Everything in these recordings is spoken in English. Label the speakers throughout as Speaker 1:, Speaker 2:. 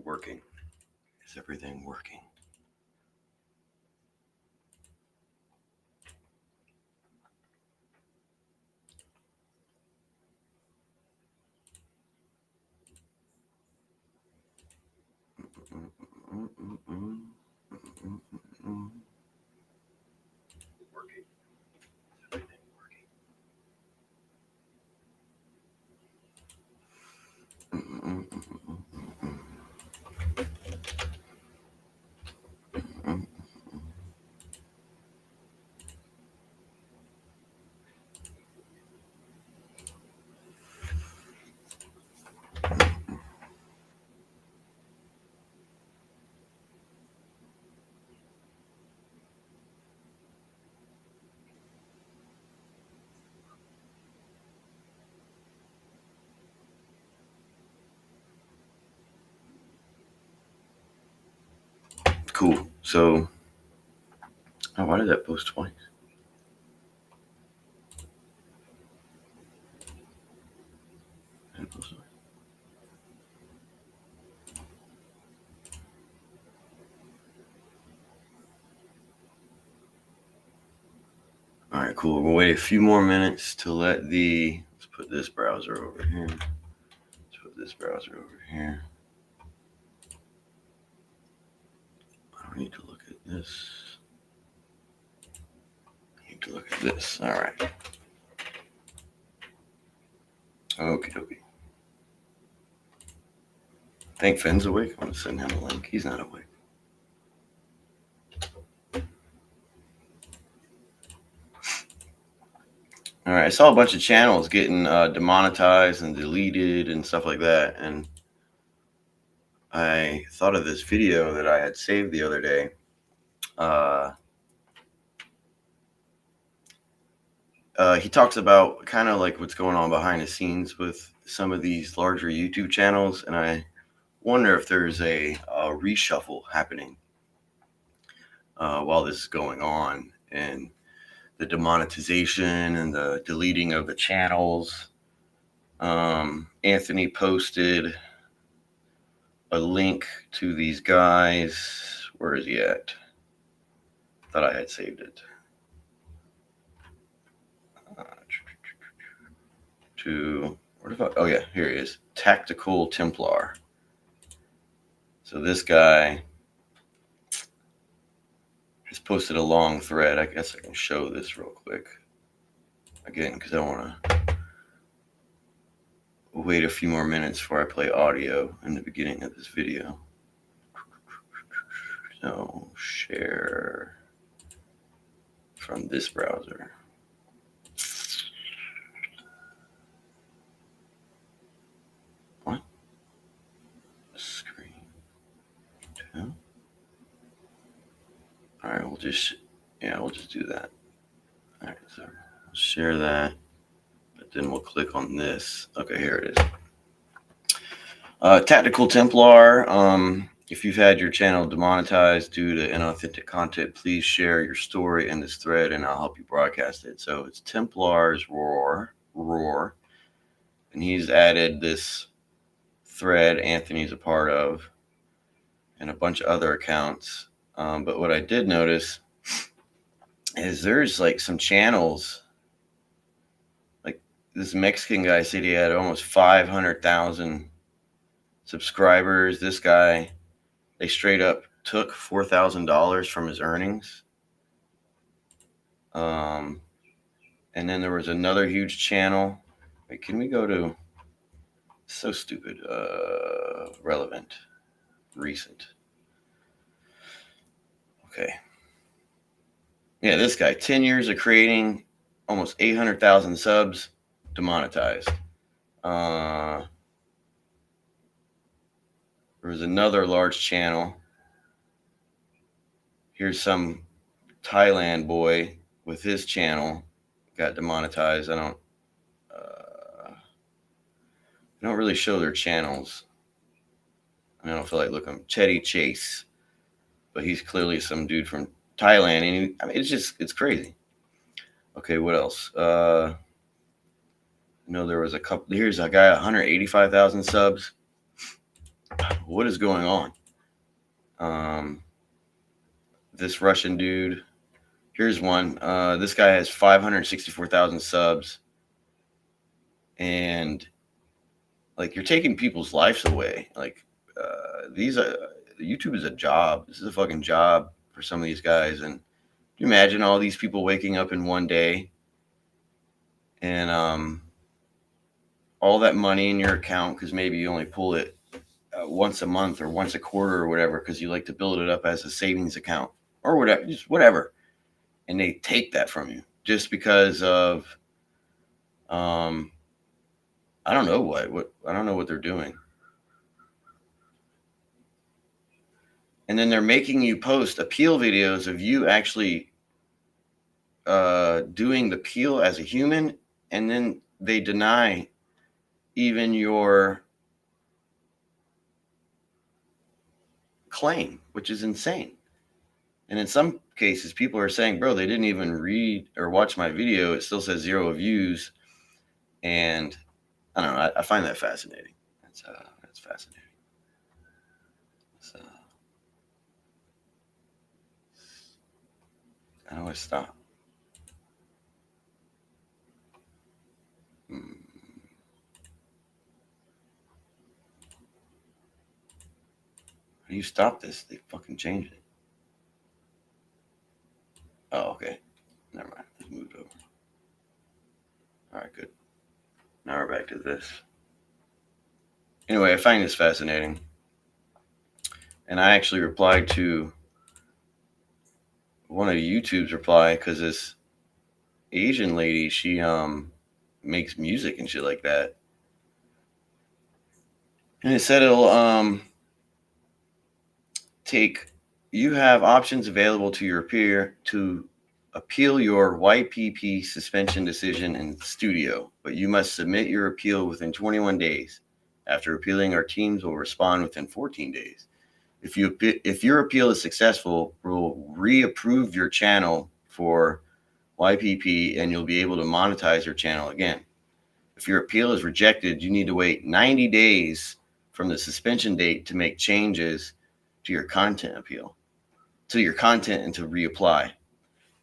Speaker 1: working? Is everything working? Working. Is everything working? Cool. So, why did that post twice? All right, cool. We'll wait a few more minutes to let let's put this browser over here. Let's put this browser over here. I don't need to look at this. I need to look at this. All right. Okay. I think Finn's awake. I'm going to send him a link. He's not awake. All right. I saw a bunch of channels getting demonetized and deleted and stuff like that. And I thought of this video that I had saved the other day. He talks about kind of like what's going on behind the scenes with some of these larger YouTube channels. And I wonder if there's a reshuffle happening while this is going on, and the demonetization and the deleting of the channels. Anthony posted a link to these guys. Where is he at? Thought I had saved it. Oh yeah, here he is. Tactical Templar. So this guy has posted a long thread. I guess I can show this real quick again because I don't want to wait a few more minutes before I play audio in the beginning of this video. So share from this browser. What? Screen. Two. All right, we'll just do that. All right, so I'll share that, but then we'll click on this. Okay, here it is. Tactical Templar. If you've had your channel demonetized due to inauthentic content, please share your story in this thread and I'll help you broadcast it. So it's Templar's Roar. And he's added this thread Anthony's a part of and a bunch of other accounts. But what I did notice is there's like some channels, like this Mexican guy said he had almost 500,000 subscribers. This guy, they straight up took $4,000 from his earnings. And then there was another huge channel. Wait, can we go to, so stupid, relevant, recent. Okay. Yeah, this guy, 10 years of creating, almost 800,000 subs, demonetized. There was another large channel. Here's some Thailand boy with his channel, got demonetized. I don't really show their channels. I don't feel like looking. Chetty Chase, but he's clearly some dude from Thailand, and it's crazy. Okay, what else? There was a couple. Here's a guy, 185,000 subs. what is going on? This Russian dude. Here's one. This guy has 564,000 subs, and like you're taking people's lives away. Like these are YouTube is a job. This is a fucking job for some of these guys. And you imagine all these people waking up in one day and all that money in your account because maybe you only pull it once a month or once a quarter or whatever because you like to build it up as a savings account or whatever, just whatever. And they take that from you just because of I don't know what I don't know what they're doing. And then they're making you post appeal videos of you actually doing the peel as a human, and then they deny even your claim, which is insane. And in some cases, people are saying, bro, they didn't even read or watch my video. It still says 0 views. And I don't know. I find that fascinating. That's fascinating. So, how do I stop? How do you stop this? They fucking changed it. Oh, okay. Never mind. Let's move it over. All right, good. Now we're back to this. Anyway, I find this fascinating. And I actually replied to one of YouTube's reply because this Asian lady, she makes music and shit like that. And it said it'll you have options available to your peer to appeal your YPP suspension decision in studio, but you must submit your appeal within 21 days. After appealing, our teams will respond within 14 days. If your appeal is successful, we'll reapprove your channel for YPP and you'll be able to monetize your channel again. If your appeal is rejected, you need to wait 90 days from the suspension date to make changes to your content appeal, to your content, and to reapply.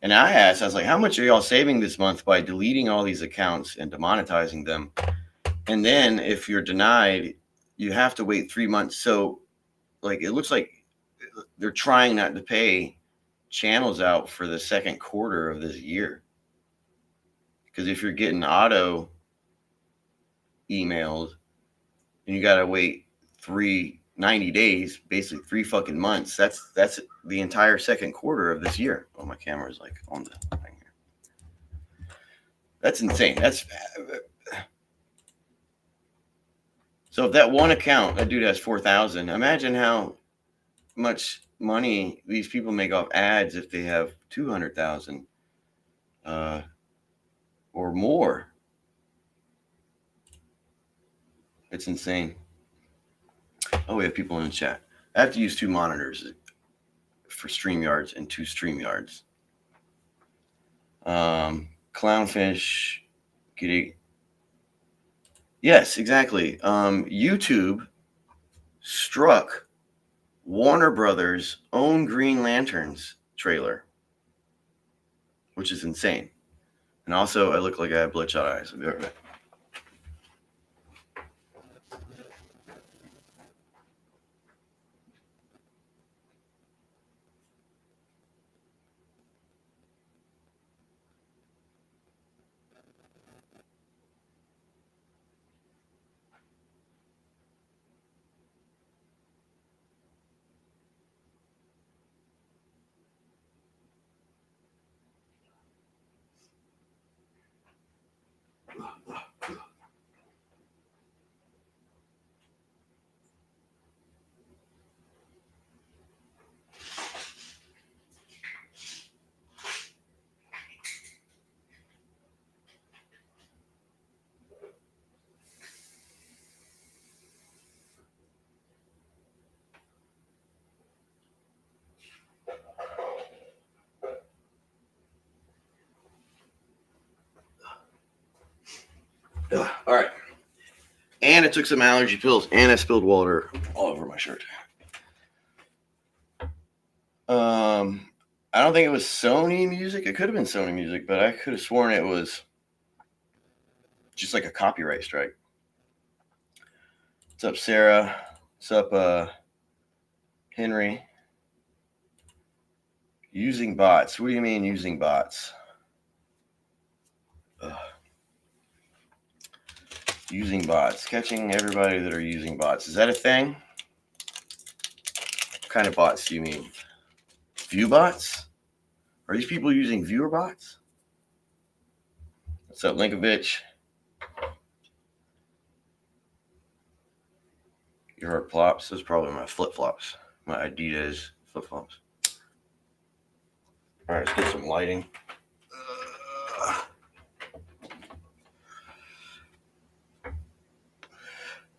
Speaker 1: And I was like, how much are y'all saving this month by deleting all these accounts and demonetizing them? And then if you're denied, you have to wait 3 months. So like, it looks like they're trying not to pay channels out for the second quarter of this year. Because if you're getting auto emailed and you got to wait 90 days, basically 3 fucking months, that's the entire second quarter of this year. Oh, my camera's like on the thing here. That's insane. So if that one account, that dude has 4,000, imagine how much money these people make off ads if they have 200,000 or more. It's insane. Oh, we have people in the chat. I have to use 2 monitors for StreamYards and 2 StreamYards. Clownfish, getting. Yes, exactly. YouTube struck Warner Brothers' own Green Lanterns trailer, which is insane. And also, I look like I have bloodshot eyes. I'll be right back. All right. And I took some allergy pills, and I spilled water all over my shirt. I don't think it was Sony Music. It could have been Sony Music, but I could have sworn it was just like a copyright strike. What's up, Sarah? What's up, Henry? Using bots. What do you mean using bots? Ugh. Using bots. Catching everybody that are using bots. Is that a thing? What kind of bots do you mean? View bots? Are these people using viewer bots? What's up, Linkovich? Your heart plops. Those are probably my flip-flops. My Adidas flip-flops. All right, let's get some lighting.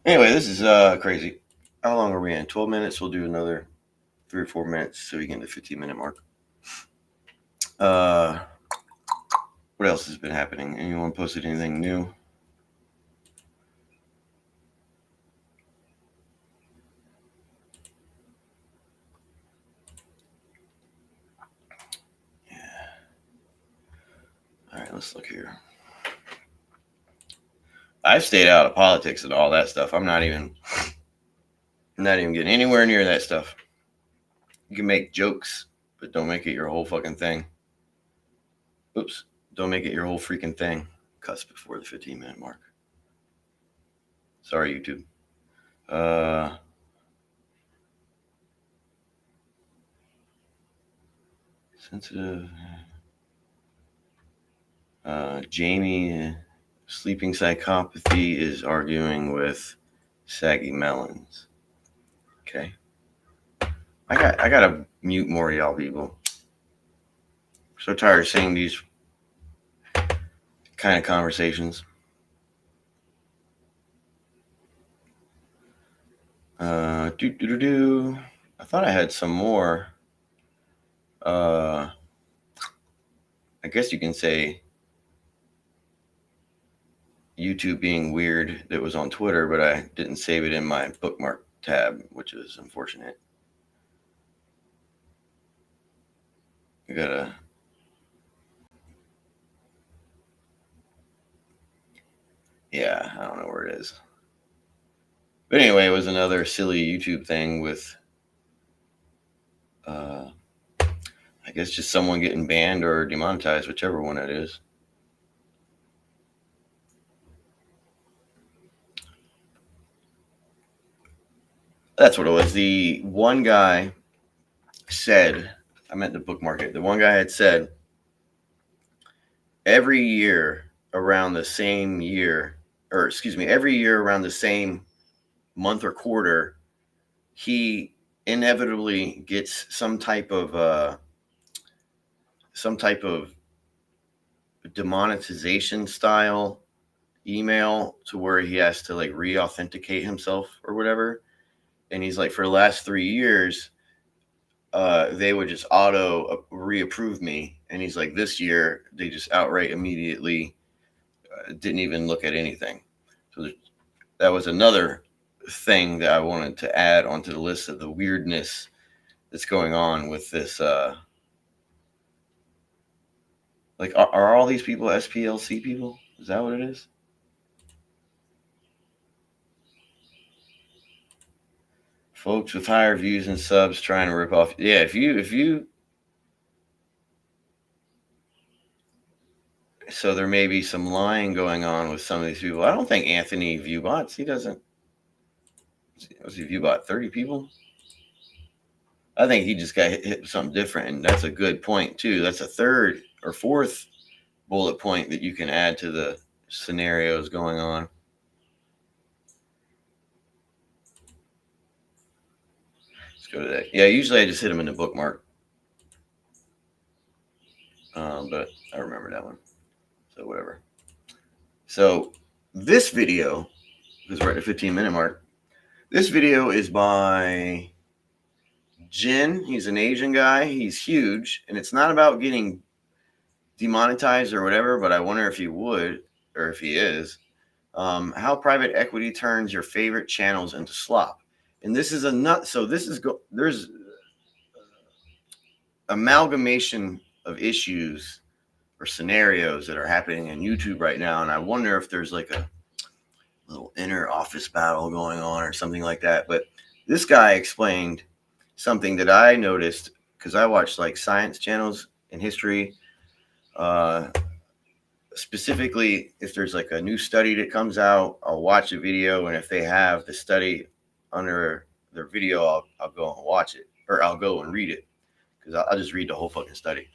Speaker 1: Anyway, this is crazy. How long are we in? 12 minutes. We'll do another 3 or 4 minutes so we get the 15-minute mark. What else has been happening? Anyone posted anything new? Yeah. All right, let's look here. I've stayed out of politics and all that stuff. I'm not even getting anywhere near that stuff. You can make jokes, but don't make it your whole fucking thing. Oops. Don't make it your whole freaking thing. Cuts before the 15-minute mark. Sorry, YouTube. Sensitive. Jamie, sleeping psychopathy is arguing with saggy melons. Okay. I gotta mute more of y'all people. I'm so tired of seeing these kind of conversations. I thought I had some more. I guess you can say YouTube being weird that was on Twitter, but I didn't save it in my bookmark tab, which is unfortunate. I gotta. Yeah, I don't know where it is. But anyway, it was another silly YouTube thing with, I guess, just someone getting banned or demonetized, whichever one it is. That's what it was. The one guy said, I meant to bookmark it. The one guy had said, every year around the same month or quarter, he inevitably gets some type of demonetization style email to where he has to like re-authenticate himself or whatever. And he's like, for the last 3 years, they would just auto reapprove me. And he's like, this year they just outright immediately didn't even look at anything. So that was another thing that I wanted to add onto the list of the weirdness that's going on with this. Like, are all these people SPLC people? Is that what it is? Folks with higher views and subs trying to rip off. Yeah, if you. So there may be some lying going on with some of these people. I don't think Anthony Viewbots. He doesn't. Was he Viewbot 30 people? I think he just got hit with something different, and that's a good point too. That's a third or fourth bullet point that you can add to the scenarios going on. Let's go to that. Yeah, usually I just hit them in the bookmark, but I remember that one. So whatever. So this video, because we're at the 15-minute mark, this video is by Jin. He's an Asian guy. He's huge, and it's not about getting demonetized or whatever, but I wonder if he would, or if he is. How private equity turns your favorite channels into slop. And this is a nut. So there's amalgamation of issues or scenarios that are happening in YouTube right now. And I wonder if there's like a little inner office battle going on or something like that. But this guy explained something that I noticed because I watch like science channels and history. Specifically, if there's like a new study that comes out, I'll watch a video, and if they have the study under their video, I'll go and watch it, or I'll go and read it, because I'll just read the whole fucking study.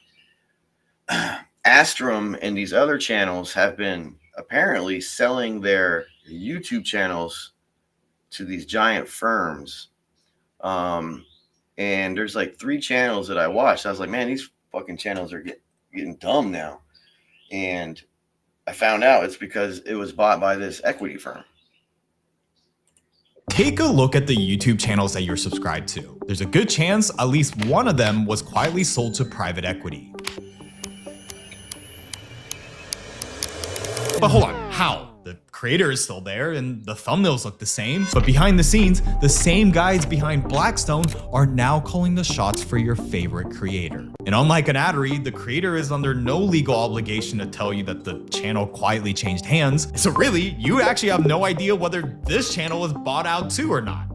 Speaker 1: Astrum and these other channels have been apparently selling their YouTube channels to these giant firms. And there's like 3 channels that I watched. I was like, man, these fucking channels are getting dumb now. And I found out it's because it was bought by this equity firm.
Speaker 2: Take a look at the YouTube channels that you're subscribed to. There's a good chance at least one of them was quietly sold to private equity. But hold on, how? The creator is still there and the thumbnails look the same, but behind the scenes, the same guys behind Blackstone are now calling the shots for your favorite creator. And unlike an ad read, the creator is under no legal obligation to tell you that the channel quietly changed hands. So really, you actually have no idea whether this channel was bought out too or not.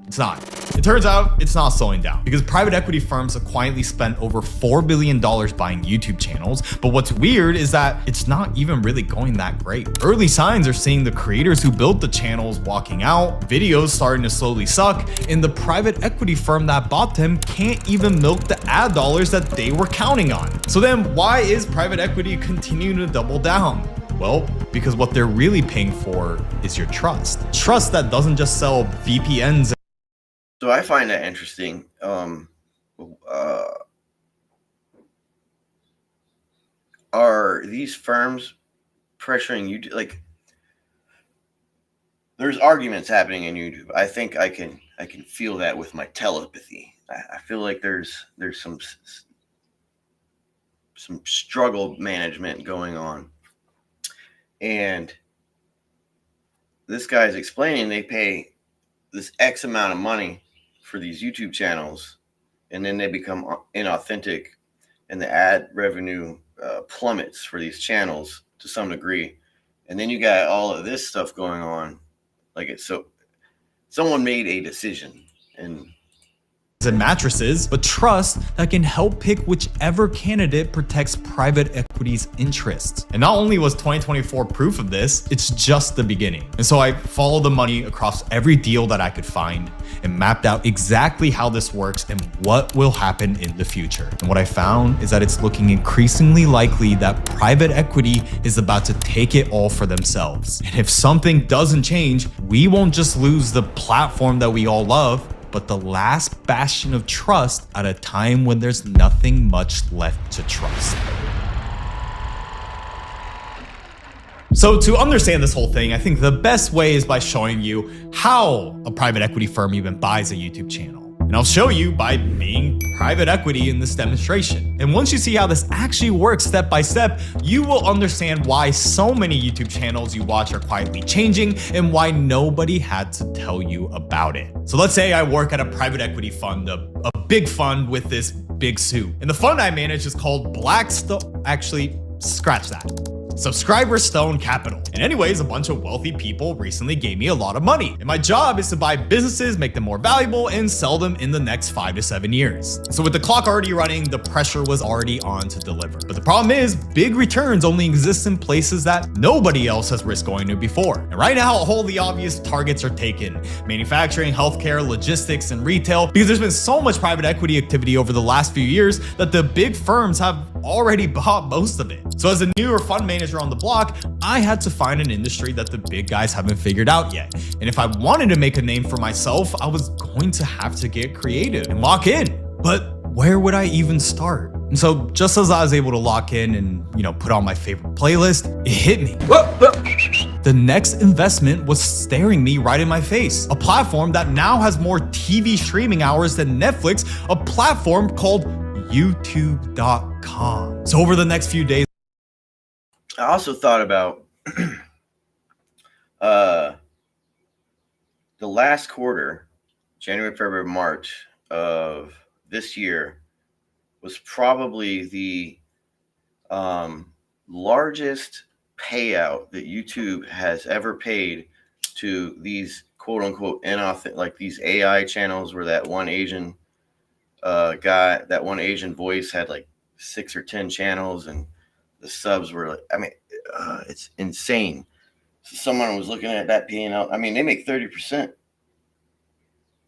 Speaker 2: It's not. It turns out it's not slowing down because private equity firms have quietly spent over $4 billion buying YouTube channels. But what's weird is that it's not even really going that great. Early signs are seeing the creators who built the channels walking out, videos starting to slowly suck, and the private equity firm that bought them can't even milk the ad dollars that they were counting on. So then why is private equity continuing to double down? Well, because what they're really paying for is your trust. Trust that doesn't just sell VPNs.
Speaker 1: So I find that interesting. Are these firms pressuring you to, like, there's arguments happening in YouTube. I think I can feel that with my telepathy. I feel like there's some struggle management going on. And this guy's explaining they pay this X amount of money for these YouTube channels, and then they become inauthentic, and the ad revenue plummets for these channels to some degree. And then you got all of this stuff going on. Like, it's so someone made a decision and
Speaker 2: mattresses, but trust that can help pick whichever candidate protects private equity's interests. And not only was 2024 proof of this, it's just the beginning. And so I followed the money across every deal that I could find and mapped out exactly how this works and what will happen in the future. And what I found is that it's looking increasingly likely that private equity is about to take it all for themselves. And if something doesn't change, we won't just lose the platform that we all love, but the last bastion of trust at a time when there's nothing much left to trust. So to understand this whole thing, I think the best way is by showing you how a private equity firm even buys a YouTube channel. And I'll show you by being private equity in this demonstration. And once you see how this actually works step by step, you will understand why so many YouTube channels you watch are quietly changing and why nobody had to tell you about it. So let's say I work at a private equity fund, a big fund with this big suit. And the fund I manage is called Blackstone. Actually, scratch that. Subscriber Stone Capital. And anyways, a bunch of wealthy people recently gave me a lot of money. And my job is to buy businesses, make them more valuable, and sell them in the next 5 to 7 years. So with the clock already running, the pressure was already on to deliver. But the problem is, big returns only exist in places that nobody else has risked going to before. And right now, all the obvious targets are taken: manufacturing, healthcare, logistics, and retail, because there's been so much private equity activity over the last few years that the big firms have already bought most of it. So as a newer fund manager on the block, I had to find an industry that the big guys haven't figured out yet. And if I wanted to make a name for myself, I was going to have to get creative and lock in. But where would I even start? And so just as I was able to lock in and, put on my favorite playlist, it hit me. The next investment was staring me right in my face. A platform that now has more TV streaming hours than Netflix, a platform called YouTube.com. So over the next few days,
Speaker 1: I also thought about The last quarter, January, February, March of this year, was probably the largest payout that YouTube has ever paid to these quote unquote inauthentic, like these AI channels where that one Asian guy, that one Asian voice had like 6 or 10 channels and the subs were like, I mean, it's insane. So someone was looking at that P&L. I mean, they make 30%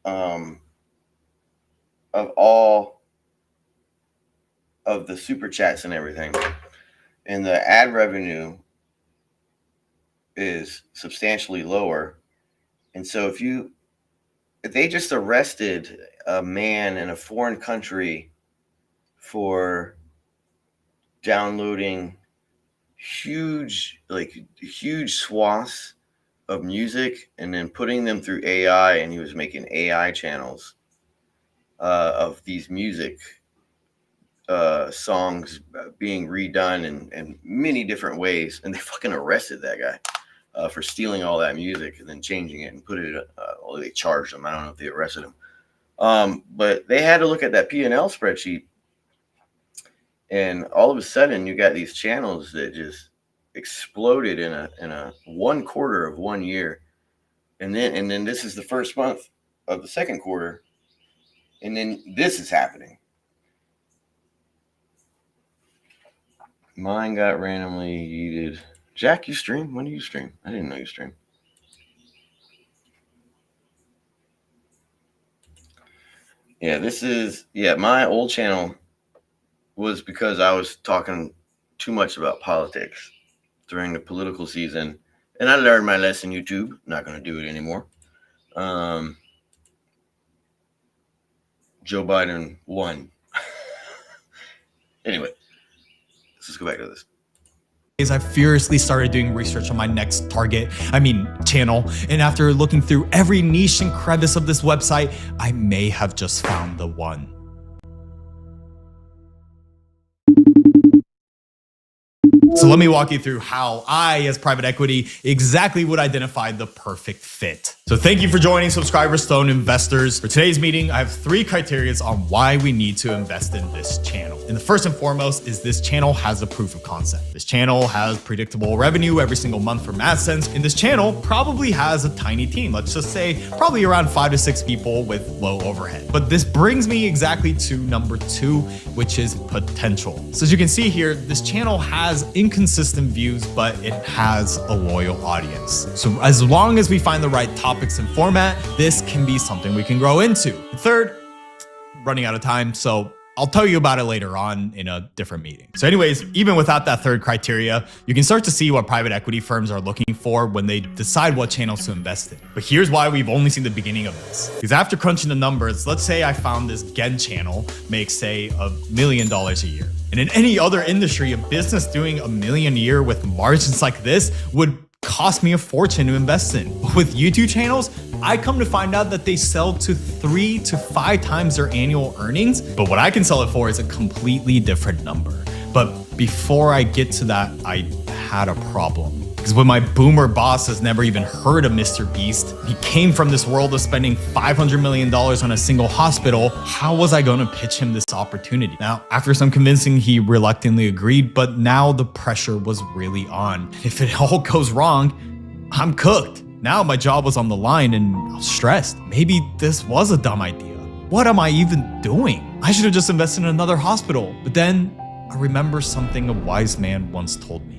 Speaker 1: of all of the super chats and everything. And the ad revenue is substantially lower. And so if they just arrested a man in a foreign country for downloading huge swaths of music and then putting them through AI, and he was making AI channels of these music songs being redone in many different ways, and they fucking arrested that guy for stealing all that music and then changing it and put it. Well, they charged him. I don't know if they arrested him, but they had to look at that P&L spreadsheet, and all of a sudden you got these channels that just exploded in a 1 quarter of 1 year, and then this is the first month of the second quarter, and then this is happening. Mine got randomly yeeted. Jack, you stream? When do you stream? I didn't know you stream. Yeah, my old channel was because I was talking too much about politics during the political season. And I learned my lesson, YouTube. Not going to do it anymore. Joe Biden won. Anyway, let's just go back to this.
Speaker 2: I furiously started doing research on my next channel, and after looking through every niche and crevice of this website, I may have just found the one. So let me walk you through how I, as private equity, exactly would identify the perfect fit. So thank you for joining Subscriber Stone Investors. For today's meeting, I have 3 criteria on why we need to invest in this channel. And the first and foremost is this channel has a proof of concept. This channel has predictable revenue every single month from AdSense, and this channel probably has a tiny team. Let's just say probably around 5 to 6 people with low overhead. But this brings me exactly to number 2, which is potential. So as you can see here, this channel has inconsistent views, but it has a loyal audience. So as long as we find the right topics and format, this can be something we can grow into. Third, running out of time, so I'll tell you about it later on in a different meeting. So anyways, even without that third criteria, you can start to see what private equity firms are looking for when they decide what channels to invest in. But here's why we've only seen the beginning of this. Because after crunching the numbers, let's say I found this Gen channel makes, say, $1 million a year. And in any other industry, a business doing $1 million a year with margins like this would cost me a fortune to invest in. But with YouTube channels, I come to find out that they sell to 3 to 5 times their annual earnings. But what I can sell it for is a completely different number. But before I get to that, I had a problem. Because when my boomer boss has never even heard of Mr. Beast, he came from this world of spending $500 million on a single hospital, how was I going to pitch him this opportunity? Now, after some convincing, he reluctantly agreed, but now the pressure was really on. If it all goes wrong, I'm cooked. Now my job was on the line and I was stressed. Maybe this was a dumb idea. What am I even doing? I should have just invested in another hospital. But then I remember something a wise man once told me.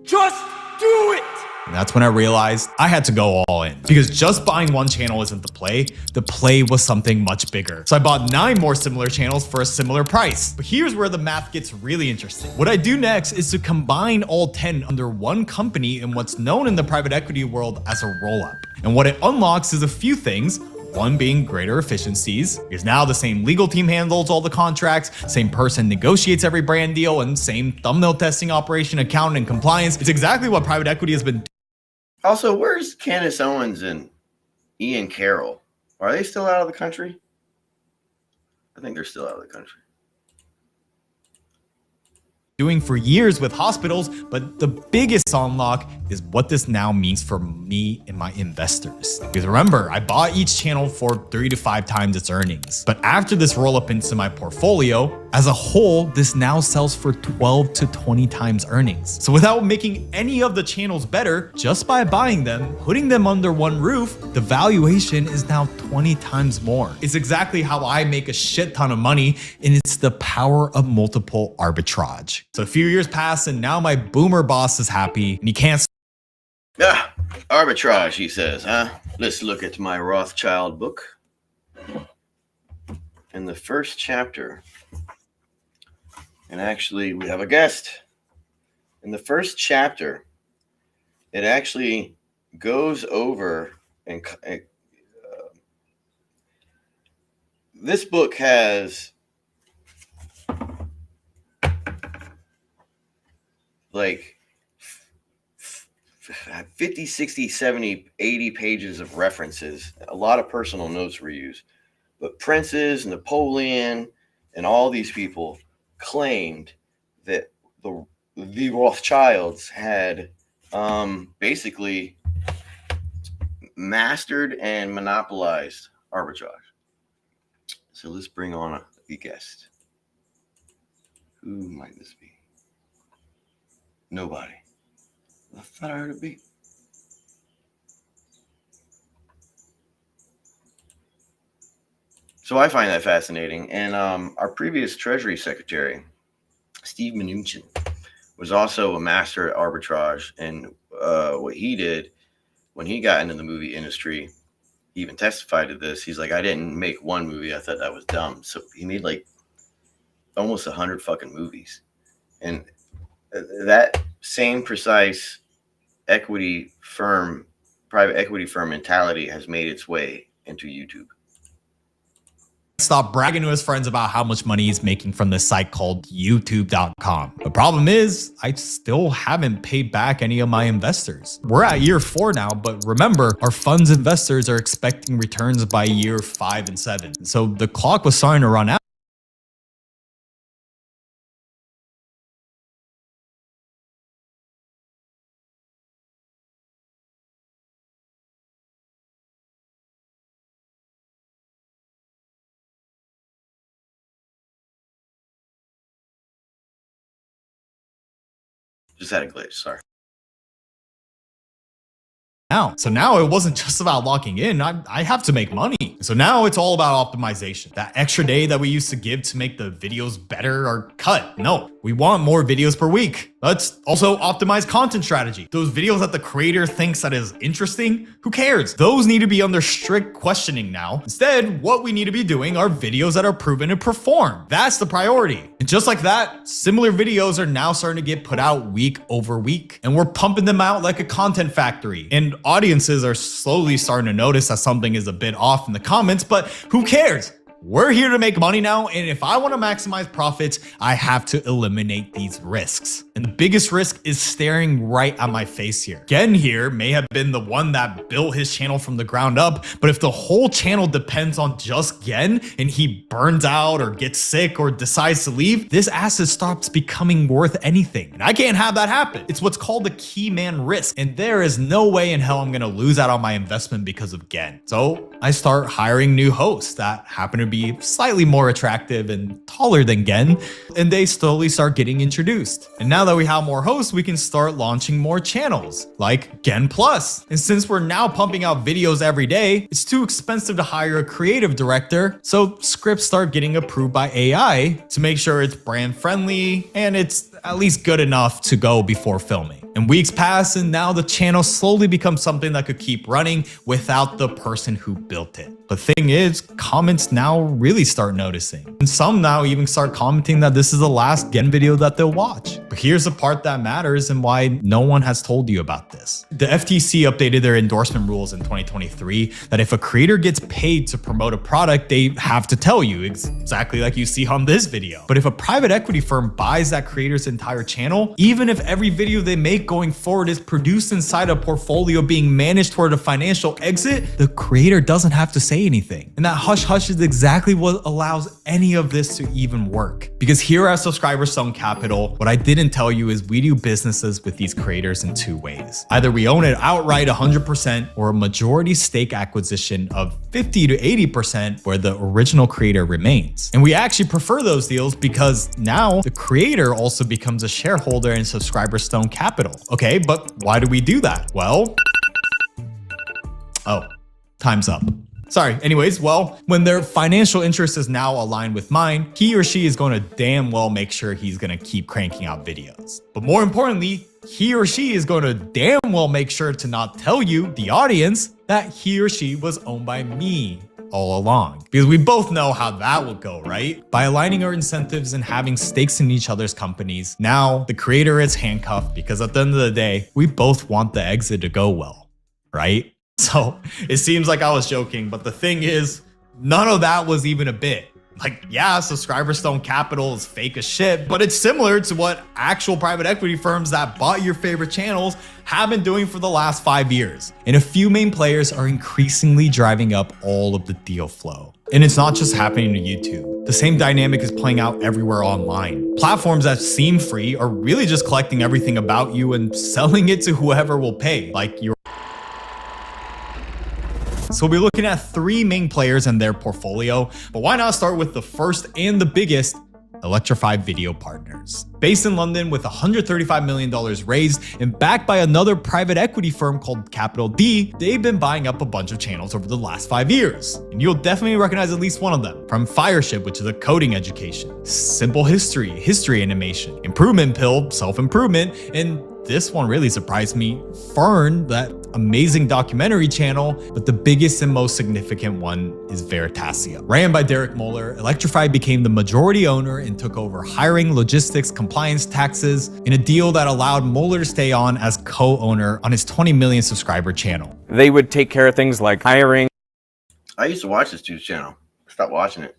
Speaker 2: Just do it! And that's when I realized I had to go all in. Because just buying one channel isn't the play. The play was something much bigger. So I bought 9 more similar channels for a similar price. But here's where the math gets really interesting. What I do next is to combine all 10 under one company in what's known in the private equity world as a roll-up. And what it unlocks is a few things. One being greater efficiencies, because now the same legal team handles all the contracts, same person negotiates every brand deal, and same thumbnail testing operation, accounting, and compliance. It's exactly what private equity has been.
Speaker 1: Also, where's Candace Owens and Ian Carroll? Are they still out of the country? I think they're still out of the country.
Speaker 2: doing for years with hospitals, but the biggest unlock is what this now means for me and my investors. Because remember, I bought each channel for 3 to 5 times its earnings. But after this roll up into my portfolio, as a whole, this now sells for 12 to 20 times earnings. So without making any of the channels better, just by buying them, putting them under one roof, the valuation is now 20 times more. It's exactly how I make a shit ton of money, and it's the power of multiple arbitrage. So a few years pass, and now my boomer boss is happy, and he can't.
Speaker 1: Ah, arbitrage, he says, huh? Let's look at my Rothschild book. In the first chapter, and actually we have a guest. In the first chapter, it actually goes over and this book has like 50, 60, 70, 80 pages of references. A lot of personal notes were used. But princes, Napoleon, and all these people claimed that the Rothschilds had basically mastered and monopolized arbitrage. So let's bring on a guest. Who might this be? Nobody. I thought I heard a beep. So I find that fascinating. And our previous Treasury Secretary, Steve Mnuchin, was also a master at arbitrage. And what he did when he got into the movie industry, he even testified to this. He's like, I didn't make one movie. I thought that was dumb. So he made like almost 100 fucking movies. And that same precise equity firm, private equity firm mentality has made its way into YouTube.
Speaker 2: Stop bragging to his friends about how much money he's making from this site called youtube.com. The problem is, I still haven't paid back any of my investors. We're at year 4 now, but remember, our fund's investors are expecting returns by year 5 and 7. So the clock was starting to run out.
Speaker 1: Just had a glitch, sorry.
Speaker 2: So now it wasn't just about locking in. I have to make money. So now it's all about optimization. That extra day that we used to give to make the videos better are cut. No, we want more videos per week. Let's also optimize content strategy. Those videos that the creator thinks that is interesting, who cares? Those need to be under strict questioning now. Instead, what we need to be doing are videos that are proven to perform. That's the priority. And just like that, similar videos are now starting to get put out week over week. And we're pumping them out like a content factory. And audiences are slowly starting to notice that something is a bit off in the comments, but who cares? We're here to make money now, and if I want to maximize profits, I have to eliminate these risks. And the biggest risk is staring right at my face here. Gen here may have been the one that built his channel from the ground up, but if the whole channel depends on just Gen and he burns out or gets sick or decides to leave, this asset stops becoming worth anything. And I can't have that happen. It's what's called a key man risk, and there is no way in hell I'm going to lose out on my investment because of Gen. So I start hiring new hosts that happen to be slightly more attractive and taller than Gen, and they slowly start getting introduced. And now that we have more hosts, we can start launching more channels like Gen Plus. And since we're now pumping out videos every day, it's too expensive to hire a creative director, so scripts start getting approved by AI to make sure it's brand friendly and it's at least good enough to go before filming. And weeks pass, and now the channel slowly becomes something that could keep running without the person who built it. The thing is, comments now really start noticing. And some now even start commenting that this is the last Gen video that they'll watch. But here's the part that matters and why no one has told you about this. The FTC updated their endorsement rules in 2023 that if a creator gets paid to promote a product, they have to tell you, exactly like you see on this video. But if a private equity firm buys that creator's entire channel, even if every video they make going forward is produced inside a portfolio being managed toward a financial exit, the creator doesn't have to say anything. And that hush hush is exactly what allows any of this to even work. Because here at Subscriber Stone Capital, what I didn't tell you is we do businesses with these creators in two ways. Either we own it outright 100% or a majority stake acquisition of 50 to 80% where the original creator remains. And we actually prefer those deals because now the creator also becomes a shareholder in Subscriber Stone Capital. Okay, but why do we do that? Well, oh, time's up. Sorry. Anyways, well, when their financial interest is now aligned with mine, he or she is going to damn well make sure he's going to keep cranking out videos. But more importantly, he or she is going to damn well make sure to not tell you, the audience, that he or she was owned by me all along. Because we both know how that will go, right? By aligning our incentives and having stakes in each other's companies, now the creator is handcuffed because at the end of the day, we both want the exit to go well, right? So it seems like I was joking, but the thing is, none of that was even a bit. Like, yeah, Subscriber Stone Capital is fake as shit, but it's similar to what actual private equity firms that bought your favorite channels have been doing for the last 5 years. And a few main players are increasingly driving up all of the deal flow. And it's not just happening to YouTube. The same dynamic is playing out everywhere online. Platforms that seem free are really just collecting everything about you and selling it to whoever will pay, like your. So we'll be looking at 3 main players and their portfolio, but why not start with the first and the biggest, Electrify Video Partners. Based in London with $135 million raised and backed by another private equity firm called Capital D, they've been buying up a bunch of channels over the last 5 years. And you'll definitely recognize at least one of them. From Fireship, which is a coding education, Simple History, history animation, Improvement Pill, self-improvement, and this one really surprised me, Fern, that amazing documentary channel, but the biggest and most significant one is Veritasium. Ran by Derek Muller, Electrify became the majority owner and took over hiring, logistics, compliance, taxes in a deal that allowed Muller to stay on as co-owner on his 20 million subscriber channel.
Speaker 3: They would take care of things like hiring.
Speaker 1: I used to watch this dude's channel. Stop watching it.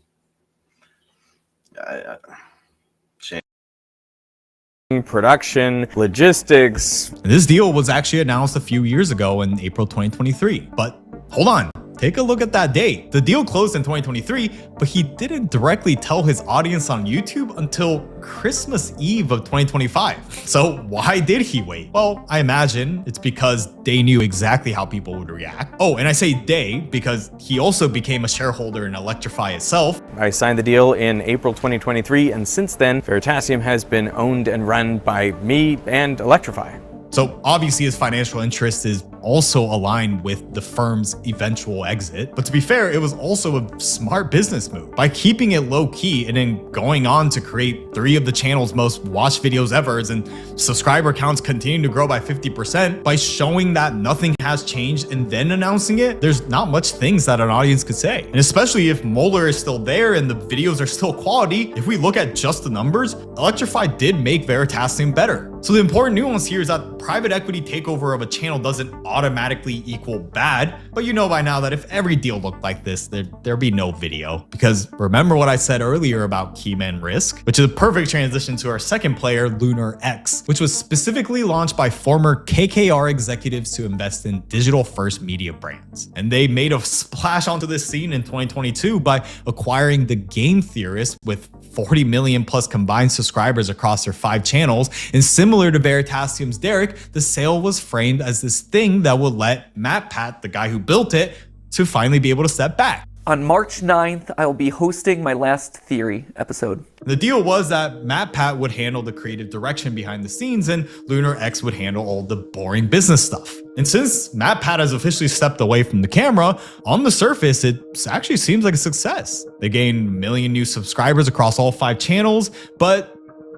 Speaker 3: Production, logistics.
Speaker 2: This deal was actually announced a few years ago in April 2023. But hold on, take a look at that date. The deal closed in 2023, but he didn't directly tell his audience on YouTube until Christmas Eve of 2025. So why did he wait? Well, I imagine it's because they knew exactly how people would react. Oh, and I say they because he also became a shareholder in Electrify itself.
Speaker 3: I signed the deal in April 2023, and since then, Veritasium has been owned and run by me and Electrify.
Speaker 2: So obviously his financial interest is also aligned with the firm's eventual exit. But to be fair, it was also a smart business move. By keeping it low key and then going on to create 3 of the channel's most watched videos ever and subscriber counts continuing to grow by 50%, by showing that nothing has changed and then announcing it, there's not much things that an audience could say. And especially if Muller is still there and the videos are still quality, if we look at just the numbers, Electrify did make Veritasium better. So the important nuance here is that private equity takeover of a channel doesn't automatically equal bad, but you know by now that if every deal looked like this, there'd be no video. Because remember what I said earlier about Keyman Risk, which is a perfect transition to our second player, Lunar X, which was specifically launched by former KKR executives to invest in digital-first media brands. And they made a splash onto this scene in 2022 by acquiring The Game Theorist with 40 million plus combined subscribers across their 5 channels. And similar to Veritasium's Derek, the sale was framed as this thing that would let MatPat, the guy who built it, to finally be able to step back.
Speaker 4: On March 9th, I will be hosting my last Theory episode.
Speaker 2: The deal was that MatPat would handle the creative direction behind the scenes and Lunar X would handle all the boring business stuff. And since MatPat has officially stepped away from the camera, on the surface, it actually seems like a success. They gained 1 million new subscribers across all 5 channels, but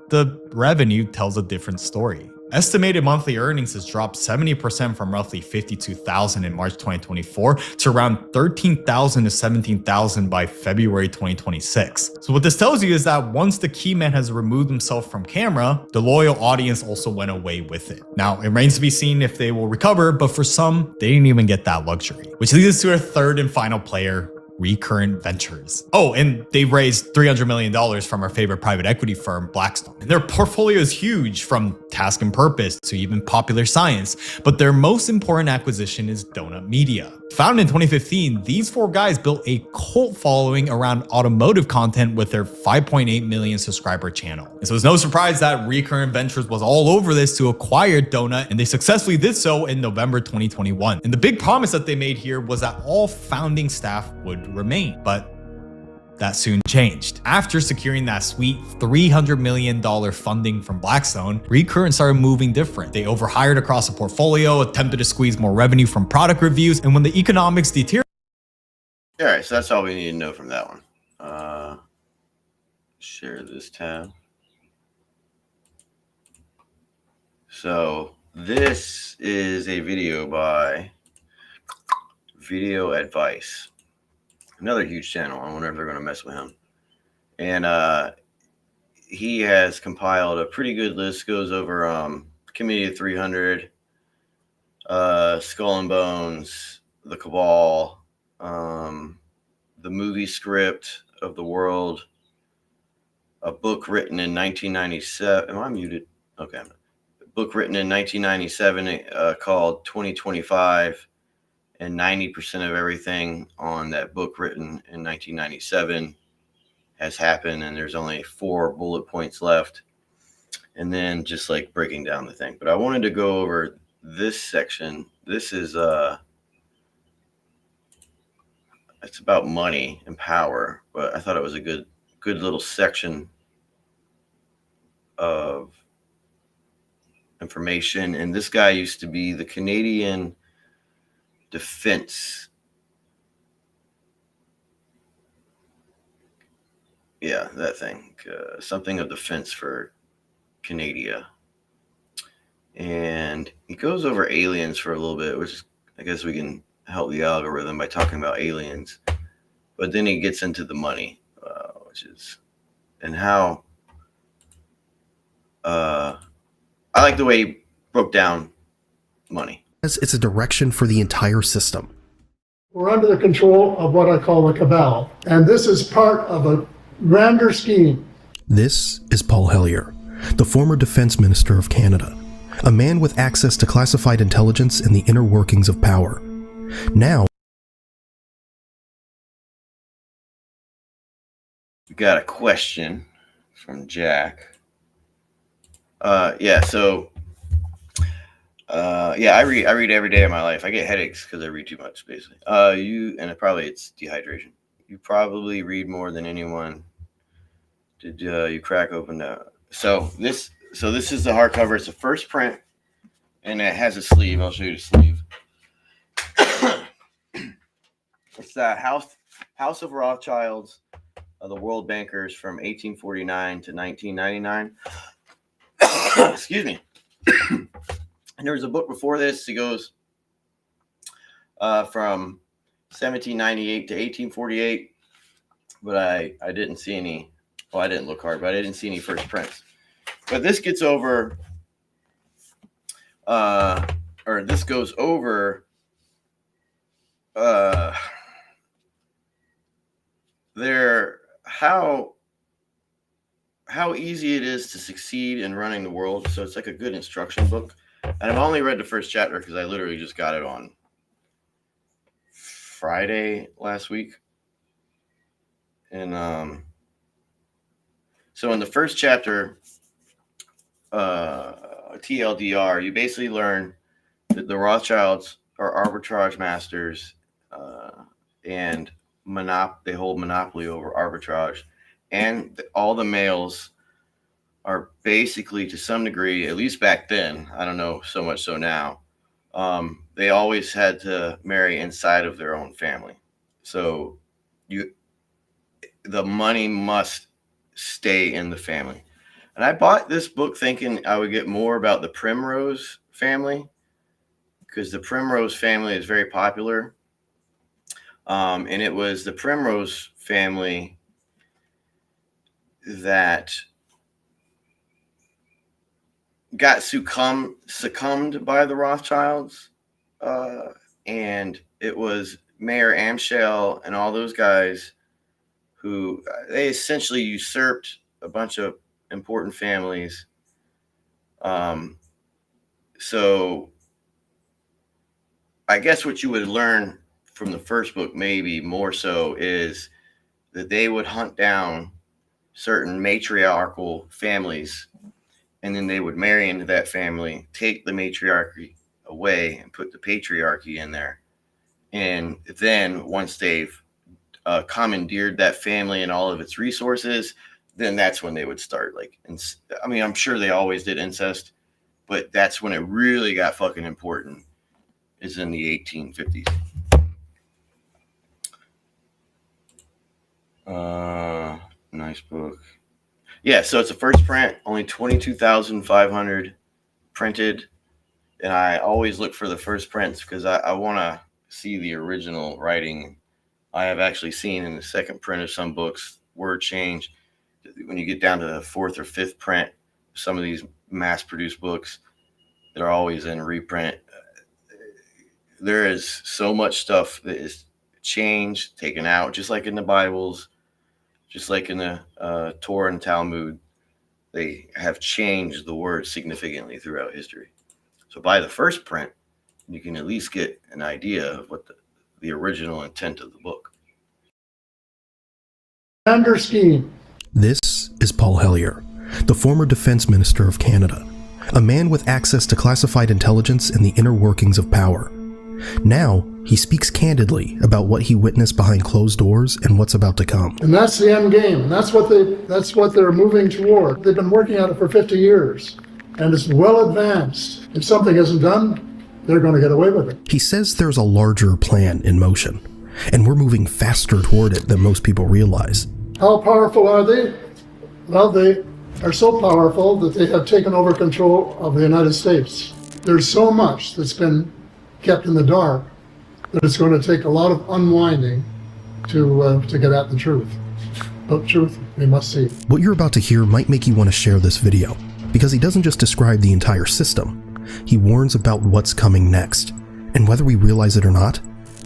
Speaker 2: the revenue tells a different story. Estimated monthly earnings has dropped 70% from roughly 52,000 in March 2024 to around 13,000 to 17,000 by February 2026. So what this tells you is that once the key man has removed himself from camera, the loyal audience also went away with it. Now, it remains to be seen if they will recover, but for some, they didn't even get that luxury. Which leads us to our third and final player, Recurrent Ventures. Oh, and they raised $300 million from our favorite private equity firm, Blackstone. Their portfolio is huge, from Task and Purpose to even Popular Science, but their most important acquisition is Donut Media. Founded in 2015, these four guys built a cult following around automotive content with their 5.8 million subscriber channel. And so it's no surprise that Recurrent Ventures was all over this to acquire Donut, and they successfully did so in November 2021. And the big promise that they made here was that all founding staff would remain, but that soon changed. After securing that sweet $300 million funding from Blackstone, Recurrent started moving different. They overhired across the portfolio, attempted to squeeze more revenue from product reviews, and when the economics deteriorated.
Speaker 1: All right, so that's all we need to know from that one. Share this tab. So this is a video by Video Advice. Another huge channel. I wonder if they're going to mess with him. And he has compiled a pretty good list. Goes over Committee of 300, Skull and Bones, The Cabal, the movie script of the world, a book written in 1997. Am I muted? Okay. A book written in 1997 called 2025. And 90% of everything on that book written in 1997 has happened, and there's only 4 bullet points left. And then just like breaking down the thing. But I wanted to go over this section. This is it's about money and power, but I thought it was a good little section of information. And this guy used to be the Canadian Defense. Yeah, that thing. Something of defense for Canada. And he goes over aliens for a little bit, which I guess we can help the algorithm by talking about aliens. But then he gets into the money, which is, and how I like the way he broke down money.
Speaker 5: It's a direction for the entire system.
Speaker 6: We're under the control of what I call the cabal, and this is part of a grander scheme.
Speaker 5: This is Paul Hellyer, the former Defense Minister of Canada, a man with access to classified intelligence and the inner workings of power. Now,
Speaker 1: we got a question from Jack. I read every day of my life. I get headaches because I read too much, basically. It's dehydration. You probably read more than anyone. Did you crack open the? So this is the hardcover. It's the first print, and it has a sleeve. I'll show you the sleeve. It's the House of Rothschilds, the world bankers from 1849 to 1999. Excuse me. And there was a book before this. It goes from 1798 to 1848, but I didn't see any. Well, I didn't look hard, but I didn't see any first prints. But this gets over, this goes over how easy it is to succeed in running the world. So it's like a good instruction book. And I've only read the first chapter because I literally just got it on Friday last week. And so in the first chapter, TLDR, you basically learn that the Rothschilds are arbitrage masters, and they hold monopoly over arbitrage, and all the males are basically, to some degree, at least back then, I don't know so much so now, they always had to marry inside of their own family. So the money must stay in the family. And I bought this book thinking I would get more about the Primrose family, because the Primrose family is very popular. And it was the Primrose family that got succumbed by the Rothschilds. And it was Mayor Amschel and all those guys who they essentially usurped a bunch of important families. So I guess what you would learn from the first book, maybe more so, is that they would hunt down certain matriarchal families, and then they would marry into that family, take the matriarchy away, and put the patriarchy in there. And then once they've commandeered that family and all of its resources, then that's when they would start. Like, I mean, I'm sure they always did incest, but that's when it really got fucking important, is in the 1850s. Nice book. Yeah, so it's a first print, only 22,500 printed. And I always look for the first prints because I want to see the original writing. I have actually seen in the second print of some books word change. When you get down to the fourth or fifth print, some of these mass-produced books that are always in reprint, there is so much stuff that is changed, taken out, just like in the Bibles, just like in the Torah and Talmud. They have changed the words significantly throughout history. So by the first print, you can at least get an idea of what the original intent of the book.
Speaker 6: Grander scheme.
Speaker 5: This is Paul Hellyer, the former defense minister of Canada, a man with access to classified intelligence and the inner workings of power. Now, he speaks candidly about what he witnessed behind closed doors and what's about to come.
Speaker 6: And that's the end game. And that's what they're moving toward. They've been working on it for 50 years. And it's well advanced. If something isn't done, they're going to get away with it.
Speaker 5: He says there's a larger plan in motion, and we're moving faster toward it than most people realize.
Speaker 6: How powerful are they? Well, they are so powerful that they have taken over control of the United States. There's so much that's been kept in the dark that it's going to take a lot of unwinding to get at the truth. But truth, we must see.
Speaker 5: What you're about to hear might make you want to share this video, because he doesn't just describe the entire system, he warns about what's coming next. And whether we realize it or not,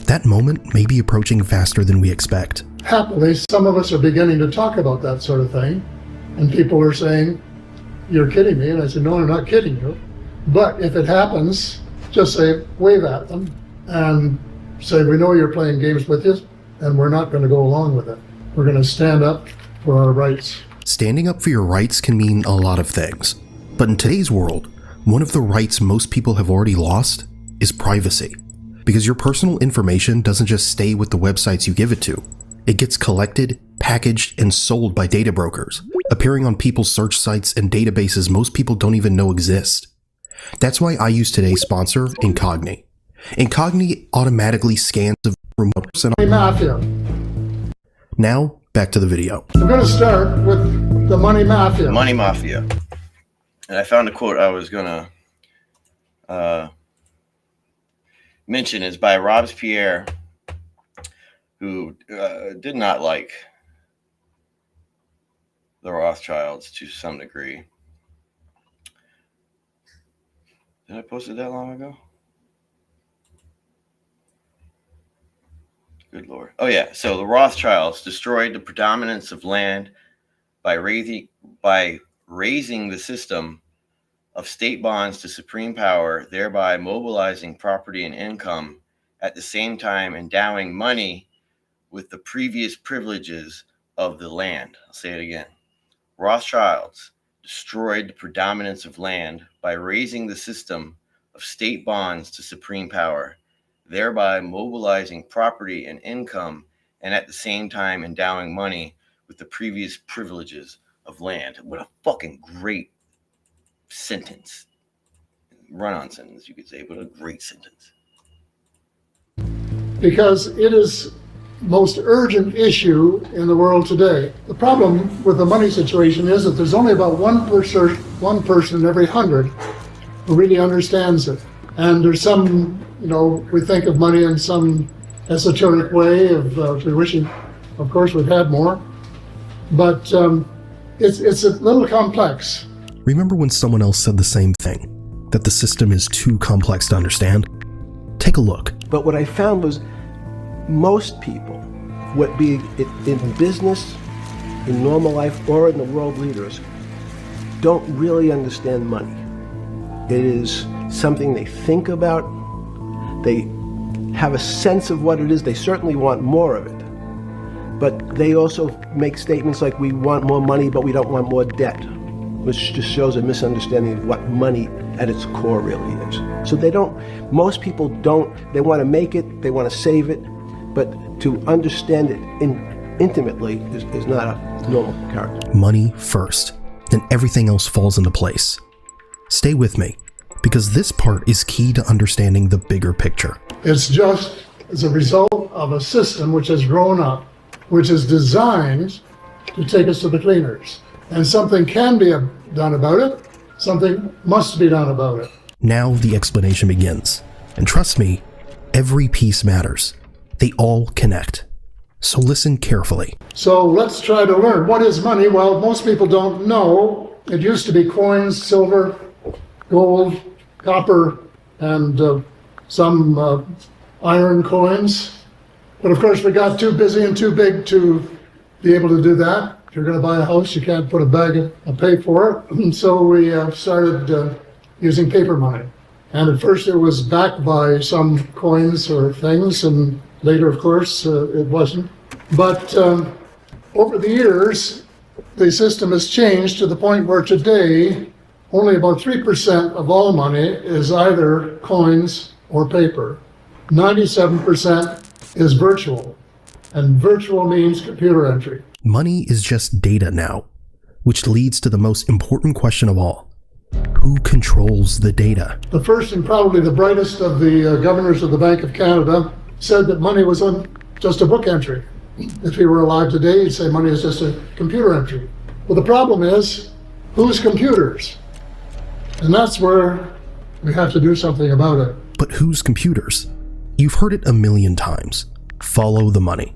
Speaker 5: that moment may be approaching faster than we expect.
Speaker 6: Happily, some of us are beginning to talk about that sort of thing, and people are saying, "You're kidding me." And I said, "No, I'm not kidding you. But if it happens, just say, wave at them and say, we know you're playing games with us, and we're not going to go along with it. We're going to stand up for our rights."
Speaker 5: Standing up for your rights can mean a lot of things. But in today's world, one of the rights most people have already lost is privacy. Because your personal information doesn't just stay with the websites you give it to. It gets collected, packaged, and sold by data brokers, appearing on people's search sites and databases most people don't even know exist. That's why I use today's sponsor, Incogni. Incogni automatically scans the remote person.
Speaker 6: Money mafia.
Speaker 5: Now, back to the video.
Speaker 6: I'm going to start with the money mafia.
Speaker 1: Money Mafia. And I found a quote I was going to mention is by Robespierre, who did not like the Rothschilds to some degree. Did I post it that long ago? Good Lord. Oh, yeah. So the Rothschilds destroyed the predominance of land by raising the system of state bonds to supreme power, thereby mobilizing property and income, at the same time endowing money with the previous privileges of the land. I'll say it again. Rothschilds destroyed the predominance of land by raising the system of state bonds to supreme power, thereby mobilizing property and income, and at the same time endowing money with the previous privileges of land. What a fucking great sentence. Run-on sentence, you could say, but a great sentence.
Speaker 6: Because it is most urgent issue in the world today. The problem with the money situation is that there's only about one person in every 100 who really understands it. And there's some, we think of money in some esoteric way of wishing, of course, we'd had more. But it's a little complex.
Speaker 5: Remember when someone else said the same thing? That the system is too complex to understand? Take a look.
Speaker 7: But what I found was most people, be it in business, in normal life, or in the world leaders, don't really understand money. It is something they think about. They have a sense of what it is. They certainly want more of it. But they also make statements like, we want more money, but we don't want more debt, which just shows a misunderstanding of what money at its core really is. So most people they want to make it, they want to save it, but to understand it intimately is not a normal character.
Speaker 5: Money first, then everything else falls into place. Stay with me, because this part is key to understanding the bigger picture.
Speaker 6: It's just as a result of a system which has grown up, which is designed to take us to the cleaners. And something can be done about it, something must be done about it.
Speaker 5: Now the explanation begins. And trust me, every piece matters. They all connect. So listen carefully.
Speaker 6: So let's try to learn. What is money? Well, most people don't know. It used to be coins, silver, gold, copper, and some iron coins. But of course, we got too busy and too big to be able to do that. If you're going to buy a house, you can't put a bag of pay for it. So we started using paper money. And at first it was backed by some coins or things, and later, of course, it wasn't. But over the years, the system has changed to the point where today, only about 3% of all money is either coins or paper. 97% is virtual, and virtual means computer entry.
Speaker 5: Money is just data now, which leads to the most important question of all. Who controls the data?
Speaker 6: The first and probably the brightest of the governors of the Bank of Canada said that money was just a book entry. If he were alive today, he'd say money is just a computer entry. Well, the problem is, whose computers? And that's where we have to do something about it.
Speaker 5: But whose computers? You've heard it a million times. Follow the money.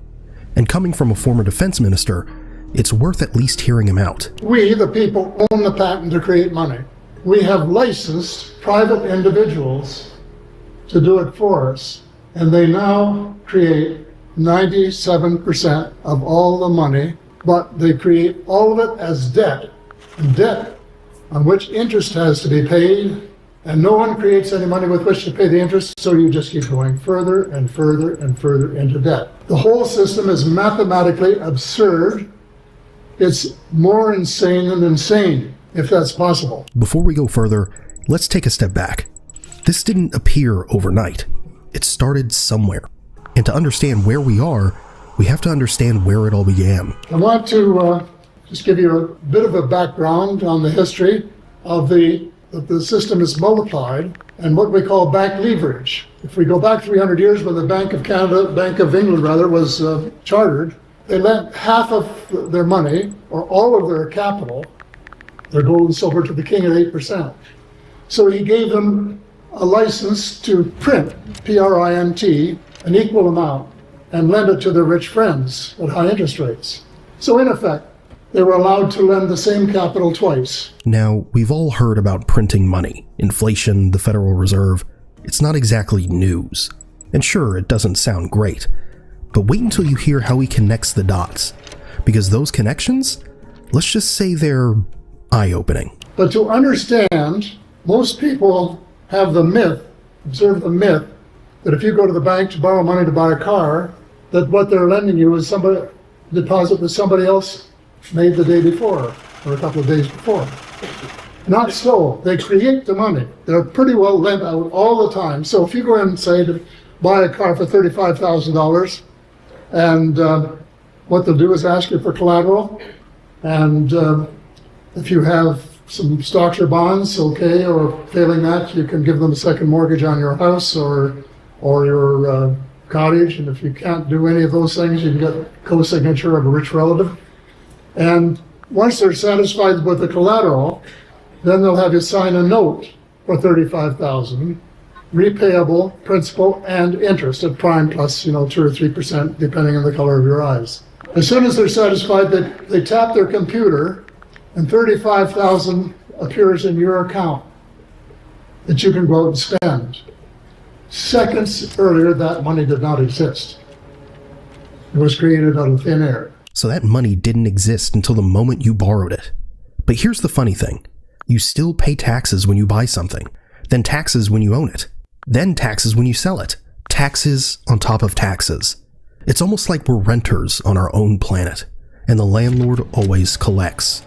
Speaker 5: And coming from a former defense minister, it's worth at least hearing him out.
Speaker 6: We, the people, own the patent to create money. We have licensed private individuals to do it for us, and they now create 97% of all the money, but they create all of it as debt, and debt on which interest has to be paid, and no one creates any money with which to pay the interest, so you just keep going further and further and further into debt. The whole system is mathematically absurd. It's more insane than insane, if that's possible.
Speaker 5: Before we go further, let's take a step back. This didn't appear overnight. It started somewhere. And to understand where we are, we have to understand where it all began.
Speaker 6: I want to just give you a bit of a background on the history of the system is multiplied and what we call bank leverage. If we go back 300 years when the Bank of England was chartered, they lent half of their money, or all of their capital, their gold and silver, to the king at 8%. So he gave them a license to print, P-R-I-N-T, an equal amount, and lend it to their rich friends at high interest rates. So in effect, they were allowed to lend the same capital twice.
Speaker 5: Now, we've all heard about printing money, inflation, the Federal Reserve. It's not exactly news. And sure, it doesn't sound great. But wait until you hear how he connects the dots. Because those connections, let's just say they're eye-opening.
Speaker 6: But to understand, most people have the myth, observe the myth, that if you go to the bank to borrow money to buy a car, that what they're lending you is somebody deposit that somebody else made the day before, or a couple of days before. Not so. They create the money. They're pretty well lent out all the time. So if you go in and say to buy a car for $35,000, and what they'll do is ask you for collateral, and if you have some stocks or bonds, okay, or failing that, you can give them a second mortgage on your house or your cottage, and if you can't do any of those things, you can get co-signature of a rich relative. And once they're satisfied with the collateral, then they'll have you sign a note for $35,000, repayable principal and interest at prime plus, 2 or 3%, depending on the color of your eyes. As soon as they're satisfied, they tap their computer, and $35,000 appears in your account that you can go out and spend. Seconds earlier, that money did not exist. It was created out of thin air.
Speaker 5: So that money didn't exist until the moment you borrowed it. But here's the funny thing. You still pay taxes when you buy something, then taxes when you own it, then taxes when you sell it. Taxes on top of taxes. It's almost like we're renters on our own planet, and the landlord always collects.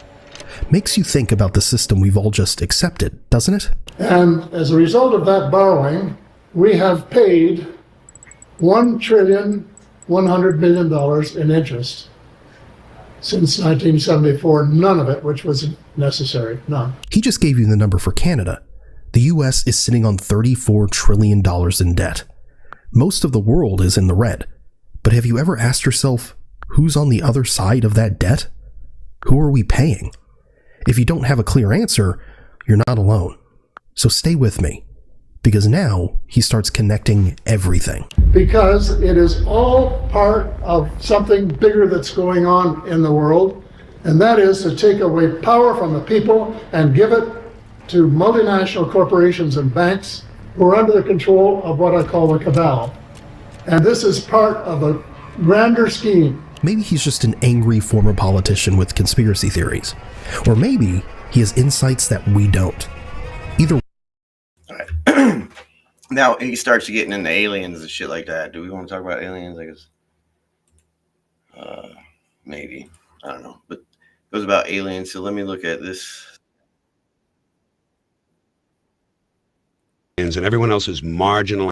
Speaker 5: Makes you think about the system we've all just accepted, doesn't it?
Speaker 6: And as a result of that borrowing, we have paid $1,100 billion in interest since 1974, none of it which was necessary, none.
Speaker 5: He just gave you the number for Canada. The US is sitting on $34 trillion in debt. Most of the world is in the red. But have you ever asked yourself, who's on the other side of that debt? Who are we paying? If you don't have a clear answer, you're not alone. So stay with me, because now he starts connecting everything.
Speaker 6: Because it is all part of something bigger that's going on in the world, and that is to take away power from the people and give it to multinational corporations and banks who are under the control of what I call the cabal. And this is part of a grander scheme.
Speaker 5: Maybe he's just an angry former politician with conspiracy theories. Or maybe he has insights that we don't. Either
Speaker 1: Now he starts getting into aliens and shit like that. Do we want to talk about aliens? I guess. Maybe. I don't know. But it goes about aliens. So let me look at this.
Speaker 8: And everyone else is marginal.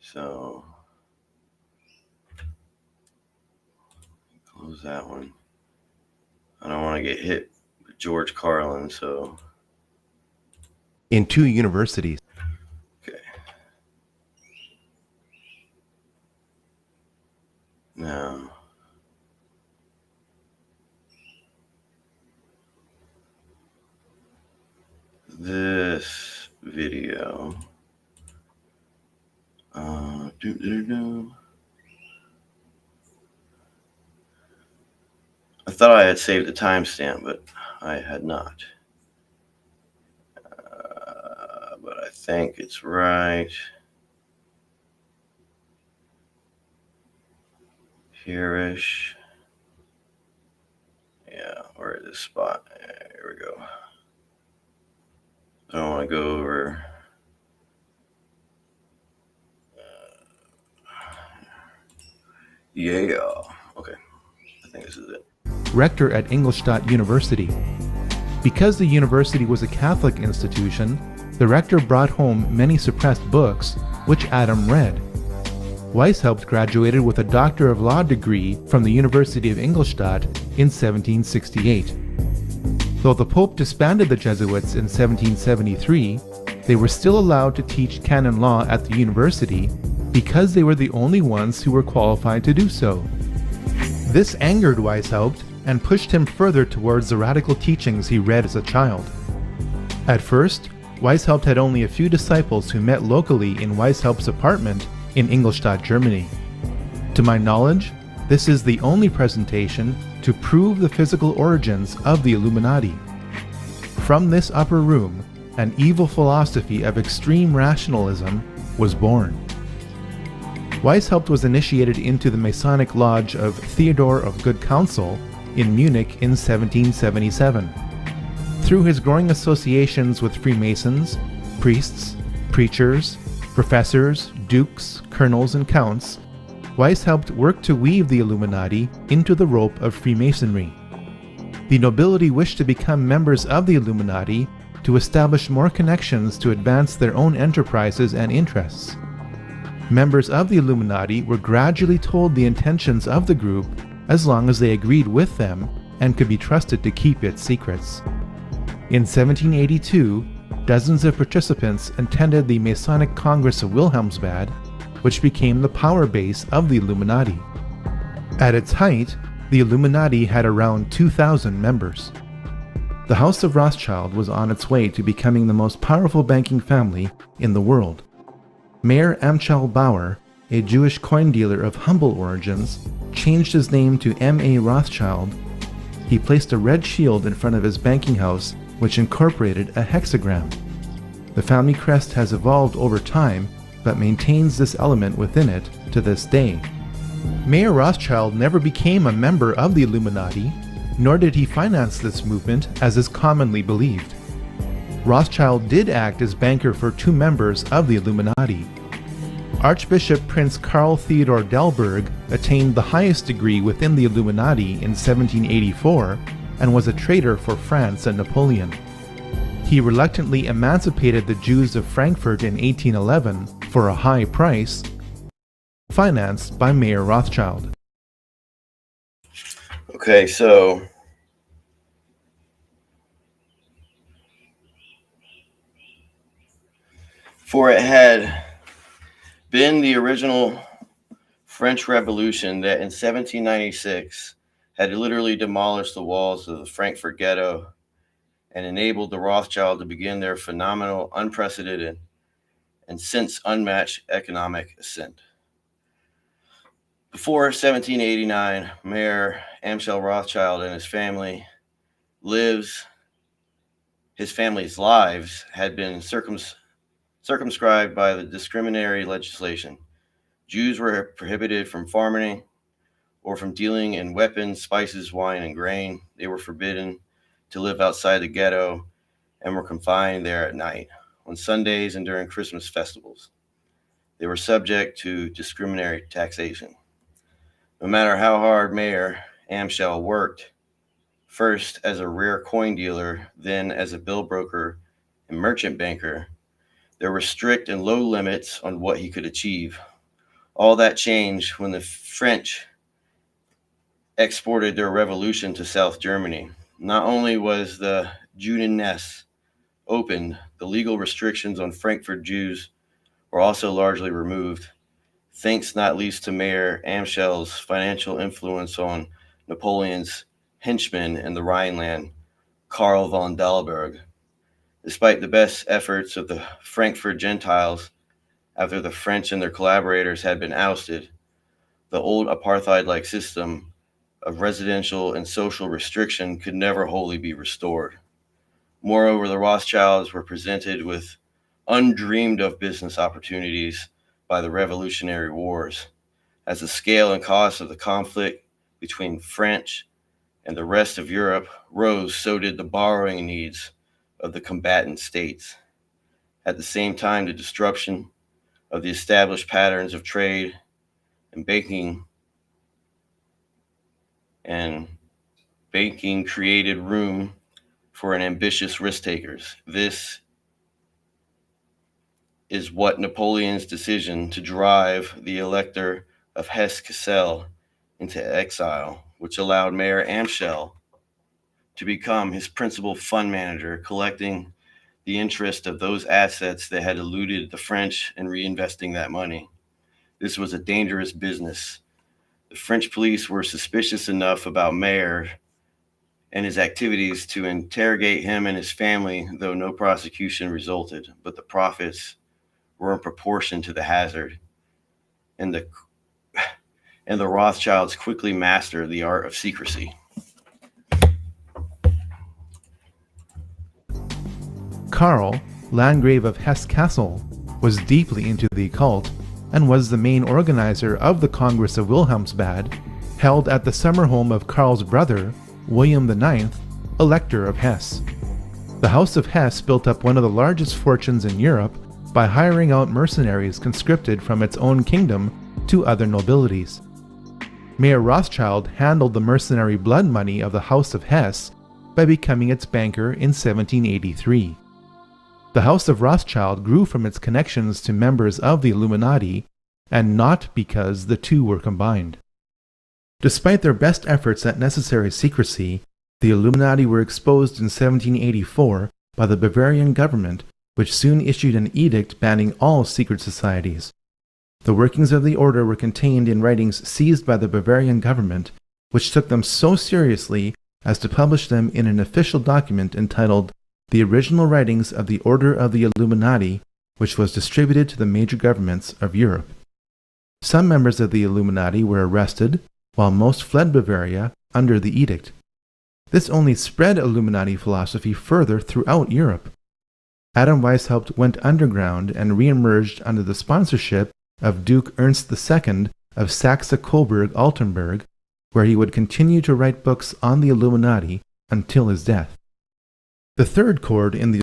Speaker 1: So close that one. I don't want to get hit with George Carlin, so.
Speaker 9: In 2 universities.
Speaker 1: Okay. Now, this video. I thought I had saved the timestamp, but I had not. But I think it's right here-ish. Yeah, where is this spot? Here we go. I don't want to go over. Yeah. Okay. I think this is it.
Speaker 10: Rector at Ingolstadt University. Because the university was a Catholic institution, the rector brought home many suppressed books, which Adam read. Weishaupt graduated with a Doctor of Law degree from the University of Ingolstadt in 1768. Though the Pope disbanded the Jesuits in 1773, they were still allowed to teach canon law at the university because they were the only ones who were qualified to do so. This angered Weishaupt and pushed him further towards the radical teachings he read as a child. At first, Weishaupt had only a few disciples who met locally in Weishaupt's apartment in Ingolstadt, Germany. To my knowledge, this is the only presentation to prove the physical origins of the Illuminati. From this upper room, an evil philosophy of extreme rationalism was born. Weishaupt was initiated into the Masonic Lodge of Theodore of Good Counsel in Munich in 1777. Through his growing associations with Freemasons, priests, preachers, professors, dukes, colonels, and counts, Weishaupt worked to weave the Illuminati into the rope of Freemasonry. The nobility wished to become members of the Illuminati to establish more connections to advance their own enterprises and interests. Members of the Illuminati were gradually told the intentions of the group as long as they agreed with them and could be trusted to keep its secrets. In 1782, dozens of participants attended the Masonic Congress of Wilhelmsbad, which became the power base of the Illuminati. At its height, the Illuminati had around 2,000 members. The House of Rothschild was on its way to becoming the most powerful banking family in the world. Mayer Amschel Bauer, a Jewish coin dealer of humble origins, changed his name to M.A. Rothschild. He placed a red shield in front of his banking house, which incorporated a hexagram. The family crest has evolved over time, but maintains this element within it to this day. Mayer Rothschild never became a member of the Illuminati, nor did he finance this movement as is commonly believed. Rothschild did act as banker for two members of the Illuminati. Archbishop Prince Karl Theodor Delberg attained the highest degree within the Illuminati in 1784 and was a traitor for France and Napoleon. He reluctantly emancipated the Jews of Frankfurt in 1811 for a high price, financed by Mayer Rothschild.
Speaker 1: Okay, so for it had been the original French Revolution that in 1796 had literally demolished the walls of the Frankfurt ghetto and enabled the Rothschild to begin their phenomenal, unprecedented, and since unmatched economic ascent. Before 1789, Mayer Amschel Rothschild and his family's lives had been circumscribed by the discriminatory legislation. Jews were prohibited from farming or from dealing in weapons, spices, wine, and grain. They were forbidden to live outside the ghetto and were confined there at night, on Sundays and during Christmas festivals. They were subject to discriminatory taxation. No matter how hard Mayer Amschel worked, first as a rare coin dealer, then as a bill broker and merchant banker, there were strict and low limits on what he could achieve. All that changed when the French exported their revolution to South Germany. Not only was the Judeness opened, the legal restrictions on Frankfurt Jews were also largely removed, thanks not least to Mayer Amschel's financial influence on Napoleon's henchman in the Rhineland, Karl von Dalberg. Despite the best efforts of the Frankfurt Gentiles, after the French and their collaborators had been ousted, the old apartheid-like system of residential and social restriction could never wholly be restored. Moreover, the Rothschilds were presented with undreamed of business opportunities by the Revolutionary Wars. As the scale and cost of the conflict between French and the rest of Europe rose, so did the borrowing needs of the combatant states. At the same time, the disruption of the established patterns of trade and banking created room for an ambitious risk takers. This is what Napoleon's decision to drive the Elector of Hesse-Kassel into exile, which allowed Mayer Amschel to become his principal fund manager, collecting the interest of those assets that had eluded the French and reinvesting that money. This was a dangerous business. The French police were suspicious enough about Mayer and his activities to interrogate him and his family, though no prosecution resulted, but the profits were in proportion to the hazard. And the Rothschilds quickly mastered the art of secrecy.
Speaker 10: Karl, Landgrave of Hesse-Kassel, was deeply into the occult and was the main organizer of the Congress of Wilhelmsbad, held at the summer home of Karl's brother, William IX, Elector of Hesse. The House of Hesse built up one of the largest fortunes in Europe by hiring out mercenaries conscripted from its own kingdom to other nobilities. Mayer Rothschild handled the mercenary blood money of the House of Hesse by becoming its banker in 1783. The House of Rothschild grew from its connections to members of the Illuminati, and not because the two were combined. Despite their best efforts at necessary secrecy, the Illuminati were exposed in 1784 by the Bavarian government, which soon issued an edict banning all secret societies. The workings of the order were contained in writings seized by the Bavarian government, which took them so seriously as to publish them in an official document entitled The Original Writings of the Order of the Illuminati, which was distributed to the major governments of Europe. Some members of the Illuminati were arrested, while most fled Bavaria under the edict. This only spread Illuminati philosophy further throughout Europe. Adam Weishaupt went underground and re-emerged under the sponsorship of Duke Ernst II of Saxe-Coburg-Altenburg, where he would continue to write books on the Illuminati until his death. The third chord in the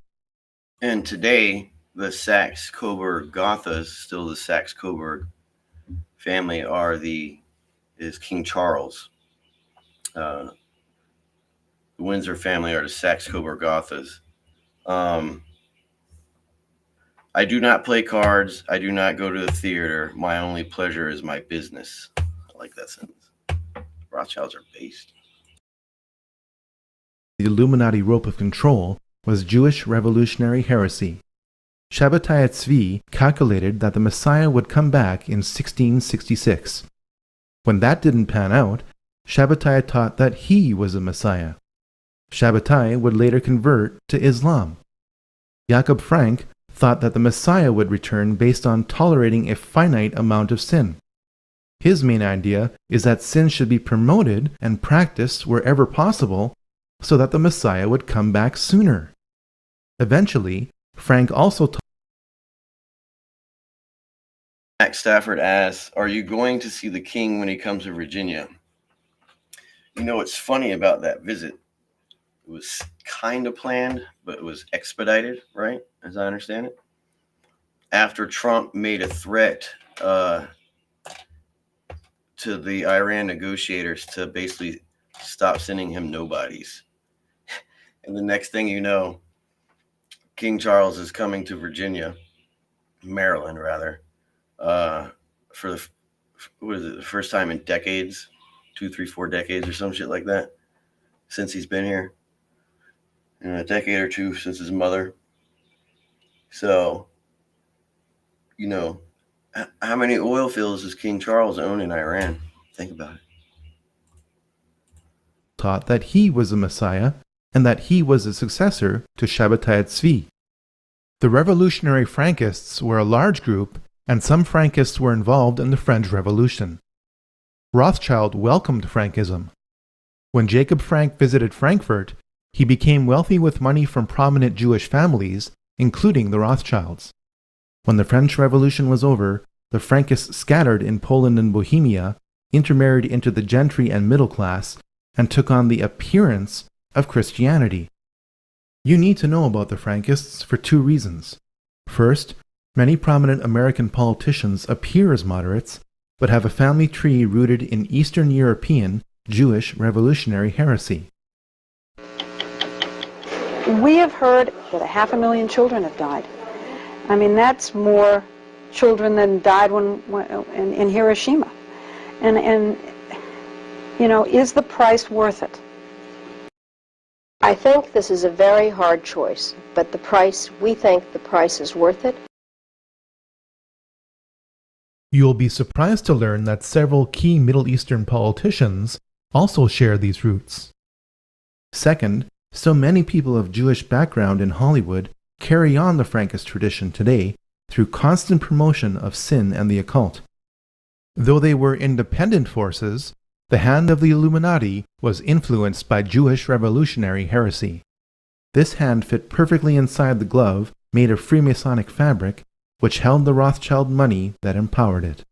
Speaker 1: And today, the Saxe-Coburg Gothas, still the Saxe-Coburg family, is King Charles. The Windsor family are the Saxe-Coburg Gothas. I do not play cards. I do not go to the theater. My only pleasure is my business. I like that sentence. Rothschilds are based.
Speaker 10: The Illuminati rope of control was Jewish revolutionary heresy. Shabbatai Tzvi calculated that the Messiah would come back in 1666. When that didn't pan out, Shabbatai taught that he was a Messiah. Shabbatai would later convert to Islam. Jakob Frank thought that the Messiah would return based on tolerating a finite amount of sin. His main idea is that sin should be promoted and practiced wherever possible so that the Messiah would come back sooner. Eventually, Frank also taught.
Speaker 1: Max Stafford asks, are you going to see the king when he comes to Virginia? You know, what's funny about that visit, it was kind of planned, but it was expedited, right? As I understand it. After Trump made a threat to the Iran negotiators to basically stop sending him nobodies. And the next thing you know, King Charles is coming to Virginia, Maryland rather, for the first time in decades, 2, 3, 4 decades or some shit like that, since he's been here. In a decade or two since his mother. So, you know, how many oil fields does King Charles own in Iran? Think about it.
Speaker 10: Taught that he was a Messiah and that he was a successor to Shabbatai Tzvi. The revolutionary Frankists were a large group, and some Frankists were involved in the French Revolution. Rothschild welcomed Frankism. When Jacob Frank visited Frankfurt, he became wealthy with money from prominent Jewish families, including the Rothschilds. When the French Revolution was over, the Frankists scattered in Poland and Bohemia, intermarried into the gentry and middle class, and took on the appearance of Christianity. You need to know about the Frankists for 2 reasons. First, many prominent American politicians appear as moderates, but have a family tree rooted in Eastern European Jewish revolutionary heresy.
Speaker 8: We have heard that 500,000 children have died. I mean, that's more children than died in Hiroshima. And you know, is the price worth it?
Speaker 11: I think this is a very hard choice, but we think the price is worth it.
Speaker 10: You'll be surprised to learn that several key Middle Eastern politicians also share these roots. Second, so many people of Jewish background in Hollywood carry on the Frankist tradition today through constant promotion of sin and the occult. Though they were independent forces, the hand of the Illuminati was influenced by Jewish revolutionary heresy. This hand fit perfectly inside the glove made of Freemasonic fabric, which held the Rothschild money that empowered it.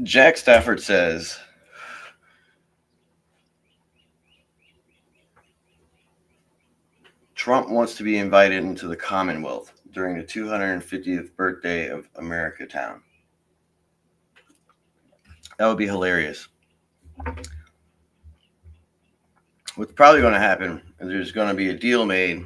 Speaker 1: Jack Stafford says, Trump wants to be invited into the Commonwealth during the 250th birthday of America Town. That would be hilarious. What's probably going to happen is there's going to be a deal made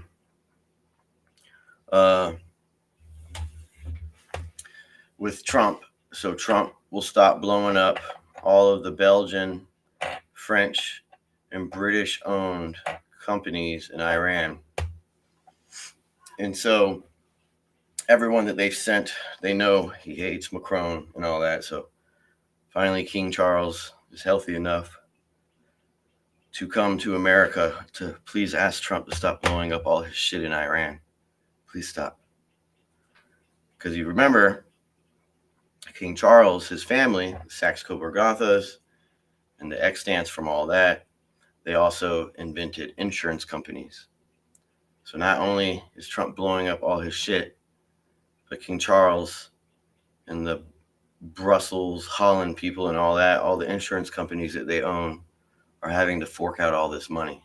Speaker 1: with Trump. So Trump will stop blowing up all of the Belgian, French, and British owned companies in Iran. And so everyone that they've sent, they know he hates Macron and all that. So finally, King Charles is healthy enough to come to America to please ask Trump to stop blowing up all his shit in Iran. Please stop. Because you remember, King Charles, his family, the Saxe-Coburg-Gothas, and the extants from all that, they also invented insurance companies. So not only is Trump blowing up all his shit, but King Charles and the Brussels, Holland people and all that, all the insurance companies that they own are having to fork out all this money.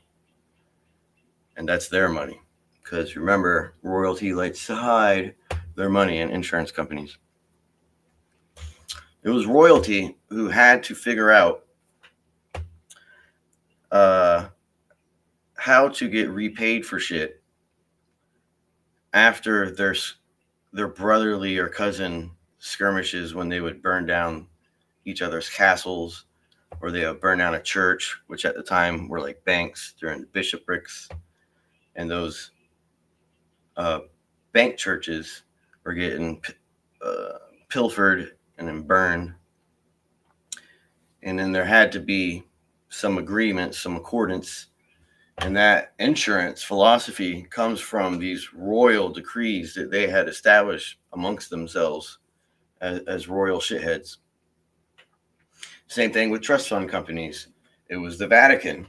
Speaker 1: And that's their money. Because remember, royalty likes to hide their money in insurance companies. It was royalty who had to figure out how to get repaid for shit after their brotherly or cousin skirmishes when they would burn down each other's castles, or they would burn down a church, which at the time were like banks during the bishoprics, and those bank churches were getting pilfered and then burned. And then there had to be some agreement, some accordance. And that insurance philosophy comes from these royal decrees that they had established amongst themselves as royal shitheads. Same thing with trust fund companies. It was the Vatican,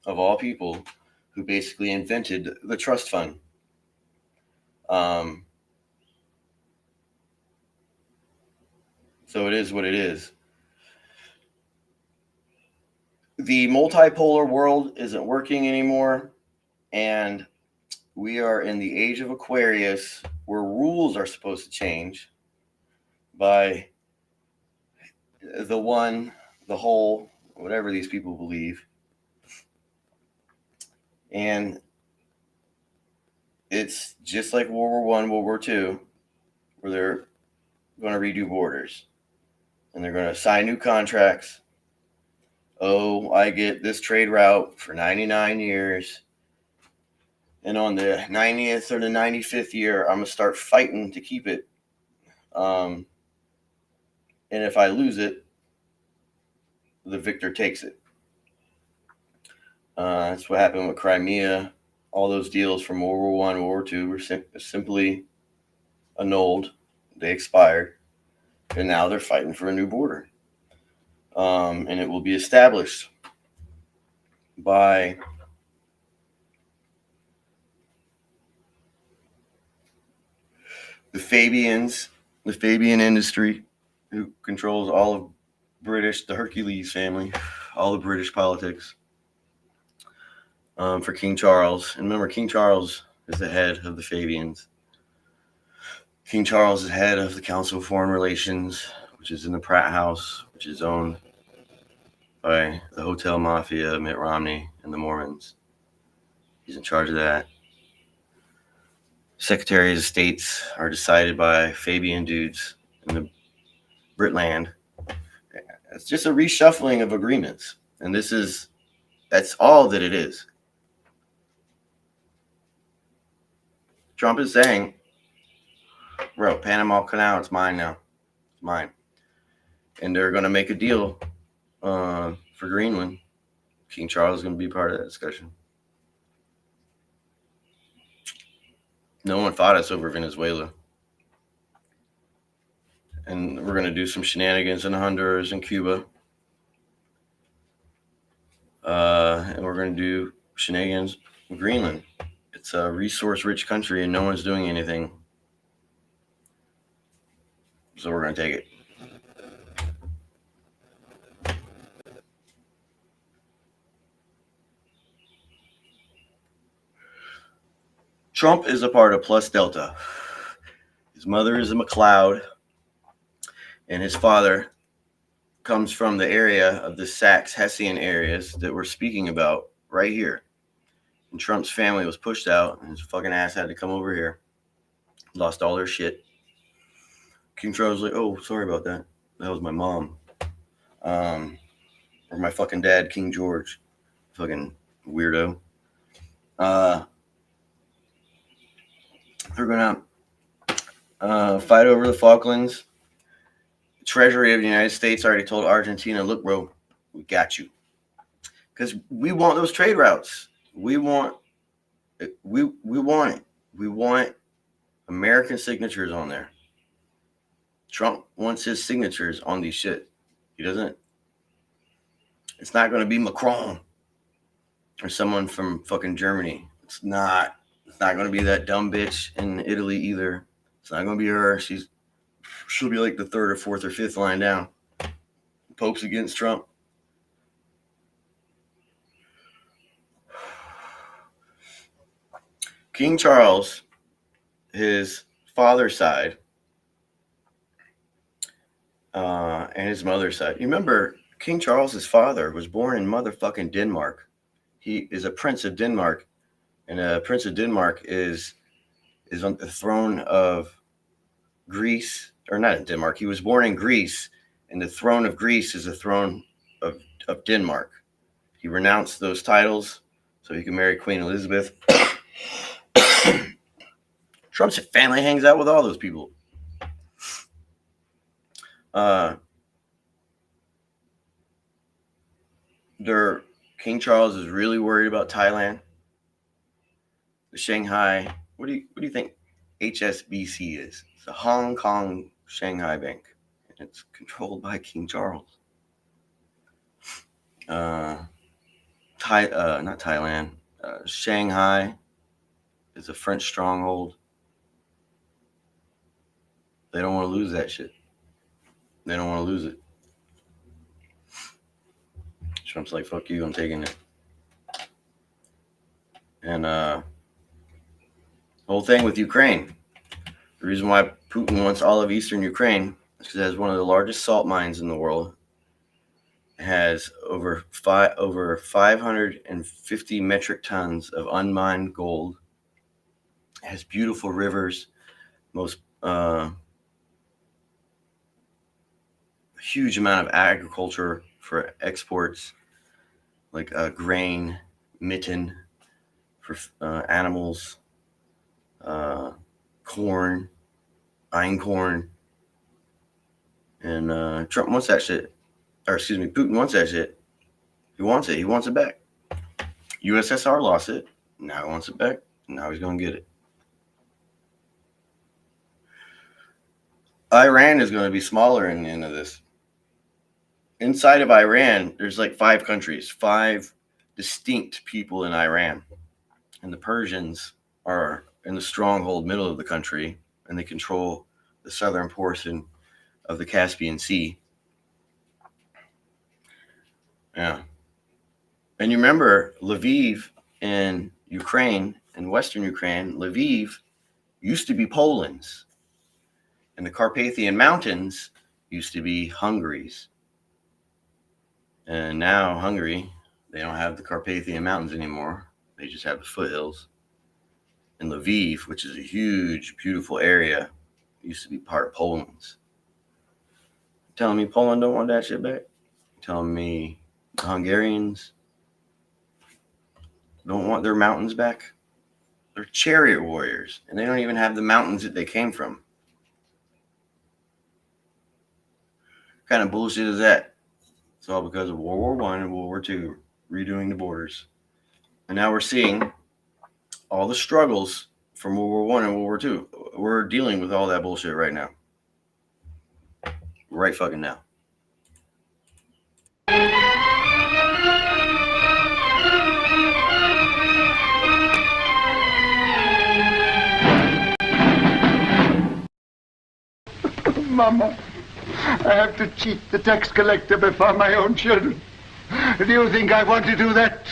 Speaker 1: of all people, who basically invented the trust fund. So it is what it is. The multipolar world isn't working anymore, and we are in the age of Aquarius, where rules are supposed to change by the one, the whole, whatever these people believe. And it's just like World War I, World War II, where they're going to redo borders. And they're going to sign new contracts. Oh, I get this trade route for 99 years. And on the 90th or the 95th year, I'm going to start fighting to keep it. And if I lose it, the victor takes it. That's what happened with Crimea. All those deals from World War I, World War II were simply annulled. They expired. And now they're fighting for a new border. And it will be established by the Fabians, the Fabian industry, who controls all of British, the Hercules family, all of British politics, for King Charles. And remember, King Charles is the head of the Fabians. King Charles is head of the Council of Foreign Relations, which is in the Pratt House, which is owned by the hotel mafia, Mitt Romney, and the Mormons. He's in charge of that. Secretaries of States are decided by Fabian dudes in the Britland. It's just a reshuffling of agreements. And that's all that it is. Trump is saying, bro, Panama Canal, it's mine now. It's mine. And they're going to make a deal for Greenland. King Charles is going to be part of that discussion. No one fought us over Venezuela. And we're going to do some shenanigans in Honduras and Cuba. And we're going to do shenanigans in Greenland. It's a resource-rich country, and no one's doing anything. So we're going to take it. Trump is a part of Plus Delta. His mother is a McLeod, and his father comes from the area of the Saxe-Hessian areas that we're speaking about right here. And Trump's family was pushed out, and his fucking ass had to come over here. Lost all their shit. King Charles was like, oh, sorry about that. That was my mom. Or my fucking dad, King George. Fucking weirdo. They're gonna fight over the Falklands. The Treasury of the United States already told Argentina, look, bro, we got you. Because we want those trade routes. We want it. We want it. We want American signatures on there. Trump wants his signatures on these shit. He doesn't. It's not going to be Macron or someone from fucking Germany. It's not going to be that dumb bitch in Italy either. It's not going to be her. She'll be like the third or fourth or fifth line down. Pope's against Trump. King Charles, his father's side, and his mother's side. You remember King Charles's father was born in motherfucking Denmark. He is a prince of Denmark, and a prince of Denmark is on the throne of Greece, or not in Denmark. He was born in Greece, and the throne of Greece is the throne of Denmark. He renounced those titles so he could marry Queen Elizabeth. Trump's family hangs out with all those people. King Charles is really worried about Thailand. The Shanghai, what do you think HSBC is? It's the Hong Kong Shanghai Bank. And it's controlled by King Charles. Not Thailand. Shanghai is a French stronghold. They don't want to lose that shit. They don't want to lose it. Trump's like, fuck you, I'm taking it. And the whole thing with Ukraine. The reason why Putin wants all of eastern Ukraine is because it has one of the largest salt mines in the world. It has over 550 metric tons of unmined gold. It has beautiful rivers, huge amount of agriculture for exports, like grain, mitten for animals, corn, einkorn, and Trump wants that shit. Or excuse me, Putin wants that shit. He wants it. He wants it back. USSR lost it. Now he wants it back. Now he's going to get it. Iran is going to be smaller in the end of this. Inside of Iran, there's like 5 countries, 5 distinct people in Iran. And the Persians are in the stronghold middle of the country, and they control the southern portion of the Caspian Sea. Yeah. And you remember Lviv in Ukraine, in Western Ukraine, Lviv used to be Poland's. And the Carpathian Mountains used to be Hungary's. And now Hungary, they don't have the Carpathian Mountains anymore. They just have the foothills. And Lviv, which is a huge, beautiful area, used to be part of Poland's. Telling me Poland don't want that shit back? Telling me the Hungarians don't want their mountains back? They're chariot warriors, and they don't even have the mountains that they came from. What kind of bullshit is that? It's all because of World War I and World War II, redoing the borders. And now we're seeing all the struggles from World War I and World War II. We're dealing with all that bullshit right now. Right fucking now.
Speaker 12: Mama, I have to cheat the tax collector before my own children. Do you think I want to do that?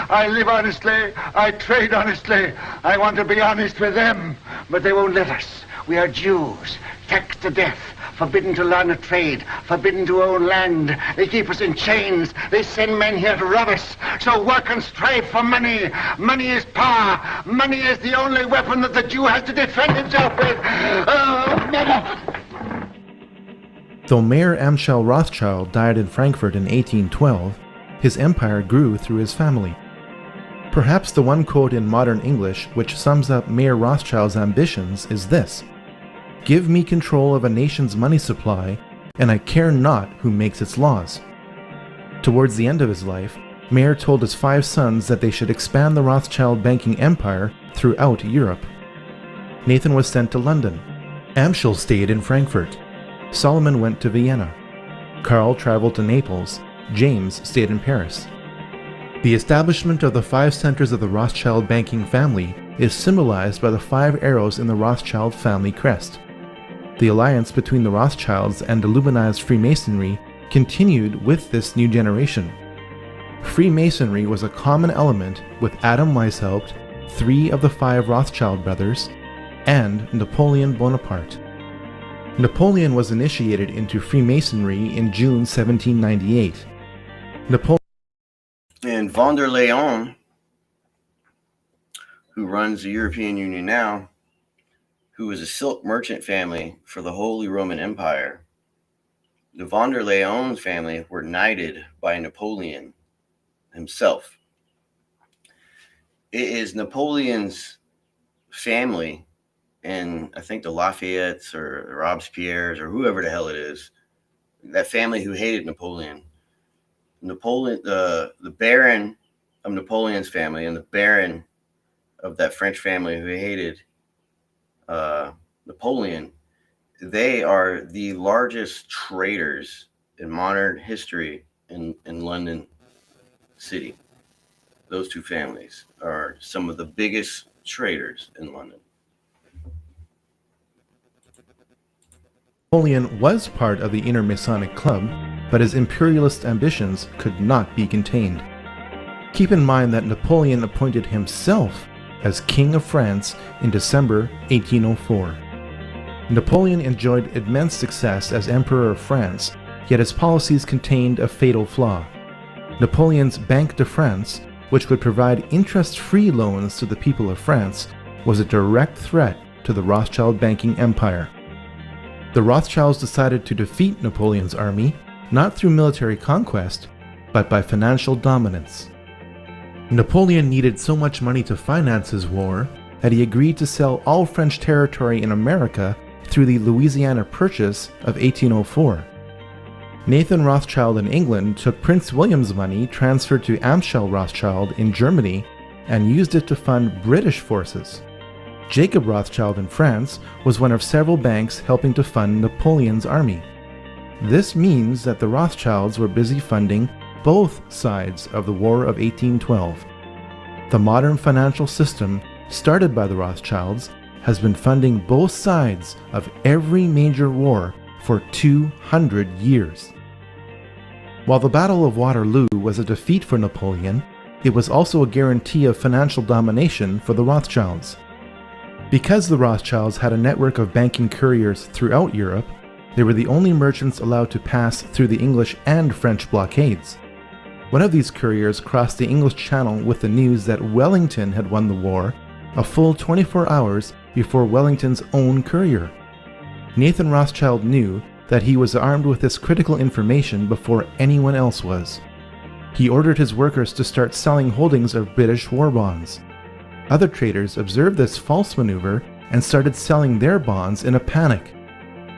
Speaker 12: I live honestly. I trade honestly. I want to be honest with them, but they won't let us. We are Jews, taxed to death, forbidden to learn a trade, forbidden to own land. They keep us in chains. They send men here to rob us. So work and strive for money. Money is power. Money is the only weapon that the Jew has to defend himself with. Oh, mother!
Speaker 10: Though Mayer Amschel Rothschild died in Frankfurt in 1812, his empire grew through his family. Perhaps the one quote in modern English which sums up Mayer Rothschild's ambitions is this: "Give me control of a nation's money supply, and I care not who makes its laws." Towards the end of his life, Mayer told his 5 sons that they should expand the Rothschild banking empire throughout Europe. Nathan was sent to London. Amschel stayed in Frankfurt. Solomon went to Vienna. Karl traveled to Naples. James stayed in Paris. The establishment of the 5 centers of the Rothschild banking family is symbolized by the 5 arrows in the Rothschild family crest. The alliance between the Rothschilds and Illuminized Freemasonry continued with this new generation. Freemasonry was a common element with Adam Weishaupt, 3 of the 5 Rothschild brothers, and Napoleon Bonaparte. Napoleon was initiated into Freemasonry in June 1798.
Speaker 1: And von der Leyen, who runs the European Union now, who was a silk merchant family for the Holy Roman Empire. The von der Leyen family were knighted by Napoleon himself. It is Napoleon's family, and I think the Lafayettes or the Robespierres or whoever the hell it is, that family who hated Napoleon. The Baron of Napoleon's family and the Baron of that French family who hated Napoleon, they are the largest traders in modern history in London City. Those 2 families are some of the biggest traders in London.
Speaker 10: Napoleon was part of the Inner Masonic Club, but his imperialist ambitions could not be contained. Keep in mind that Napoleon appointed himself as King of France in December 1804. Napoleon enjoyed immense success as Emperor of France, yet his policies contained a fatal flaw. Napoleon's Banque de France, which would provide interest-free loans to the people of France, was a direct threat to the Rothschild banking empire. The Rothschilds decided to defeat Napoleon's army, not through military conquest, but by financial dominance. Napoleon needed so much money to finance his war that he agreed to sell all French territory in America through the Louisiana Purchase of 1804. Nathan Rothschild in England took Prince William's money transferred to Amschel Rothschild in Germany and used it to fund British forces. Jacob Rothschild in France was one of several banks helping to fund Napoleon's army. This means that the Rothschilds were busy funding both sides of the War of 1812. The modern financial system, started by the Rothschilds, has been funding both sides of every major war for 200 years. While the Battle of Waterloo was a defeat for Napoleon, it was also a guarantee of financial domination for the Rothschilds. Because the Rothschilds had a network of banking couriers throughout Europe, they were the only merchants allowed to pass through the English and French blockades. One of these couriers crossed the English Channel with the news that Wellington had won the war a full 24 hours before Wellington's own courier. Nathan Rothschild knew that he was armed with this critical information before anyone else was. He ordered his workers to start selling holdings of British war bonds. Other traders observed this false maneuver and started selling their bonds in a panic.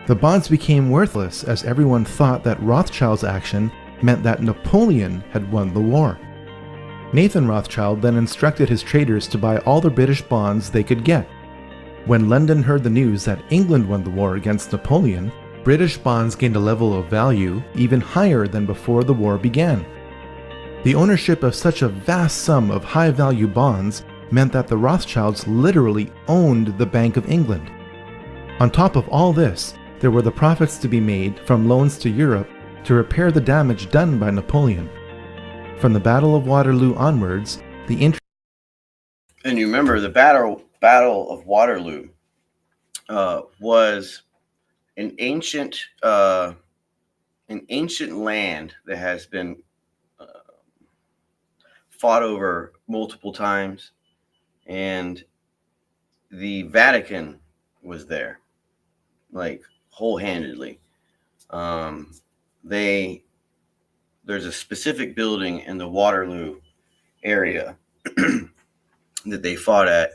Speaker 10: The bonds became worthless as everyone thought that Rothschild's action meant that Napoleon had won the war. Nathan Rothschild then instructed his traders to buy all the British bonds they could get. When London heard the news that England won the war against Napoleon, British bonds gained a level of value even higher than before the war began. The ownership of such a vast sum of high-value bonds meant that the Rothschilds literally owned the Bank of England. On top of all this, there were the profits to be made from loans to Europe to repair the damage done by Napoleon. From the Battle of Waterloo onwards,
Speaker 1: And you remember the Battle of Waterloo was an ancient land that has been fought over multiple times, and the Vatican was there, like wholehandedly. There's a specific building in the Waterloo area that they fought at,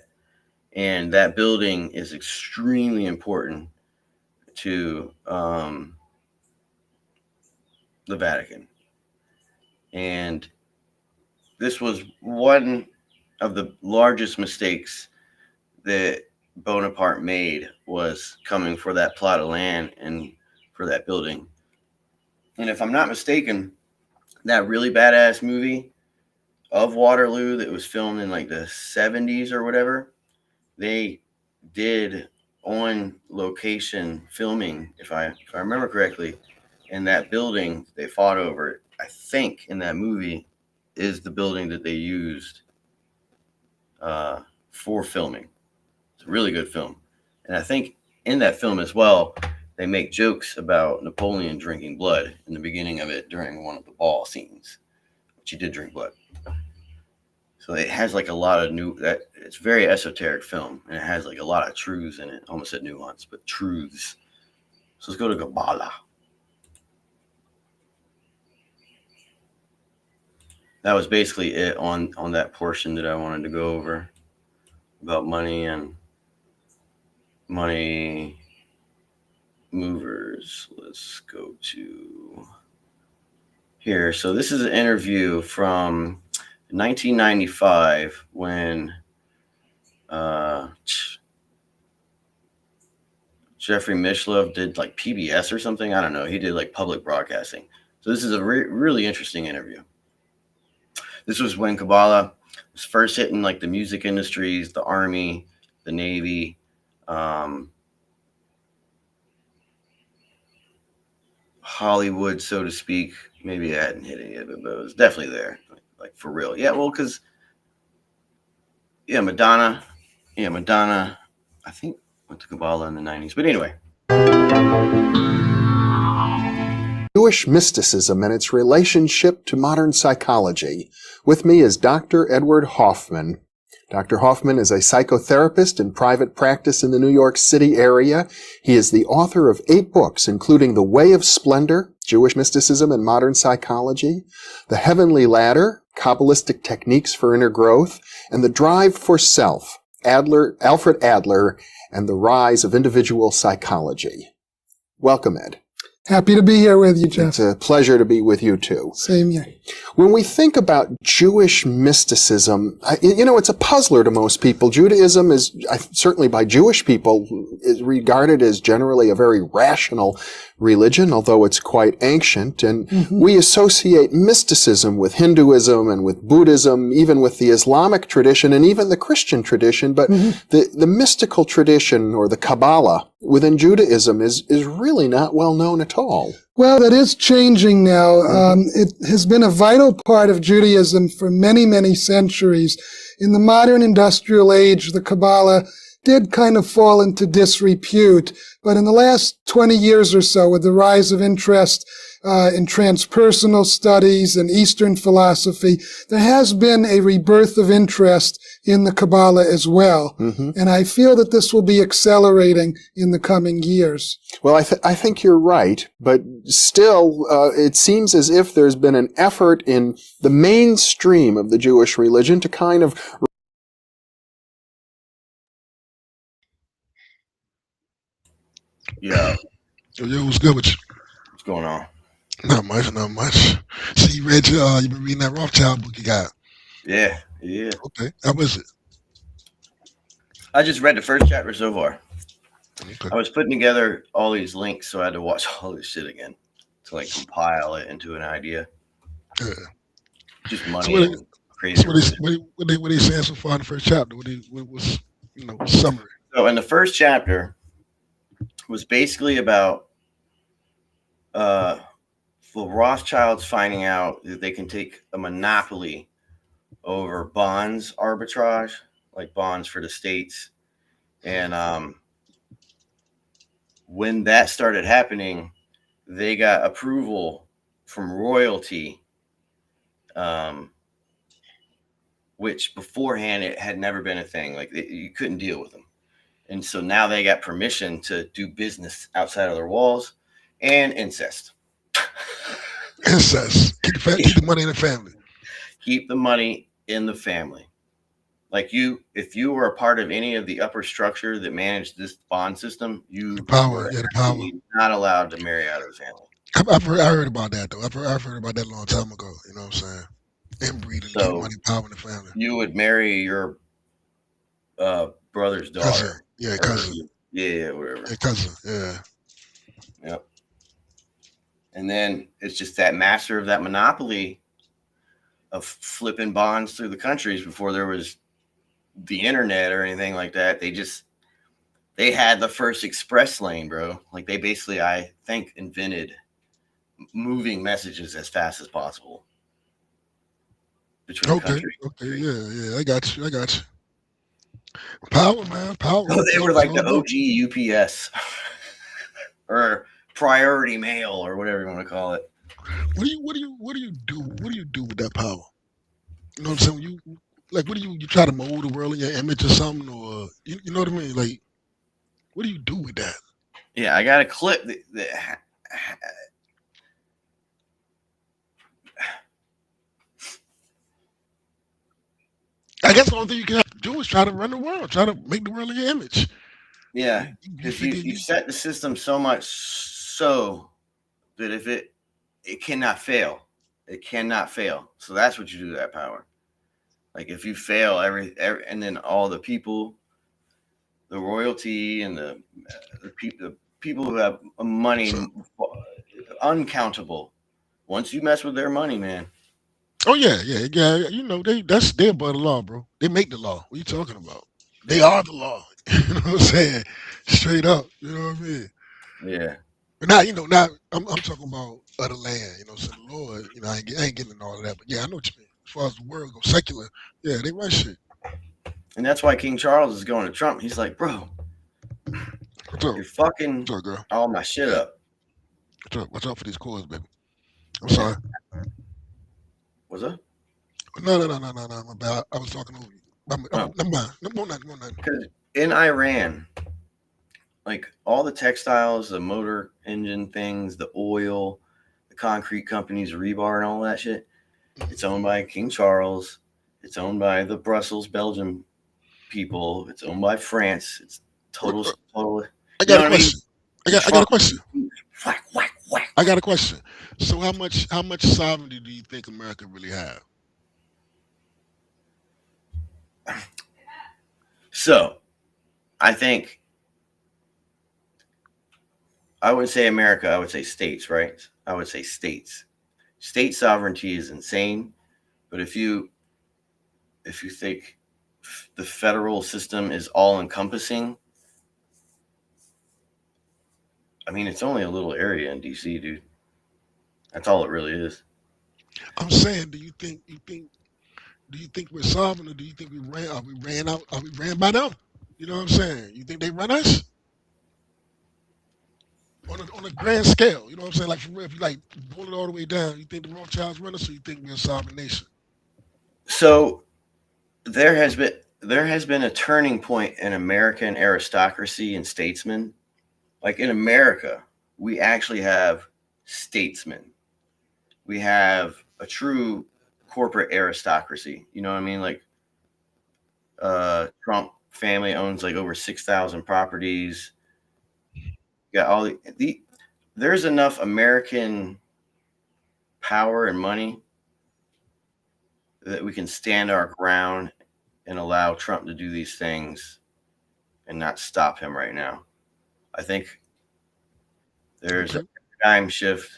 Speaker 1: and that building is extremely important to the Vatican. And this was one of the largest mistakes that Bonaparte made, was coming for that plot of land and for that building. And if I'm not mistaken, that really badass movie of Waterloo that was filmed in like the 70s or whatever, they did on location filming, if I remember correctly, and that building they fought over, I think in that movie, is the building that they used for filming. It's a really good film. And I think in that film as well, they make jokes about Napoleon drinking blood in the beginning of it during one of the ball scenes, which he did drink blood. So it has like a lot of it's very esoteric film, and it has like a lot of truths in it. Almost said nuance, but truths. So let's go to Kabbalah. That was basically it on that portion that I wanted to go over about money and money movers. Let's go to here. So this is an interview from 1995 when Jeffrey Mishlove did like PBS or something. I don't know. He did like public broadcasting. So this is a really interesting interview. This was when Kabbalah was first hitting like the music industries, the Army, the Navy, Hollywood, so to speak. Maybe I hadn't hit any of it, but it was definitely there, like for real. Yeah, well, because Madonna, I think went to Kabbalah in the 90s. But anyway.
Speaker 13: Jewish mysticism and its relationship to modern psychology. With me is Dr. Edward Hoffman. Dr. Hoffman is a psychotherapist in private practice in the New York City area. He is the author of 8 books, including The Way of Splendor, Jewish Mysticism and Modern Psychology, The Heavenly Ladder, Kabbalistic Techniques for Inner Growth, and The Drive for Self, Alfred Adler, and the Rise of Individual Psychology. Welcome, Ed.
Speaker 6: Happy to be here with you, Jeff.
Speaker 13: It's a pleasure to be with you, too.
Speaker 6: Same here.
Speaker 13: When we think about Jewish mysticism, it's a puzzler to most people. Judaism is, certainly by Jewish people, is regarded as generally a very rational religion, although it's quite ancient. And we associate mysticism with Hinduism and with Buddhism, even with the Islamic tradition and even the Christian tradition. But the mystical tradition, or the Kabbalah, within Judaism is really not well known at all.
Speaker 6: Well, that is changing now. It has been a vital part of Judaism for many, many centuries. In the modern industrial age, the Kabbalah did kind of fall into disrepute. But in the last 20 years or so, with the rise of interest in transpersonal studies and Eastern philosophy, there has been a rebirth of interest in the Kabbalah as well. And I feel that this will be accelerating in the coming years.
Speaker 13: Well, I think you're right, but still, it seems as if there's been an effort in the mainstream of the Jewish religion to kind of
Speaker 1: Yeah.
Speaker 14: Yo, what's good with you?
Speaker 1: What's going on?
Speaker 14: Not much. See, you read you've been reading that Rothschild book you got.
Speaker 1: Yeah.
Speaker 14: Okay. How was it?
Speaker 1: I just read the first chapter so far.
Speaker 14: Okay.
Speaker 1: I was putting together all these links, so I had to watch all this shit again to like compile it into an idea.
Speaker 14: Yeah.
Speaker 1: Just money
Speaker 14: So
Speaker 1: and crazy.
Speaker 14: So what they saying so far in the first chapter? What was summary?
Speaker 1: So in the first chapter was basically about the Rothschilds finding out that they can take a monopoly over bonds arbitrage, like bonds for the states. And when that started happening, they got approval from royalty, which beforehand it had never been a thing. Like you couldn't deal with them. And so now they got permission to do business outside of their walls, and incest.
Speaker 14: Incest. Keep the money in the family.
Speaker 1: Keep the money in the family. Like if you were a part of any of the upper structure that managed this bond system,
Speaker 14: the power.
Speaker 1: Not allowed to marry out of the family.
Speaker 14: I heard about that though. I've heard about that a long time ago. You know what I'm saying? Inbreeding, keep money, power in the family.
Speaker 1: You would marry your brother's daughter.
Speaker 14: Cousin. Yeah, cousin.
Speaker 1: Yeah, whatever.
Speaker 14: Yeah, cousin. Yeah.
Speaker 1: Yep. And then it's just that master of that monopoly of flipping bonds through the countries before there was the internet or anything like that. They had the first express lane, bro. Like they basically, I think, invented moving messages as fast as possible between countries.
Speaker 14: Okay, yeah, I got you. Power, man, power.
Speaker 1: Oh, they were like the OG UPS or priority mail or whatever you want to call it.
Speaker 14: What do you do with that power? You know what I'm saying? What do you try to mold the world in your image or something, or you know what I mean? Like, what do you do with that?
Speaker 1: Yeah, I got a clip that
Speaker 14: I guess the only thing you can have to do is try to run the world, try to make the world in your image.
Speaker 1: Yeah, because you set the system so much so that if it cannot fail, it cannot fail. So that's what you do to that power. Like if you fail, every and then all the people, the royalty, and the people who have money, uncountable. Once you mess with their money, man.
Speaker 14: Oh yeah. You know they're above the law, bro. They make the law. What are you talking about? They are the law. You know what I'm saying? Straight up. You know what I mean?
Speaker 1: Yeah.
Speaker 14: But now I'm talking about other land. You know, so the Lord. You know, I ain't getting into all of that. But yeah, I know what you mean. As far as the world goes, secular. Yeah, they run shit.
Speaker 1: And that's why King Charles is going to Trump. He's like, bro, you're fucking all my shit up.
Speaker 14: Watch out for these cords, baby. I'm sorry.
Speaker 1: What's up?
Speaker 14: No, my bad. I was talking over you. Never mind. No more nothing.
Speaker 1: Because in Iran, like all the textiles, the motor engine things, the oil, the concrete companies, rebar and all that shit, it's owned by King Charles. It's owned by the Brussels, Belgium people. It's owned by France. It's total.
Speaker 14: I got a question. I got a question. Whack. I got a question. So how much sovereignty do you think America really have?
Speaker 1: So, I think I would say America. I would say states, right? I would say states. State sovereignty is insane, but if you think the federal system is all encompassing, I mean, it's only a little area in DC, dude. That's all it really is.
Speaker 14: I'm saying, do you think we're sovereign, or do you think we ran by them? You know what I'm saying? You think they run us? On a grand scale, you know what I'm saying? Like for real, if you like pull it all the way down, you think the Rothschilds run us, or you think we're a sovereign nation?
Speaker 1: So there has been a turning point in American aristocracy and statesmen. Like in America, we actually have statesmen. We have a true corporate aristocracy. You know what I mean? Like Trump family owns like over 6,000 properties. You got all there's enough American power and money that we can stand our ground and allow Trump to do these things and not stop him right now. I think there's a time shift.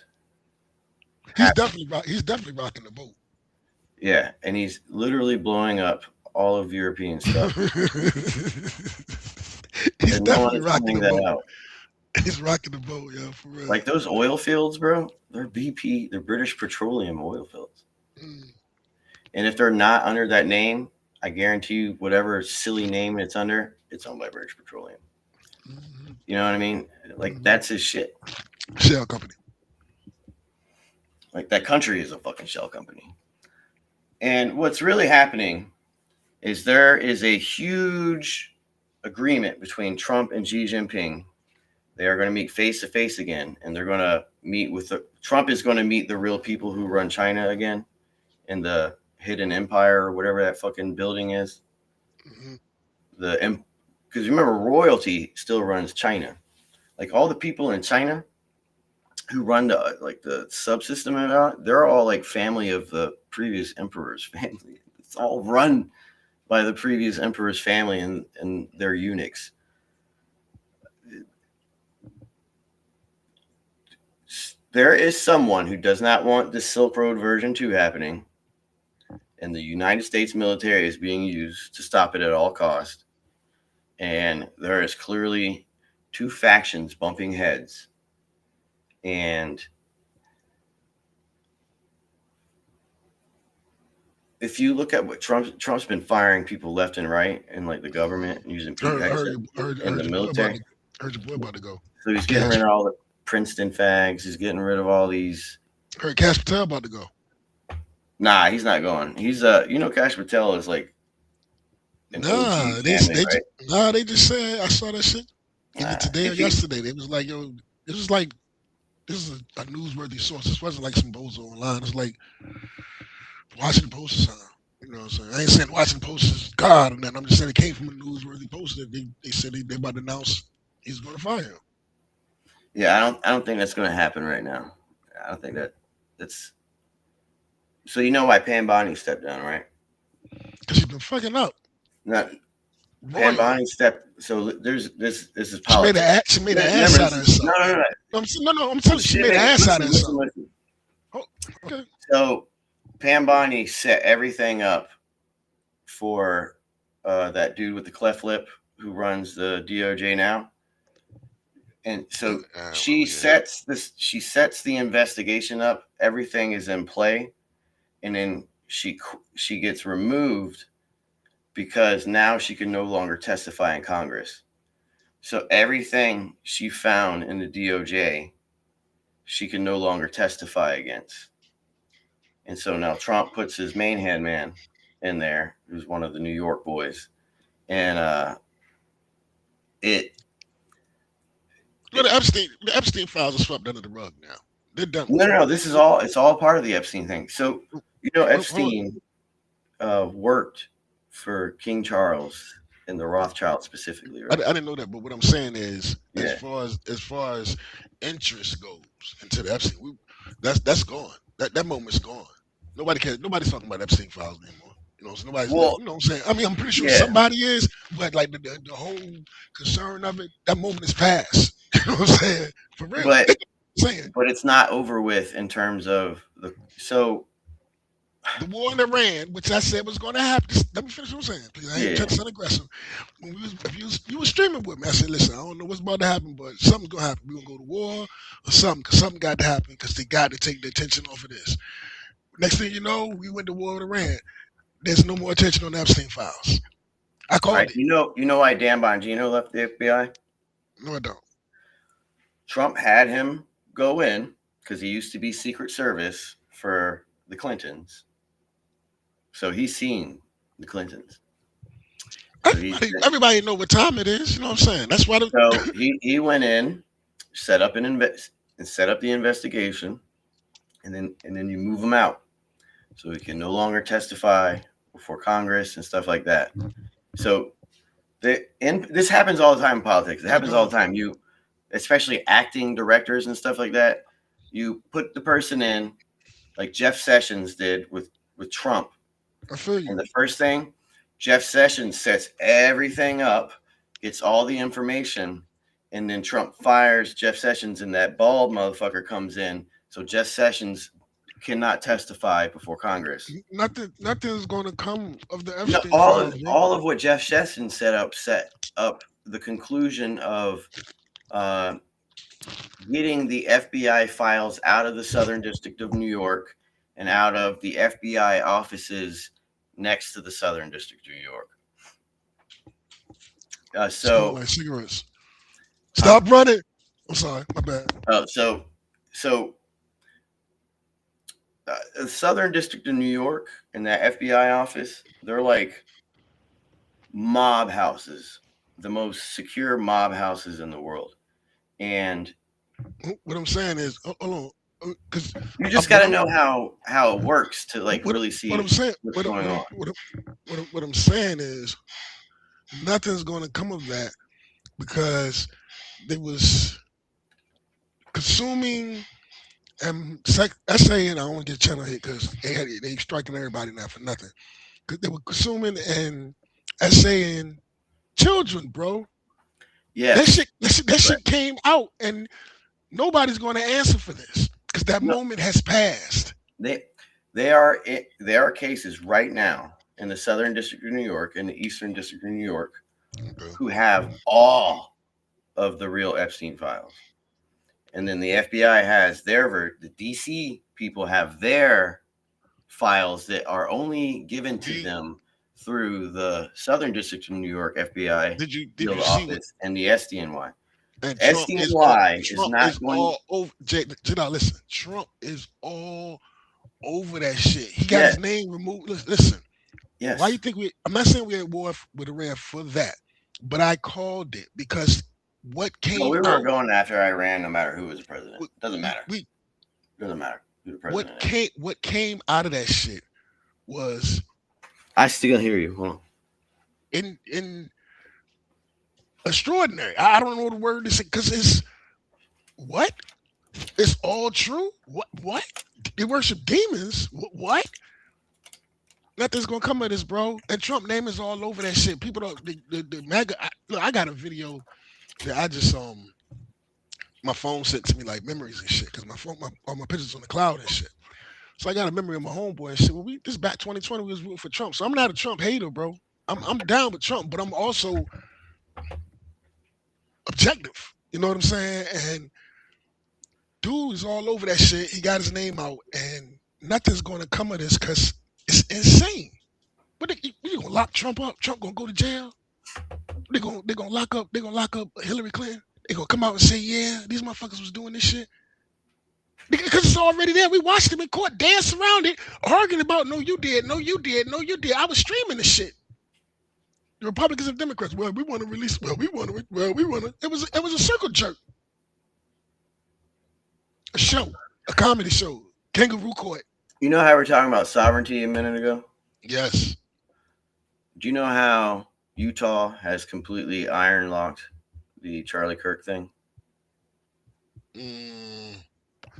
Speaker 14: He's definitely rocking the boat.
Speaker 1: Yeah, and he's literally blowing up all of European stuff.
Speaker 14: He's definitely rocking the boat. He's rocking the boat, yeah, for real.
Speaker 1: Like those oil fields, bro, they're BP, they're British Petroleum oil fields. And if they're not under that name, I guarantee you, whatever silly name it's under, it's owned by British Petroleum. You know what I mean? Like, that's his shit.
Speaker 14: Shell company.
Speaker 1: Like, that country is a fucking shell company. And what's really happening is there is a huge agreement between Trump and Xi Jinping. They are going to meet face to face again, and they're going to meet with Trump is going to meet the real people who run China again in the hidden empire or whatever that fucking building is. Because remember, royalty still runs China. Like, all the people in China who run the subsystem of it, they're all like family of the previous emperor's family. It's all run by the previous emperor's family and their eunuchs. There is someone who does not want the Silk Road version 2 happening, and the United States military is being used to stop it at all costs. And there is clearly 2 factions bumping heads. And if you look at what Trump's been firing people left and right in like the government and using people in the military.
Speaker 14: Heard your boy about to go.
Speaker 1: So he's getting rid of all the Princeton fags. He's getting rid of all these.
Speaker 14: Heard Kash Patel about to go.
Speaker 1: Nah, he's not going. He's Kash Patel is like.
Speaker 14: Nah, they just said, I saw that shit either today or yesterday. They was like, yo, this is a newsworthy source. This wasn't like some bozo online. It's like Washington Post or something. You know what I'm saying? I ain't saying Washington Post is God or nothing. I'm just saying it came from a newsworthy post that they said they about to announce he's going to fire him.
Speaker 1: Yeah, I don't think that's going to happen right now. I don't think that's. So you know why Pam Bondi stepped down, right?
Speaker 14: Because she's been fucking up.
Speaker 1: Pam Bondi stepped. So this is politics.
Speaker 14: She made an ass out of herself. No. I'm telling you, she made an ass out of herself. Oh, okay.
Speaker 1: So Pam Bondi set everything up for that dude with the cleft lip who runs the DOJ now. And so she sets the investigation up. Everything is in play. And then she gets removed because now she can no longer testify in Congress. So everything she found in the DOJ, she can no longer testify against. And so now Trump puts his main hand man in there, who's one of the New York boys. And
Speaker 14: the Epstein files are swept under the rug now. They're done.
Speaker 1: No. It's all part of the Epstein thing. So, Epstein worked for King Charles and the Rothschild specifically, right?
Speaker 14: I didn't know that, but what I'm saying is, as far as interest goes into the Epstein, that's gone. That moment's gone. Nobody cares. Nobody's talking about Epstein files anymore. So nobody's. You know what I'm saying? I mean, I'm pretty sure somebody is, but like the whole concern of it, that moment is past. You know what I'm saying? For real.
Speaker 1: But it's not over with in terms of the
Speaker 14: war in Iran, which I said was going to happen. Let me finish what I'm saying, please. I ain't trying to sound aggressive. When you were streaming with me, I said, listen, I don't know what's about to happen, but something's going to happen. We're going to go to war or something, because something got to happen, because they got to take the attention off of this. Next thing you know, we went to war with Iran. There's no more attention on the Epstein files. I called it.
Speaker 1: You know why Dan Bongino left the FBI?
Speaker 14: No, I don't.
Speaker 1: Trump had him go in because he used to be Secret Service for the Clintons. So he's seen the Clintons. So
Speaker 14: everybody know what time it is. You know what I'm saying? That's why.
Speaker 1: So he went in, set up the investigation, and then you move him out, so he can no longer testify before Congress and stuff like that. So this happens all the time in politics. It happens all the time. Especially acting directors and stuff like that. You put the person in, like Jeff Sessions did with Trump.
Speaker 14: I feel you.
Speaker 1: And the first thing, Jeff Sessions sets everything up, gets all the information, and then Trump fires Jeff Sessions, and that bald motherfucker comes in. So Jeff Sessions cannot testify before Congress.
Speaker 14: Nothing's going to come of the Epstein.
Speaker 1: All of what Jeff Sessions set up the conclusion of getting the FBI files out of the Southern District of New York and out of the FBI offices next to the Southern District of New York.
Speaker 14: Smell like cigarettes. Stop running. I'm sorry, my bad.
Speaker 1: The Southern District of New York and that FBI office, they're like mob houses, the most secure mob houses in the world. And
Speaker 14: what I'm saying is, hold on, because
Speaker 1: you just got to know how it works to like really see
Speaker 14: what I'm saying.
Speaker 1: What's going on.
Speaker 14: What I'm saying is, nothing's going to come of that because they was consuming and essaying. I don't want to get channel hit because they striking everybody now for nothing. Because they were consuming and essaying children, bro.
Speaker 1: Yeah,
Speaker 14: that shit came out, and nobody's going to answer for this because that moment has passed.
Speaker 1: There are cases right now in the Southern District of New York and the Eastern District of New York who have all of the real Epstein files, and then the FBI has the DC people have their files that are only given to them through the Southern District of New York FBI field office and the SDNY.
Speaker 14: And
Speaker 1: SDNY is not going.
Speaker 14: All over. Listen, Trump is all over that shit. He got his name removed. Listen.
Speaker 1: Yes.
Speaker 14: Why you think I'm not saying we're at war with Iran for that, but I called it because what came out.
Speaker 1: We were going after Iran no matter who was the president. Doesn't matter. Doesn't matter who the president is.
Speaker 14: What came out of that shit was.
Speaker 1: I still hear you. Hold on.
Speaker 14: In extraordinary. I don't know the word to say because it's what? It's all true? What? They worship demons? What? Nothing's gonna come of this, bro. And Trump name is all over that shit. People don't the MAGA. Look, I got a video that I just my phone sent to me like memories and shit because all my pictures on the cloud and shit. So I got a memory of my homeboy and shit. Well, this back 2020, we was rooting for Trump. So I'm not a Trump hater, bro. I'm down with Trump, but I'm also objective. You know what I'm saying? And dude is all over that shit. He got his name out, and nothing's gonna come of this because it's insane. But you gonna lock Trump up? Trump gonna go to jail? They gonna lock up Hillary Clinton? They gonna come out and say, yeah, these motherfuckers was doing this shit? Because it's already there. We watched them in court dance around it, arguing about no, you did, no, you did, no, you did. I was streaming the shit. The Republicans and Democrats, well, we want to release, we want to. It was a circle jerk. A show, a comedy show, Kangaroo Court.
Speaker 1: You know how we were talking about sovereignty a minute ago?
Speaker 14: Yes.
Speaker 1: Do you know how Utah has completely iron locked the Charlie Kirk thing?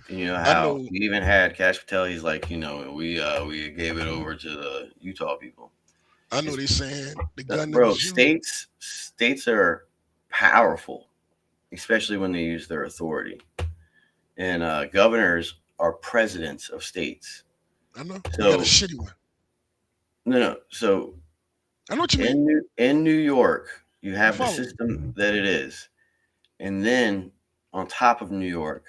Speaker 1: You know how we even had Kash Patel. He's like, we gave it over to the Utah people.
Speaker 14: I know they're saying the gun.
Speaker 1: Bro, states are powerful, especially when they use their authority. And governors are presidents of states.
Speaker 14: I know. So, got a shitty one.
Speaker 1: No. So
Speaker 14: I know what you mean.
Speaker 1: In New York, you have the system that it is. And then on top of New York,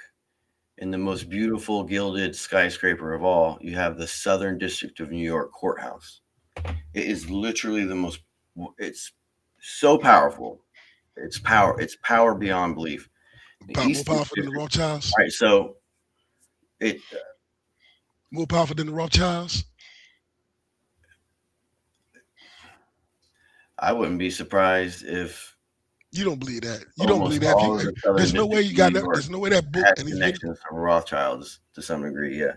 Speaker 1: in the most beautiful gilded skyscraper of all, you have the Southern District of New York courthouse. It is literally it's so powerful. It's power beyond belief.
Speaker 14: More powerful than the Rothschilds?
Speaker 1: Right, so
Speaker 14: more powerful than the Rothschilds?
Speaker 1: I wouldn't be surprised if
Speaker 14: you don't believe that. You don't believe that. There's no way you got that. There's no way that book
Speaker 1: has connections from Rothschilds to some degree. Yeah,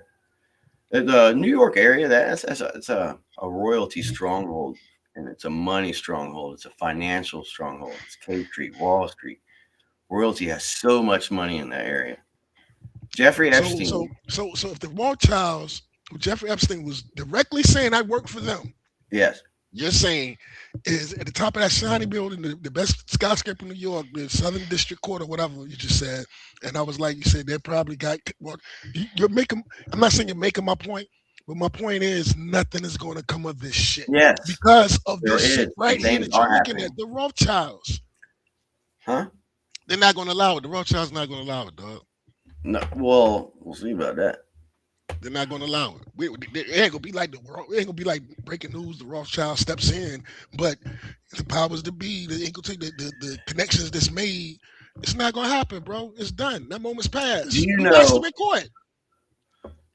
Speaker 1: the New York area, it's a royalty stronghold, and it's a money stronghold. It's a financial stronghold. It's K Street, Wall Street. Royalty has so much money in that area. Jeffrey Epstein.
Speaker 14: So if the Rothschilds, Jeffrey Epstein was directly saying, "I work for them."
Speaker 1: Yes.
Speaker 14: You're saying is at the top of that shiny building, the best skyscraper in New York, the Southern District Court or whatever you just said. And I was like, you said they probably got. Well, you're making. I'm not saying you're making my point, but my point is nothing is going to come of this shit.
Speaker 1: Yes.
Speaker 14: Because of this shit right here that you're looking at, the Rothschilds.
Speaker 1: Huh?
Speaker 14: They're not going to allow it. The Rothschilds not going to allow it, dog.
Speaker 1: No. Well, we'll see about that.
Speaker 14: They're not going to allow it. It ain't gonna be like it ain't gonna be like breaking news. The Rothschild steps in, but the powers that be, they ain't gonna take the connections that's made. It's not gonna happen, bro. It's done. That moment's passed.
Speaker 1: Do you
Speaker 14: We
Speaker 1: know?
Speaker 14: watched them in court.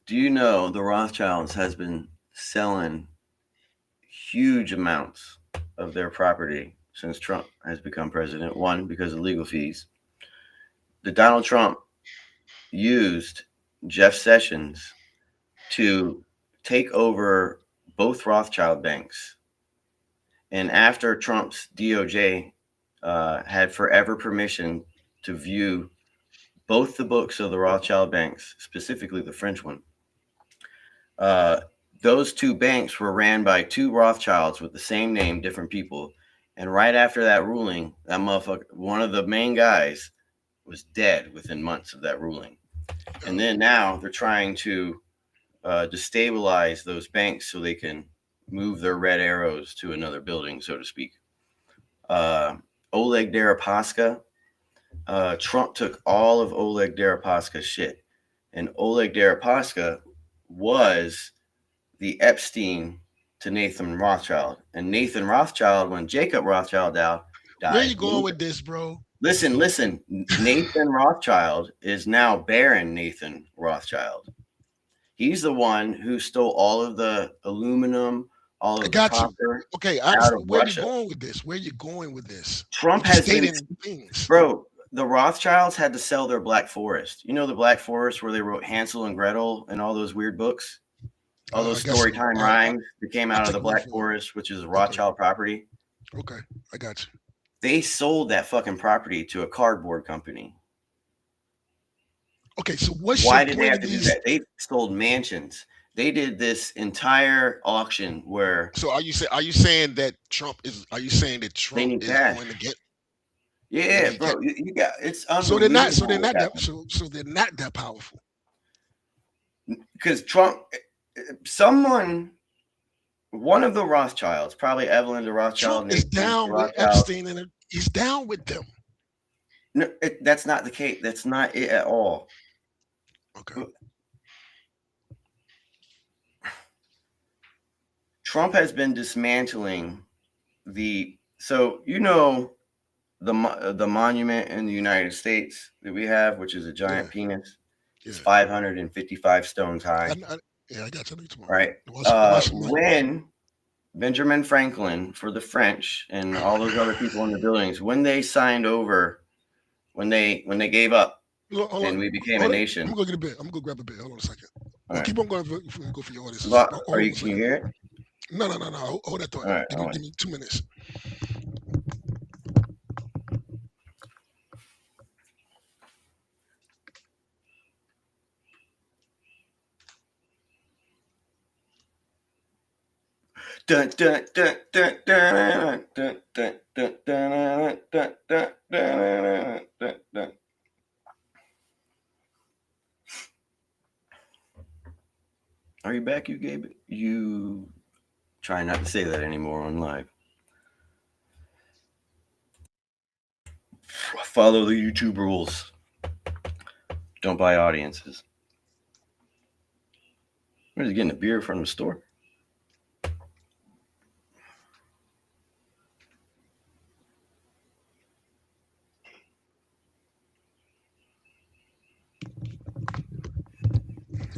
Speaker 1: Do you know the Rothschilds has been selling huge amounts of their property since Trump has become president? One, because of legal fees. The Donald Trump used Jeff Sessions to take over both Rothschild banks. And after Trump's DOJ had forever permission to view both the books of the Rothschild banks, specifically the French one, those two banks were ran by two Rothschilds with the same name, different people. And right after that ruling, that motherfucker, one of the main guys, was dead within months of that ruling. And then now they're trying to destabilize those banks so they can move their red arrows to another building, so to speak. Oleg Deripaska, Trump took all of Oleg Deripaska's shit. And Oleg Deripaska was the Epstein to Nathan Rothschild. And Nathan Rothschild, when Jacob Rothschild died.
Speaker 14: Where you going with this, bro?
Speaker 1: Listen. Nathan Rothschild is now Baron Nathan Rothschild. He's the one who stole all of the aluminum, all of the copper.
Speaker 14: Okay, where you going with this? Where you going with this?
Speaker 1: Trump has been, bro. The Rothschilds had to sell their Black Forest. You know the Black Forest where they wrote Hansel and Gretel and all those weird books, all those story time rhymes that came out of the Black Forest, which is a Rothschild property.
Speaker 14: Okay, I got you.
Speaker 1: They sold that fucking property to a cardboard company.
Speaker 14: Okay, so
Speaker 1: why did they have to do that? They sold mansions. They did this entire auction where.
Speaker 14: So are you saying that Trump is? Are you saying that Trump is going to get?
Speaker 1: Yeah, bro, you got it's unbelievable.
Speaker 14: So they're not. So they're not that. So they're not that powerful.
Speaker 1: Because Trump, one of the Rothschilds, probably Evelyn de Rothschild,
Speaker 14: Trump is down with Epstein, and he's down with them.
Speaker 1: No, that's not the case. That's not it at all.
Speaker 14: Okay.
Speaker 1: Trump has been dismantling the monument in the United States that we have, which is a giant penis. It's 555 stones high.
Speaker 14: I got you tomorrow.
Speaker 1: Right. When Benjamin Franklin for the French and all those other people in the buildings, when they signed over, when they gave up, and we became a nation.
Speaker 14: I'm gonna get a bit. I'm gonna grab a bit. Hold on a second.
Speaker 1: Right.
Speaker 14: Keep on going. Go for your audience.
Speaker 1: Can you hear it?
Speaker 14: No. Hold that thought.
Speaker 1: Right,
Speaker 14: give me 2 minutes.
Speaker 1: Dun, dun, dun, dun, dun, dun, dun, dun, dun, dun, dun, dun, dun, dun. Are you back, you Gabe? You try not to say that anymore on live. Follow the YouTube rules. Don't buy audiences. Where's he getting a beer from the store?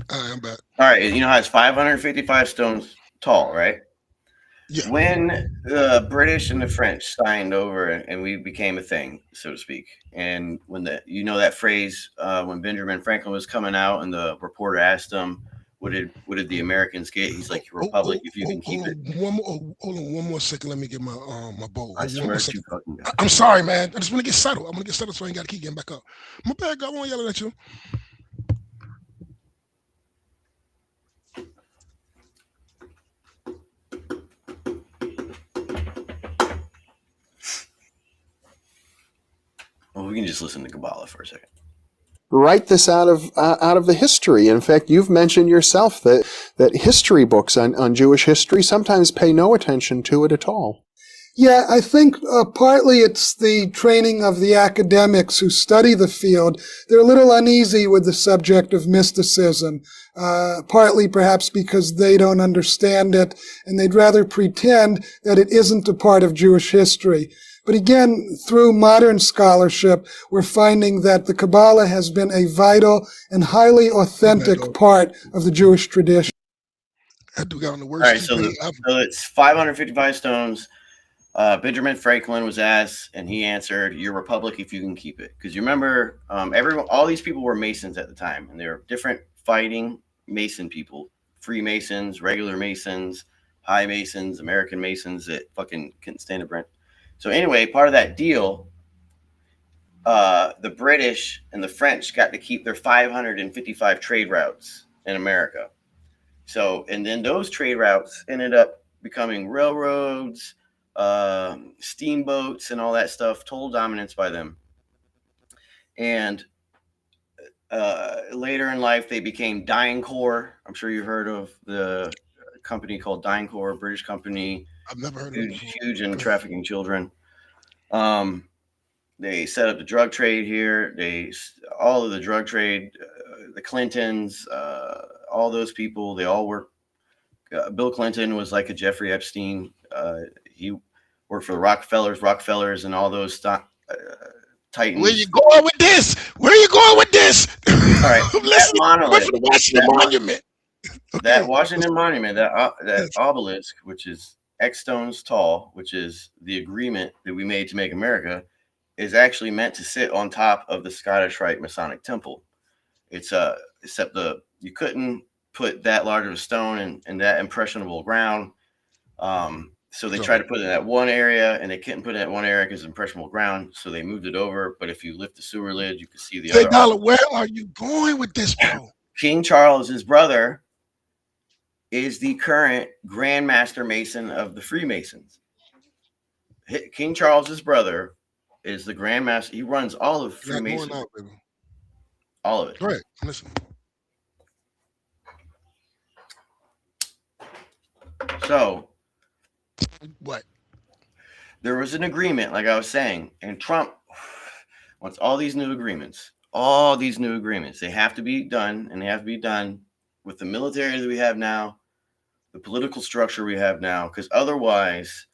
Speaker 14: I'm back.
Speaker 1: All right, you know how it's 555 stones tall, right?
Speaker 14: Yeah.
Speaker 1: When the British and the French signed over and we became a thing, so to speak, and when that phrase, when Benjamin Franklin was coming out and the reporter asked him, what did the Americans get? He's like, your republic, if you can keep it.
Speaker 14: Hold on one more second. Let me get my my bowl.
Speaker 1: I swear to you.
Speaker 14: I'm sorry, man. I just want to get settled. I'm gonna get settled so I ain't got to keep getting back up. My bad, God. I won't yell at you.
Speaker 1: Well, we can just listen to Kabbalah for a second.
Speaker 13: Write this out of the history. In fact, you've mentioned yourself that history books on Jewish history sometimes pay no attention to it at all.
Speaker 15: Yeah, I think partly it's the training of the academics who study the field. They're a little uneasy with the subject of mysticism, partly perhaps because they don't understand it and they'd rather pretend that it isn't a part of Jewish history. But again, through modern scholarship, we're finding that the Kabbalah has been a vital and highly authentic part of the Jewish tradition.
Speaker 14: That dude got on the
Speaker 1: All
Speaker 14: worst.
Speaker 1: right, so it's 555 stones. Benjamin Franklin was asked, and he answered, "Your republic, if you can keep it." Because you remember, all these people were Masons at the time, and they were different fighting Mason people: Freemasons, regular Masons, High Masons, American Masons that fucking couldn't stand a Brent. So anyway, part of that deal, the British and the French got to keep their 555 trade routes in America. So, and then those trade routes ended up becoming railroads, steamboats, and all that stuff, total dominance by them. And later in life, they became DynCorp. I'm sure you've heard of the company called DynCorp, British company.
Speaker 14: I've never heard
Speaker 1: of it. Huge in trafficking children. They set up the drug trade here. All of the drug trade, the Clintons, all those people, they all work. Bill Clinton was like a Jeffrey Epstein. He worked for the Rockefellers, and all those titans.
Speaker 14: Where you going with this? Where are you going with this?
Speaker 1: All right, that monolith,
Speaker 14: the Washington Monument.
Speaker 1: That Washington Monument, that obelisk, which is X stones tall, which is the agreement that we made to make America, is actually meant to sit on top of the Scottish Rite Masonic Temple. It's except you couldn't put that large of a stone in that impressionable ground. So they tried to put it in that one area, and they couldn't put it in that one area because it's impressionable ground. So they moved it over. But if you lift the sewer lid, you can see the other.
Speaker 14: Dollar, where are you going with this, bro?
Speaker 1: King Charles, his brother, is the current Grand Master Mason of the Freemasons. King Charles's brother is the Grand Master. He runs all of Freemasons. All of it.
Speaker 14: Go ahead. Listen.
Speaker 1: So,
Speaker 14: what?
Speaker 1: There was an agreement, like I was saying, and Trump wants all these new agreements. All these new agreements. They have to be done, and they have to be done with the military that we have now, the political structure we have now, because otherwise,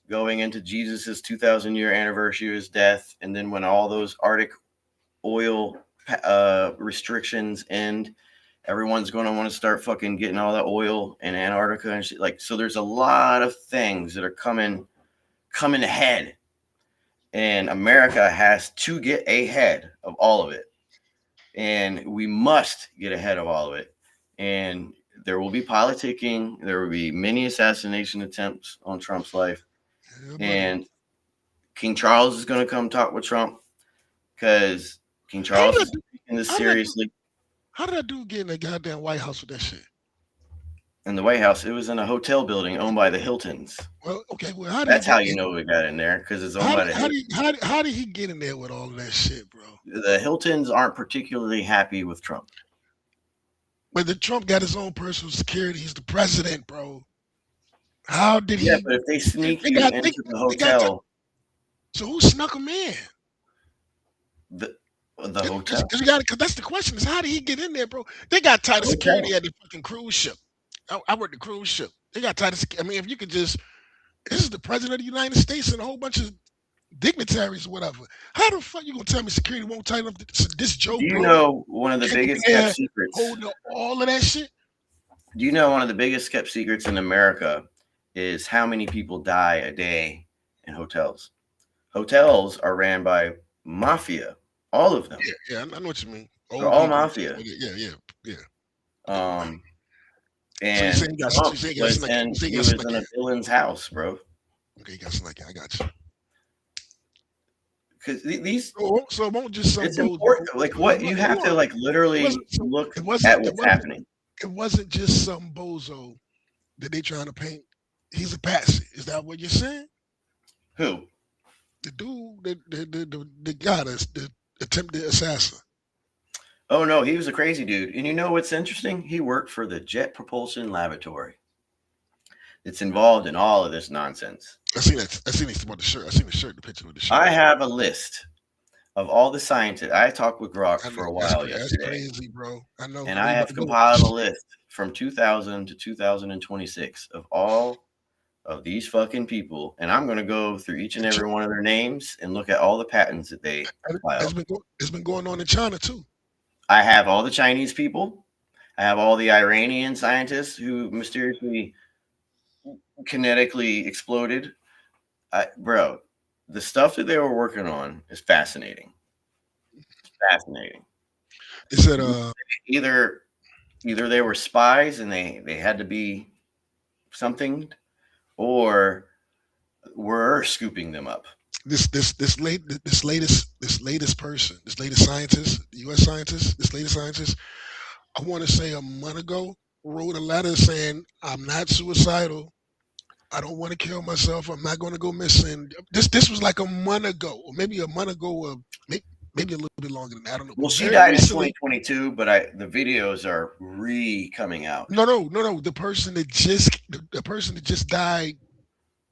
Speaker 1: going into Jesus's 2,000-year anniversary of his death, and then when all those Arctic oil restrictions end, everyone's going to want to start fucking getting all that oil in Antarctica and shit. Like, so there's a lot of things that are coming ahead, and America has to get ahead of all of it, and we must get ahead of all of it. And there will be politicking. There will be many assassination attempts on Trump's life. And King Charles is going to come talk with Trump because King Charles is taking this seriously.
Speaker 14: How did that dude get in the goddamn White House with that shit?
Speaker 1: In the White House, it was in a hotel building owned by the Hiltons.
Speaker 14: Well, okay. Well,
Speaker 1: that's how you know we got in there, because it's owned by the Hiltons.
Speaker 14: How did he get in there with all of that shit, bro?
Speaker 1: The Hiltons aren't particularly happy with Trump.
Speaker 14: But the Trump got his own personal security. He's the president, bro. How did he?
Speaker 1: Yeah, but if they sneak you into the hotel,
Speaker 14: so who snuck him in?
Speaker 1: The hotel.
Speaker 14: Because that's the question: is how did he get in there, bro? They got tighter security at the fucking cruise ship. I worked the cruise ship. They got tighter security. I mean, if you could just, this is the president of the United States and a whole bunch of dignitaries or whatever. How the fuck you gonna tell me security won't tighten up this joke?
Speaker 1: Do you know one of the biggest kept secrets?
Speaker 14: Holding all of that shit.
Speaker 1: Do you know one of the biggest kept secrets in America is how many people die a day in hotels? Hotels are ran by mafia, all of them.
Speaker 14: Yeah, I know what you mean.
Speaker 1: They're all mafia.
Speaker 14: Yeah.
Speaker 1: And
Speaker 14: so
Speaker 1: Trump was in a villain's house, bro.
Speaker 14: Okay, you got something. I got you.
Speaker 1: Because these,
Speaker 14: so it won't just.
Speaker 1: It's important. Like what you have to like literally look at what's happening.
Speaker 14: It wasn't just some bozo that they trying to paint. He's a patsy. Is that what you're saying?
Speaker 1: Who?
Speaker 14: The dude, the guy that's the attempted assassin.
Speaker 1: Oh no, he was a crazy dude. And you know what's interesting? He worked for the Jet Propulsion Laboratory. that's involved in all of this nonsense.
Speaker 14: I seen that. I seen it about the shirt. I seen the shirt, the picture with the shirt.
Speaker 1: I have a list of all the scientists. I talked with Grok for a while yesterday.
Speaker 14: That's crazy, bro. I know.
Speaker 1: And I have compiled a list from 2000 to 2026 of all of these fucking people, and I'm going to go through each and every one of their names and look at all the patents that they filed.
Speaker 14: It's been going on in China too.
Speaker 1: I have all the Chinese people. I have all the Iranian scientists who mysteriously kinetically exploded. Bro, the stuff that they were working on is fascinating. It's fascinating.
Speaker 14: Is it
Speaker 1: either they were spies and they had to be something, or we're scooping them up.
Speaker 14: This latest person, this latest scientist, the U.S. scientist, this latest scientist, I want to say a month ago, wrote a letter saying, I'm not suicidal. I don't want to kill myself. I'm not going to go missing. This was like a month ago, or maybe a month ago, or maybe a little bit longer than that. I don't know.
Speaker 1: Well, she died in 2022, but the videos are coming out.
Speaker 14: No. The person that just died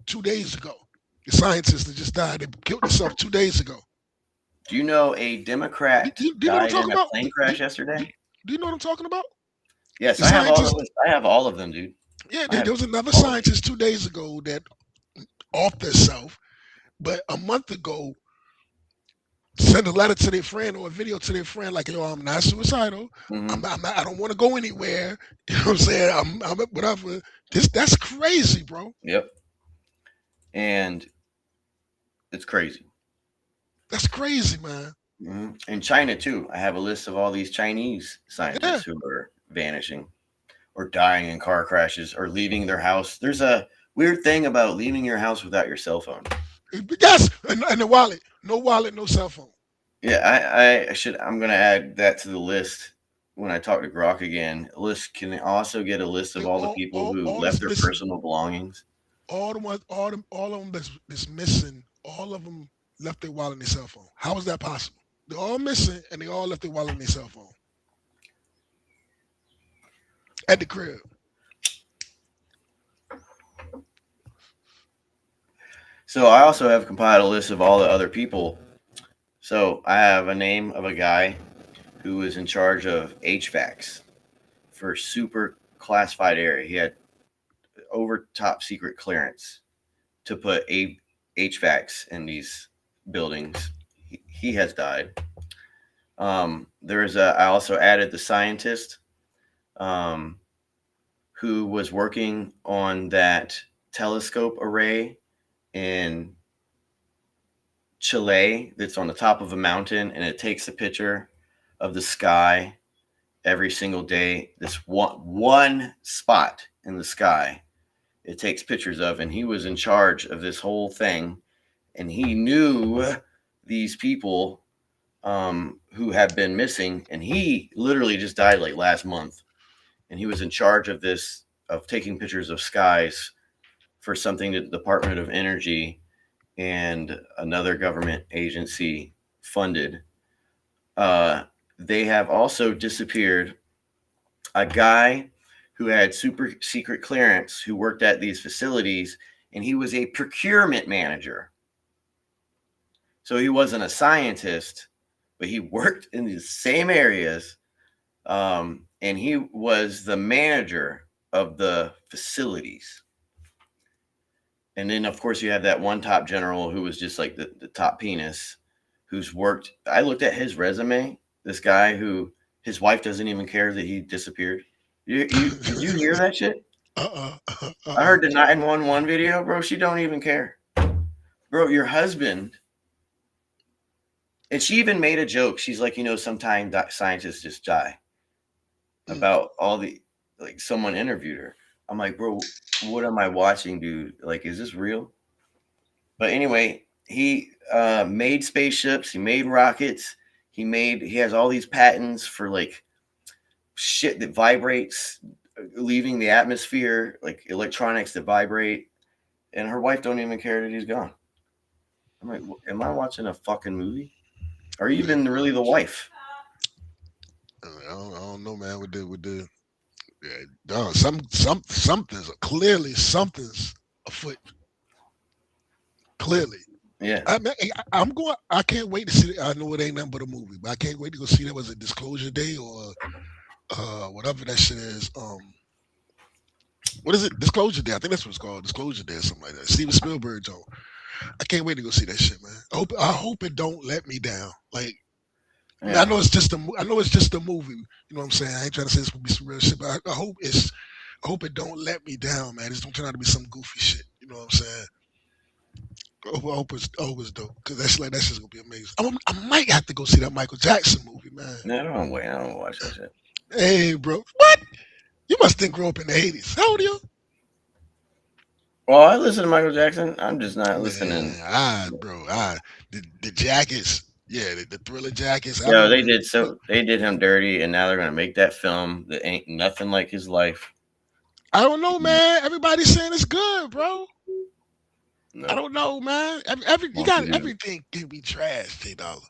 Speaker 14: 2 days ago. The scientist that just died, they killed himself 2 days ago.
Speaker 1: Do you know a Democrat died in a plane crash yesterday?
Speaker 14: Do you know what I'm talking about?
Speaker 1: Yes, I have all of them, dude.
Speaker 14: Yeah, there was another scientist 2 days ago that offed herself, but a month ago sent a letter to their friend or a video to their friend like, yo, I'm not suicidal. I don't want to go anywhere. You know what I'm saying? I'm whatever. That's crazy, bro.
Speaker 1: Yep. And it's crazy.
Speaker 14: That's crazy, man.
Speaker 1: In China too, I have a list of all these Chinese scientists who are vanishing or dying in car crashes or leaving their house. There's a weird thing about leaving your house without your cell phone.
Speaker 14: Yes, and the wallet. No wallet, no cell phone.
Speaker 1: Yeah, I'm going to add that to the list when I talk to Grok again. List can also get a list of all the people who left their personal belongings.
Speaker 14: All of them that's missing, all of them left their wallet and their cell phone. How is that possible? They're all missing and they all left their wallet and their cell phone at the crib.
Speaker 1: So I also have compiled a list of all the other people. So I have a name of a guy who was in charge of HVACs for super classified area. He had over top secret clearance to put HVACs in these buildings. He has died. I also added the scientist who was working on that telescope array in Chile that's on the top of a mountain, and it takes a picture of the sky every single day. This one spot in the sky it takes pictures of, and he was in charge of this whole thing, and he knew these people who have been missing, and he literally just died like last month, and he was in charge of this, of taking pictures of skies for something that the Department of Energy and another government agency funded. They have also disappeared a guy who had super secret clearance who worked at these facilities, and he was a procurement manager. So he wasn't a scientist, but he worked in the same areas, and he was the manager of the facilities. And then, of course, you have that one top general who was just like the top penis, who's worked. I looked at his resume. This guy who his wife doesn't even care that he disappeared. Did you hear that shit? I heard the 911 video, bro. She don't even care, bro. Your husband. And she even made a joke. She's like, sometimes scientists just die. About all the, like, someone interviewed her. I'm like, bro, what am I watching, dude? Like, is this real? But anyway, he made spaceships. He made rockets. He has all these patents for like shit that vibrates, leaving the atmosphere, like electronics that vibrate. And her wife don't even care that he's gone. I'm like, am I watching a fucking movie? Are you even really the wife?
Speaker 14: I don't know, man. With the Yeah, no, something's clearly something's afoot. Clearly.
Speaker 1: Yeah.
Speaker 14: I can't wait to see it. I know it ain't nothing but a movie, but I can't wait to go see that. Was it Disclosure Day or whatever that shit is? What is it? Disclosure Day. I think that's what it's called. Disclosure Day or something like that. Steven Spielberg joint. I can't wait to go see that shit, man. I hope it don't let me down. Like,
Speaker 1: Yeah.
Speaker 14: I know it's just a movie. You know what I'm saying? I ain't trying to say it's gonna be some real shit, but I hope it don't let me down, man. It's don't turn out to be some goofy shit. You know what I'm saying? I hope it's dope, because that shit's gonna be amazing. I might have to go see that Michael Jackson movie, man.
Speaker 1: No, don't wait. I don't watch that shit.
Speaker 14: Hey, bro, what? You must think grew up in the '80s. How old are you?
Speaker 1: Well, I listen to Michael Jackson. I'm just not listening.
Speaker 14: The jackets, yeah, the Thriller jackets.
Speaker 1: No, they did him dirty, and now they're gonna make that film that ain't nothing like his life.
Speaker 14: I don't know, man. Everybody's saying it's good, bro.
Speaker 1: No.
Speaker 14: I don't know, man. Everything can be trash, J Dollar.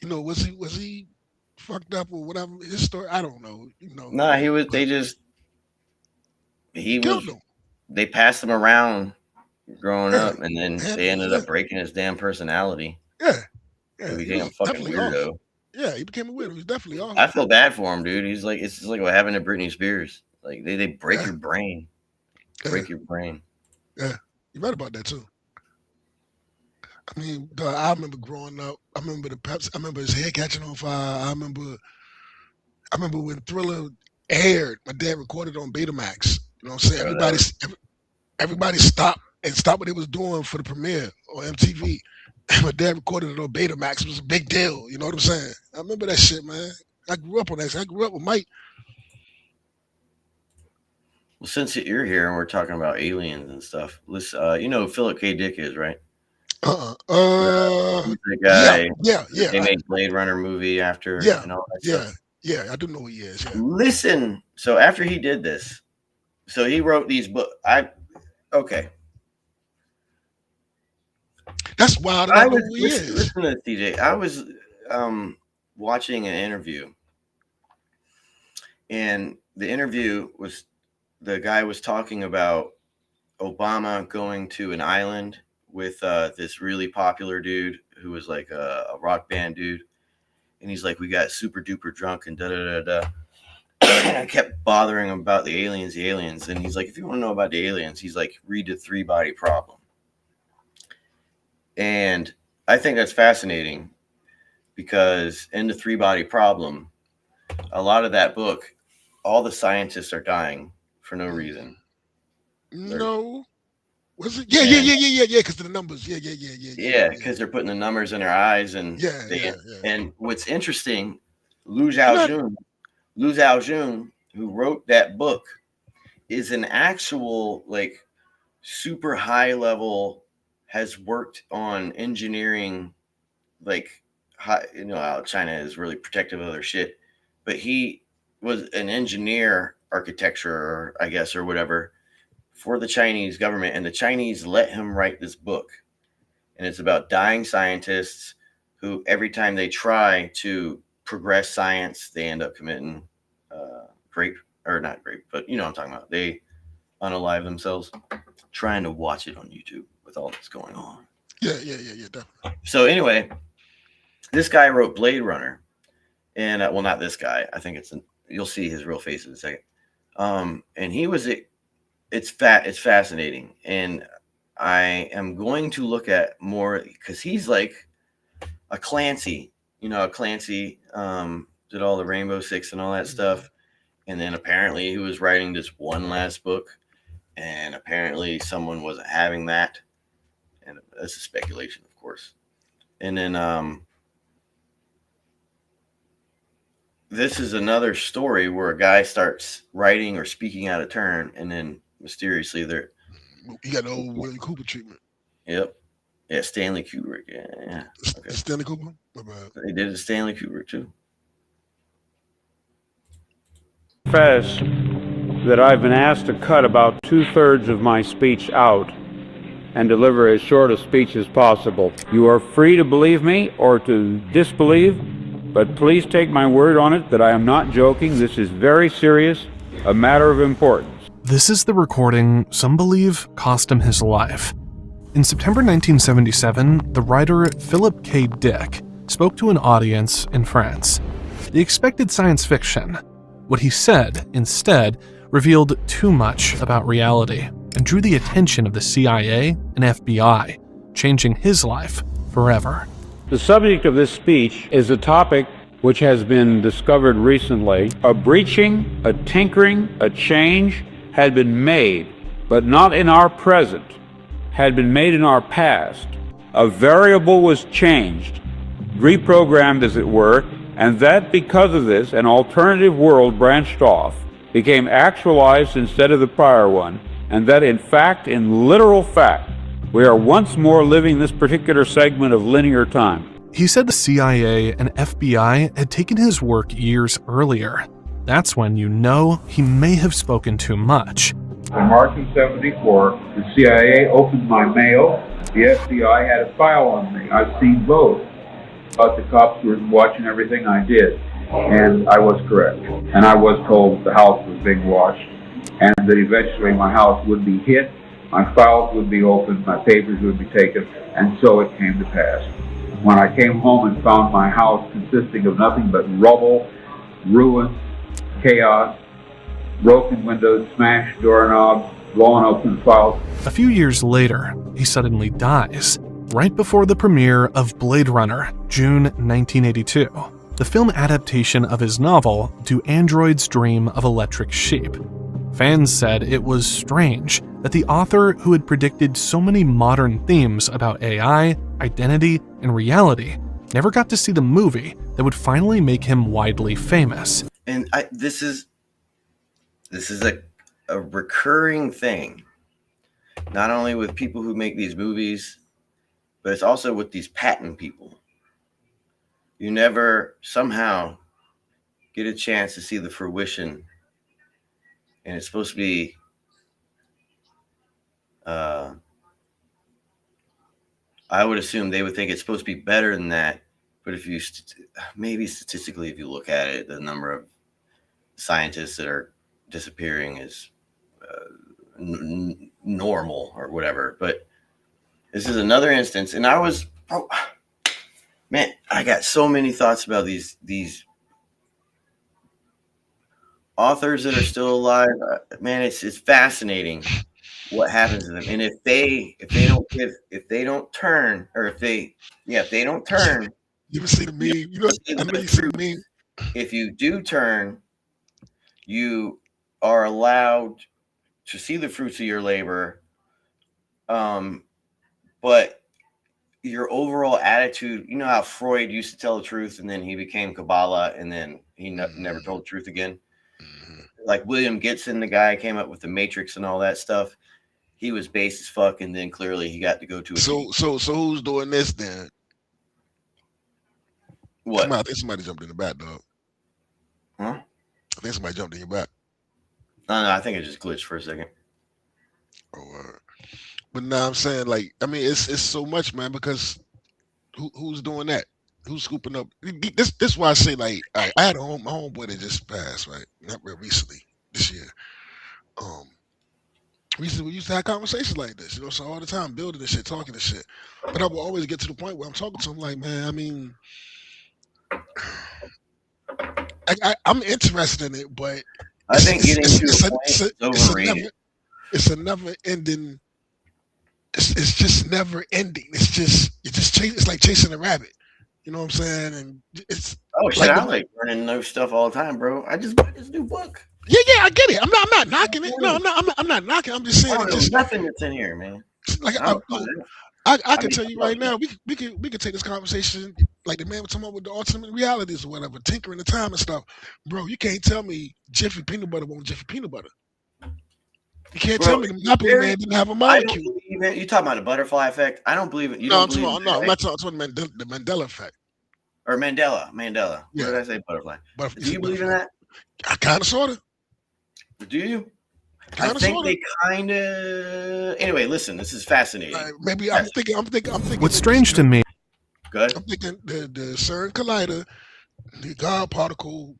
Speaker 14: You know, was he fucked up or whatever his story? I don't know. You know.
Speaker 1: Nah, they passed him around growing up, and then they ended up breaking his damn personality.
Speaker 14: Yeah.
Speaker 1: He became a fucking weirdo.
Speaker 14: Off. Yeah, he became a weirdo. He's definitely off.
Speaker 1: I feel bad for him, dude. He's like, it's just like what happened to Britney Spears. Like they break your brain. Break your brain.
Speaker 14: Yeah, you right about that too. I mean, I remember growing up. I remember the Pepsi. I remember his hair catching on fire. I remember when Thriller aired. My dad recorded on Betamax. You know what I'm saying? Everybody stopped what they was doing for the premiere on MTV. And my dad recorded it on Betamax. It was a big deal. You know what I'm saying? I remember that shit, man. I grew up on that shit. I grew up with Mike.
Speaker 1: Well, since you're here and we're talking about aliens and stuff, let's you know who Philip K. Dick is, right? He's the guy.
Speaker 14: Yeah.
Speaker 1: They made Blade Runner movie after.
Speaker 14: Yeah.
Speaker 1: And all that stuff.
Speaker 14: Yeah. I do know who he is. Yeah.
Speaker 1: Listen. So after he did this, so he wrote these books. Okay.
Speaker 14: That's wild. I know who he is.
Speaker 1: Listen to this, DJ. I was watching an interview, and the interview was the guy was talking about Obama going to an island with this really popular dude who was like a rock band dude, and he's like, we got super duper drunk and da da da da. And I kept bothering him about the aliens, and he's like, if you want to know about the aliens, he's like, read the 3-Body Problem. And I think that's fascinating because in the 3-Body Problem, a lot of that book, all the scientists are dying for no reason.
Speaker 14: No. Was it? Yeah. Because of the numbers. Yeah.
Speaker 1: Because they're putting the numbers in their eyes, and And what's interesting, Liu Xiaojun, who wrote that book, is an actual like super high level. Has worked on engineering, like you know how China is really protective of their shit, but he was an engineer, architecture, I guess, or whatever, for the Chinese government, and the Chinese let him write this book, and it's about dying scientists who every time they try to progress science, they end up committing not rape, but you know what I'm talking about. They unalive themselves. Trying to watch it on YouTube with all that's going on.
Speaker 14: Yeah, definitely.
Speaker 1: So anyway, this guy wrote Blade Runner, and well, not this guy. I think you'll see his real face in a second. And he was it's fascinating, and I am going to look at more because he's like a Clancy. You know, Clancy did all the Rainbow Six and all that stuff, and then apparently he was writing this one last book. And apparently someone wasn't having that. And that's a speculation, of course. And then this is another story where a guy starts writing or speaking out of turn, and then mysteriously they're...
Speaker 14: You got the old Willie Cooper treatment.
Speaker 1: Yep. Yeah, Stanley Kubrick. Yeah. Okay.
Speaker 14: Stanley Cooper?
Speaker 1: They did it Stanley Kubrick, too.
Speaker 16: Confess that I've been asked to cut about 2/3 of my speech out and deliver as short a speech as possible. You are free to believe me or to disbelieve, but please take my word on it that I am not joking. This is very serious. a matter of importance.
Speaker 17: This is the recording some believe cost him his life. In September 1977, the writer Philip K. Dick spoke to an audience in France. They expected science fiction. What he said, instead, revealed too much about reality and drew the attention of the CIA and FBI, changing his life forever.
Speaker 16: The subject of this speech is a topic which has been discovered recently. A breaching, a tinkering, a change had been made, but not in our present, had been made in our past. A variable was changed, reprogrammed as it were, and that because of this, an alternative world branched off, became actualized instead of the prior one, and that in fact, in literal fact, we are once more living this particular segment of linear time.
Speaker 17: He said the CIA and FBI had taken his work years earlier. That's when you know he may have spoken too much.
Speaker 16: In March of '74, the CIA opened my mail. The FBI had a file on me. I've seen both. But the cops were watching everything I did, and I was correct. And I was told the house was being watched, and that eventually my house would be hit, my files would be opened, my papers would be taken, and so it came to pass. When I came home and found my house consisting of nothing but rubble, ruin, chaos, broken windows, smashed doorknobs, blown open files.
Speaker 17: A few years later, he suddenly dies, right before the premiere of Blade Runner, June 1982, the film adaptation of his novel, Do Androids Dream of Electric Sheep. Fans said it was strange that the author who had predicted so many modern themes about AI, identity, and reality never got to see the movie that would finally make him widely famous.
Speaker 1: And this is a recurring thing, not only with people who make these movies, but it's also with these patent people. You never somehow get a chance to see the fruition, and it's supposed to be I would assume they would think it's supposed to be better than that, but if you maybe statistically, if you look at it, the number of scientists that are disappearing is normal or whatever. But this is another instance, and I got so many thoughts about these authors that are still alive. Man, it's fascinating what happens to them, and if they don't turn,
Speaker 14: you ever see the meme? You know, I know you see the meme.
Speaker 1: If you do turn, you are allowed to see the fruits of your labor, but your overall attitude, you know how Freud used to tell the truth and then he became Kabbalah and then he never told the truth again. Like William Gibson, the guy came up with the Matrix and all that stuff. He was base as fuck, and then clearly he got to go to a
Speaker 14: So who's doing this then?
Speaker 1: What?
Speaker 14: I think somebody jumped in the back, dog.
Speaker 1: Huh?
Speaker 14: I think somebody jumped in your back.
Speaker 1: No, I think it just glitched for a second.
Speaker 14: But now I'm saying, like, I mean, it's so much, man, because who's doing that? Who's scooping up? This is why I say, like, I had my homeboy that just passed, right? Not real recently, this year. Recently, we used to have conversations like this, you know, so all the time, building this shit, talking this shit. But I will always get to the point where I'm talking to him like, man, I mean, I'm interested in it, but
Speaker 1: I think getting to a point is overrated.
Speaker 14: It's a never ending. It's just never ending. It's like chasing a rabbit. You know what I'm saying? And it's
Speaker 1: I like learning new stuff all the time, bro. I just bought this new book.
Speaker 14: Yeah, I get it. I'm not knocking it. No, I'm not knocking. I'm just saying
Speaker 1: there's nothing that's in here, man.
Speaker 14: Like I can tell you right now, we could take this conversation like the man was talking about with the ultimate realities or whatever, tinkering the time and stuff. Bro, you can't tell me Jiffy peanut butter won't Jiffy peanut butter. You can't tell me the Monopoly man didn't have a molecule.
Speaker 1: You talking about the butterfly effect? I don't believe it.
Speaker 14: I'm not talking the Mandela effect.
Speaker 1: Or Mandela.
Speaker 14: Yeah.
Speaker 1: What did I say? Butterfly. Do you believe in that?
Speaker 14: I kind of, sort of.
Speaker 1: Do you? I think they kind of. Anyway, listen. This is fascinating.
Speaker 14: Maybe I'm thinking.
Speaker 17: What's strange to me?
Speaker 1: Good.
Speaker 14: I'm thinking the CERN collider, the God particle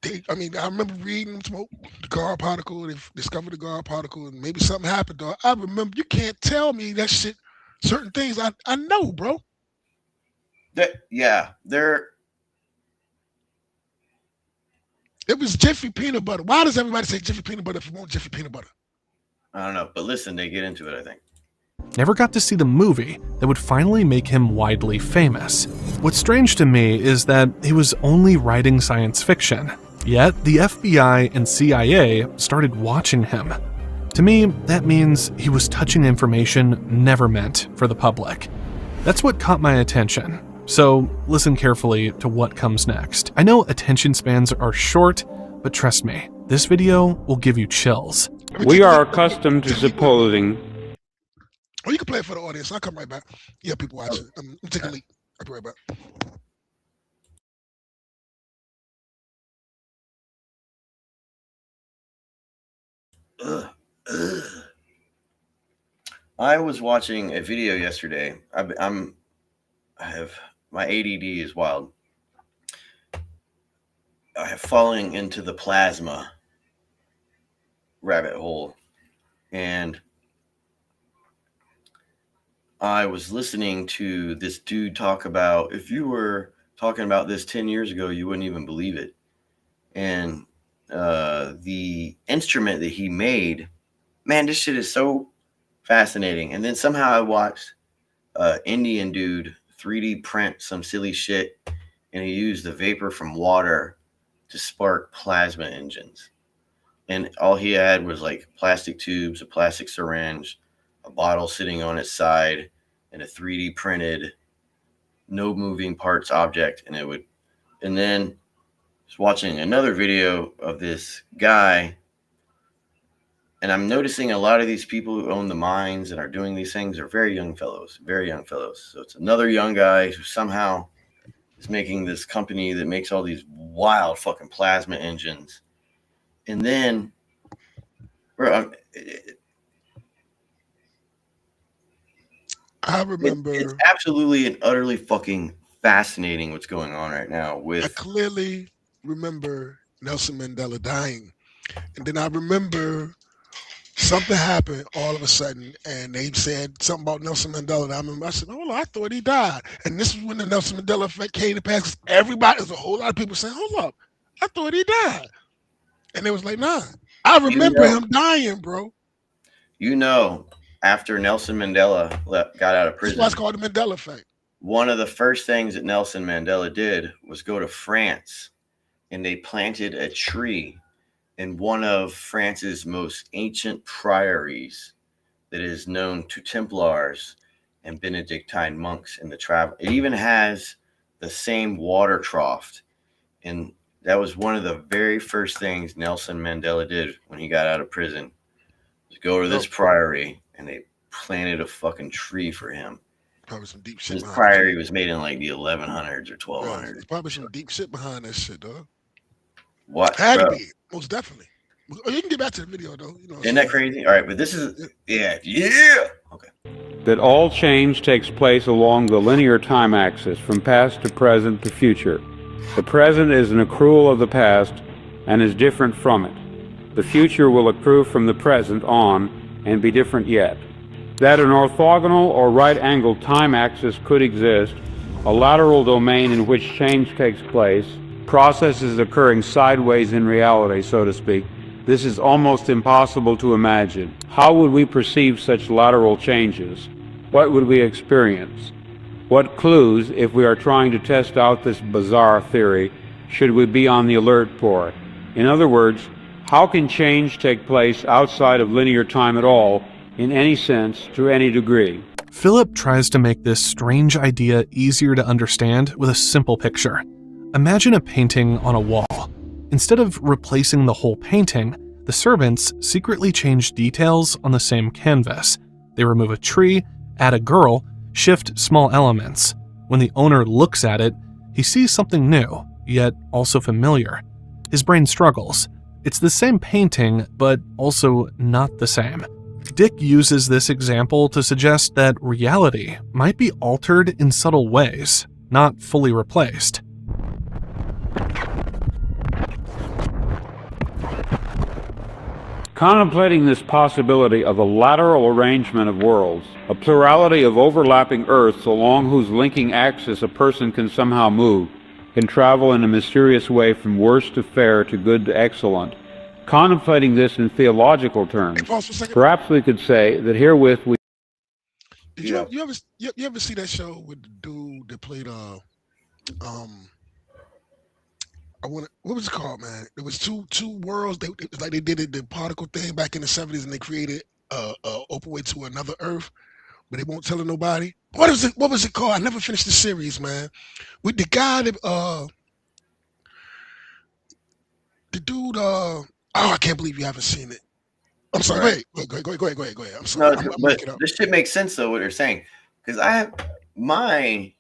Speaker 14: I remember reading the Garb particle. They discovered the Garb particle, and maybe something happened. Dog. I remember. You can't tell me that shit. Certain things I know, bro.
Speaker 1: They're.
Speaker 14: It was Jiffy peanut butter. Why does everybody say Jiffy peanut butter if you want Jiffy peanut butter?
Speaker 1: I don't know, but listen, they get into it, I think.
Speaker 17: Never got to see the movie that would finally make him widely famous. What's strange to me is that he was only writing science fiction, yet the FBI and CIA started watching him. To me, that means he was touching information never meant for the public. That's what caught my attention. So listen carefully to what comes next. I know attention spans are short, but trust me, this video will give you chills.
Speaker 16: We are accustomed to supposing.
Speaker 14: Oh, you can play it for the audience. I'll come right back. Yeah, people watching. I'm taking a leak. I'll be right back.
Speaker 1: I was watching a video yesterday. My ADD is wild. I have fallen into the plasma rabbit hole, and I was listening to this dude talk about, if you were talking about this 10 years ago, you wouldn't even believe it. And the instrument that he made, man, this shit is so fascinating. And then somehow I watched Indian dude 3D print some silly shit, and he used the vapor from water to spark plasma engines. And all he had was like plastic tubes, a plastic syringe, a bottle sitting on its side, and a 3D printed, no moving parts object. And then I was watching another video of this guy, and I'm noticing a lot of these people who own the mines and are doing these things are very young fellows. So it's another young guy who somehow is making this company that makes all these wild fucking plasma engines. And then,
Speaker 14: I remember.
Speaker 1: It's absolutely and utterly fucking fascinating what's going on right now.
Speaker 14: I clearly remember Nelson Mandela dying. And then I remember something happened all of a sudden, and they said something about Nelson Mandela. And I said, hold on, I thought he died. And this was when the Nelson Mandela effect came to pass. There's a whole lot of people saying, hold up, I thought he died. And it was like, nah, I remember him dying, bro.
Speaker 1: After Nelson Mandela got out of prison.
Speaker 14: That's why it's called the Mandela effect.
Speaker 1: One of the first things that Nelson Mandela did was go to France, and they planted a tree in one of France's most ancient priories that is known to Templars and Benedictine monks in the travel. It even has the same water trough. And that was one of the very first things Nelson Mandela did when he got out of prison, was go to this priory, and they planted a fucking tree for him.
Speaker 14: Probably some deep shit.
Speaker 1: His priory was made in like the 1100s or 1200s.
Speaker 14: There's probably some deep shit behind that shit, dog.
Speaker 1: What?
Speaker 14: Had to be, most definitely. Oh, you can get back to the video, though.
Speaker 1: Isn't that crazy? All right, but this is, yeah. Okay.
Speaker 16: That all change takes place along the linear time axis from past to present to future. The present is an accrual of the past and is different from it. The future will accrue from the present on and be different yet. That an orthogonal or right-angled time axis could exist, a lateral domain in which change takes place, processes occurring sideways in reality, so to speak, this is almost impossible to imagine. How would we perceive such lateral changes? What would we experience? What clues, if we are trying to test out this bizarre theory, should we be on the alert for? In other words, how can change take place outside of linear time at all, in any sense, to any degree?
Speaker 17: Philip tries to make this strange idea easier to understand with a simple picture. Imagine a painting on a wall. Instead of replacing the whole painting, the servants secretly change details on the same canvas. They remove a tree, add a girl, shift small elements. When the owner looks at it, he sees something new, yet also familiar. His brain struggles. It's the same painting, but also not the same. Dick uses this example to suggest that reality might be altered in subtle ways, not fully replaced.
Speaker 16: Contemplating this possibility of a lateral arrangement of worlds, a plurality of overlapping Earths along whose linking axis a person can somehow move, can travel in a mysterious way from worse to fair to good to excellent. Contemplating this in theological terms, perhaps we could say that herewith we...
Speaker 14: Did you ever see that show with the dude that played what was it called, man? There was two worlds. They did it, the particle thing back in the 70s, and they created open way to another Earth, but they won't tell nobody. What was it called? I never finished the series, man. With the guy that the dude I can't believe you haven't seen it. I'm sorry.
Speaker 1: Right.
Speaker 14: Go ahead. I'm sorry.
Speaker 1: No, but this shit makes sense though, what you're saying. Because I have mine,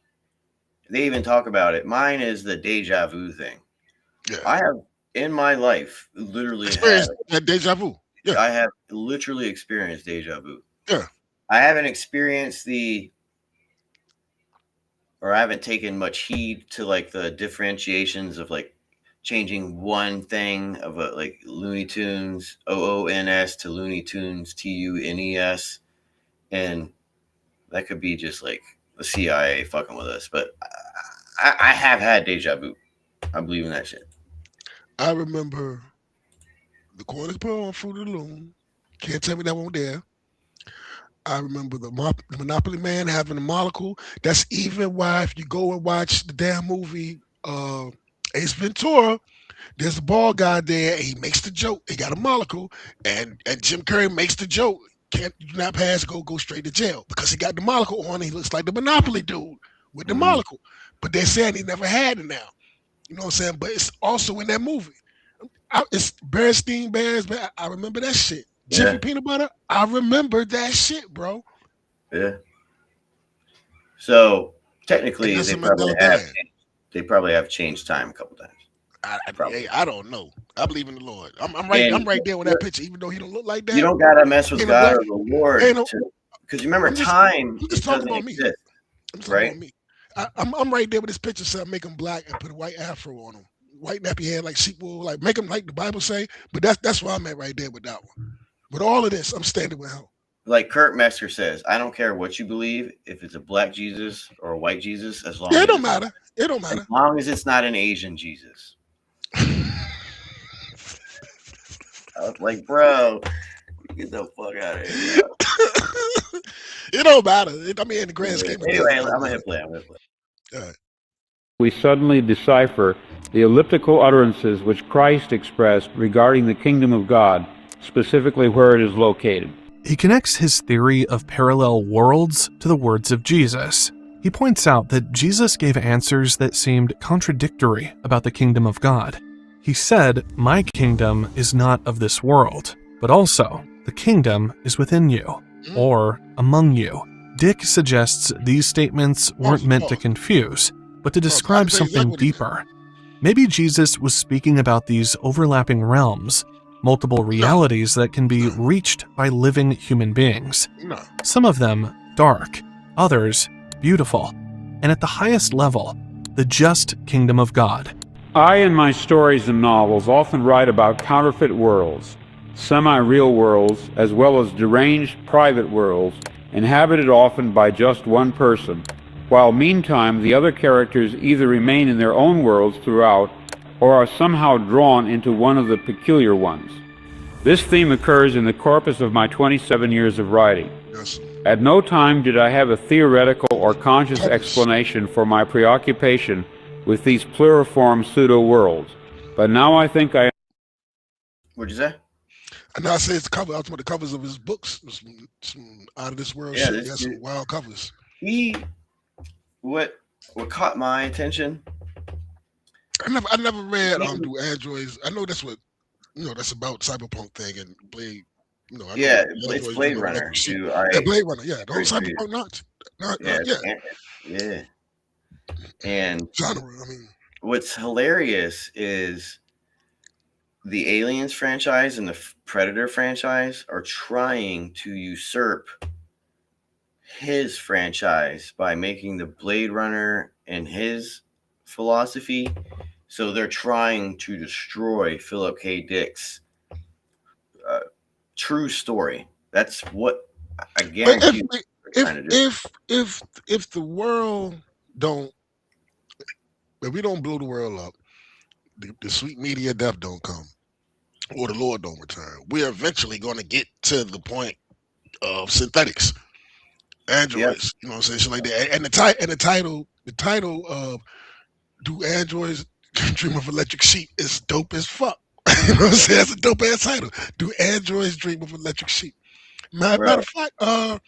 Speaker 1: they even talk about it. Mine is the deja vu thing.
Speaker 14: Yeah.
Speaker 1: I have in my life literally
Speaker 14: experienced that deja vu. Yeah.
Speaker 1: I have literally experienced deja vu.
Speaker 14: Yeah.
Speaker 1: I haven't experienced or I haven't taken much heed to like the differentiations of like changing one thing of like Looney Tunes OONS to Looney Tunes TUNES, and that could be just like the CIA fucking with us. But I have had deja vu. I believe in that shit.
Speaker 14: I remember the corners put on Fruit of the Loom. Can't tell me that won't there. I remember the Monopoly Man having a monocle. That's even why if you go and watch the damn movie Ace Ventura, there's a bald guy there, and he makes the joke. He got a monocle, and Jim Carrey makes the joke. You not pass, go straight to jail because he got the monocle on. He looks like the Monopoly dude with the monocle. But they're saying he never had it now. You know what I'm saying? But it's also in that movie. It's Berenstein Bears, man. I remember that shit. Jiffy Peanut Butter, I remember that shit, bro.
Speaker 1: Yeah. So technically, they probably have changed time a couple times.
Speaker 14: I don't know. I believe in the Lord. I'm right there with that picture, even though he don't look like that.
Speaker 1: You don't gotta mess with God or the Lord, because remember, time doesn't exist, right?
Speaker 14: I'm right there with this picture. So I make him black and put a white afro on him, white nappy hair like sheep wool, like make him like the Bible say. But that's where I'm at right there with that one. With all of this, I'm standing with him.
Speaker 1: Like Kurt Metzger says, I don't care what you believe, if it's a black Jesus or a white Jesus, as long as
Speaker 14: it don't matter. It don't matter.
Speaker 1: As long as it's not an Asian Jesus. I was like, bro, get the fuck out of here.
Speaker 14: It don't matter. I mean, in the grand scheme.
Speaker 1: Anyway, I'm gonna hit play.
Speaker 14: All right.
Speaker 16: We suddenly decipher the elliptical utterances which Christ expressed regarding the kingdom of God, specifically where it is located.
Speaker 17: He connects his theory of parallel worlds to the words of Jesus. He points out that Jesus gave answers that seemed contradictory about the kingdom of God. He said, "My kingdom is not of this world," but also, "The kingdom is within you," or among you. Dick suggests these statements weren't meant to confuse, but to describe something deeper. Maybe Jesus was speaking about these overlapping realms, multiple realities that can be reached by living human beings. Some of them dark, others beautiful, and at the highest level, the just kingdom of God.
Speaker 16: I, in my stories and novels, often write about counterfeit worlds, semi-real worlds, as well as deranged private worlds, inhabited often by just one person, while meantime the other characters either remain in their own worlds throughout, or are somehow drawn into one of the peculiar ones. This theme occurs in the corpus of my 27 years of writing. At no time did I have a theoretical or conscious explanation for my preoccupation with these pluriform pseudo-worlds, but now I think I...
Speaker 1: What'd you say?
Speaker 14: And I say it's cover. I was talking about the covers of his books. Some out of this world shit. He has some wild covers.
Speaker 1: What caught my attention?
Speaker 14: I never read Do Androids. I know that's what that's about cyberpunk thing and Blade.
Speaker 1: It's Blade Runner.
Speaker 14: Blade Runner. Yeah, the whole cyberpunk
Speaker 1: Yeah. And
Speaker 14: genre. I mean,
Speaker 1: what's hilarious is the Aliens franchise and the Predator franchise are trying to usurp his franchise by making the Blade Runner and his philosophy. So they're trying to destroy Philip K. Dick's true story. That's what I guarantee you they're trying to do.
Speaker 14: If the world don't, if we don't blow the world up, the sweet media death don't come, or the Lord don't return, we're eventually going to get to the point of synthetics, androids. You know what I'm saying? Shit like that. And the title of "Do Androids Dream of Electric Sheep" is dope as fuck. You know what I'm saying? That's a dope ass title. Do Androids Dream of Electric Sheep? Matter of fact, Janelle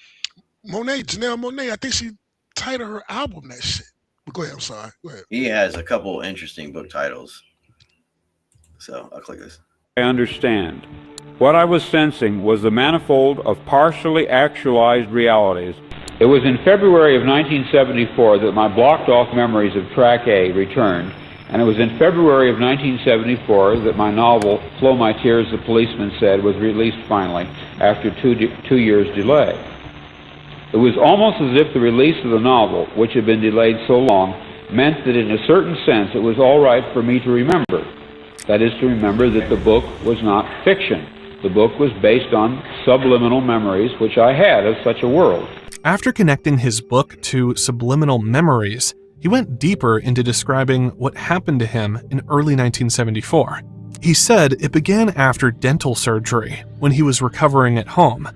Speaker 14: Monáe, I think she titled her album that shit. But go ahead, I'm sorry. Go ahead.
Speaker 1: He has a couple interesting book titles. So I'll click this.
Speaker 16: I understand. What I was sensing was the manifold of partially actualized realities. It was in February of 1974 that my blocked-off memories of Track A returned, and it was in February of 1974 that my novel, Flow My Tears, the Policeman Said, was released finally, after two years' delay. It was almost as if the release of the novel, which had been delayed so long, meant that in a certain sense it was all right for me to remember. That is, to remember that the book was not fiction. The book was based on subliminal memories which I had of such a world.
Speaker 17: After connecting his book to subliminal memories, he went deeper into describing what happened to him in early 1974. He said it began after dental surgery, when he was recovering at home.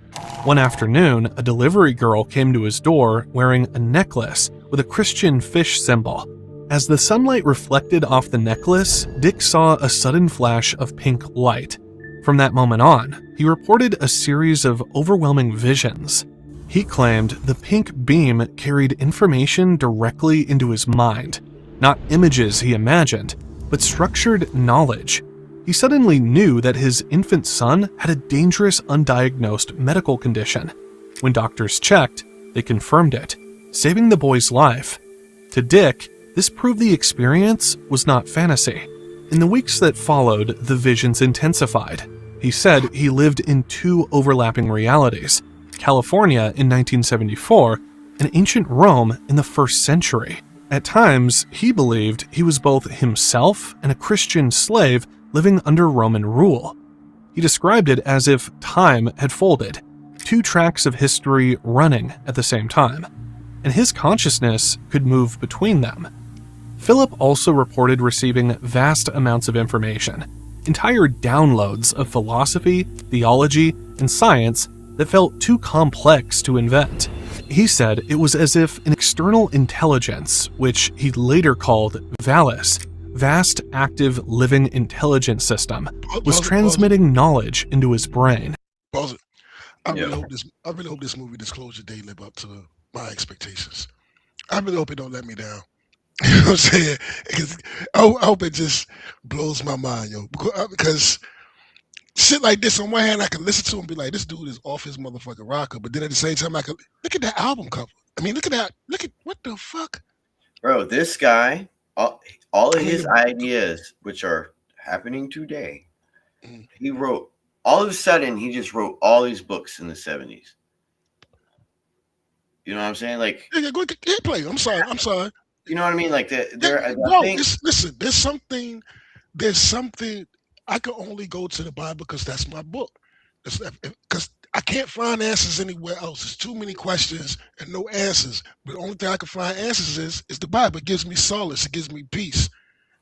Speaker 17: One afternoon, a delivery girl came to his door wearing a necklace with a Christian fish symbol. As the sunlight reflected off the necklace, Dick saw a sudden flash of pink light. From that moment on, he reported a series of overwhelming visions. He claimed the pink beam carried information directly into his mind, not images he imagined, but structured knowledge. He suddenly knew that his infant son had a dangerous undiagnosed medical condition. When doctors checked, they confirmed it, saving the boy's life. To Dick, this proved the experience was not fantasy. In the weeks that followed, the visions intensified. He said he lived in two overlapping realities: California in 1974 and ancient Rome in the 1st century. At times, he believed he was both himself and a Christian slave living under Roman rule. He described it as if time had folded, two tracks of history running at the same time, and his consciousness could move between them. Philip also reported receiving vast amounts of information, entire downloads of philosophy, theology, and science that felt too complex to invent. He said it was as if an external intelligence, which he later called VALIS, Vast Active Living Intelligence System, was transmitting knowledge into his brain.
Speaker 14: Pause it. I really hope this movie Disclosure Day live up to my expectations. I really hope it don't let me down. You know what I'm saying? I hope it just blows my mind, yo. Because shit like this, on one hand, I can listen to and be like, this dude is off his motherfucking rocker. But then at the same time, I can look at that album cover. I mean, look at that. Look at what the fuck?
Speaker 1: Bro, this guy, all of his ideas, which are happening today, he wrote, all of a sudden, he just wrote all these books in the 70s. You know what I'm saying? Like,
Speaker 14: yeah, go ahead, play. I'm sorry.
Speaker 1: You know what I mean? Like,
Speaker 14: listen, there's something, I can only go to the Bible because that's my book. Because I can't find answers anywhere else. There's too many questions and no answers. But the only thing I can find answers is the Bible. It gives me solace. It gives me peace.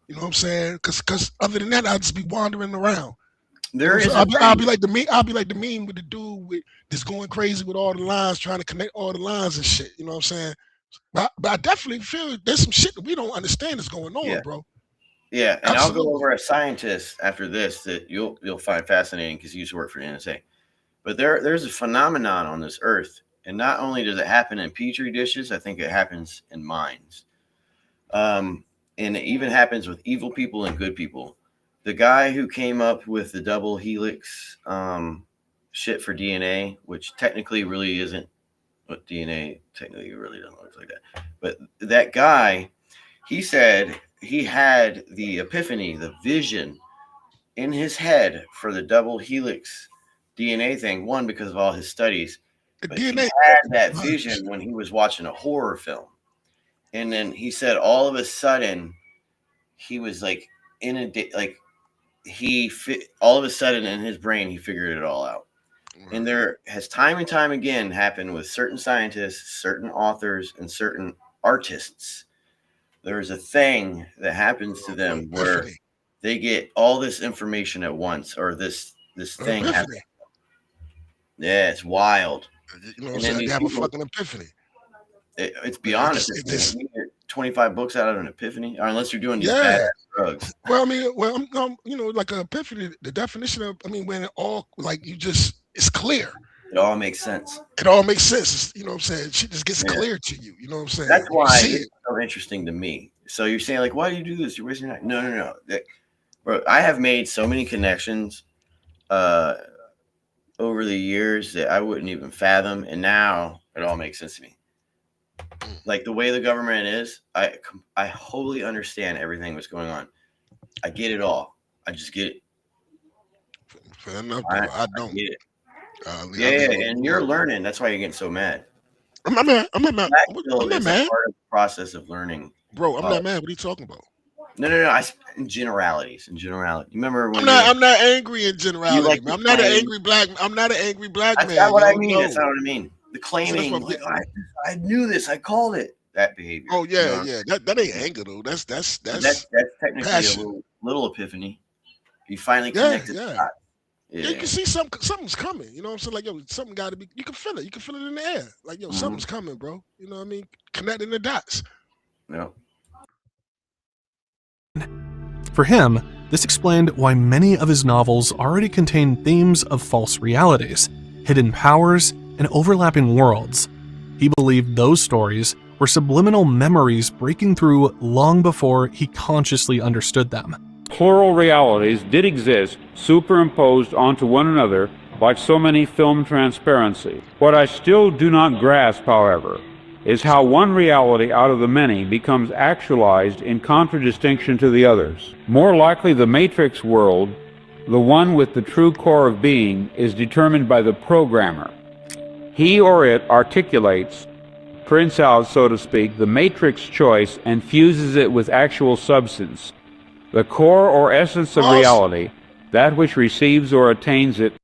Speaker 14: You know what I'm saying? Because other than that, I'll just be wandering around. I'll be like the meme with the dude that's going crazy with all the lines, trying to connect all the lines and shit. You know what I'm saying? But I definitely feel there's some shit that we don't understand that's going on, bro.
Speaker 1: Yeah, and Absolutely. I'll go over a scientist after this that you'll find fascinating because he used to work for the NSA. But there's a phenomenon on this earth, and not only does it happen in petri dishes, I think it happens in minds. And it even happens with evil people and good people. The guy who came up with the double helix shit for DNA, which technically really isn't what DNA technically really doesn't look like that. But that guy, he said he had the epiphany, the vision in his head for the double helix DNA thing. One, because of all his studies. But he had that vision when he was watching a horror film. And then he said all of a sudden he was like all of a sudden in his brain, he figured it all out. And there has time and time again happened with certain scientists, certain authors, and certain artists. There's a thing that happens to them where they get all this information at once, or this thing happens. Yeah, it's wild.
Speaker 14: You know what I'm saying? They have a fucking epiphany.
Speaker 1: It's beyond it. 25 books out of an epiphany, or unless you're doing these badass drugs.
Speaker 14: Well, I mean, you know, like an epiphany, the definition of, I mean, when it all, like, you just, it's clear.
Speaker 1: It all makes sense.
Speaker 14: It all makes sense. It's, you know what I'm saying? Shit just gets clear to you. You know what I'm saying?
Speaker 1: That's why it's so interesting to me. So you're saying, like, why do you do this? You're wasting your time. No. Bro, I have made so many connections over the years that I wouldn't even fathom, and now it all makes sense to me. Like the way the government is, I wholly understand everything that's going on. I get it all. I just get it.
Speaker 14: Fair enough. I don't
Speaker 1: get it. And you're learning. That's why you're getting so mad.
Speaker 14: I'm not mad. I'm not mad.
Speaker 1: Part of the process of learning,
Speaker 14: bro. I'm not mad. What are you talking about?
Speaker 1: No. In generalities. You remember when
Speaker 14: I'm not angry in generality. I'm not an angry black. I'm not an angry black man.
Speaker 1: That's not what I mean. That's not what I mean. The claiming, like, I knew this. I called it. That behavior.
Speaker 14: Oh yeah, you know? That ain't anger though. That's
Speaker 1: technically passion. a little epiphany. You finally connected.
Speaker 14: Yeah, you can see something's coming. You know what I'm saying? Like, yo, something got to be. You can feel it. You can feel it in the air. Like, yo, something's coming, bro. You know what I mean? Connecting the dots.
Speaker 1: Yeah.
Speaker 17: For him, this explained why many of his novels already contain themes of false realities, hidden powers, and overlapping worlds. He believed those stories were subliminal memories breaking through long before he consciously understood them.
Speaker 16: Plural realities did exist, superimposed onto one another like so many film transparency. What I still do not grasp, however, is how one reality out of the many becomes actualized in contradistinction to the others. More likely, the Matrix world, the one with the true core of being, is determined by the programmer. He or it articulates, prints out, so to speak, the matrix choice and fuses it with actual substance. The core or essence of reality, that which receives or attains it.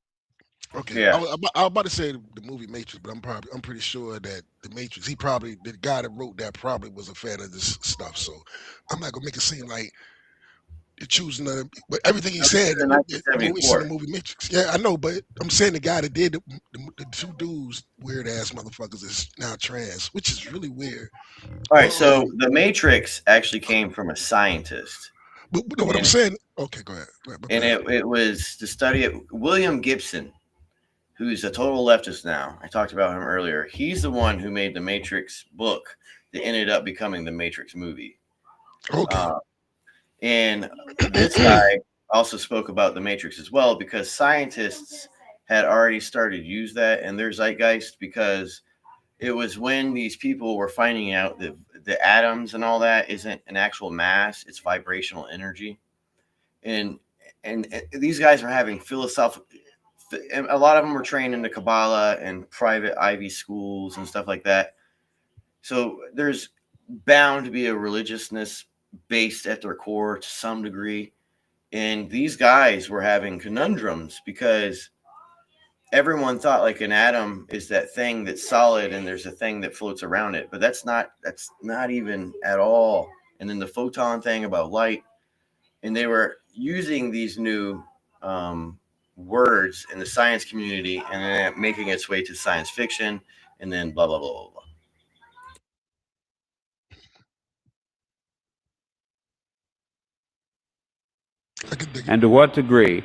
Speaker 14: Okay, yeah. I was about to say the movie Matrix, but I'm pretty sure that the Matrix, the guy that wrote that probably was a fan of this stuff. So I'm not gonna make it seem like you're choosing but everything he said in the movie Matrix. Yeah, I know, but I'm saying the guy that did the two dudes, weird ass motherfuckers, is now trans, which is really weird.
Speaker 1: All right, so the Matrix actually came from a scientist.
Speaker 14: But what I'm saying, okay, go ahead.
Speaker 1: And it was the study of William Gibson, who's a total leftist now. I talked about him earlier. He's the one who made the Matrix book that ended up becoming the Matrix movie.
Speaker 14: Okay.
Speaker 1: And this guy also spoke about the Matrix as well, because scientists had already started to use that in their zeitgeist, because it was when these people were finding out that the atoms and all that isn't an actual mass, it's vibrational energy. And these guys are having philosophical, and a lot of them were trained in the Kabbalah and private Ivy schools and stuff like that. So there's bound to be a religiousness based at their core to some degree. And these guys were having conundrums because everyone thought like an atom is that thing that's solid and there's a thing that floats around it, but that's not even at all. And then the photon thing about light, and they were using these new words in the science community and then making its way to science fiction, and then blah blah blah blah blah.
Speaker 16: And to what degree?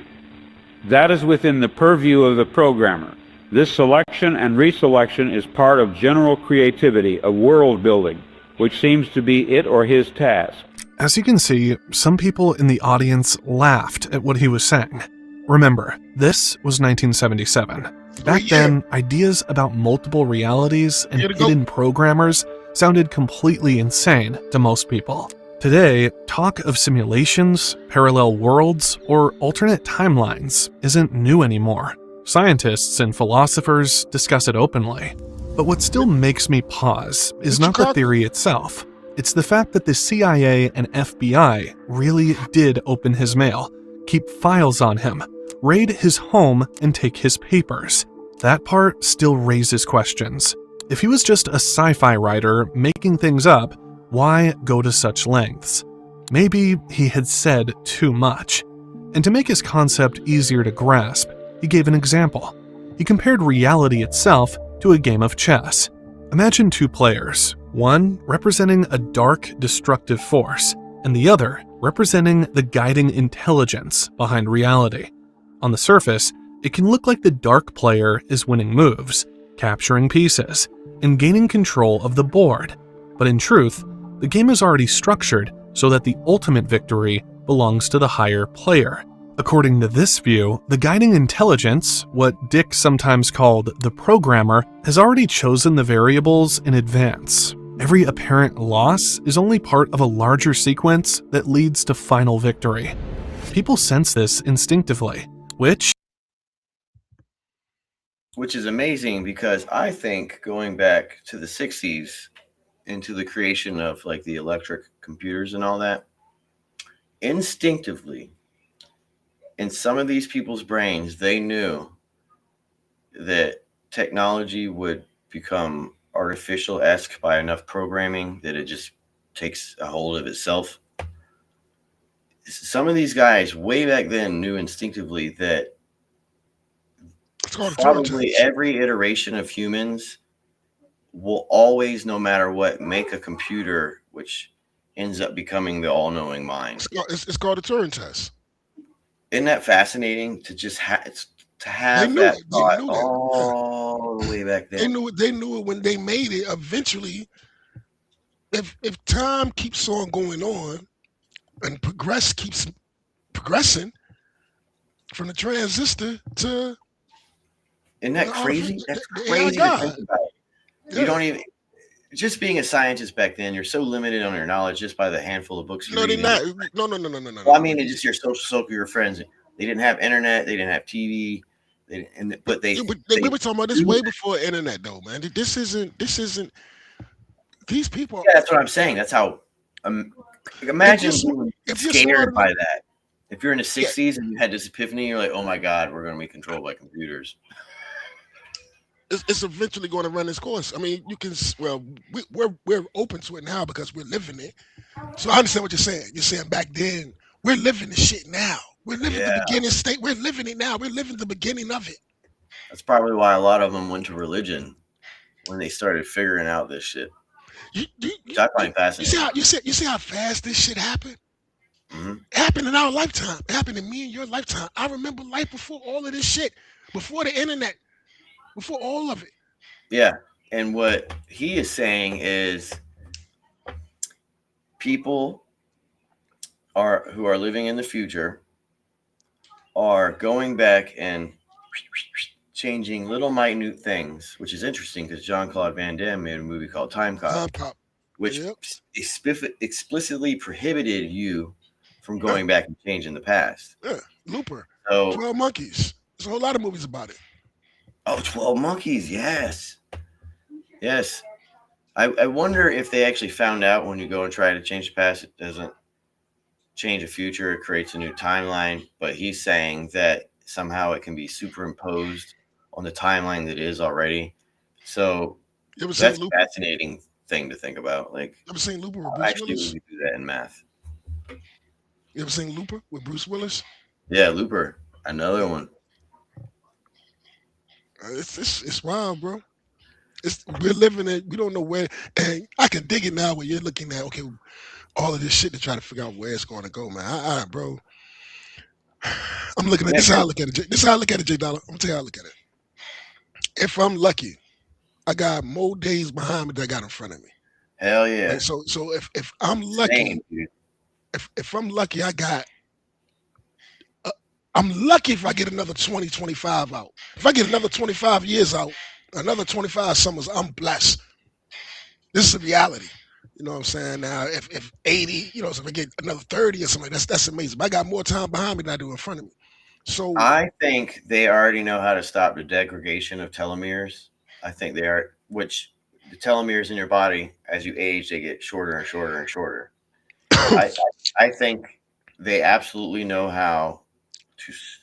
Speaker 16: That is within the purview of the programmer. This selection and reselection is part of general creativity, of world building, which seems to be it or his task.
Speaker 17: As you can see, some people in the audience laughed at what he was saying. Remember, this was 1977. Back then, ideas about multiple realities and hidden programmers sounded completely insane to most people. Today, talk of simulations, parallel worlds, or alternate timelines isn't new anymore. Scientists and philosophers discuss it openly. But what still makes me pause is not the theory itself. It's the fact that the CIA and FBI really did open his mail, keep files on him, raid his home, and take his papers. That part still raises questions. If he was just a sci-fi writer making things up, why go to such lengths? Maybe he had said too much. And to make his concept easier to grasp, he gave an example. He compared reality itself to a game of chess. Imagine two players, one representing a dark, destructive force, and the other representing the guiding intelligence behind reality. On the surface, it can look like the dark player is winning moves, capturing pieces, and gaining control of the board. But in truth, the game is already structured so that the ultimate victory belongs to the higher player. According to this view, the guiding intelligence, what Dick sometimes called the programmer, has already chosen the variables in advance. Every apparent loss is only part of a larger sequence that leads to final victory. People sense this instinctively, which
Speaker 1: is amazing, because I think going back to the 60s into the creation of like the electric computers and all that, instinctively in some of these people's brains, they knew that technology would become artificial-esque by enough programming that it just takes a hold of itself. Some of these guys way back then knew instinctively that probably every iteration of humans will always, no matter what, make a computer which ends up becoming the all-knowing mind.
Speaker 14: It's called a Turing test.
Speaker 1: Isn't that fascinating to just have that thought all the way back then?
Speaker 14: They knew it when they made it. Eventually, if time keeps on going on and keeps progressing from the transistor to...
Speaker 1: Isn't that crazy? That's crazy to think about. You don't even... Just being a scientist back then, you're so limited on your knowledge just by the handful of books you read.
Speaker 14: No.
Speaker 1: Well, I mean, it's just your social circle, your friends. They didn't have internet. They didn't have TV. We
Speaker 14: were talking about this way before internet, though, man. This isn't. These people.
Speaker 1: Yeah, that's what I'm saying. That's how. Imagine being scared by that. If you're in the 60s and you had this epiphany, you're like, "Oh my God, we're going to be controlled by computers."
Speaker 14: It's eventually going to run its course. I mean, you can. Well, we're open to it now because we're living it. So I understand what you're saying. You're saying back then we're living the shit now. We're living the beginning state. We're living it now. We're living the beginning of it.
Speaker 1: That's probably why a lot of them went to religion when they started figuring out this shit. Which I find fascinating.
Speaker 14: You see how fast this shit happened?
Speaker 1: Mm-hmm.
Speaker 14: It happened in our lifetime. It happened in me and your lifetime. I remember life before all of this shit, before the internet. Before all of it.
Speaker 1: Yeah. And what he is saying is people who are living in the future are going back and changing little minute things, which is interesting because Jean-Claude Van Damme made a movie called Time Cop, which explicitly prohibited you from going back and changing the past.
Speaker 14: Yeah, Looper.
Speaker 1: So,
Speaker 14: 12 Monkeys. There's a whole lot of movies about it.
Speaker 1: Oh, 12 Monkeys, yes. Yes. I wonder if they actually found out when you go and try to change the past, it doesn't change the future, it creates a new timeline. But he's saying that somehow it can be superimposed on the timeline that is already. So that's a fascinating thing to think about. Like,
Speaker 14: you ever seen Looper with Bruce Willis?
Speaker 1: We do that in math.
Speaker 14: You ever seen Looper with Bruce Willis?
Speaker 1: Yeah, Looper. Another one.
Speaker 14: It's wild, bro. We're living it. We don't know where. And I can dig it now when you're looking at, okay, all of this shit to try to figure out where it's going to go, man. Bro. I'm looking at this. How I look at it. This is how I look at it, J Dollar. I'm gonna tell you how I look at it. If I'm lucky, I got more days behind me than I got in front of me.
Speaker 1: Hell yeah.
Speaker 14: Right? So if I'm lucky, if I'm lucky, I got. I'm lucky if I get another 20, 25 out. If I get another 25 years out, another 25 summers, I'm blessed. This is a reality. You know what I'm saying? Now, if 80, so if I get another 30 or something, that's amazing. But I got more time behind me than I do in front of me. So
Speaker 1: I think they already know how to stop the degradation of telomeres. I think they are, which the telomeres in your body, as you age, they get shorter and shorter and shorter. I think they absolutely know how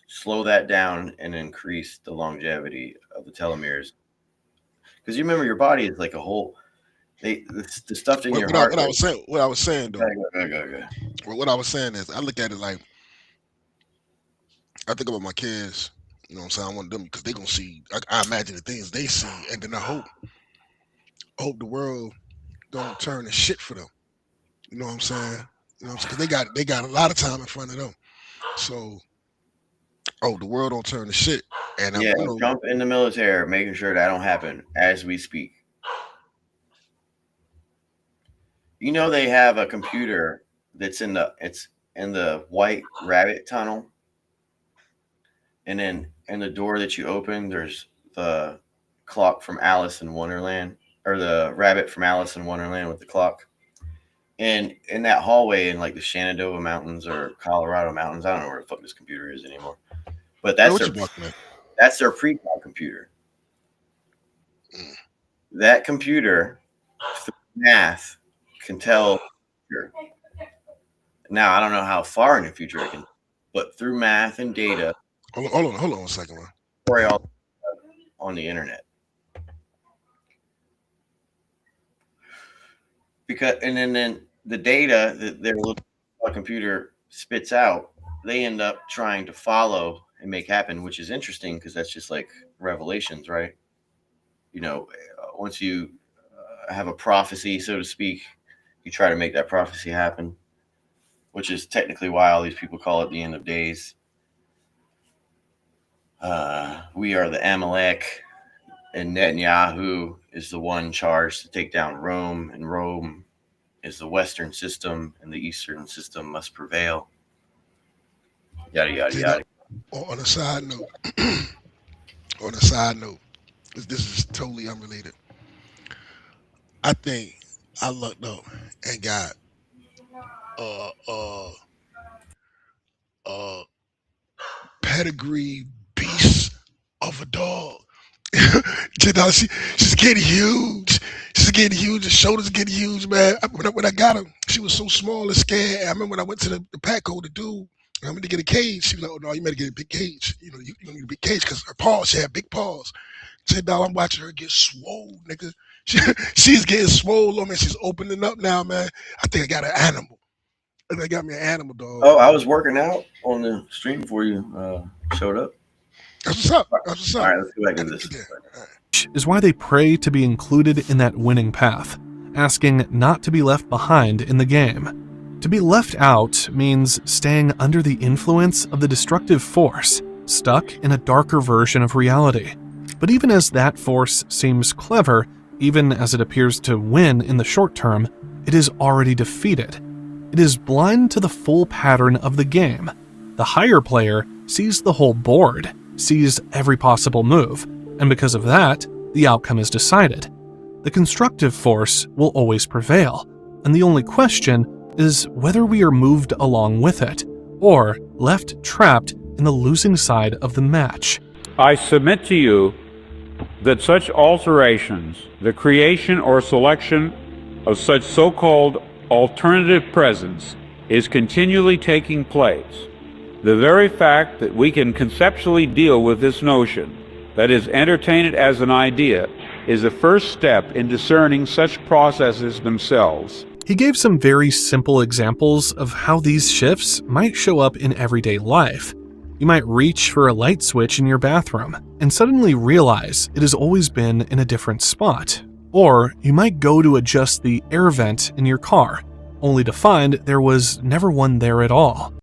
Speaker 1: slow that down and increase the longevity of the telomeres. Because you remember your body is like a whole. The stuff in your heart.
Speaker 14: What I was saying though.
Speaker 1: Go.
Speaker 14: Well, what I was saying is, I look at it like, I think about my kids. You know what I'm saying? I want them because they gonna see. I imagine the things they see, and then I hope the world don't turn to shit for them. You know what I'm saying? You know, because they got a lot of time in front of them. So, the world don't turn to shit. And
Speaker 1: yeah, jump in the military, making sure that don't happen as we speak. You know, they have a computer that's in the White Rabbit tunnel, and then in the door that you open, there's the clock from Alice in Wonderland, or the rabbit from Alice in Wonderland with the clock. And in that hallway in like the Shenandoah Mountains or Colorado Mountains, I don't know where the fuck this computer is anymore, but that's their pre-con computer. That computer, through math, can tell. Now I don't know how far in the future it can, but through math and data.
Speaker 14: Hold on a second, man.
Speaker 1: Story all on the internet. Because and then the data that their little computer spits out, they end up trying to follow and make happen, which is interesting because that's just like revelations, right? You know, once you have a prophecy, so to speak, you try to make that prophecy happen, which is technically why all these people call it the end of days. We are the Amalek, and Netanyahu is the one charged to take down Rome, and Rome is the Western system, and the Eastern system must prevail. Yada, yada, yada.
Speaker 14: On a side note, this is totally unrelated. I think I looked up and got pedigree beast of a dog. She's getting huge. She's getting huge. The shoulders getting huge, man. When I got her, she was so small and scared. I remember when I went to the Petco to do. I went to get a cage. She was like, "Oh no, you better get a big cage. You know, you need a big cage because her paws. She had big paws." I said, "Dog, I'm watching her get swole, nigga. She's getting swole on me. She's opening up now, man. I think I got an animal. I think I got me an animal, dog."
Speaker 1: Oh, I was working out on the stream before you showed up.
Speaker 14: That's what's up. That's what's up.
Speaker 1: All right, let's go back into this.
Speaker 17: Is why they pray to be included in that winning path, asking not to be left behind in the game. To be left out means staying under the influence of the destructive force, stuck in a darker version of reality. But even as that force seems clever, even as it appears to win in the short term, it is already defeated. It is blind to the full pattern of the game. The higher player sees the whole board, sees every possible move, and because of that, the outcome is decided. The constructive force will always prevail, and the only question is whether we are moved along with it, or left trapped in the losing side of the match.
Speaker 16: I submit to you that such alterations, the creation or selection of such so-called alternative presence, is continually taking place. The very fact that we can conceptually deal with this notion, that is, entertain it as an idea, is the first step in discerning such processes themselves.
Speaker 17: He gave some very simple examples of how these shifts might show up in everyday life. You might reach for a light switch in your bathroom and suddenly realize it has always been in a different spot. Or you might go to adjust the air vent in your car, only to find there was never one there at all.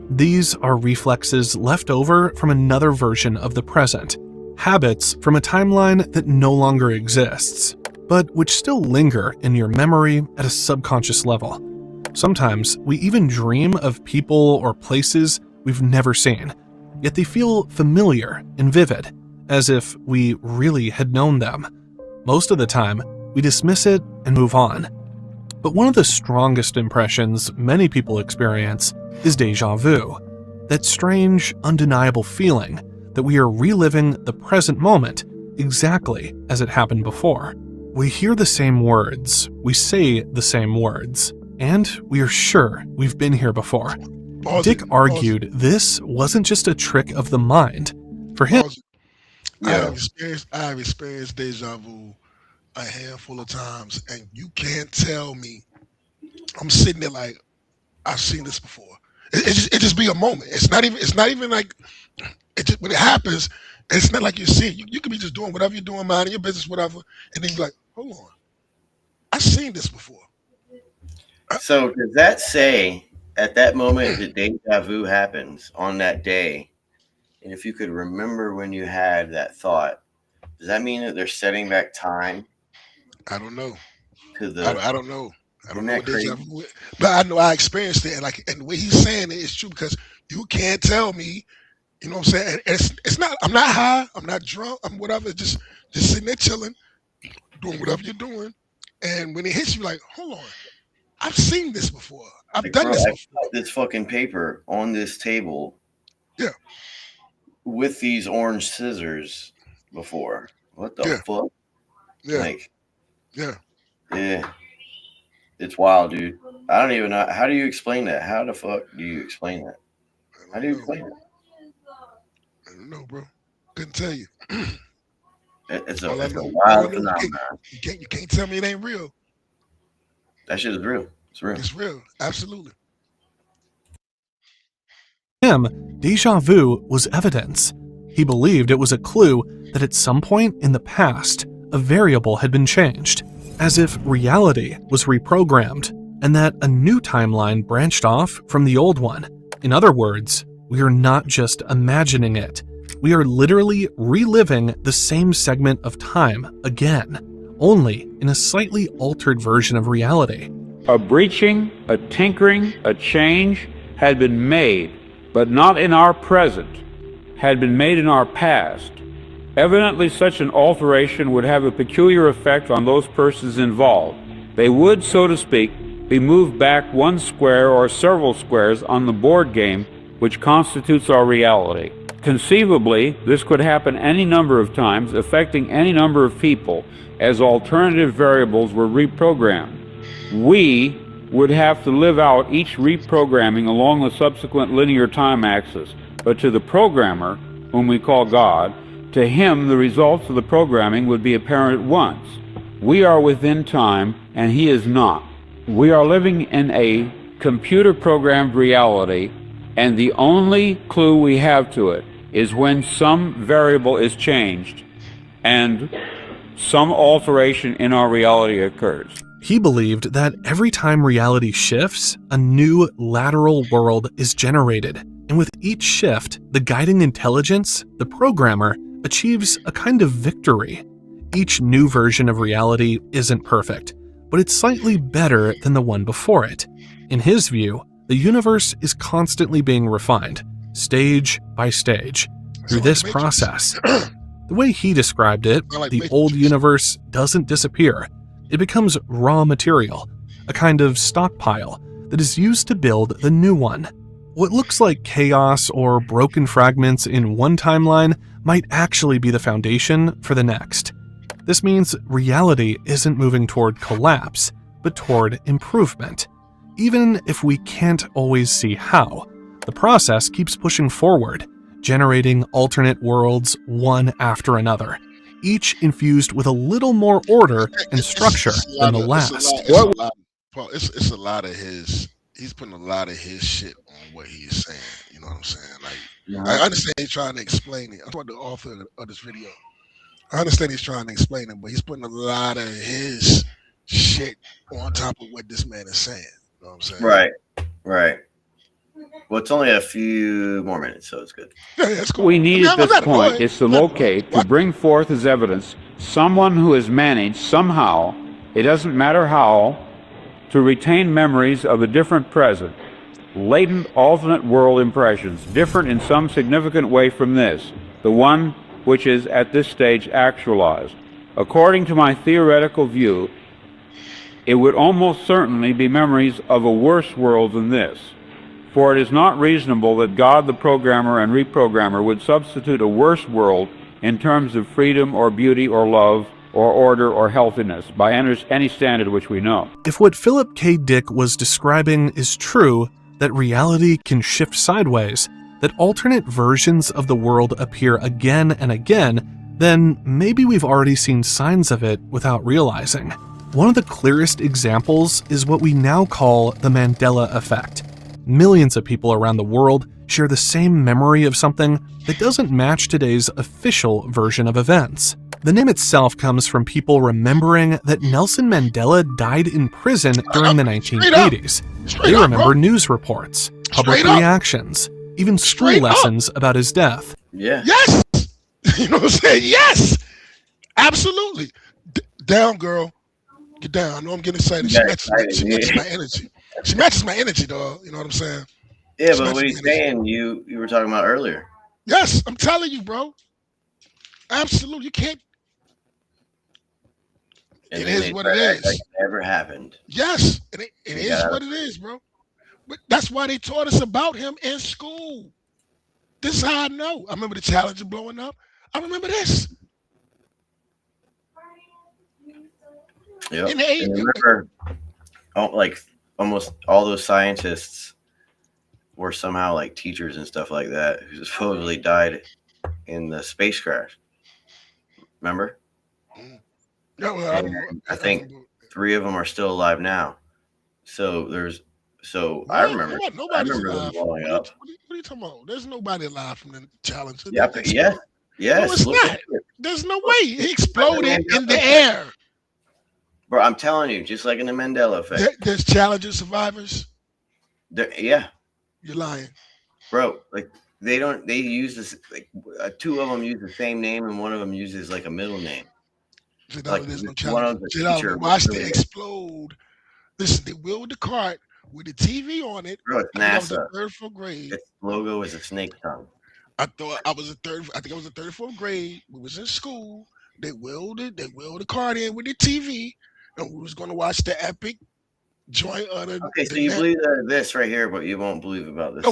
Speaker 17: These are reflexes left over from another version of the present, habits from a timeline that no longer exists, but which still linger in your memory at a subconscious level. Sometimes we even dream of people or places we've never seen, yet they feel familiar and vivid, as if we really had known them. Most of the time, we dismiss it and move on. But one of the strongest impressions many people experience is déjà vu, that strange, undeniable feeling that we are reliving the present moment exactly as it happened before. We hear the same words, we say the same words, and we are sure we've been here before. Dick argued this wasn't just a trick of the mind. For him,
Speaker 14: I have experienced deja vu a handful of times, and you can't tell me. I'm sitting there like, I've seen this before. It just be a moment. It's not even like it just, when it happens. It's not like you see it. You can be just doing whatever you're doing, minding your business, whatever, and then you're like, hold on, I've seen this before.
Speaker 1: So does that say at that moment that deja vu happens on that day, and if you could remember when you had that thought, does that mean that they're setting back time?
Speaker 14: I don't know.
Speaker 1: To the
Speaker 14: I don't know. I don't know what
Speaker 1: crazy?
Speaker 14: deja vu is. But I know I experienced it, and the way he's saying it is true because you can't tell me. You know what I'm saying? It's not. I'm not high. I'm not drunk. I'm whatever. Just sitting there chilling, doing whatever you're doing, and when it hits you, like, hold on, I've seen this before. I've done this before.
Speaker 1: I this fucking paper on this table.
Speaker 14: Yeah.
Speaker 1: With these orange scissors before. What the fuck?
Speaker 14: Yeah.
Speaker 1: Like,
Speaker 14: yeah.
Speaker 1: Yeah. It's wild, dude. I don't even know. How do you explain that? How the fuck do you explain that? How do you explain it?
Speaker 14: I don't know, bro. Couldn't tell you.
Speaker 1: It's a wild phenomenon.
Speaker 14: You can't tell me it ain't real.
Speaker 1: That shit is real. It's real.
Speaker 14: It's real. Absolutely.
Speaker 17: For him, deja vu was evidence. He believed it was a clue that at some point in the past, a variable had been changed, as if reality was reprogrammed, and that a new timeline branched off from the old one. In other words, we are not just imagining it. We are literally reliving the same segment of time again, only in a slightly altered version of reality.
Speaker 16: A breaching, a tinkering, a change had been made, but not in our present, had been made in our past. Evidently, such an alteration would have a peculiar effect on those persons involved. They would, so to speak, be moved back one square or several squares on the board game which constitutes our reality. Conceivably, this could happen any number of times, affecting any number of people, as alternative variables were reprogrammed. We would have to live out each reprogramming along the subsequent linear time axis, but to the programmer, whom we call God, to him the results of the programming would be apparent at once. We are within time, and he is not. We are living in a computer-programmed reality, and the only clue we have to it is when some variable is changed and some alteration in our reality occurs.
Speaker 17: He believed that every time reality shifts, a new lateral world is generated, and with each shift, the guiding intelligence, the programmer, achieves a kind of victory. Each new version of reality isn't perfect, but it's slightly better than the one before it. In his view, the universe is constantly being refined, stage by stage, through this process. The way he described it, the old universe doesn't disappear. It becomes raw material, a kind of stockpile that is used to build the new one. What looks like chaos or broken fragments in one timeline might actually be the foundation for the next. This means reality isn't moving toward collapse, but toward improvement. Even if we can't always see how, the process keeps pushing forward, generating alternate worlds one after another, each infused with a little more order and structure than the last.
Speaker 14: It's a lot of his. He's putting a lot of his shit on what he's saying. You know what I'm saying? Like, I understand he's trying to explain it. I'm talking to the author of this video. I understand he's trying to explain it, but he's putting a lot of his shit on top of what this man is saying. You know what I'm saying?
Speaker 1: Right, right. Well, it's only a few more minutes, so it's good.
Speaker 14: Yeah, that's cool.
Speaker 16: We need at this point is to locate, to bring forth as evidence, someone who has managed somehow, it doesn't matter how, to retain memories of a different present, latent alternate world impressions, different in some significant way from this, the one which is at this stage actualized. According to my theoretical view, it would almost certainly be memories of a worse world than this. For it is not reasonable that God the programmer and reprogrammer would substitute a worse world in terms of freedom or beauty or love or order or healthiness by any standard which we know.
Speaker 17: If what Philip K. Dick was describing is true, that reality can shift sideways, that alternate versions of the world appear again and again, then maybe we've already seen signs of it without realizing. One of the clearest examples is what we now call the Mandela effect. Millions of people around the world share the same memory of something that doesn't match today's official version of events. The name itself comes from people remembering that Nelson Mandela died in prison during the 1980s. They remember news reports, public reactions, even school lessons about his death.
Speaker 1: Yeah.
Speaker 14: Yes! You know what I'm saying? Yes! Absolutely. Down, girl. Get down. I know I'm getting excited. She matches my energy. She matches my energy, dog. You know what I'm saying?
Speaker 1: Yeah, but what he's saying, you were talking about earlier.
Speaker 14: Yes, I'm telling you, bro. Absolutely. You can't. It is what it is.
Speaker 1: Like it never happened.
Speaker 14: Yes, it is what it is, bro. But that's why they taught us about him in school. This is how I know. I remember the Challenger blowing up. I remember this.
Speaker 1: Yep. And remember, like almost all those scientists were somehow like teachers and stuff like that who supposedly died in the space crash. Remember?
Speaker 14: Yeah, well,
Speaker 1: I think 3 of them are still alive now. So I remember them blowing up.
Speaker 14: What are you talking about? There's nobody alive from the Challenger.
Speaker 1: Yes.
Speaker 14: No, it's not. There's no way. He exploded in the air.
Speaker 1: Bro, I'm telling you, just like in the Mandela effect.
Speaker 14: There's Challenger survivors.
Speaker 1: Yeah.
Speaker 14: You're lying.
Speaker 1: Bro, like they use this, like 2 of them use the same name and 1 of them uses like a middle name.
Speaker 14: Like, there's no Challenger. Watch it explode. Listen, they wheeled the cart with the TV on it.
Speaker 1: Bro, it's NASA.
Speaker 14: Third, 4th grade.
Speaker 1: Its logo is a snake tongue.
Speaker 14: I think I was in 3rd, 4th grade. We was in school. They wheeled the cart in with the TV, and we was gonna watch the epic joint on it.
Speaker 1: Okay, so you believe this right here, but you won't believe about this.
Speaker 14: No,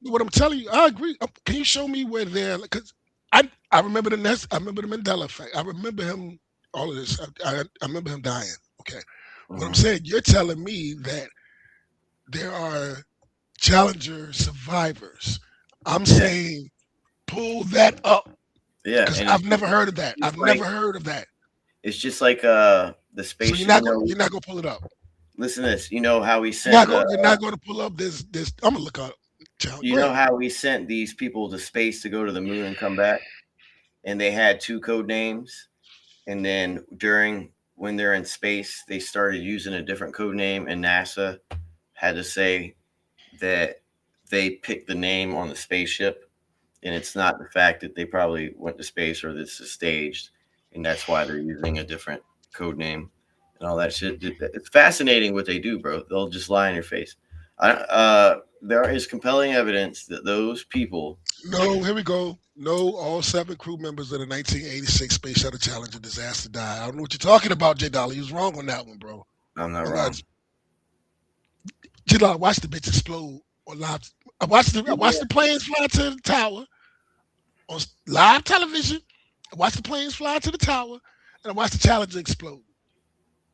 Speaker 14: what I'm telling you, I agree. Can you show me where they're? Because I remember the Mandela effect. I remember him. All of this. I remember him dying. Okay. What I'm saying, you're telling me that there are Challenger survivors. I'm saying pull that up.
Speaker 1: Yeah.
Speaker 14: Because I've never heard of that. Never heard of that.
Speaker 1: It's just like the space.
Speaker 14: So you're not gonna pull it up.
Speaker 1: Listen to this. You know how we sent
Speaker 14: you're not gonna pull up this I'm gonna look up Challenger.
Speaker 1: You know how we sent these people to space to go to the moon and come back? And they had 2 code names. And then when they're in space, they started using a different code name, and NASA had to say that they picked the name on the spaceship, and it's not the fact that they probably went to space or this is staged, and that's why they're using a different code name and all that shit. It's fascinating what they do, bro. They'll just lie in your face. There is compelling evidence that those people.
Speaker 14: No, here we go. No, all 7 crew members of the 1986 Space Shuttle Challenger disaster died. I don't know what you're talking about, J. Dollar. You was wrong on that one, bro.
Speaker 1: I'm not wrong.
Speaker 14: J. Dollar, watch the bitch explode on live. I watched the planes fly to the tower on live television. I watched the planes fly to the tower, and I watched the Challenger explode.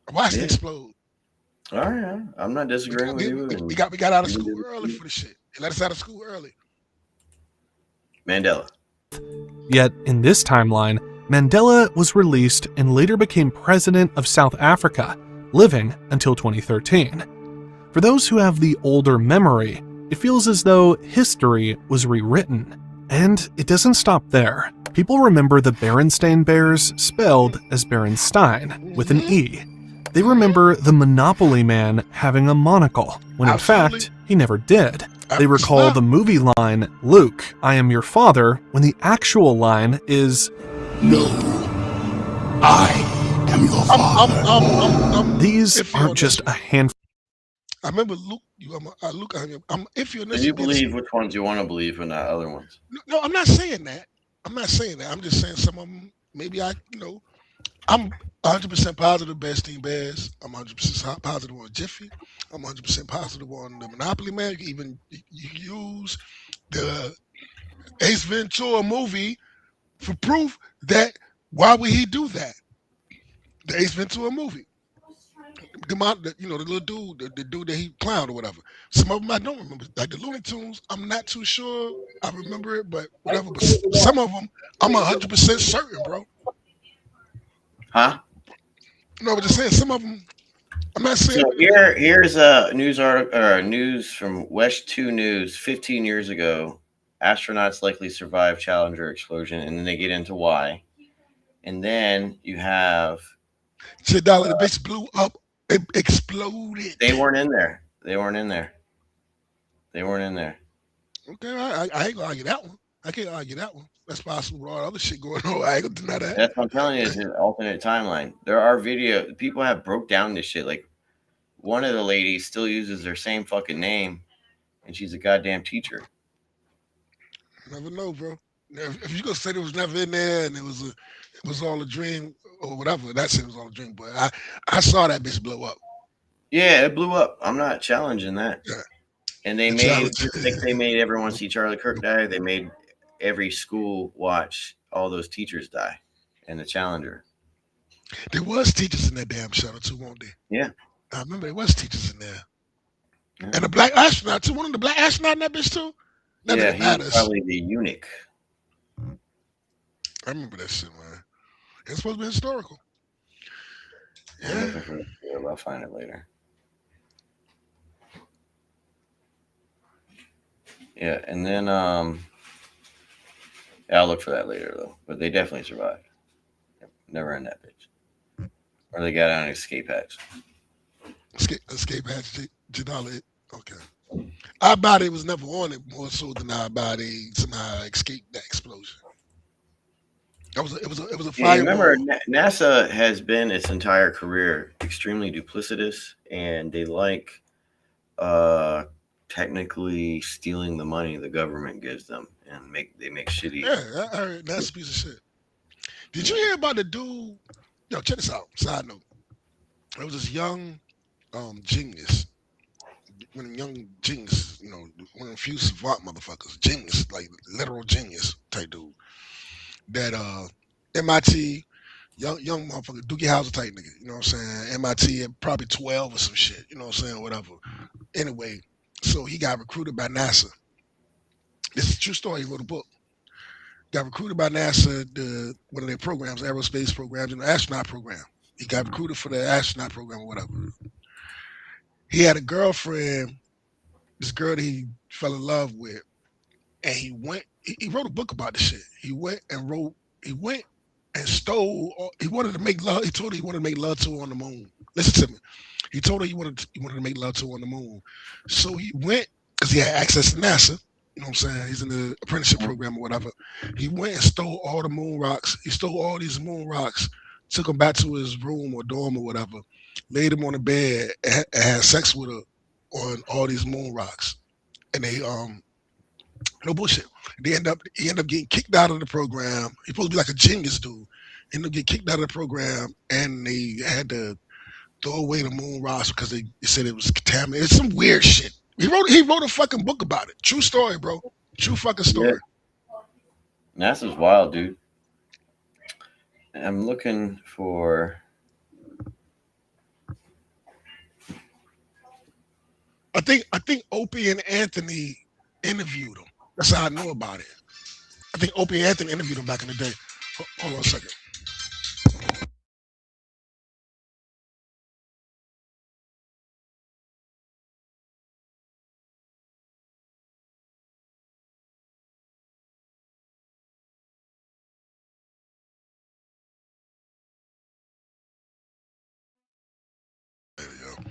Speaker 14: I watched it explode.
Speaker 1: All right, I'm not disagreeing with you.
Speaker 14: We got out of school early for the shit. They let us out of school early.
Speaker 1: Mandela.
Speaker 17: Yet, in this timeline, Mandela was released and later became president of South Africa, living until 2013. For those who have the older memory, it feels as though history was rewritten. And it doesn't stop there. People remember the Berenstain Bears spelled as Berenstein, with an E. They remember the Monopoly Man having a monocle, when in fact, he never did. They recall the movie line, "Luke, I am your father," when the actual line is,
Speaker 18: "No, I am your father."
Speaker 17: These aren't just a handful.
Speaker 14: I remember Luke. If you're
Speaker 1: you believe which ones you want to believe and not other ones.
Speaker 14: No, I'm not saying that. I'm just saying some of them. Maybe I'm 100% positive Berenstain Bears. I'm 100% positive on Jiffy. I'm 100% positive on the Monopoly Man. You can even use the Ace Ventura movie for proof that why would he do that? The Ace Ventura movie. the little dude, the dude that he clowned or whatever. Some of them I don't remember. Like the Looney Tunes, I'm not too sure I remember it, but whatever. But some of them, I'm 100% certain, bro.
Speaker 1: Huh?
Speaker 14: No, but just saying, some of them, I'm not saying.
Speaker 1: So here's a news article or news from West 2 News 15 years ago. Astronauts likely survive Challenger explosion, and then they get into why. And then you have
Speaker 14: $10, the bitch blew up, it exploded.
Speaker 1: They weren't in there. They weren't in there.
Speaker 14: Okay, I ain't gonna argue that one. I can't argue that one. That's possible with all other shit going on. I ain't gonna deny that.
Speaker 1: That's what I'm telling you, is an alternate timeline. There are people have broke down this shit. Like one of the ladies still uses their same fucking name, and she's a goddamn teacher.
Speaker 14: Never know, bro. If you gonna say it was never in there and it was all a dream or whatever, that shit was all a dream. But I saw that bitch blow up.
Speaker 1: Yeah, it blew up. I'm not challenging that.
Speaker 14: Yeah.
Speaker 1: And they made everyone see Charlie Kirk die. They made every school watch all those teachers die in the Challenger.
Speaker 14: There was teachers in that damn shuttle too, weren't they?
Speaker 1: Yeah.
Speaker 14: I remember there was teachers in there. Yeah. And the black astronaut too. One of the black astronaut in that bitch too.
Speaker 1: Yeah, he was probably the eunuch.
Speaker 14: I remember that shit, man. It's supposed to be historical.
Speaker 1: Yeah. I'll find it later. Yeah, and then I'll look for that later though. But they definitely survived. Never in that bitch. Or they got on an escape hatch.
Speaker 14: Escape hatch, Janala. Okay. Our body was never on it more so than our body somehow escaped that explosion. It was a fire.
Speaker 1: Remember, NASA has been its entire career extremely duplicitous, and they like technically stealing the money the government gives them, and they make shitty.
Speaker 14: Yeah, I heard that's a piece of shit. Did you hear about the dude? Yo, check this out. Side note: there was this young genius. One of them young genius, one of the few savant motherfuckers, genius, like literal genius type dude. That MIT, young motherfucker, Doogie Howser type nigga, you know what I'm saying? MIT at probably 12 or some shit, you know what I'm saying? Whatever. Anyway, so he got recruited by NASA. This is a true story. He wrote a book. Got recruited by NASA, one of their programs, aerospace programs, astronaut program. He got recruited for the astronaut program or whatever. He had a girlfriend, this girl that he fell in love with, and he wrote a book about this shit. He went and stole, he wanted to make love, he told her he wanted to make love to her on the moon. Listen to me. He told her he wanted to make love to her on the moon. So he went, because he had access to NASA, you know what I'm saying? He's in the apprenticeship program or whatever. He went and stole all the moon rocks. He stole all these moon rocks, took them back to his room or dorm or whatever, laid him on the bed, and had sex with her on all these moon rocks. And they, no bullshit. He ended up getting kicked out of the program. He's supposed to be like a genius dude. Ended up getting kicked out of the program, and they had to throw away the moon rocks because they said it was contaminated. It's some weird shit. He wrote a fucking book about it. True story, bro. True fucking story.
Speaker 1: Yeah. NASA's wild, dude. I'm looking for.
Speaker 14: I think Opie and Anthony interviewed him. That's how I know about it. I think Opie and Anthony interviewed him back in the day. Hold on a second. There we go.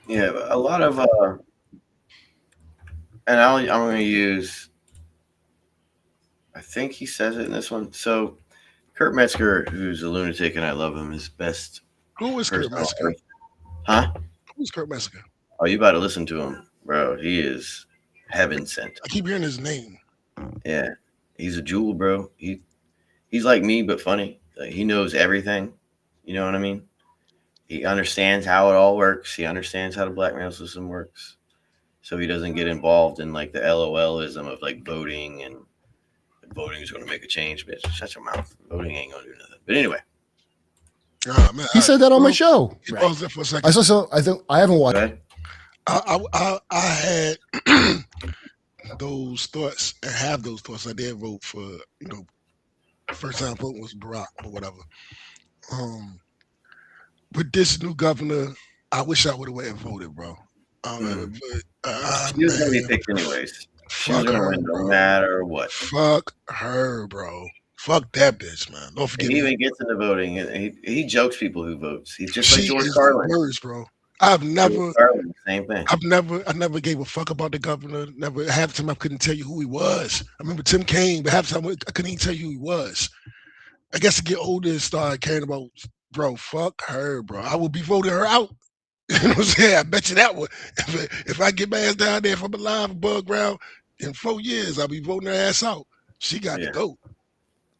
Speaker 1: Yeah, a lot of and I'm going to use. I think he says it in this one. So, Kurt Metzger, who's a lunatic and I love him, is best.
Speaker 14: Who is Kurt Metzger?
Speaker 1: Huh?
Speaker 14: Who's Kurt Metzger?
Speaker 1: Oh, you about to listen to him, bro? He is heaven sent.
Speaker 14: I keep hearing his name.
Speaker 1: Yeah, he's a jewel, bro. He's like me, but funny. Like, he knows everything. You know what I mean? He understands how it all works. He understands how the blackmail system works. So he doesn't get involved in like the LOLism of like voting and voting is going to make a change, bitch. Shut your mouth. Voting ain't going to do nothing. But anyway.
Speaker 14: Man,
Speaker 19: he said that on my show.
Speaker 14: Pause there for a second.
Speaker 19: I saw so. I think I haven't watched.
Speaker 1: Okay.
Speaker 14: I had those thoughts and have those thoughts. I did vote for, first time vote was Barack or whatever. With this new governor, I wish I would have went and voted, bro.
Speaker 1: She was going to be picked anyways. She was going to win no matter what.
Speaker 14: Fuck her, bro. Fuck that bitch, man. Don't forget.
Speaker 1: He even gets into voting. He jokes people who votes. He's just like
Speaker 14: She
Speaker 1: George
Speaker 14: is
Speaker 1: Carlin.
Speaker 14: worse, bro. I've never,
Speaker 1: George Carlin, same thing.
Speaker 14: I never gave a fuck about the governor. Never, half the time I couldn't tell you who he was. I remember Tim Kaine, but half the time I couldn't even tell you who he was. I guess to get older and start caring about, bro, fuck her, bro. I will be voting her out. You know what I'm saying? I bet you that one. If I get my ass down there, if I'm alive above ground, in 4 years, I'll be voting her ass out. She got to go.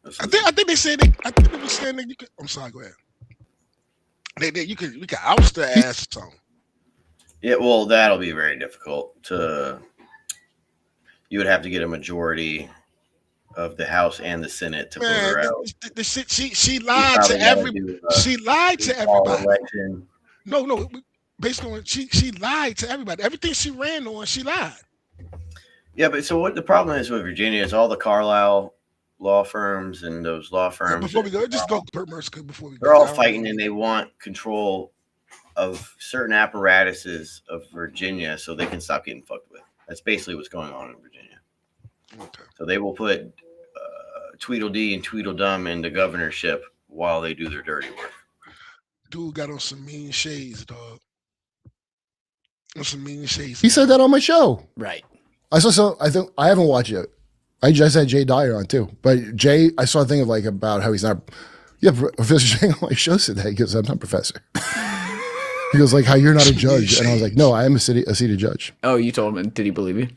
Speaker 14: I think they said I think they were saying that you could. I'm sorry, go ahead. We could oust the ass or something.
Speaker 1: Yeah, well, that'll be very difficult you would have to get a majority of the House and the Senate to vote her out.
Speaker 14: The shit she lied to everybody. She lied to everybody. No, based on she lied to everybody. Everything she ran on, she lied.
Speaker 1: Yeah, but so what the problem is with Virginia is all the Carlisle law firms and those law firms.
Speaker 14: Before we go, just go Bert Mercer before we go.
Speaker 1: They're all fighting and they want control of certain apparatuses of Virginia so they can stop getting fucked with. That's basically what's going on in Virginia.
Speaker 14: Okay.
Speaker 1: So they will put Tweedledee and Tweedledum in the governorship while they do their dirty work.
Speaker 14: Dude got on some mean shades, dog. On some mean shades.
Speaker 19: He said that on my show.
Speaker 4: Right.
Speaker 19: I saw so. I think I haven't watched it. I just had Jay Dyer on too, but Jay, I saw a thing of like about how he's not. Yeah, Professor Jay on my show said that. He goes, "I'm not professor." He goes like, "How you're not a judge?" And I was like, "No, I am a seated judge."
Speaker 4: Oh, you told him. Did he believe you?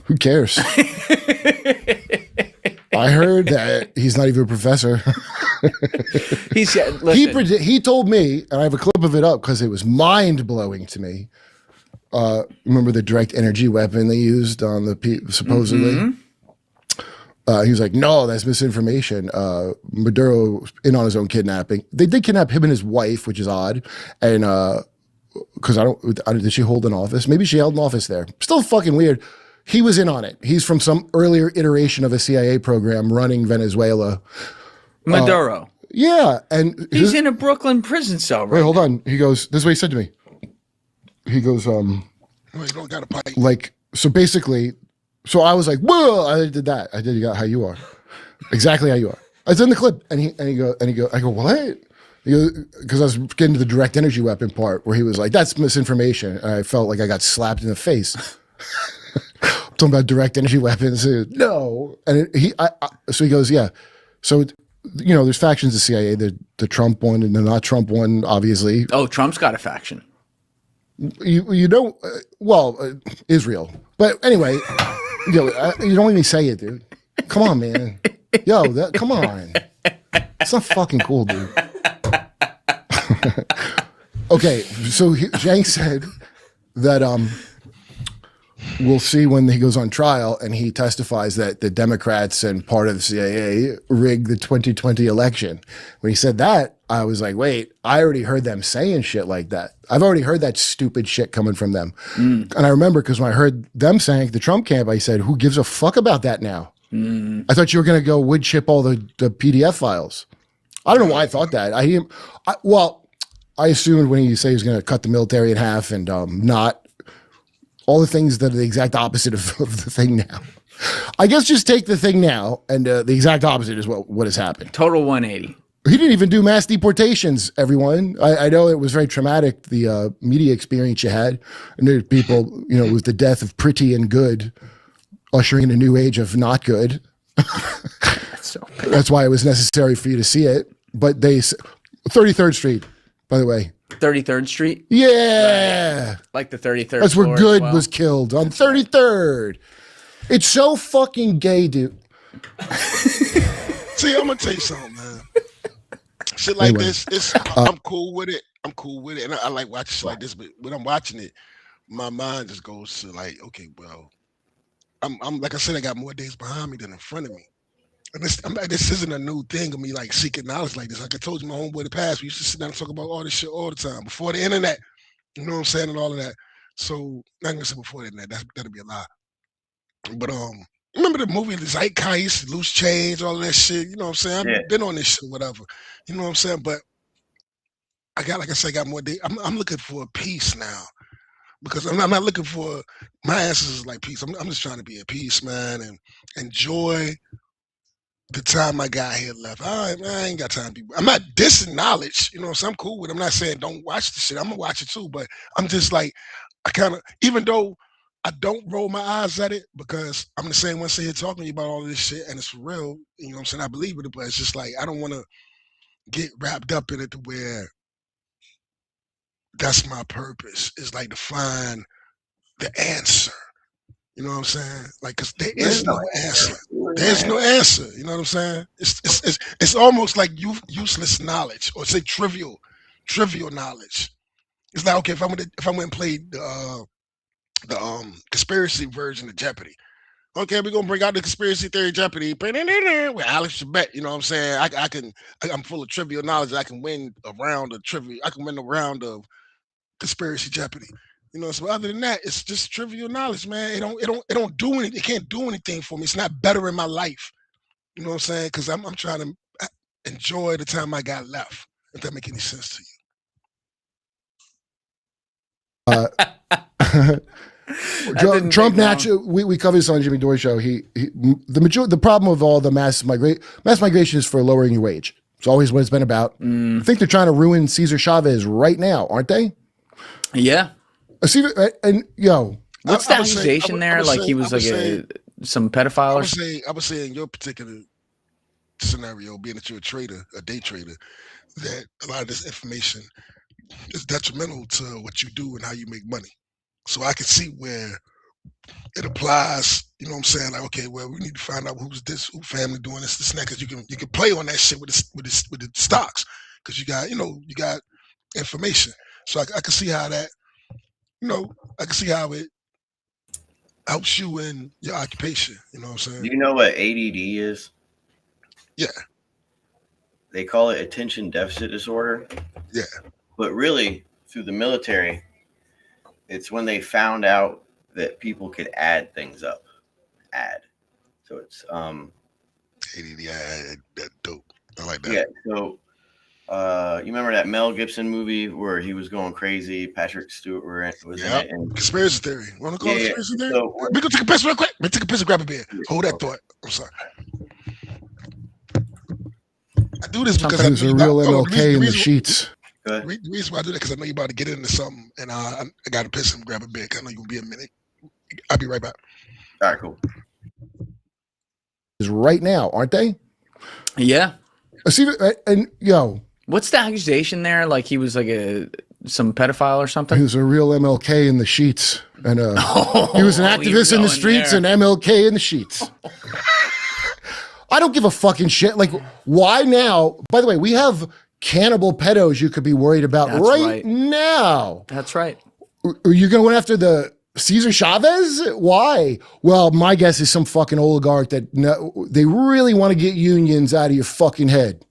Speaker 19: Who cares? I heard that he's not even a professor. He told me, and I have a clip of it up because it was mind blowing to me. Remember the direct energy weapon they used on the supposedly?
Speaker 4: Mm-hmm.
Speaker 19: He was like, "No, that's misinformation. Maduro in on his own kidnapping. They did kidnap him and his wife, which is odd. And because did she hold an office? Maybe she held an office there. Still fucking weird. He was in on it. He's from some earlier iteration of a CIA program running Venezuela.
Speaker 4: Maduro.
Speaker 19: Yeah, and
Speaker 4: he's in a Brooklyn prison cell. Right.
Speaker 19: Wait, hold on. He goes. This is what he said to me. He goes,
Speaker 14: you don't got a pipe.
Speaker 19: Like, so basically, so I was like, whoa, I did that. I did how you are. Exactly how you are. It's in the clip. And he go, I go, what? He goes, because I was getting to the direct energy weapon part where he was like, that's misinformation. And I felt like I got slapped in the face. Talking about direct energy weapons. No. And so he goes, yeah. So, there's factions of CIA, the Trump one and the not Trump one, obviously.
Speaker 4: Oh, Trump's got a faction.
Speaker 19: You don't, Israel. But anyway, you don't even say it, dude. Come on, man. Come on. It's not fucking cool, dude. Okay, so Zhang said that we'll see when he goes on trial and he testifies that the Democrats and part of the CIA rigged the 2020 election. When he said that, I was like, wait, I already heard them saying shit like that. I've already heard that stupid shit coming from them. And I remember because when I heard them saying the Trump camp, I said, who gives a fuck about that now? I thought you were going to go wood chip all the PDF files. I don't know why I thought that. I assumed when he said he was going to cut the military in half and not all the things that are the exact opposite of the thing now. I guess just take the thing now and the exact opposite is what has happened.
Speaker 4: Total 180.
Speaker 19: He didn't even do mass deportations, everyone. I know it was very traumatic, the media experience you had. And there are people, with the death of Pretty and Good, ushering in a new age of not good. That's why it was necessary for you to see it. But 33rd Street, by the way.
Speaker 4: 33rd Street?
Speaker 19: Yeah.
Speaker 4: Right. Like the 33rd
Speaker 19: That's where Good was killed, on 33rd. It's so fucking gay, dude.
Speaker 14: See, I'm going to tell you something, man. Shit like this, I'm cool with it. And I like watching shit like this, but when I'm watching it, my mind just goes to like, okay, well, I'm like I said, I got more days behind me than in front of me. And this isn't a new thing of me like seeking knowledge like this. Like I told you, my homeboy the past, we used to sit down and talk about all this shit all the time before the internet. You know what I'm saying, and all of that. So not gonna say before the internet. That'd be a lie. But remember the movie The Zeitgeist, Loose Change, all that shit. You know what I'm saying? I've been on this shit, whatever. You know what I'm saying? But I got more days. I'm looking for a peace now. Because I'm not looking for my answers is like peace. I'm just trying to be at peace, man, and enjoy the time I got here left. I ain't got time to be. I'm not dissing knowledge, you know. So I'm cool with it. I'm not saying don't watch the shit. I'm gonna watch it too, but I'm just like I kind of, even though I don't roll my eyes at it because I'm the same one sitting here talking to you about all of this shit and it's for real. You know what I'm saying? I believe in it, but it's just like I don't want to get wrapped up in it to where that's my purpose. Is like to find the answer. You know what I'm saying? Like, cause there is no answer. There's no answer. You know what I'm saying? It's almost like useless knowledge, or say trivial knowledge. It's like, okay, if I went and played the conspiracy version of Jeopardy. Okay, we're gonna bring out the conspiracy theory Jeopardy with Alex Trebek. You know what I'm saying? I'm full of trivial knowledge. I can win a round of trivia. I can win a round of conspiracy Jeopardy. You know, so other than that, it's just trivial knowledge, man. It don't do anything. It can't do anything for me. It's not better in my life. You know what I'm saying? Because I'm trying to enjoy the time I got left. If that make any sense to you.
Speaker 19: Trump naturally. We covered this on Jimmy Dore show. The problem with all the mass migration is for lowering your wage. It's always what it's been about. I think they're trying to ruin Cesar Chavez right now, aren't they?
Speaker 20: Yeah.
Speaker 19: And
Speaker 20: what's the accusation there? Like he was some pedophile
Speaker 14: I would say in your particular scenario, being that you're a trader, a day trader, that a lot of this information is detrimental to what you do and how you make money. So I can see where it applies. You know what I'm saying? Like, okay, well, we need to find out who family doing this, and that, because you can play on that shit with the stocks, because you got information. So I can see how that. I can see how it helps you in your occupation. You know what I'm saying?
Speaker 1: Do you know what ADD is?
Speaker 14: Yeah.
Speaker 1: They call it attention deficit disorder.
Speaker 14: Yeah.
Speaker 1: But really, through the military, it's when they found out that people could add things up. So it's
Speaker 14: ADD, that dope. I like that.
Speaker 1: Yeah. So you remember that Mel Gibson movie where he was going crazy? Patrick Stewart was in it. And
Speaker 14: conspiracy theory. Want to call it conspiracy theory? We go take a piss real quick. Take a piss and grab a beer. Hold that thought. I'm sorry. I do this because
Speaker 19: there's a real MLK in the sheets.
Speaker 14: The reason why I do that because I know you're about to get into something, and I got to piss and grab a beer. I know you're gonna be a minute. I'll be right back.
Speaker 1: All right, cool.
Speaker 19: Is right now, aren't they?
Speaker 20: Yeah.
Speaker 19: What's
Speaker 20: the accusation there? Like he was like some pedophile or something?
Speaker 19: He was a real MLK in the sheets, and he was an activist in the streets and MLK in the sheets. I don't give a fucking shit. Like, why now? By the way, we have cannibal pedos you could be worried about right now.
Speaker 20: That's right.
Speaker 19: Are you going to go after the Cesar Chavez? Why? Well, my guess is some fucking oligarch that they really want to get unions out of your fucking head.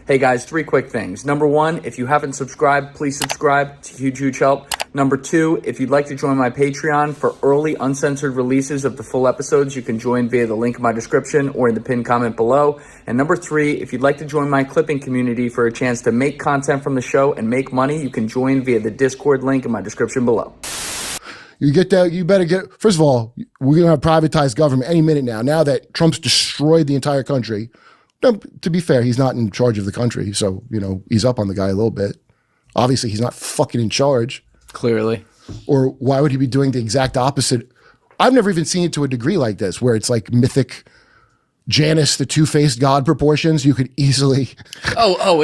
Speaker 4: Hey guys, 3 quick things. Number 1, if you haven't subscribed, please subscribe. It's a huge help. Number 2, if you'd like to join my Patreon for early uncensored releases of the full episodes, you can join via the link in my description or in the pinned comment below. And number 3, if you'd like to join my clipping community for a chance to make content from the show and make money, you can join via the Discord link in my description below.
Speaker 19: You get that, you better get, first of all, we're going to have privatized government any minute now. Now that Trump's destroyed the entire country. To be fair, he's not in charge of the country, so, he's up on the guy a little bit. Obviously, he's not fucking in charge.
Speaker 20: Clearly.
Speaker 19: Or why would he be doing the exact opposite? I've never even seen it to a degree like this, where it's like mythic Janus, the two-faced god proportions. You could easily...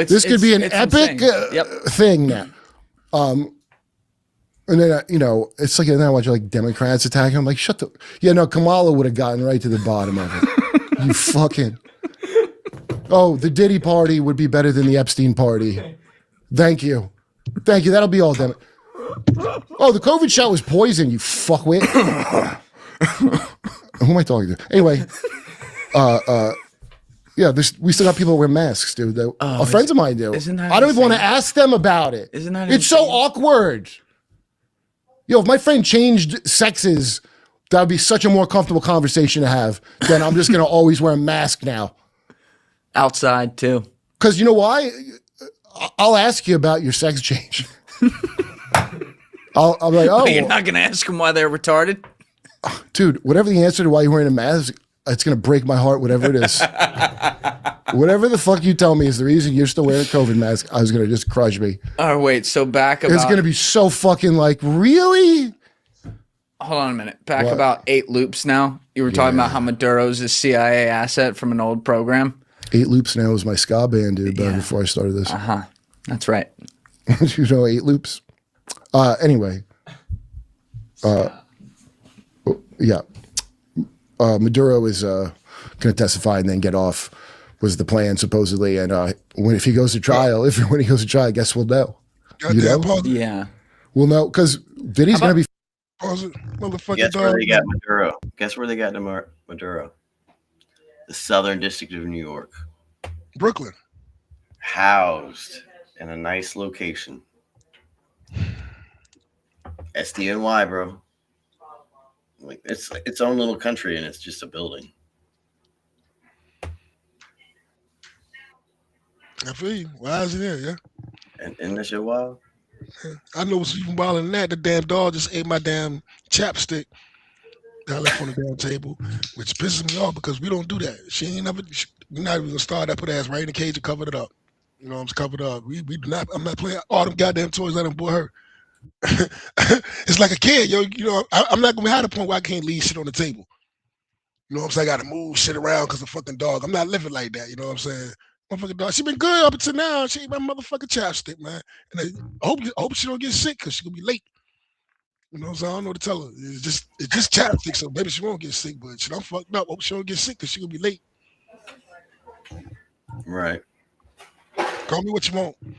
Speaker 19: This could be an epic thing now. And then, it's like, and then I watch like Democrats attacking. I'm like, shut the... Yeah, no, Kamala would have gotten right to the bottom of it. You fucking... Oh, the Diddy party would be better than the Epstein party. Thank you. That'll be all them. Oh, the COVID shot was poison, you fuckwit. Who am I talking to? Anyway, yeah, we still got people that wear masks, dude. Friends of mine do.
Speaker 20: Isn't that
Speaker 19: I don't even want to
Speaker 20: insane?
Speaker 19: ask them about it.
Speaker 20: Isn't that
Speaker 19: It's so awkward. Yo, if my friend changed sexes, that would be such a more comfortable conversation to have than I'm just gonna always wear a mask now.
Speaker 20: Outside too.
Speaker 19: Because you know why? I'll ask you about your sex change. I'll be like, oh,
Speaker 20: But you're not gonna ask them why they're retarded.
Speaker 19: dude, whatever the answer to why you're wearing a mask, it's gonna break my heart, whatever it is. Whatever the fuck you tell me is the reason you're still wearing a COVID mask, I was gonna just crush me.
Speaker 20: Oh wait, so back about
Speaker 19: It's gonna be so fucking like, really?
Speaker 20: hold on a minute. Back
Speaker 19: What?
Speaker 20: about 8 loops now. You were talking about how Maduro's a CIA asset from an old program.
Speaker 19: 8 Loops now is my ska band, dude, before I started this.
Speaker 20: That's right.
Speaker 19: You know 8 Loops? Anyway. Yeah. Maduro is going to testify and then get off, was the plan, supposedly. And if he goes to trial, when he goes to trial, I guess we'll know. You know?
Speaker 20: Yeah.
Speaker 19: We'll know, because Vinny's going to be...
Speaker 1: Guess where they got Maduro? Guess where they got Maduro? The Southern District of New York.
Speaker 14: Brooklyn.
Speaker 1: Housed in a nice location. SDNY, bro. Like it's its own little country, and it's just a building.
Speaker 14: I feel you. Why is he there? Yeah.
Speaker 1: And that shit wild.
Speaker 14: I know what's even wilder than that. The damn dog just ate my damn chapstick that I left on the damn table, which pisses me off because we don't do that. She ain't never. We're not even gonna start that. Put her ass right in the cage and covered it up. You know, I'm just covered up. We do not. I'm not playing all them goddamn toys I done bought her. It's like a kid, yo. You know, I'm not gonna be at a point where I can't leave shit on the table. You know what I'm saying? I gotta move shit around because the fucking dog. I'm not living like that. You know what I'm saying? Motherfucking dog. She been good up until now. She ate my motherfucking chapstick, man. And I hope she don't get sick because she gonna be late. You know what I'm saying? I don't know what to tell her. It's just chapstick, so maybe she won't get sick. But shit, I'm fucked up. Hope she don't get sick because she gonna be late.
Speaker 1: Right.
Speaker 14: Call me what you want. You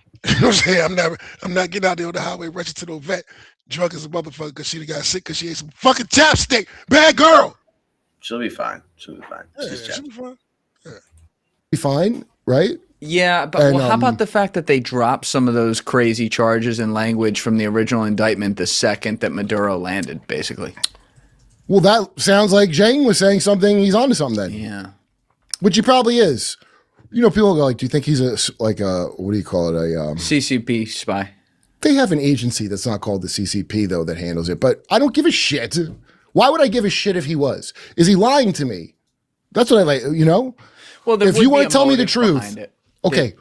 Speaker 14: know what I'm saying? I'm not getting out there on the highway rushing to the vet drunk as a motherfucker because she got sick because she ate some fucking chapstick. Bad girl.
Speaker 1: She'll be fine. She'll be fine.
Speaker 14: She'll be fine.
Speaker 19: Be fine, right?
Speaker 20: Yeah, but
Speaker 19: And,
Speaker 20: how about the fact that they dropped some of those crazy charges and language from the original indictment the second that Maduro landed, basically?
Speaker 19: Well, that sounds like Zhang was saying something. He's onto something then.
Speaker 20: Yeah.
Speaker 19: Which he probably is. You know, people go like, do you think he's what do you call it?
Speaker 20: CCP spy.
Speaker 19: They have an agency that's not called the CCP, though, that handles it. But I don't give a shit. Why would I give a shit if he was? Is he lying to me? That's what I like, you know?
Speaker 20: Well,
Speaker 19: if you want to tell me the
Speaker 20: motive
Speaker 19: truth,
Speaker 20: behind it.
Speaker 19: okay,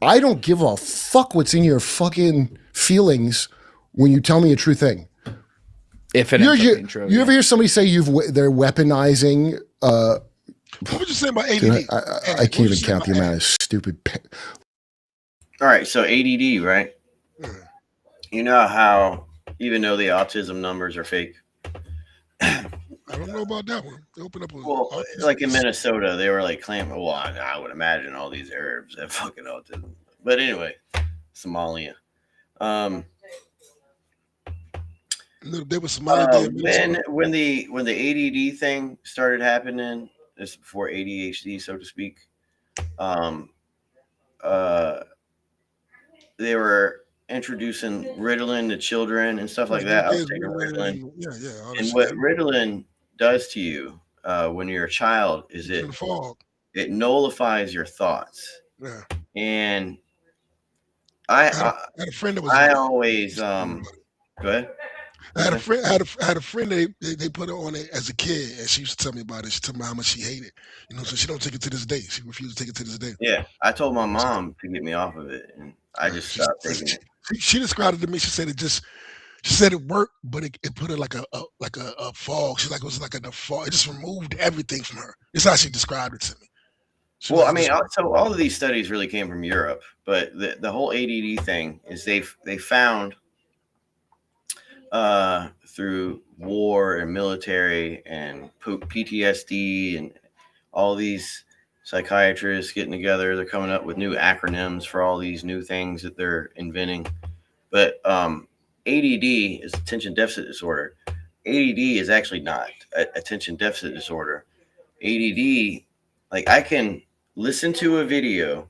Speaker 19: I don't give a fuck what's in your fucking feelings when you tell me a true thing.
Speaker 20: If it ends up being true.
Speaker 19: You ever hear somebody say they're weaponizing?
Speaker 14: What would you say about ADD?
Speaker 19: I can't even count the amount of stupid.
Speaker 1: All right, so ADD, right? You know how even though the autism numbers are fake.
Speaker 14: I don't know about that one. They open up.
Speaker 1: Well, like in Minnesota, they were like claiming. Well, I would imagine all these Arabs have fucking autism. But anyway, Somalia.
Speaker 14: They were Somalia.
Speaker 1: When the ADD thing started happening, this before ADHD, so to speak. They were introducing Ritalin to children and stuff like that. I was taking Ritalin. And what Ritalin does to you when you're a child is it nullifies your thoughts.
Speaker 14: Yeah.
Speaker 1: And I
Speaker 14: had a friend that was.
Speaker 1: I always go ahead.
Speaker 14: I had a friend. They put her on it as a kid, and she used to tell me about it. She told me how much she hated. You know, so she don't take it to this day. She refused to take it to this day.
Speaker 1: Yeah, I told my mom to get me off of it, and I just stopped taking it.
Speaker 14: She described it to me. She said she said it worked, but it put her like a fog. She's like, it was like a fog. It just removed everything from her. It's how she described it to me.
Speaker 1: Well, I mean, so all of these studies really came from Europe, but the whole ADD thing is they found through war and military and PTSD and all these psychiatrists getting together, they're coming up with new acronyms for all these new things that they're inventing. But ADD is attention deficit disorder. ADD is actually not attention deficit disorder. ADD, like I can listen to a video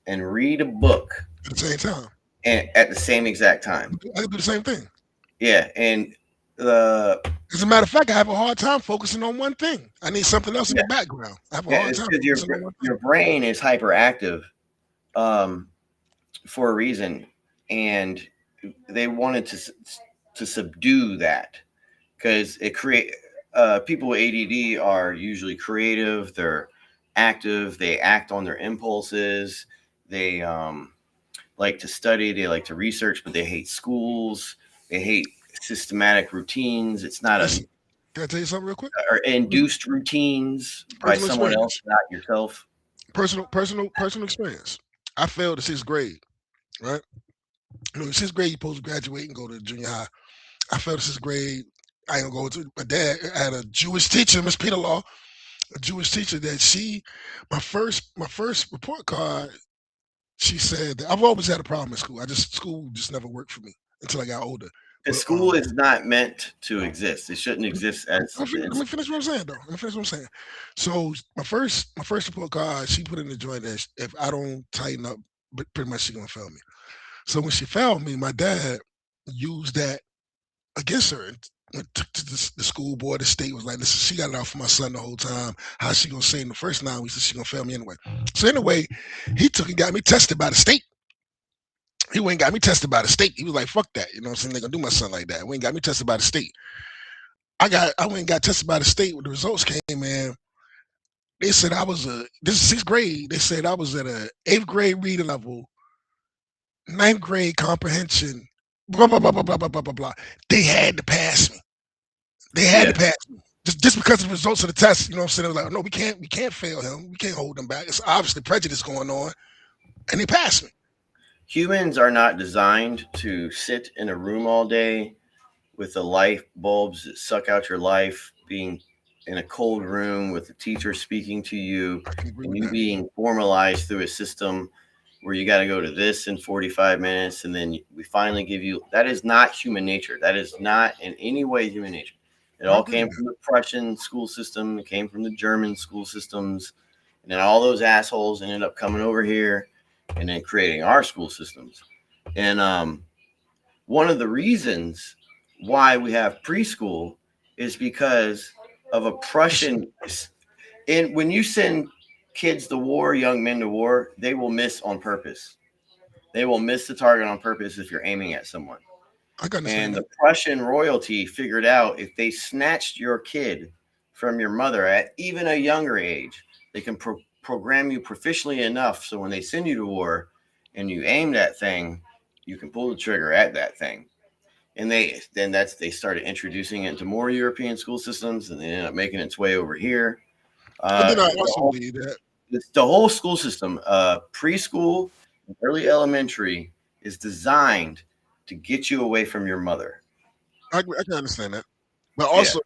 Speaker 1: and read a book
Speaker 14: at the same time,
Speaker 1: and at the same exact time.
Speaker 14: I can do the same thing.
Speaker 1: Yeah, and
Speaker 14: as a matter of fact, I have a hard time focusing on one thing. I need something else in the background. I have a hard time
Speaker 1: because your brain is hyperactive for a reason, and they wanted to subdue that because it create people with ADD are usually creative, they're active, they act on their impulses, they like to study, they like to research, but they hate schools, they hate systematic routines. It's not
Speaker 14: Can I tell you something real quick?
Speaker 1: Or induced routines by someone else, not yourself.
Speaker 14: Personal experience. I failed the 6th grade, right? You know, in 6th grade, you're supposed to graduate and go to junior high. I failed the 6th grade. I ain't gonna go to. My dad had a Jewish teacher, Miss Peter Law, a Jewish teacher that my first report card, she said that I've always had a problem in school. School just never worked for me until I got older.
Speaker 1: The school is not meant to exist. It shouldn't exist as.
Speaker 14: Let me finish what I'm saying, though. Let me finish what I'm saying. So my first report card, she put in the joint that if I don't tighten up, pretty much she gonna fail me. So when she failed me, my dad used that against her and took to the school board. The state was like, "Listen, she got it out for my son the whole time. How's she gonna say in the first 9 weeks that she gonna fail me anyway?" So anyway, he took and got me tested by the state. He went and got me tested by the state. He was like, "Fuck that," you know what I'm saying? They gonna do my son like that. Went and got me tested by the state. I went and got tested by the state. When the results came in, they said this is 6th grade. They said I was at a 8th grade reading level, 9th grade comprehension, blah, blah, blah, blah, blah, blah, blah, blah, blah. They had to pass me. They had to pass me. Just because of the results of the test, you know what I'm saying? They were like, "No, we can't fail him. We can't hold him back. It's obviously prejudice going on." And they passed me.
Speaker 1: Humans are not designed to sit in a room all day with the light bulbs that suck out your life, being in a cold room with the teacher speaking to you, and you being formalized through a system where you got to go to this in 45 minutes, and then we finally give you. That is not human nature. That is not in any way human nature. It all came from the Prussian school system. It came from the German school systems. And then all those assholes ended up coming over here and then creating our school systems. And one of the reasons why we have preschool is because of a Prussian. And when you send kids to war, young men to war, they will miss on purpose. They will miss the target on purpose if you're aiming at someone. And the Prussian royalty figured out if they snatched your kid from your mother at even a younger age, they can program you proficiently enough so when they send you to war and you aim that thing, you can pull the trigger at that thing. And they started introducing it into more European school systems, and they ended up making its way over here. The whole school system, preschool, early elementary, is designed to get you away from your mother.
Speaker 14: I can understand that, but also,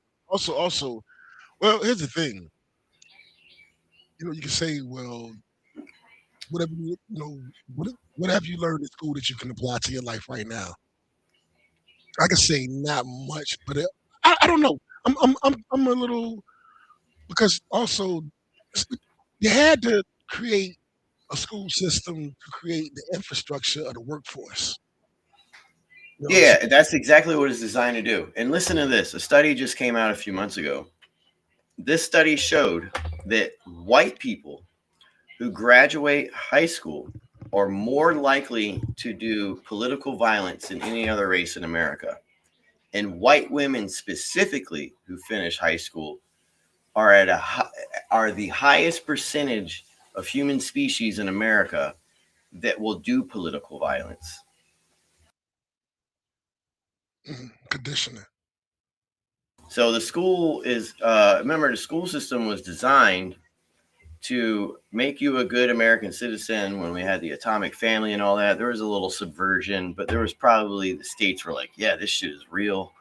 Speaker 14: well, here's the thing. You know, you can say, well, whatever what have you learned in school that you can apply to your life right now? I can say not much, but I don't know. I'm a little, because also you had to create a school system to create the infrastructure of the workforce. You know,
Speaker 1: yeah, that's exactly what it's designed to do. And listen to this. A study just came out a few months ago. This study showed that white people who graduate high school are more likely to do political violence than any other race in America. And white women specifically who finish high school are the highest percentage of human species in America that will do political violence.
Speaker 14: Conditioning.
Speaker 1: So the school is, remember, the school system was designed to make you a good American citizen. When we had the atomic family and all that, there was a little subversion, but there was probably, the states were like, yeah, this shit is real.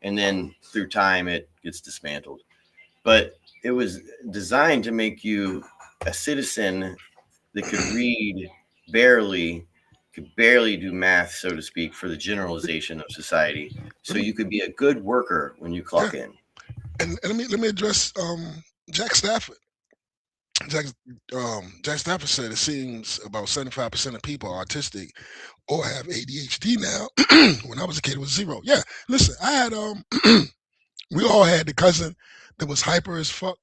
Speaker 1: And then through time, it gets dismantled. But it was designed to make you a citizen that could read barely, could barely do math, so to speak, for the generalization of society. So you could be a good worker when you clock in.
Speaker 14: And let me address Jack Stafford. Jack Stafford said it seems about 75% of people are autistic or have ADHD now. When I was a kid, it was 0. Yeah, listen, I had we all had the cousin that was hyper as fuck.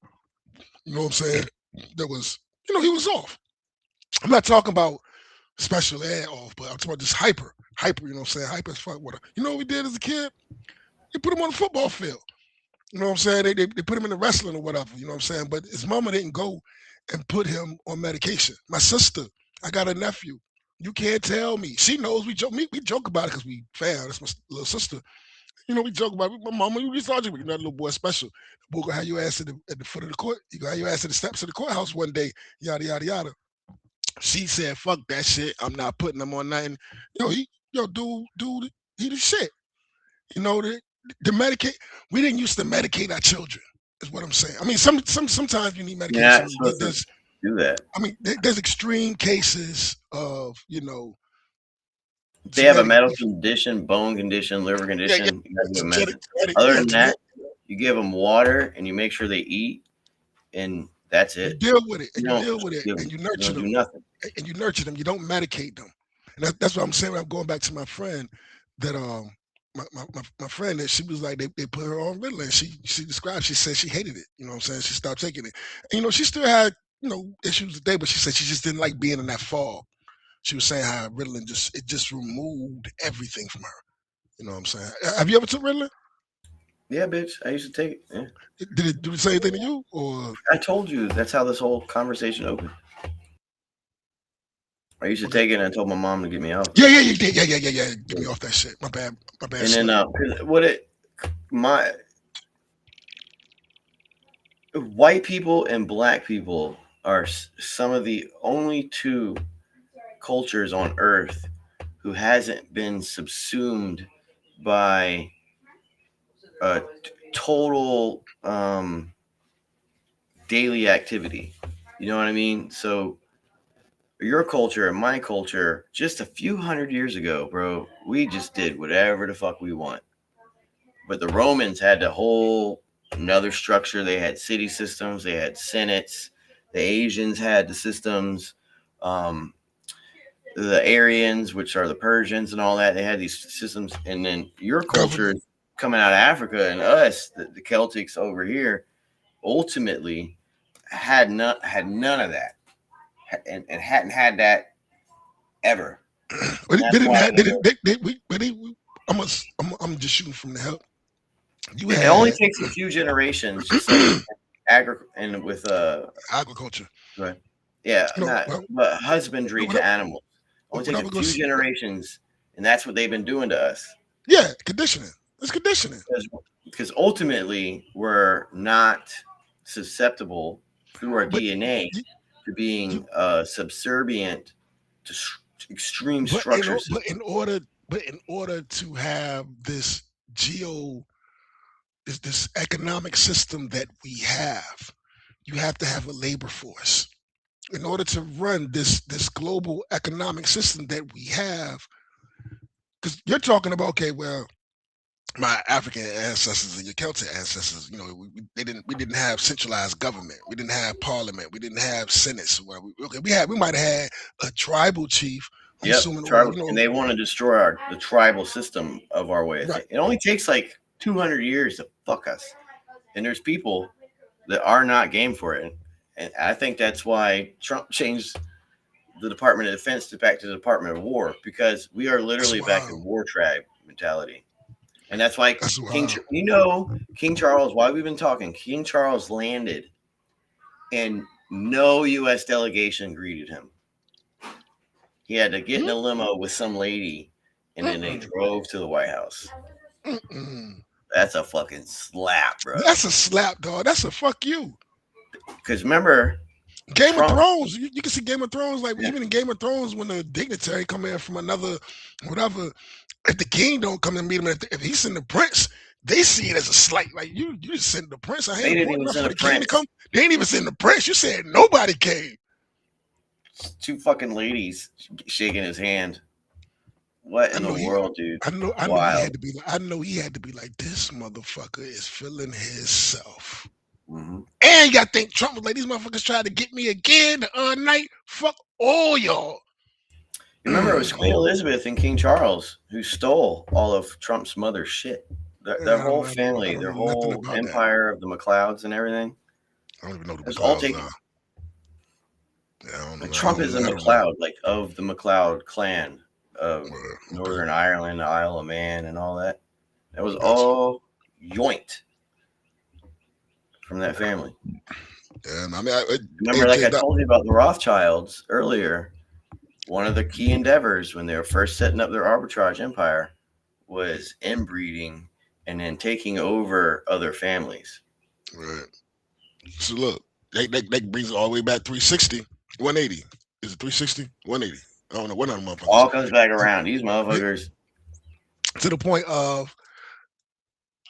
Speaker 14: You know what I'm saying? That was, he was off. I'm not talking about special ed off, but I'm talking about just hyper, you know what I'm saying? Hyper as fuck. You know what we did as a kid? We put him on the football field. You know what I'm saying? They put him in the wrestling or whatever, you know what I'm saying? But his mama didn't go and put him on medication. My sister, I got a nephew. You can't tell me. She knows we joke about it because we fam. That's my little sister. We joke about it. My mama, you thought you were that little boy special. The boy gonna have your ass at the foot of the court. You gonna have your ass at the steps of the courthouse one day. Yada yada yada. She said, "Fuck that shit. I'm not putting him on nothing." Dude, he the shit. The medicate. We didn't used to medicate our children. Is what I'm saying. I mean, sometimes you need medication.
Speaker 1: Yeah, do that.
Speaker 14: I mean, there's extreme cases of
Speaker 1: They have a medical condition, bone condition, liver condition. Other than that, you give them water and you make sure they eat, and that's it.
Speaker 14: You deal with it, and you nurture them.
Speaker 1: Nothing.
Speaker 14: And you nurture them. You don't medicate them. And that's what I'm saying. I'm going back to my friend that my friend that she was like they put her on Ritalin. She described. She said she hated it. You know what I'm saying? She stopped taking it. And she still had issues today, but she said she just didn't like being in that fog. She was saying how Ritalin just removed everything from her. You know what I'm saying? Have you ever took Ritalin?
Speaker 1: Yeah, bitch. I used to take it. Yeah.
Speaker 14: Did it say anything to you? Or
Speaker 1: I told you that's how this whole conversation opened. I used to take it and I told my mom to get me off.
Speaker 14: Yeah, you did. Yeah. Get me off that shit. My bad.
Speaker 1: And then white people and black people are some of the only two cultures on earth who hasn't been subsumed by a total daily activity. You know what I mean? So your culture and my culture, just a few hundred years ago, bro, we just did whatever the fuck we want. But the Romans had the whole another structure. They had city systems, they had senates. The Asians had the systems. The Aryans, which are the Persians and all that, they had these systems. And then your culture is coming out of Africa, and us, the Celtics over here, ultimately had none of that, and hadn't had that ever.
Speaker 14: I'm just shooting from the hip.
Speaker 1: It only takes a few generations, just like
Speaker 14: agriculture,
Speaker 1: right? Yeah, but husbandry to animals. Only takes a few generations, and that's what they've been doing to us.
Speaker 14: Yeah, conditioning. It's conditioning.
Speaker 1: Because ultimately, we're not susceptible through our DNA to being subservient to extreme structures.
Speaker 14: But in order to have this this economic system that we have, you have to have a labor force. In order to run this global economic system that we have, because you're talking about, okay, well, my African ancestors and your Celtic ancestors, we didn't have centralized government, we didn't have parliament, we didn't have senates. We might have had a tribal chief.
Speaker 1: And they want to destroy the tribal system of our way. Right. It only takes like 200 years to fuck us, and there's people that are not game for it. And I think that's why Trump changed the Department of Defense back to the Department of War, because we are literally back to war tribe mentality. And that's why King Charles, why we've been talking, King Charles landed and no U.S. delegation greeted him. He had to get in a limo with some lady, and then they drove to the White House. That's a fucking slap, bro.
Speaker 14: That's a slap, dog. That's a fuck you.
Speaker 1: Because remember,
Speaker 14: Game of Thrones, you can see Game of Thrones, like even in Game of Thrones, when the dignitary come in from another, whatever, if the king don't come and meet him, if he send the prince, they see it as a slight. Like you just send the prince.
Speaker 1: They didn't even send the prince.
Speaker 14: They ain't even send the prince. You said nobody came.
Speaker 1: Two fucking ladies shaking his hand. What in the world, dude?
Speaker 14: I know he
Speaker 1: Wild.
Speaker 14: had to be. I know he had to be like, this motherfucker is feeling himself.
Speaker 1: Mm-hmm.
Speaker 14: And y'all think Trump was like, these motherfuckers tried to get me again the other night? Fuck all y'all.
Speaker 1: Remember, it was Queen Elizabeth and King Charles who stole all of Trump's mother's shit. Their whole family, their whole empire of the McLeods and everything.
Speaker 14: I don't even know
Speaker 1: it was all taken. Like Trump is a McLeod, like of the McLeod clan of Northern Ireland, the Isle of Man, and all that. That was all yoinked from that family.
Speaker 14: Yeah, I mean,
Speaker 1: remember, like I told you about the Rothschilds earlier. One of the key endeavors when they were first setting up their arbitrage empire was inbreeding and then taking over other families.
Speaker 14: Right. So look, that brings it all the way back 360, 180. Is it 360? 180. I don't know what other motherfuckers.
Speaker 1: All comes back around. These motherfuckers.
Speaker 14: To the point of,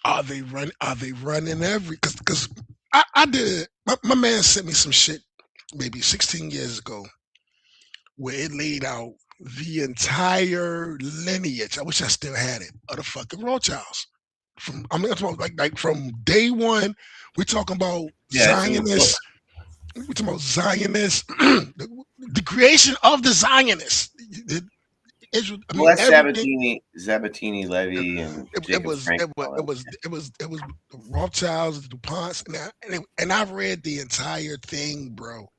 Speaker 14: are they running every? Because I did. My man sent me some shit maybe 16 years ago, where it laid out the entire lineage. I wish I still had it, of the fucking Rothschilds. I'm talking about like from day one. We're talking about Zionists. We're talking about Zionists. the creation of the Zionists. Israel, I mean,
Speaker 1: well, that's Sabatini, Levy, and
Speaker 14: it was the Rothschilds, the DuPonts, and I've read the entire thing, bro.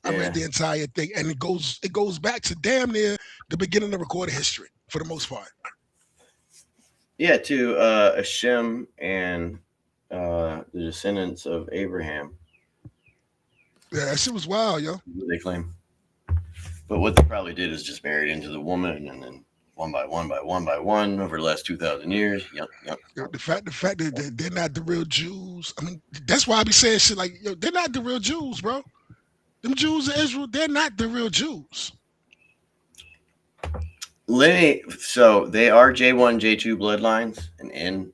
Speaker 14: I read the entire thing, and it goes back to damn near the beginning of recorded history for the most part.
Speaker 1: Yeah, to Hashem and the descendants of Abraham.
Speaker 14: Yeah, that shit was wild, yo.
Speaker 1: They claim. But what they probably did is just married into the woman, and then one by one over the last 2,000 years. Yep.
Speaker 14: The fact that they're not the real Jews. I mean, that's why I be saying shit like, yo, they're not the real Jews, bro. Them Jews in Israel, they're not the real Jews.
Speaker 1: So they are J1, J2 bloodlines, and in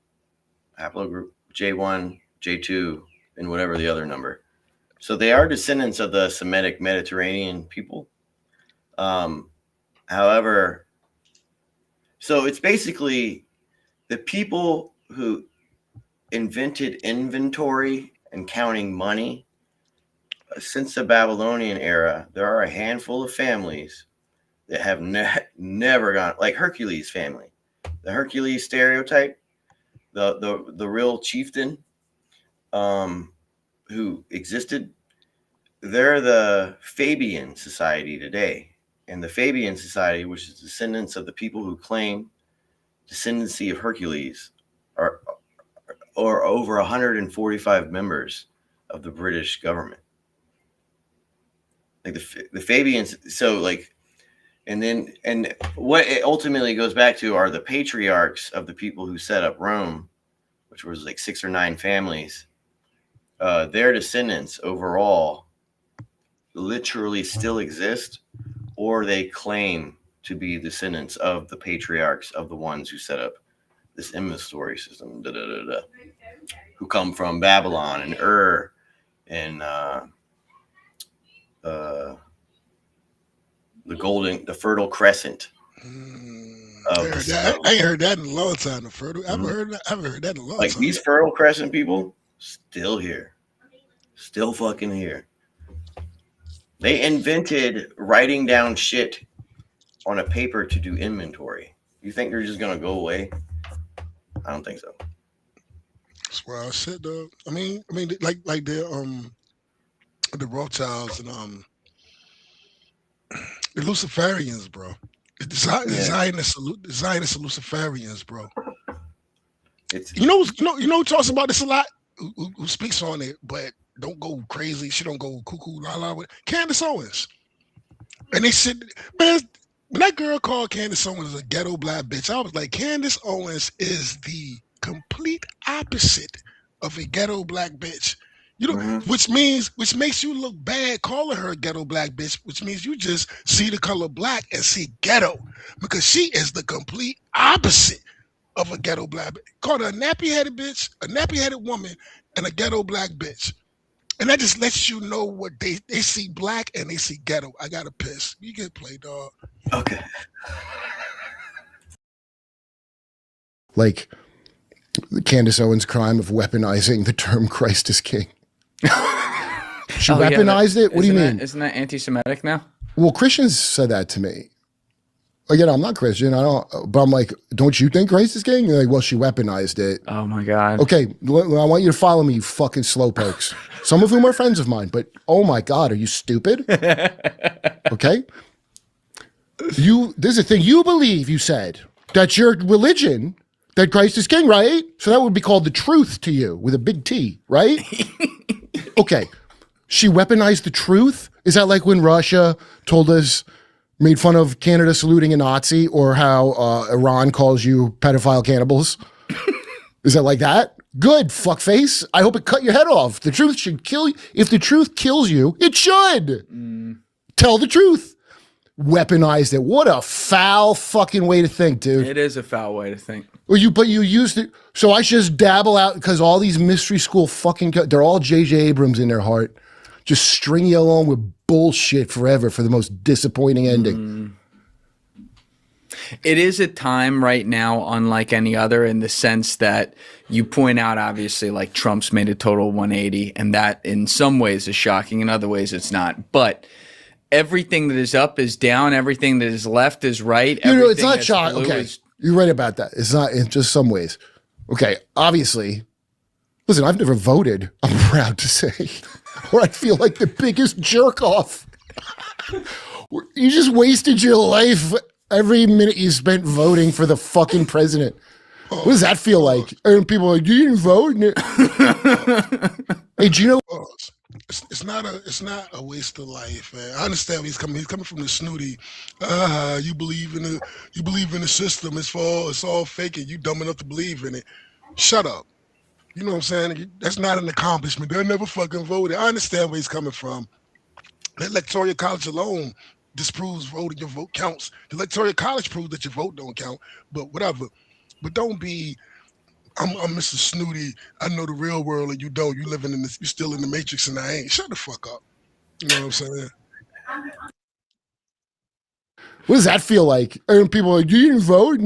Speaker 1: haplogroup J1, J2, and whatever the other number. So they are descendants of the Semitic Mediterranean people. However, so it's basically the people who invented inventory and counting money. Since the Babylonian era, there are a handful of families that have never gone, like Hercules family, the Hercules stereotype, the real chieftain who existed. They're the Fabian Society today. And the Fabian Society, which is descendants of the people who claim descendancy of Hercules, are over 145 members of the British government. Like the Fabians, so like, and what it ultimately goes back to are the patriarchs of the people who set up Rome, which was like 6 or 9 families. Their descendants overall literally still exist, or they claim to be descendants of the patriarchs of the ones who set up this inventory system, who come from Babylon and Ur and the Fertile Crescent.
Speaker 14: I ain't heard that in a long time. The Fertile, I haven't heard that in a long time.
Speaker 1: Like these Fertile Crescent people, still here, still fucking here. They invented writing down shit on a paper to do inventory. You think they're just gonna go away? I don't think so.
Speaker 14: That's wild shit, though. I mean, like the Rothschilds and the Luciferians, bro. The Zionists and Luciferians, bro. You know who talks about this a lot? Who speaks on it, but don't go crazy. She don't go cuckoo la la with Candace Owens. And they said, man, when that girl called Candace Owens a ghetto black bitch, I was like, Candace Owens is the complete opposite of a ghetto black bitch. You know, which makes you look bad calling her a ghetto black bitch, which means you just see the color black and see ghetto, because she is the complete opposite of a ghetto black bitch. Called her a nappy-headed bitch, a nappy-headed woman, and a ghetto black bitch. And that just lets you know what they see black and they see ghetto. I gotta piss. You get played, dog.
Speaker 1: Okay.
Speaker 19: like Candace Owens' crime of weaponizing the term Christ is King. She weaponized it? What do you mean?
Speaker 20: Isn't that anti-Semitic now?
Speaker 19: Well, Christians said that to me. Again, I'm not Christian. But I'm like, don't you think Christ is King? You're like, well, she weaponized it.
Speaker 20: Oh my God.
Speaker 19: Okay, I want you to follow me, you fucking slowpokes. Some of whom are friends of mine, but oh my God, are you stupid? Okay? This is the thing. You believe, you said, that your religion, that Christ is King, right? So that would be called the truth to you with a big T, right? Okay. She weaponized the truth? Is that like when Russia made fun of Canada saluting a Nazi, or how Iran calls you pedophile cannibals? Is that like that? Good, fuckface. I hope it cut your head off. The truth should kill you. If the truth kills you, it should. Tell the truth. Weaponized it. What a foul fucking way to think, dude.
Speaker 20: It is a foul way to think.
Speaker 19: Well, but you used it. So I should just dabble out because all these mystery school they're all J.J. Abrams in their heart. Just string you along with bullshit forever for the most disappointing ending.
Speaker 20: It is a time right now unlike any other, in the sense that you point out, obviously, like Trump's made a total 180, and that in some ways is shocking, in other ways it's not. But everything that is up is down, everything that is left is right.
Speaker 19: It's not shocking. Okay, you're right about that. It's not in just some ways. Okay, obviously, listen, I've never voted, I'm proud to say, or I feel like the biggest jerk off. You just wasted your life every minute you spent voting for the fucking president. What does that feel like? And people are like, you didn't vote? Hey, do you know?
Speaker 14: It's not a waste of life, man. I understand where he's coming. He's coming from the snooty. You believe in the system. It's all fake, and you dumb enough to believe in it. Shut up. You know what I'm saying? That's not an accomplishment. They never fucking voted. I understand where he's coming from. The Electoral College alone disproves voting. Your vote counts. The Electoral College proves that your vote don't count. But whatever. But don't be. I'm Mr. Snooty. I know the real world, and you don't. You still in the Matrix, and I ain't. Shut the fuck up. You know what I'm saying?
Speaker 19: What does that feel like? And people are like, you didn't vote?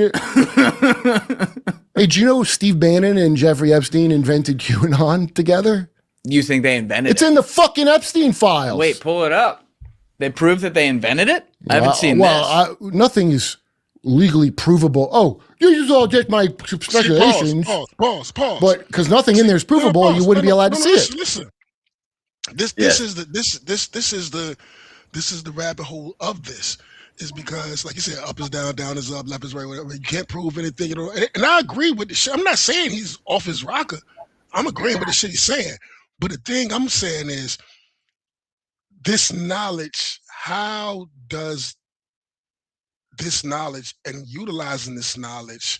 Speaker 19: Hey, do you know Steve Bannon and Jeffrey Epstein invented QAnon together?
Speaker 20: You think they invented
Speaker 19: It's in the fucking Epstein files.
Speaker 20: Wait, pull it up. They proved that they invented it? I haven't seen this.
Speaker 19: Nothing is legally provable. Oh, you just all just my speculations.
Speaker 14: Pause.
Speaker 19: But because nothing in there is provable, you wouldn't be allowed to see it.
Speaker 14: Listen. This is the rabbit hole of this. Is because, like you said, up is down, down is up, left is right, whatever. You can't prove anything, you know. And I agree with the shit. I'm not saying he's off his rocker. I'm agreeing with the shit he's saying. But the thing I'm saying is, this knowledge, how does this knowledge and utilizing this knowledge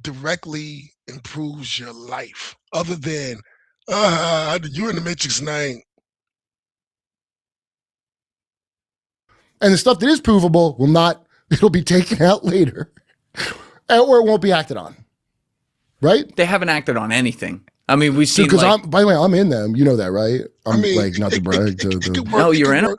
Speaker 14: directly improves your life? Other than, you're in the Matrix and I ain't.
Speaker 19: And the stuff that is provable it'll be taken out later. Or it won't be acted on. Right?
Speaker 20: They haven't acted on anything. I mean, we've seen.
Speaker 19: Because by the way, I'm in them. You know that, right? I'm not to brag.
Speaker 20: No, you're in them.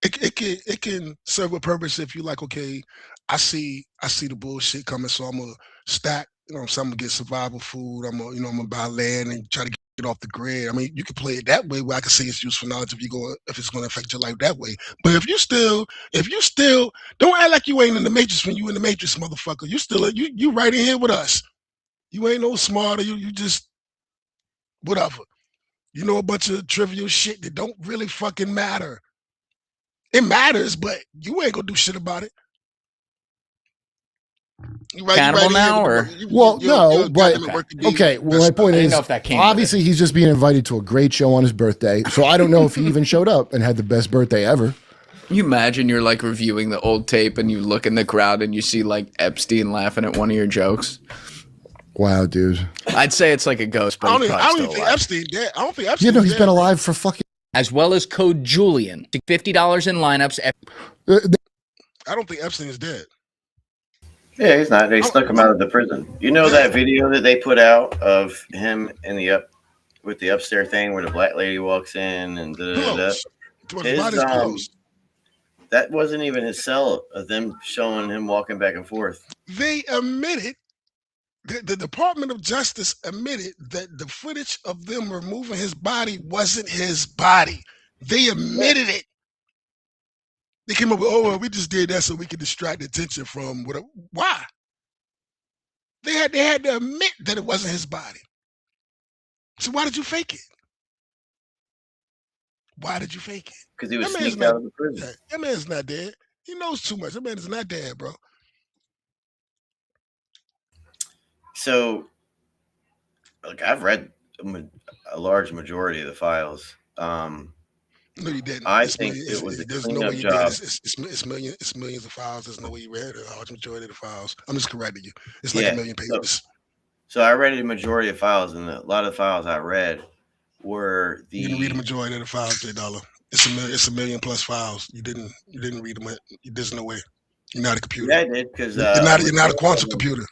Speaker 14: It can serve a purpose if you like, okay, I see the bullshit coming, so I'm gonna stack, you know, so I'm gonna get survival food, I'm gonna buy land and try to get off the grid. I mean, you can play it that way where I can say it's useful knowledge if it's gonna affect your life that way. But if you still don't act like you ain't in the Matrix when you in the Matrix, motherfucker. You still you right in here with us. You ain't no smarter, you just whatever. You know a bunch of trivial shit that don't really fucking matter. It matters, but you ain't gonna do shit about it.
Speaker 20: Cannibal now, or
Speaker 19: okay. Well, my point is, obviously, he's just being invited to a great show on his birthday. So I don't know if he even showed up and had the best birthday ever.
Speaker 20: You imagine you're like reviewing the old tape and you look in the crowd and you see like Epstein laughing at one of your jokes.
Speaker 19: Wow, dude.
Speaker 20: I'd say it's like a ghost, but
Speaker 14: I don't even think Epstein dead. I don't think Epstein.
Speaker 19: He's been alive for fucking.
Speaker 20: As well as code Julian, $50 in lineups.
Speaker 14: I don't think Epstein is dead.
Speaker 1: Yeah, he's not. They snuck him out of the prison. You know that video that they put out of him in with the upstairs thing where the black lady walks in and that wasn't even his cell of them showing him walking back and forth.
Speaker 14: They admitted the Department of Justice admitted that the footage of them removing his body wasn't his body. They admitted it. They came up with, oh, well, we just did that so we could distract attention from whatever. Why? They had to admit that it wasn't his body. So why did you fake it? Why did you fake it?
Speaker 1: Because he was
Speaker 14: That man's
Speaker 1: sneaked out
Speaker 14: not.
Speaker 1: of the prison.
Speaker 14: That man's not dead. He knows too much. That man is not dead, bro.
Speaker 1: So, look, I've read a large majority of the files.
Speaker 14: No, you didn't.
Speaker 1: I think it was a
Speaker 14: There's no way
Speaker 1: cleanup
Speaker 14: you
Speaker 1: job.
Speaker 14: did. It's millions of files. There's no way you read a large majority of the files. I'm just correcting you. It's like a million pages.
Speaker 1: So I read a majority of files, and a lot of the files I read were the.
Speaker 14: You didn't read the majority of the files, $3. It's a million plus files. You didn't read them. There's no way. You're not a computer.
Speaker 1: Yeah, I did because
Speaker 14: you're not a quantum computer.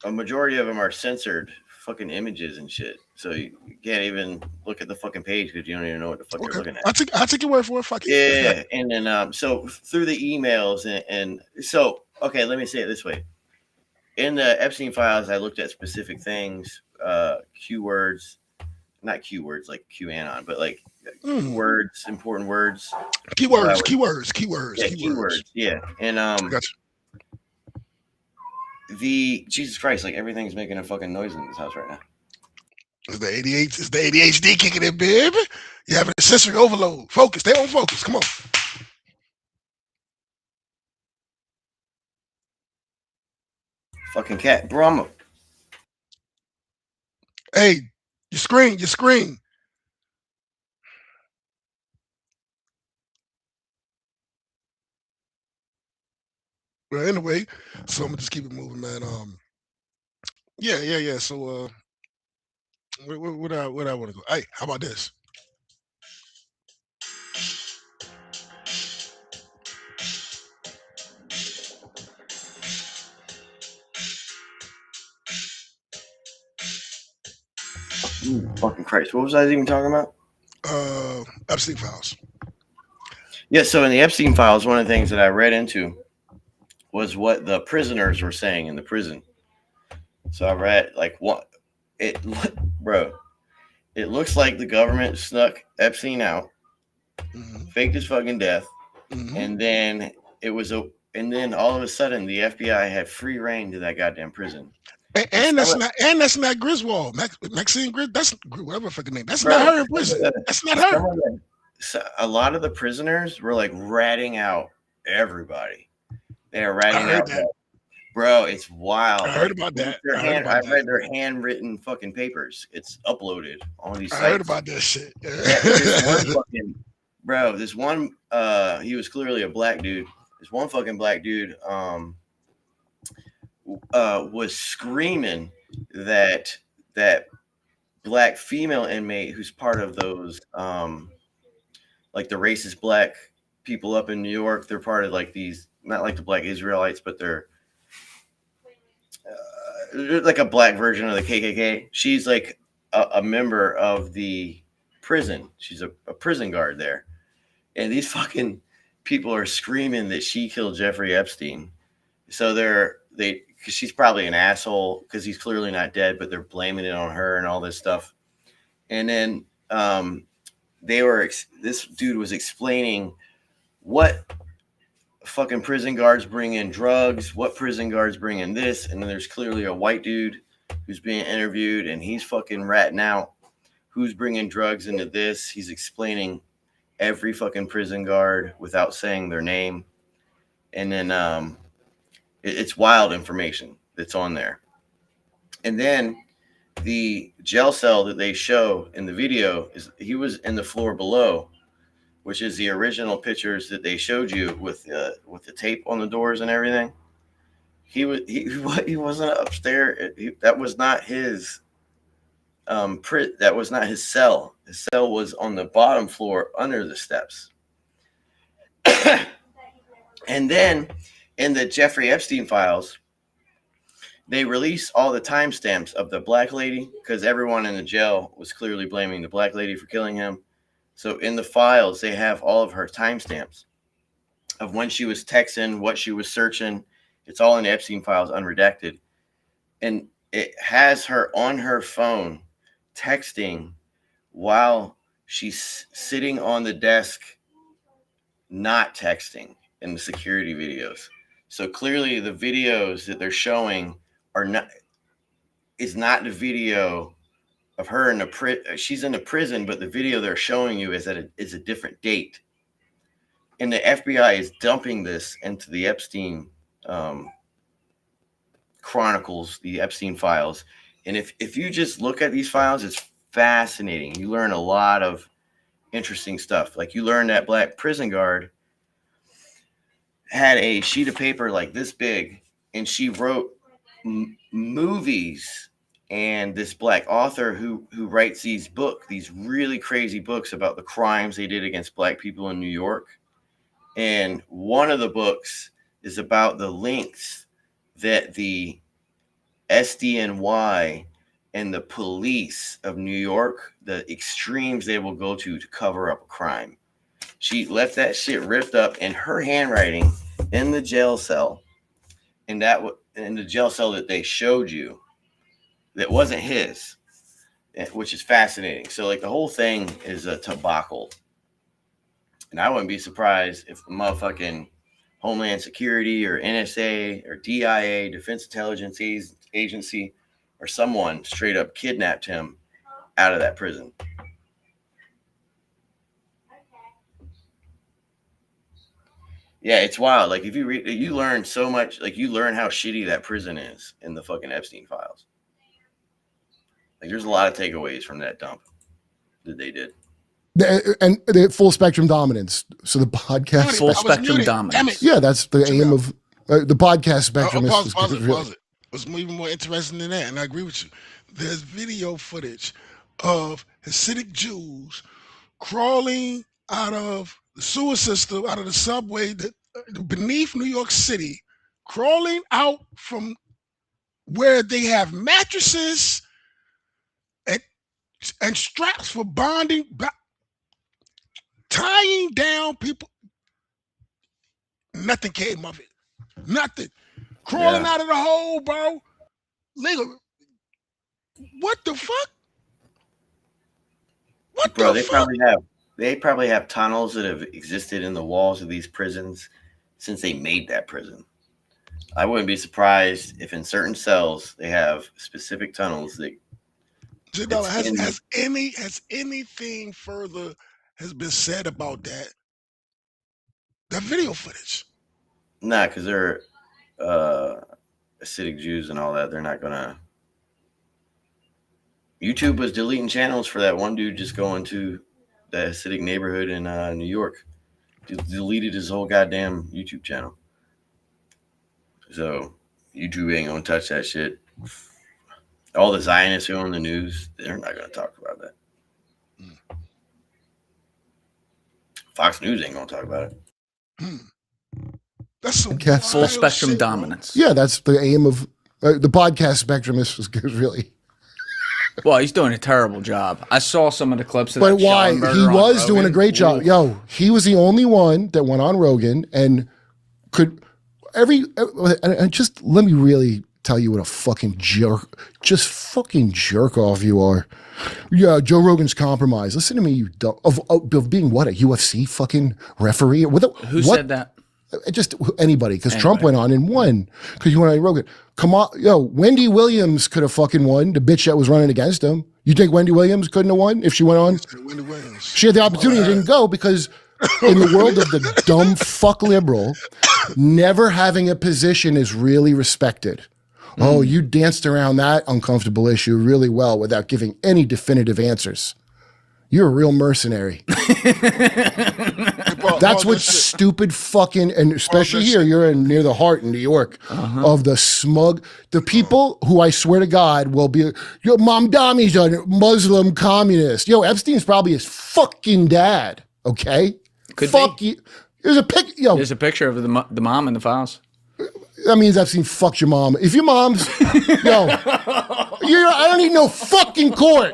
Speaker 1: A majority of them are censored fucking images and shit. So you can't even look at the fucking page because you don't even know what the fuck you're looking at.
Speaker 14: I'll take your word for it. Fuck it.
Speaker 1: Yeah, and then so through the emails and so okay, let me say it this way. In the Epstein files, I looked at specific things, keywords, not keywords like QAnon, but like words, important words.
Speaker 14: Keywords.
Speaker 1: Yeah, and
Speaker 14: Gotcha.
Speaker 1: the Jesus Christ, like everything's making a fucking noise in this house right now.
Speaker 14: It's the ADHD kicking in, baby. You're having a sensory overload. Focus. Stay on focus. Come on.
Speaker 1: Fucking cat, bro.
Speaker 14: Hey, your screen. Well, anyway, so I'm gonna just keep it moving, man. Yeah. So, where I want to go? Hey, how about this?
Speaker 1: Fucking Christ, what was I even talking about?
Speaker 14: Epstein files.
Speaker 1: Yeah, so in the Epstein files, one of the things that I read into was what the prisoners were saying in the prison. So I read like it looks like the government snuck Epstein out, faked his fucking death, and then and all of a sudden the FBI had free reign to that goddamn prison.
Speaker 14: And that's not Griswold. Maxine Griswold. That's whatever fucking name. That's not her in prison. That's not her.
Speaker 1: So a lot of the prisoners were like ratting out everybody. They are ratting out. Bro, it's wild.
Speaker 14: I heard about that.
Speaker 1: I read their handwritten fucking papers. It's uploaded on these sites.
Speaker 14: I heard about that shit.
Speaker 1: This one, he was clearly a black dude. This one fucking black dude was screaming that black female inmate who's part of those like the racist black people up in New York. They're part of like these, not like the black Israelites, but they're like a black version of the KKK. She's like a member of the prison. She's a prison guard there. And these fucking people are screaming that she killed Jeffrey Epstein. So because she's probably an asshole because he's clearly not dead, but they're blaming it on her and all this stuff. And then this dude was explaining what fucking prison guards bring in drugs, what prison guards bring in this, and then there's clearly a white dude who's being interviewed and he's fucking ratting out who's bringing drugs into this. He's explaining every fucking prison guard without saying their name. And then it's wild information that's on there. And then the jail cell that they show in the video is he was in the floor below, which is the original pictures that they showed you with the tape on the doors and everything. He wasn't upstairs. That was not his that was not his cell. His cell was on the bottom floor under the steps. And then in the Jeffrey Epstein files, they released all the timestamps of the black lady because everyone in the jail was clearly blaming the black lady for killing him. So in the files, they have all of her timestamps of when she was texting, what she was searching. It's all in the Epstein files, unredacted. And it has her on her phone texting while she's sitting on the desk, not texting in the security videos. So clearly the videos that they're showing is not the video of her in she's in the prison, but the video they're showing you is a different date. And the FBI is dumping this into the Epstein chronicles, the Epstein files. And if you just look at these files, it's fascinating. You learn a lot of interesting stuff. Like you learn that black prison guard had a sheet of paper like this big, and she wrote movies. And this black author who writes these really crazy books about the crimes they did against black people in New York. And one of the books is about the lengths that the SDNY and the police of New York, the extremes they will go to cover up a crime. She left that shit ripped up in her handwriting in the jail cell, in the jail cell that they showed you, that wasn't his, which is fascinating. So like the whole thing is a debacle. And I wouldn't be surprised if the motherfucking Homeland Security or NSA or DIA, Defense Intelligence Agency, or someone straight up kidnapped him out of that prison. Yeah, it's wild. Like if you read, you learn so much. Like you learn how shitty that prison is in the fucking Epstein files. Like there's a lot of takeaways from that dump that they did.
Speaker 19: And the full spectrum dominance. So the podcast,
Speaker 20: full spectrum dominance.
Speaker 19: Yeah, that's the aim of the podcast spectrum.
Speaker 14: What's even more interesting than that, and I agree with you. There's video footage of Hasidic Jews crawling out of the sewer system, out of the subway beneath New York City, crawling out from where they have mattresses and straps for bonding, tying down people. Nothing came of it. Nothing. Crawling out of the hole, bro. Legal. What the fuck? What
Speaker 1: bro,
Speaker 14: the fuck?
Speaker 1: They probably have tunnels that have existed in the walls of these prisons since they made that prison. I wouldn't be surprised if in certain cells they have specific tunnels that
Speaker 14: Has anything further has been said about that video footage?
Speaker 1: Nah, because they're Hasidic Jews and all that. They're not gonna. YouTube was deleting channels for that one dude just going to the Hasidic neighborhood in New York. He deleted his whole goddamn YouTube channel. So YouTube ain't gonna touch that shit. All the Zionists who own the news, they're not gonna talk about that. Fox News ain't gonna talk about it.
Speaker 14: That's some
Speaker 20: full spectrum dominance.
Speaker 19: Yeah, that's the aim of the podcast spectrum. Is really.
Speaker 20: Well, he's doing a terrible job. I saw some of the clips of
Speaker 19: But
Speaker 20: that.
Speaker 19: why? He was doing a great job. Yo, he was the only one that went on Rogan and could and just let me really tell you what a fucking jerk off you are. Yeah, Joe Rogan's compromised. Listen to me, you dumb, of being what, a UFC fucking referee?
Speaker 20: Who said that?
Speaker 19: Just anybody, because Trump went on and won because you went on Rogan. Come on, yo, Wendy Williams could have fucking won, the bitch that was running against him. You think Wendy Williams couldn't have won if she went on?
Speaker 14: Wendy Williams.
Speaker 19: She had the opportunity and didn't go because in the world of the dumb fuck liberal, never having a position is really respected. Oh, you danced around that uncomfortable issue really well without giving any definitive answers. You're a real mercenary. That's what stupid fucking, and especially here, you're near the heart in New York, of the smug, the people who I swear to God will be, yo, Mom Dami's a Muslim communist. Yo, Epstein's probably his fucking dad, okay? Fuck you. There's a
Speaker 20: There's a picture of the mom in the files.
Speaker 19: That means Epstein fucked your mom. If your mom's, I don't need no fucking court.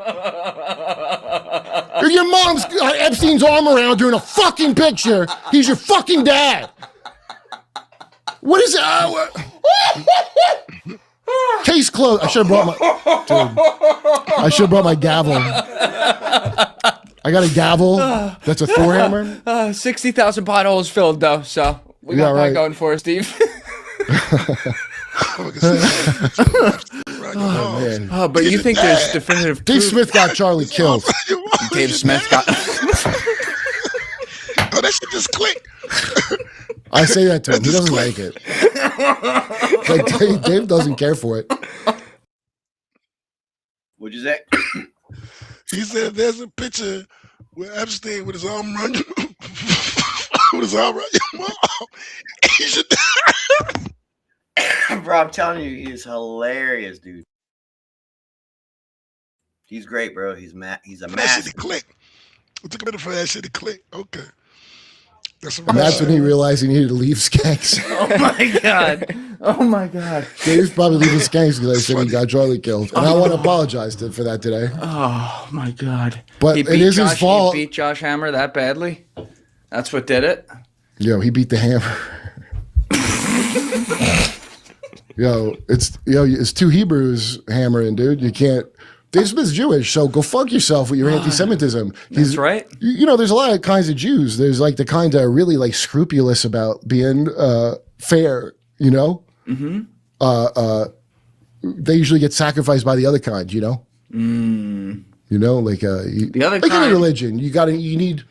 Speaker 19: If your mom's got Epstein's arm around her in a fucking picture, he's your fucking dad. What is it? Case closed. I should have brought my dude. I should have brought my gavel. I got a gavel. That's a Thor hammer.
Speaker 20: 60,000 potholes filled though, so we got that going for us, Steve.
Speaker 19: Oh, man.
Speaker 20: Oh, but you think there's definitive proof?
Speaker 19: Dave Smith got Charlie killed.
Speaker 20: Dave Smith got.
Speaker 14: Oh, that shit just clicked.
Speaker 19: I say that to him. He doesn't like it. Like Dave doesn't care for it.
Speaker 1: What'd you say?
Speaker 14: He said there's a picture with Epstein with his arm around your with his arm around your mom. He should
Speaker 1: Bro, I'm telling you, he is hilarious, dude. He's great, bro. He's a
Speaker 14: that shit
Speaker 1: master.
Speaker 14: to click. It took a minute for that shit to click. Okay.
Speaker 19: And that's when he realized he needed to leave Skanks.
Speaker 20: Oh my god! Oh my god!
Speaker 19: Dave's probably leaving Skanks because I said he got Charlie killed, and I want to apologize for that today.
Speaker 20: Oh my god!
Speaker 19: But it is his fault.
Speaker 20: He beat Josh Hammer that badly. That's what did it.
Speaker 19: Yo, he beat the hammer. It's two Hebrews hammering, dude. You can't. Dave Smith's Jewish, so go fuck yourself with your anti-Semitism.
Speaker 20: That's right.
Speaker 19: You know, there's a lot of kinds of Jews. There's like the kind that are really like scrupulous about being fair. You know, they usually get sacrificed by the other kind. You know, you know, like
Speaker 20: the other
Speaker 19: like
Speaker 20: kind.
Speaker 19: in a religion, you need.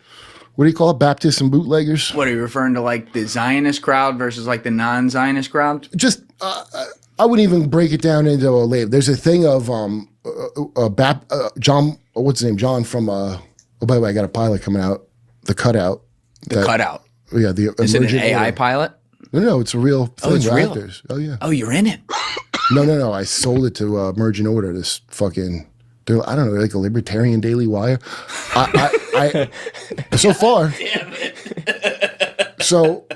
Speaker 19: What do you call it? Baptists and bootleggers?
Speaker 20: What are you referring to, like the Zionist crowd versus like the non-Zionist crowd?
Speaker 19: Just, I wouldn't even break it down into a label. There's a thing of John, what's his name? John from. Oh, by the way, I got a pilot coming out. The Cutout.
Speaker 20: The Cutout.
Speaker 19: Yeah, the.
Speaker 20: Is it an AI
Speaker 19: order.
Speaker 20: pilot?
Speaker 19: No, it's a real thing.
Speaker 20: Oh, it's real.
Speaker 19: Actors. Oh yeah.
Speaker 20: Oh, you're in it.
Speaker 19: No. I sold it to Emergent Order. This fucking. I don't know, like a libertarian Daily Wire. I so far.
Speaker 20: Damn it.
Speaker 19: So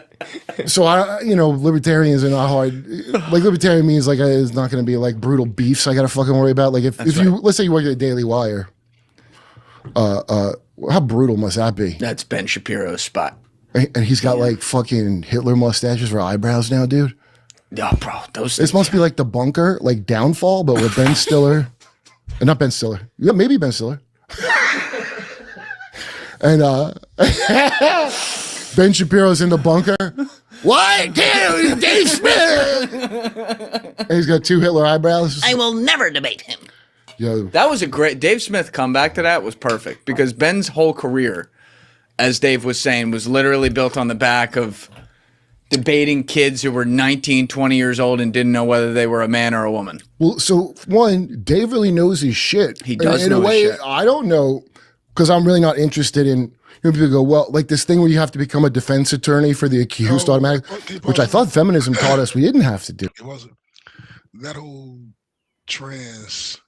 Speaker 19: I, libertarians are not hard. Like libertarian means like it's not going to be like brutal beefs I got to fucking worry about. Like if you let's say you work at a Daily Wire, how brutal must that be?
Speaker 20: That's Ben Shapiro's spot.
Speaker 19: And he's got like fucking Hitler mustaches for eyebrows now, dude.
Speaker 20: Yeah, bro,
Speaker 19: This must be like The Bunker, like Downfall, but with Ben Stiller. Not Ben Stiller. Yeah, maybe Ben Stiller. And Ben Shapiro's in The Bunker. Why? Dave Smith! And he's got two Hitler eyebrows.
Speaker 20: I will never debate him.
Speaker 19: Yo.
Speaker 20: That was a great Dave Smith comeback to that was perfect because Ben's whole career, as Dave was saying, was literally built on the back of debating kids who were 19, 20 years old and didn't know whether they were a man or a woman.
Speaker 19: Well, so one, Dave really knows his shit.
Speaker 20: He does
Speaker 19: in
Speaker 20: know
Speaker 19: a way,
Speaker 20: his shit.
Speaker 19: I don't know, because I'm really not interested in, people go, well, like this thing where you have to become a defense attorney for the accused automatically, which I thought feminism taught us we didn't have to do.
Speaker 14: It wasn't. That whole trans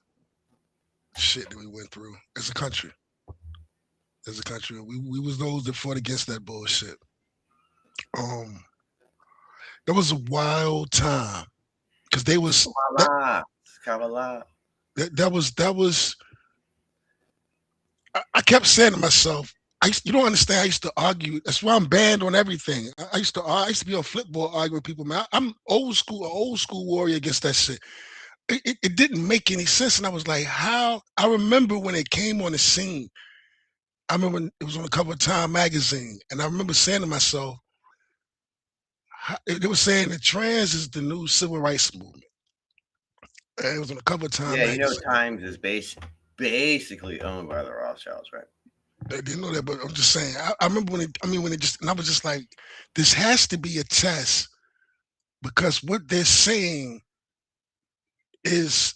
Speaker 14: shit that we went through as a country. We was those that fought against that bullshit. That was a wild time because they was that was. I kept saying to myself, you don't understand. I used to argue. That's why I'm banned on everything. I used to be on Flipboard arguing with people. Man, I'm an old school warrior against that shit. It didn't make any sense, and I was like, how? I remember when it came on the scene. I remember it was on the cover of Time magazine, and I remember saying to myself, they were saying that trans is the new civil rights movement. And it was on the cover of Time magazine.
Speaker 1: You know, Times is basically owned by the Rothschilds, right?
Speaker 14: They didn't know that, but I'm just saying. I remember when it just, and I was just like, this has to be a test because what they're saying is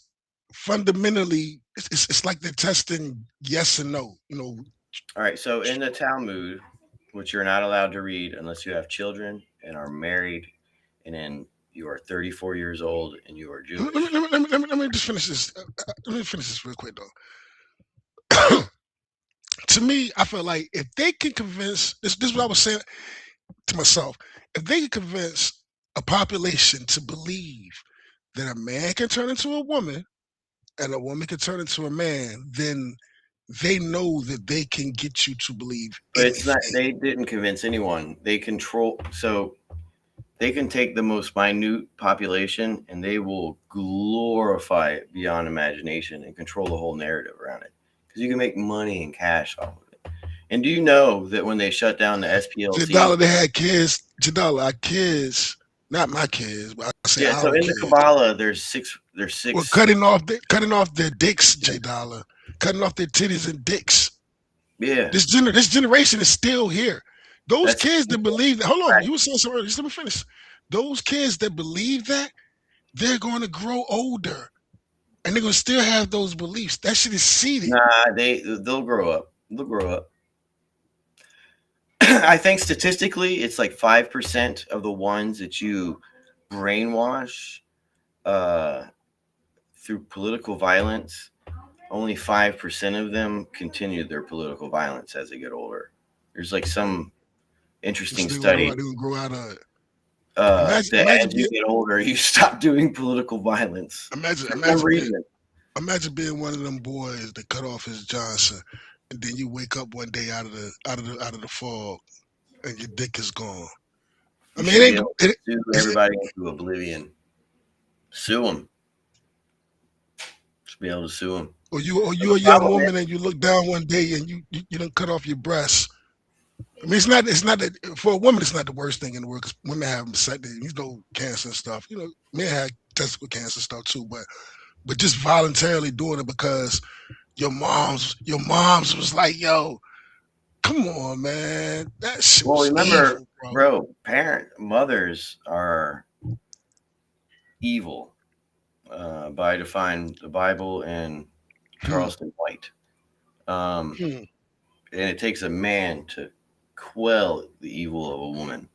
Speaker 14: fundamentally, it's like they're testing yes and no.
Speaker 1: All right. So in the Talmud, which you're not allowed to read unless you have children and are married, and then you are 34 years old and you are Jewish.
Speaker 14: Let me just finish this. Let me finish this real quick, though. To me, I feel like if they can convince, this is what I was saying to myself, if they can convince a population to believe that a man can turn into a woman and a woman can turn into a man, then they know that they can get you to believe.
Speaker 1: But it's not, they didn't convince anyone. They control. So They can take the most minute population and they will glorify it beyond imagination and control the whole narrative around it. Because you can make money and cash off of it. And do you know that when they shut down the SPLC,
Speaker 14: Jadala, they had kids. Jadala, our kids, not my kids, but I say
Speaker 1: yeah. So
Speaker 14: our
Speaker 1: in
Speaker 14: kids.
Speaker 1: the Kabbalah, there's six.
Speaker 14: Well, cutting off their dicks, Jadala, cutting off their titties and dicks.
Speaker 1: Yeah.
Speaker 14: This generation is still here. Those kids that believe that. Hold on, you were saying something earlier. Just let me finish. Those kids that believe that, they're going to grow older, and they're going to still have those beliefs. That shit is seeded.
Speaker 1: Nah, they'll grow up. They'll grow up. I think statistically, it's like 5% of the ones that you brainwash through political violence. Only 5% of them continue their political violence as they get older. There's like some interesting study.
Speaker 14: They will grow out of it.
Speaker 1: As you get older, you stop doing political violence.
Speaker 14: Imagine being one of them boys that cut off his Johnson, and then you wake up one day out of the fog, and your dick is gone. I mean,
Speaker 1: sue everybody into oblivion. Sue them. Just be able to sue them.
Speaker 14: Or you're a young woman and you look down one day and you done cut off your breasts. I mean, it's not that for a woman, it's not the worst thing in the world because women have cancer and stuff. Men have testicle cancer stuff too, but just voluntarily doing it because your moms was like, yo, come on, man. That shit was
Speaker 1: remember,
Speaker 14: evil,
Speaker 1: mothers are evil by define the Bible and Charleston White. And it takes a man to quell the evil of a woman.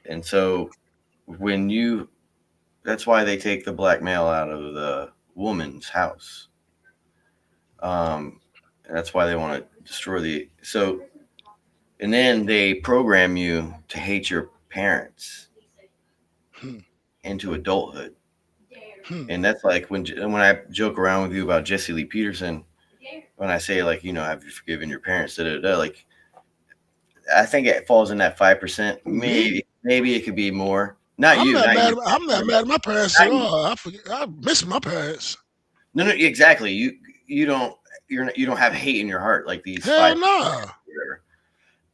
Speaker 1: And so that's why they take the black male out of the woman's house. And that's why they want to destroy and then they program you to hate your parents into adulthood. And that's like when I joke around with you about Jesse Lee Peterson, when I say like, have you forgiven your parents? Like, I think it falls in that 5%. Maybe it could be more. I'm
Speaker 14: not mad at my parents at all. I miss my parents.
Speaker 1: No, exactly. You don't have hate in your heart like these.
Speaker 14: Hell no.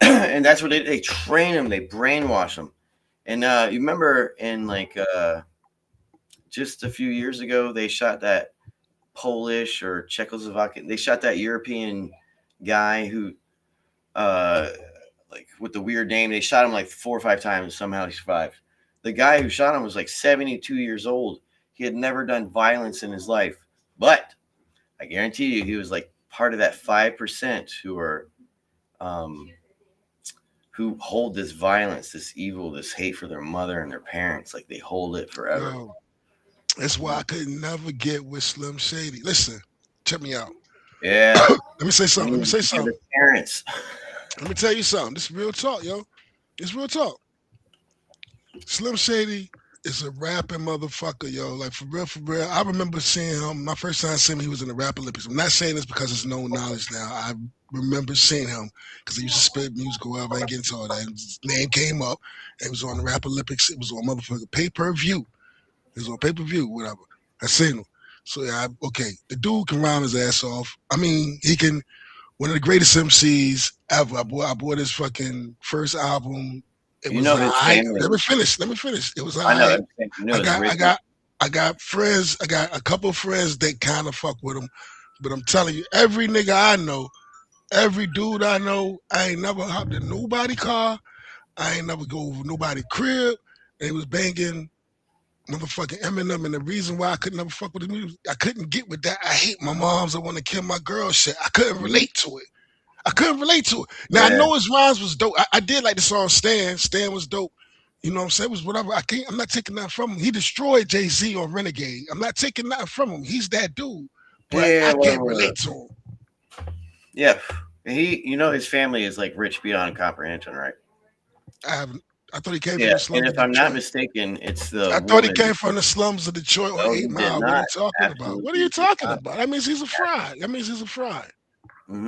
Speaker 1: And that's what they train them. They brainwash them. And you remember in like just a few years ago, they shot that Polish or Czechoslovakian. They shot that European guy who, like with the weird name. They shot him like 4 or 5 times. Somehow he survived. The guy who shot him was like 72 years old. He had never done violence in his life, but I guarantee you, he was like part of that 5% who are, who hold this violence, this evil, this hate for their mother and their parents. Like they hold it forever.
Speaker 14: Yo, that's why I could never get with Slim Shady. Listen, check me out.
Speaker 1: Yeah.
Speaker 14: Let me say something.
Speaker 1: Parents.
Speaker 14: Let me tell you something. This is real talk, yo. It's real talk. Slim Shady is a rapping motherfucker, yo. Like for real. I remember seeing him. My first time seeing him, he was in the Rap Olympics. I'm not saying this because it's known knowledge now. I remember seeing him because he used to spit music or whatever. I ain't getting to all that. His name came up. And it was on the Rap Olympics. It was on motherfucker pay-per-view. It was on pay-per-view, whatever. I seen him. So yeah, okay. The dude can rhyme his ass off. I mean, he can. One of the greatest MCs ever. I bought his fucking first album. It was let me finish. It was I got friends. I got a couple of friends that kind of fuck with him, but I'm telling you, every nigga I know, every dude I know, I ain't never hopped in nobody car. I ain't never go over nobody crib. They was banging motherfucking Eminem, and the reason why I could never fuck with him, I couldn't get with that. I hate my moms. I want to kill my girl shit. I couldn't relate to it. Now, I know his rhymes was dope. I did like the song Stan. Stan was dope. You know what I'm saying? It was whatever. I'm not taking that from him. He destroyed Jay-Z on Renegade. I'm not taking that from him. He's that dude. But I can't relate to him.
Speaker 1: Yeah. His family is like rich beyond comprehension, right?
Speaker 14: I thought he came from the slums.
Speaker 1: And if I'm not mistaken, it's
Speaker 14: I thought he came from the slums of Detroit or 8 Mile. What are you talking about? What are you talking about? That means he's a fraud.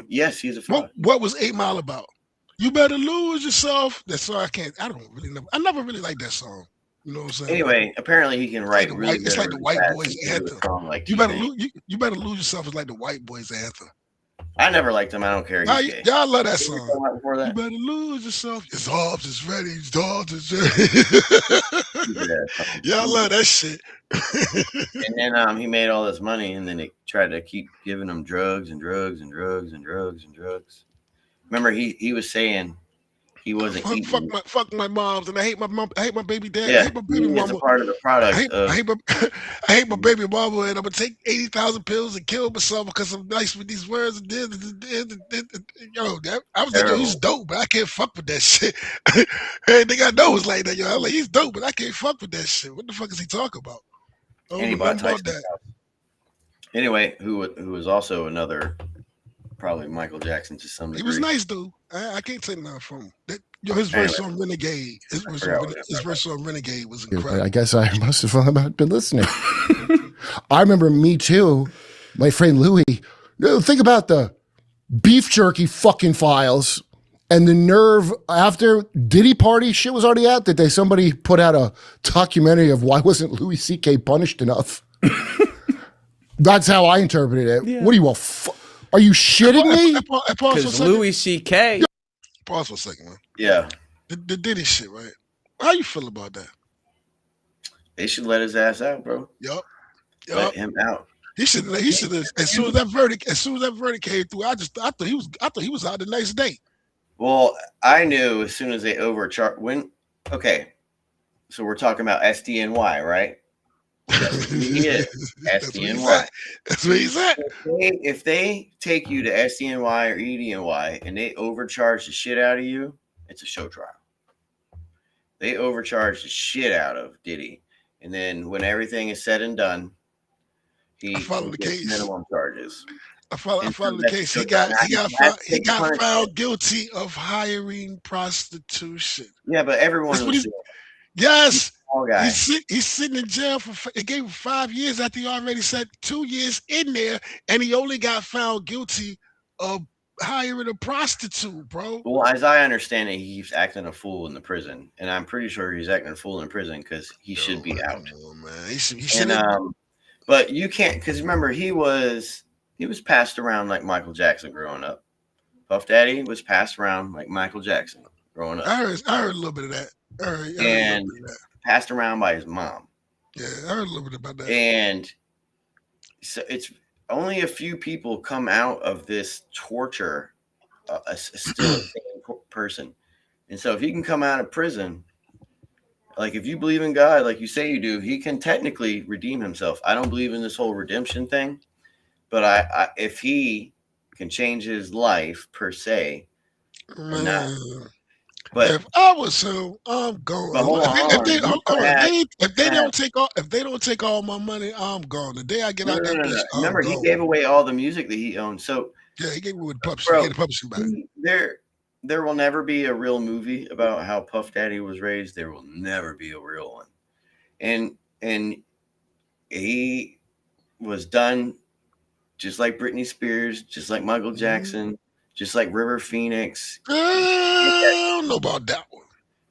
Speaker 1: Yes, he's a fraud.
Speaker 14: What was 8 Mile about? You better lose yourself. That's song I can't. I don't really know. I never really liked that song. You know what I'm saying?
Speaker 1: Anyway, apparently he can write really good.
Speaker 14: It's like the white boys anthem.
Speaker 1: Like
Speaker 14: you better lose yourself. It's like the white boys anthem.
Speaker 1: I never liked him. I don't care.
Speaker 14: Y'all love that song.
Speaker 1: That?
Speaker 14: You better lose yourself. His arms is ready. His dogs is ready. Y'all love that shit.
Speaker 1: And then he made all this money, and then they tried to keep giving him drugs and drugs and drugs and drugs and drugs. Remember, he was saying he wasn't
Speaker 14: fuck my moms, and I hate my mom. I hate my baby dad.
Speaker 1: Yeah,
Speaker 14: I hate my baby mama.
Speaker 1: A part of the product.
Speaker 14: I hate my baby mama, and I'm gonna take 80,000 pills and kill myself because I'm nice with these words. And yo, I was like, yo, he's dope, but I can't fuck with that shit. Everything I know is like that. Yo, I'm like, he's dope, but I can't fuck with that shit. What the fuck is he talking about?
Speaker 1: Anyway, who was also another. Probably Michael Jackson to some degree.
Speaker 14: He was nice, dude. I can't take nothing from him. His verse on Renegade. His verse on Renegade was incredible.
Speaker 19: I guess I must have not been listening. I remember Me Too, my friend Louis. Think about the beef jerky fucking files and the nerve after Diddy Party shit was already out. That somebody put out a documentary of why wasn't Louis C.K. punished enough. That's how I interpreted it. Yeah. What do you want? Are you shitting me?
Speaker 20: Because Louis C.K.
Speaker 14: Pause for a second, man.
Speaker 1: Yeah.
Speaker 14: The Diddy shit, right? How you feel about that?
Speaker 1: They should let his ass out, bro.
Speaker 14: Yup.
Speaker 1: Let him out.
Speaker 14: He should have. As soon as that verdict came through, I thought he was out the next day.
Speaker 1: Well, I knew as soon as they overcharged okay. So we're talking about SDNY, right? He is SDNY.
Speaker 14: That's what he said.
Speaker 1: If they take you to SDNY or EDNY and they overcharge the shit out of you, it's a show trial. They overcharge the shit out of Diddy, and then when everything is said and done, he gets minimum charges.
Speaker 14: I follow the case. He got found guilty of hiring prostitution.
Speaker 1: Yeah, but everyone was
Speaker 14: yes. He's sitting in jail it gave him 5 years after he already said 2 years in there, and he only got found guilty of hiring a prostitute, bro.
Speaker 1: Well, as I understand it, he's acting a fool in the prison, and I'm pretty sure he's acting a fool in prison because he should be out.
Speaker 14: Man. He should.
Speaker 1: But you can't, because remember he was passed around like Michael Jackson growing up. Puff Daddy was passed around like Michael Jackson growing up.
Speaker 14: I heard a little bit of that.
Speaker 1: And passed around by his mom.
Speaker 14: Yeah, I heard a little bit about that.
Speaker 1: And so it's only a few people come out of this torture, still a sane person. And so if he can come out of prison, like if you believe in God, like you say you do, he can technically redeem himself. I don't believe in this whole redemption thing, but I if he can change his life per se, but
Speaker 14: if I was him, I'm going. If they don't take all my money, I'm gone. The day I get out that bitch,
Speaker 1: remember he gave away all the music that he owned. So
Speaker 14: yeah, he gave away the publishing back.
Speaker 1: There will never be a real movie about how Puff Daddy was raised. There will never be a real one. And he was done just like Britney Spears, just like Michael Jackson, just like River Phoenix.
Speaker 14: I don't know about that one.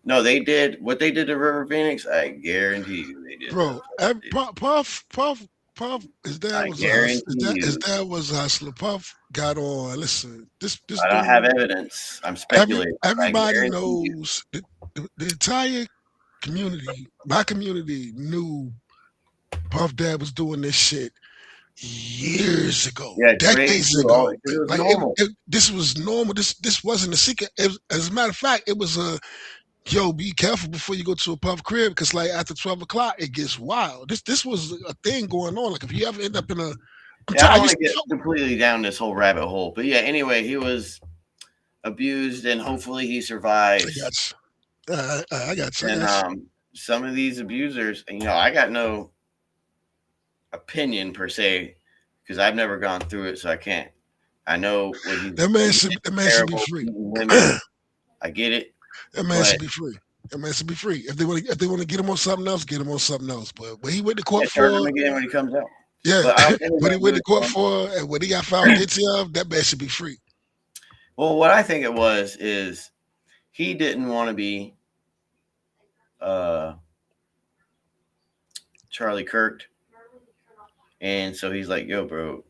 Speaker 1: No, they did what they did to River Phoenix. I guarantee you they did.
Speaker 14: Bro, Puff, his dad was a hustler. Puff got on. Listen, this
Speaker 1: I don't have evidence. I'm speculating.
Speaker 14: Everybody knows the entire community. My community knew Puff Dad was doing this shit years ago, decades ago. This was normal. This wasn't a secret. As a matter of fact, it was a be careful before you go to a Puff crib because like after 12 o'clock it gets wild. This was a thing going on. Like if you ever end up in a
Speaker 1: I don't want to get completely down this whole rabbit hole, but yeah. Anyway, he was abused, and hopefully he survives.
Speaker 14: I got you.
Speaker 1: And some of these abusers, I got no opinion per se because I've never gone through it, so I can't. I know what
Speaker 14: that man should be free.
Speaker 1: I get it.
Speaker 14: That man should be free. That man should be free. If they want to get him on something else, get him on something else. But when he went to court for
Speaker 1: again when he comes out.
Speaker 14: Yeah, what he went to court for and what he got found guilty of, that man should be free.
Speaker 1: Well, what I think it was is he didn't want to be Charlie Kirk, and so he's like, "Yo, bro,"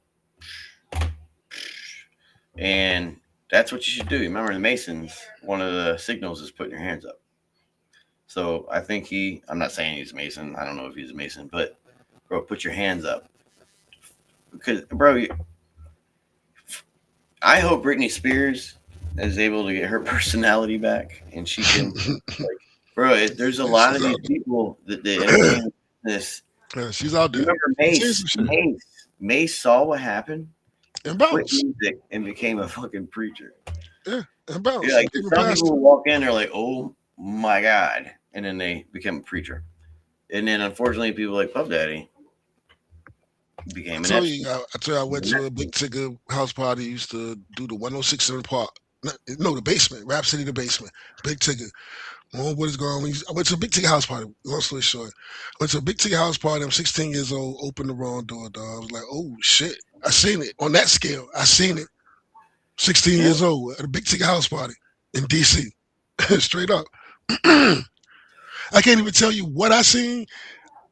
Speaker 1: and that's what you should do. Remember, the Masons, one of the signals is putting your hands up. So I think I'm not saying he's a Mason. I don't know if he's a Mason, but bro, put your hands up. Because, bro, I hope Britney Spears is able to get her personality back, and she can, like, bro, there's a lot of these people that entertain this.
Speaker 14: Yeah, she's out there.
Speaker 1: Remember Mace saw what happened
Speaker 14: and
Speaker 1: quit
Speaker 14: bounced
Speaker 1: music and became a fucking preacher.
Speaker 14: Yeah, and bounced.
Speaker 1: Like, some people will walk in, they're like, "Oh my God," and then they become a preacher. And then, unfortunately, people like Puff Daddy became
Speaker 14: I told you, I went to a big ticket house party. Used to do the 106 in the park. No, the basement. Rap City, the basement. Big ticket. What is going on? I went to a big ticket house party. Long story short, I went to a big ticket house party. I'm 16 years old. Opened the wrong door, dog. I was like, oh shit! I seen it on that scale. I seen it. 16 years old at a big ticket house party in DC. Straight up. I can't even tell you what I seen.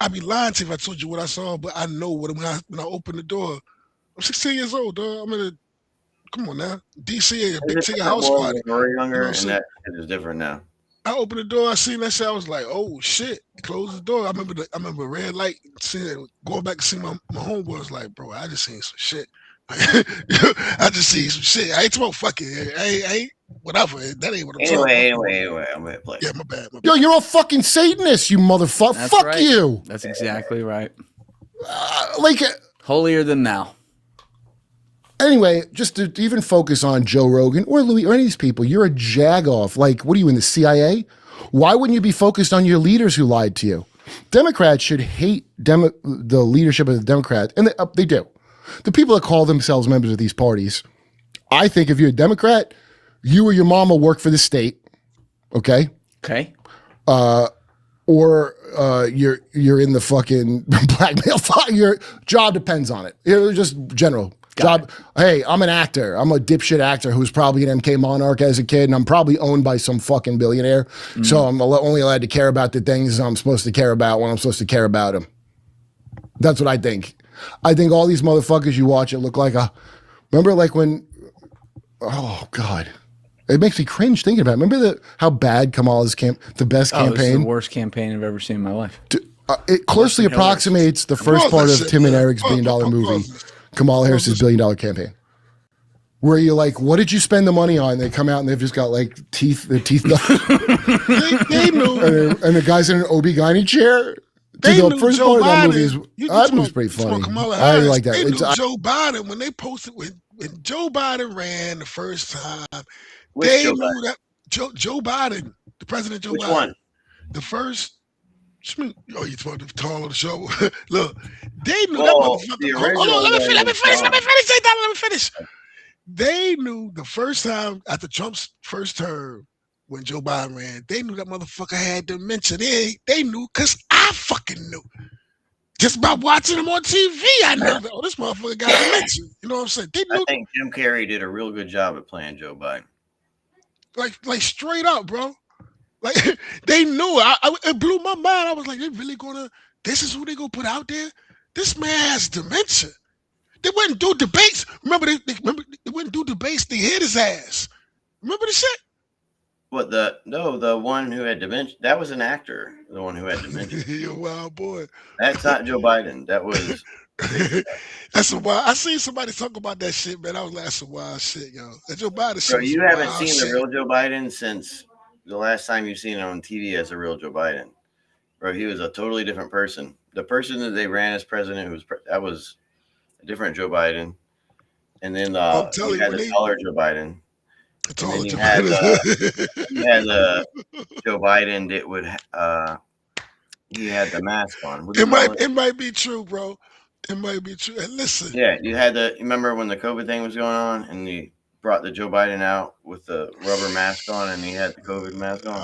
Speaker 14: I'd be lying to you if I told you what I saw, but I know when I opened the door. I'm 16 years old, dog. Come on now. DC, a big ticket house party.
Speaker 1: We're younger, and that is different now.
Speaker 14: I opened the door. I seen that shit. I was like, "Oh shit!" Close the door. I remember red light. Seeing it, going back to see my homeboy. Was like, "Bro, I just seen some shit. I just seen some shit. I ain't talking fucking. I ain't whatever. That ain't what I'm talking about."
Speaker 1: Anyway, I'm gonna play.
Speaker 14: Yeah, my bad.
Speaker 19: Yo, you're a fucking Satanist, you motherfucker.
Speaker 20: That's
Speaker 19: Fuck
Speaker 20: right.
Speaker 19: you.
Speaker 20: That's exactly right.
Speaker 19: Like,
Speaker 20: holier than thou.
Speaker 19: anyway, just to even focus on Joe Rogan or Louis or any of these people, you're a jagoff. Like, what are you in the CIA? Why wouldn't you be focused on your leaders who lied to you? Democrats should hate the leadership of the Democrats, and they do. The people that call themselves members of these parties, I think if you're a Democrat, you or your mom will work for the state, okay?
Speaker 20: Okay.
Speaker 19: Or you're in the fucking blackmail. Your job depends on it. It's just general job. Hey, I'm an actor. I'm a dipshit actor who's probably an MK Monarch as a kid, and I'm probably owned by some fucking billionaire. So I'm only allowed to care about the things I'm supposed to care about when I'm supposed to care about them. That's what I think. I think all these motherfuckers you watch it look like remember like when, oh God. It makes me cringe thinking about it. Remember how bad Kamala's the best
Speaker 20: This is
Speaker 19: campaign?
Speaker 20: the worst campaign I've ever seen in my life.
Speaker 19: It closely approximates the first part of Tim and Eric's $1 billion movie, Kamala Harris's $1 billion campaign. Where you're like, what did you spend the money on? They come out and they've just got like their teeth done.
Speaker 14: they knew.
Speaker 19: And the guy's in an OB-GYN chair.
Speaker 14: They
Speaker 19: the
Speaker 14: knew
Speaker 19: first
Speaker 14: Joe
Speaker 19: part of that
Speaker 14: Biden.
Speaker 19: movie that was pretty funny. I like that.
Speaker 14: They knew Joe Biden when they posted when Joe Biden ran the first time. They knew that Joe Biden, the president Joe Biden.
Speaker 1: Which one?
Speaker 14: The first. Oh, you talking to Tall on the show? Look, they knew that motherfucker. Hold on, let me finish. They knew the first time after Trump's first term when Joe Biden ran, they knew that motherfucker had dementia. They knew because I fucking knew. Just by watching him on TV, I know that, this motherfucker got dementia. You know what I'm saying? They knew.
Speaker 1: I think Jim Carrey did a real good job at playing Joe Biden.
Speaker 14: Like straight up, bro. Like they knew. It blew my mind. I was like, they really gonna? This is who they gonna put out there? This man has dementia. They wouldn't do debates. Remember they wouldn't do debates. They hit his ass. Remember the shit?
Speaker 1: What the one who had dementia? That was an actor. The one who had dementia.
Speaker 14: You a wild boy.
Speaker 1: That's not Joe Biden. That was.
Speaker 14: That's some wild. I seen somebody talk about that shit, man. I was like, that's some wild shit, yo. That Joe Biden shit.
Speaker 1: Bro, you haven't seen the real Joe Biden since the last time you've seen him on TV as a real Joe Biden. Bro, he was a totally different person. The person that they ran as president, that was a different Joe Biden. And then you had the taller Joe Biden. And then you had Joe Biden that would he had the mask on.
Speaker 14: It might be true, bro. It might be true. And listen.
Speaker 1: Yeah, you remember when the COVID thing was going on and you brought the Joe Biden out with the rubber mask on and he had the COVID mask on?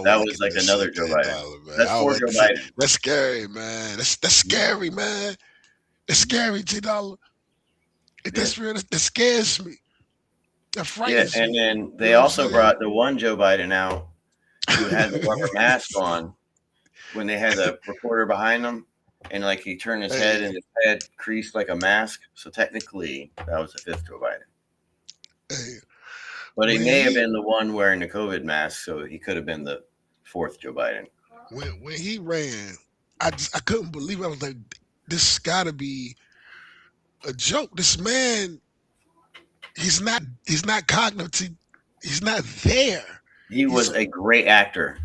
Speaker 1: That was like another Joe Biden. That's poor Joe Biden.
Speaker 14: That's scary, man. That's scary, man. That's scary, $10. That's real. That scares me. That frightens
Speaker 1: and
Speaker 14: you.
Speaker 1: then they
Speaker 14: You know what I'm
Speaker 1: also
Speaker 14: saying?
Speaker 1: brought the one Joe Biden out who had the rubber mask on when they had the reporter behind him, and like he turned his head and his head creased like a mask. So technically, that was the fifth Joe Biden. But he may have been the one wearing the COVID mask, so he could have been the fourth Joe Biden.
Speaker 14: When he ran, I couldn't believe it. I was like, this gotta be a joke. This man, he's not cognitive. He's not there.
Speaker 1: He was a great actor.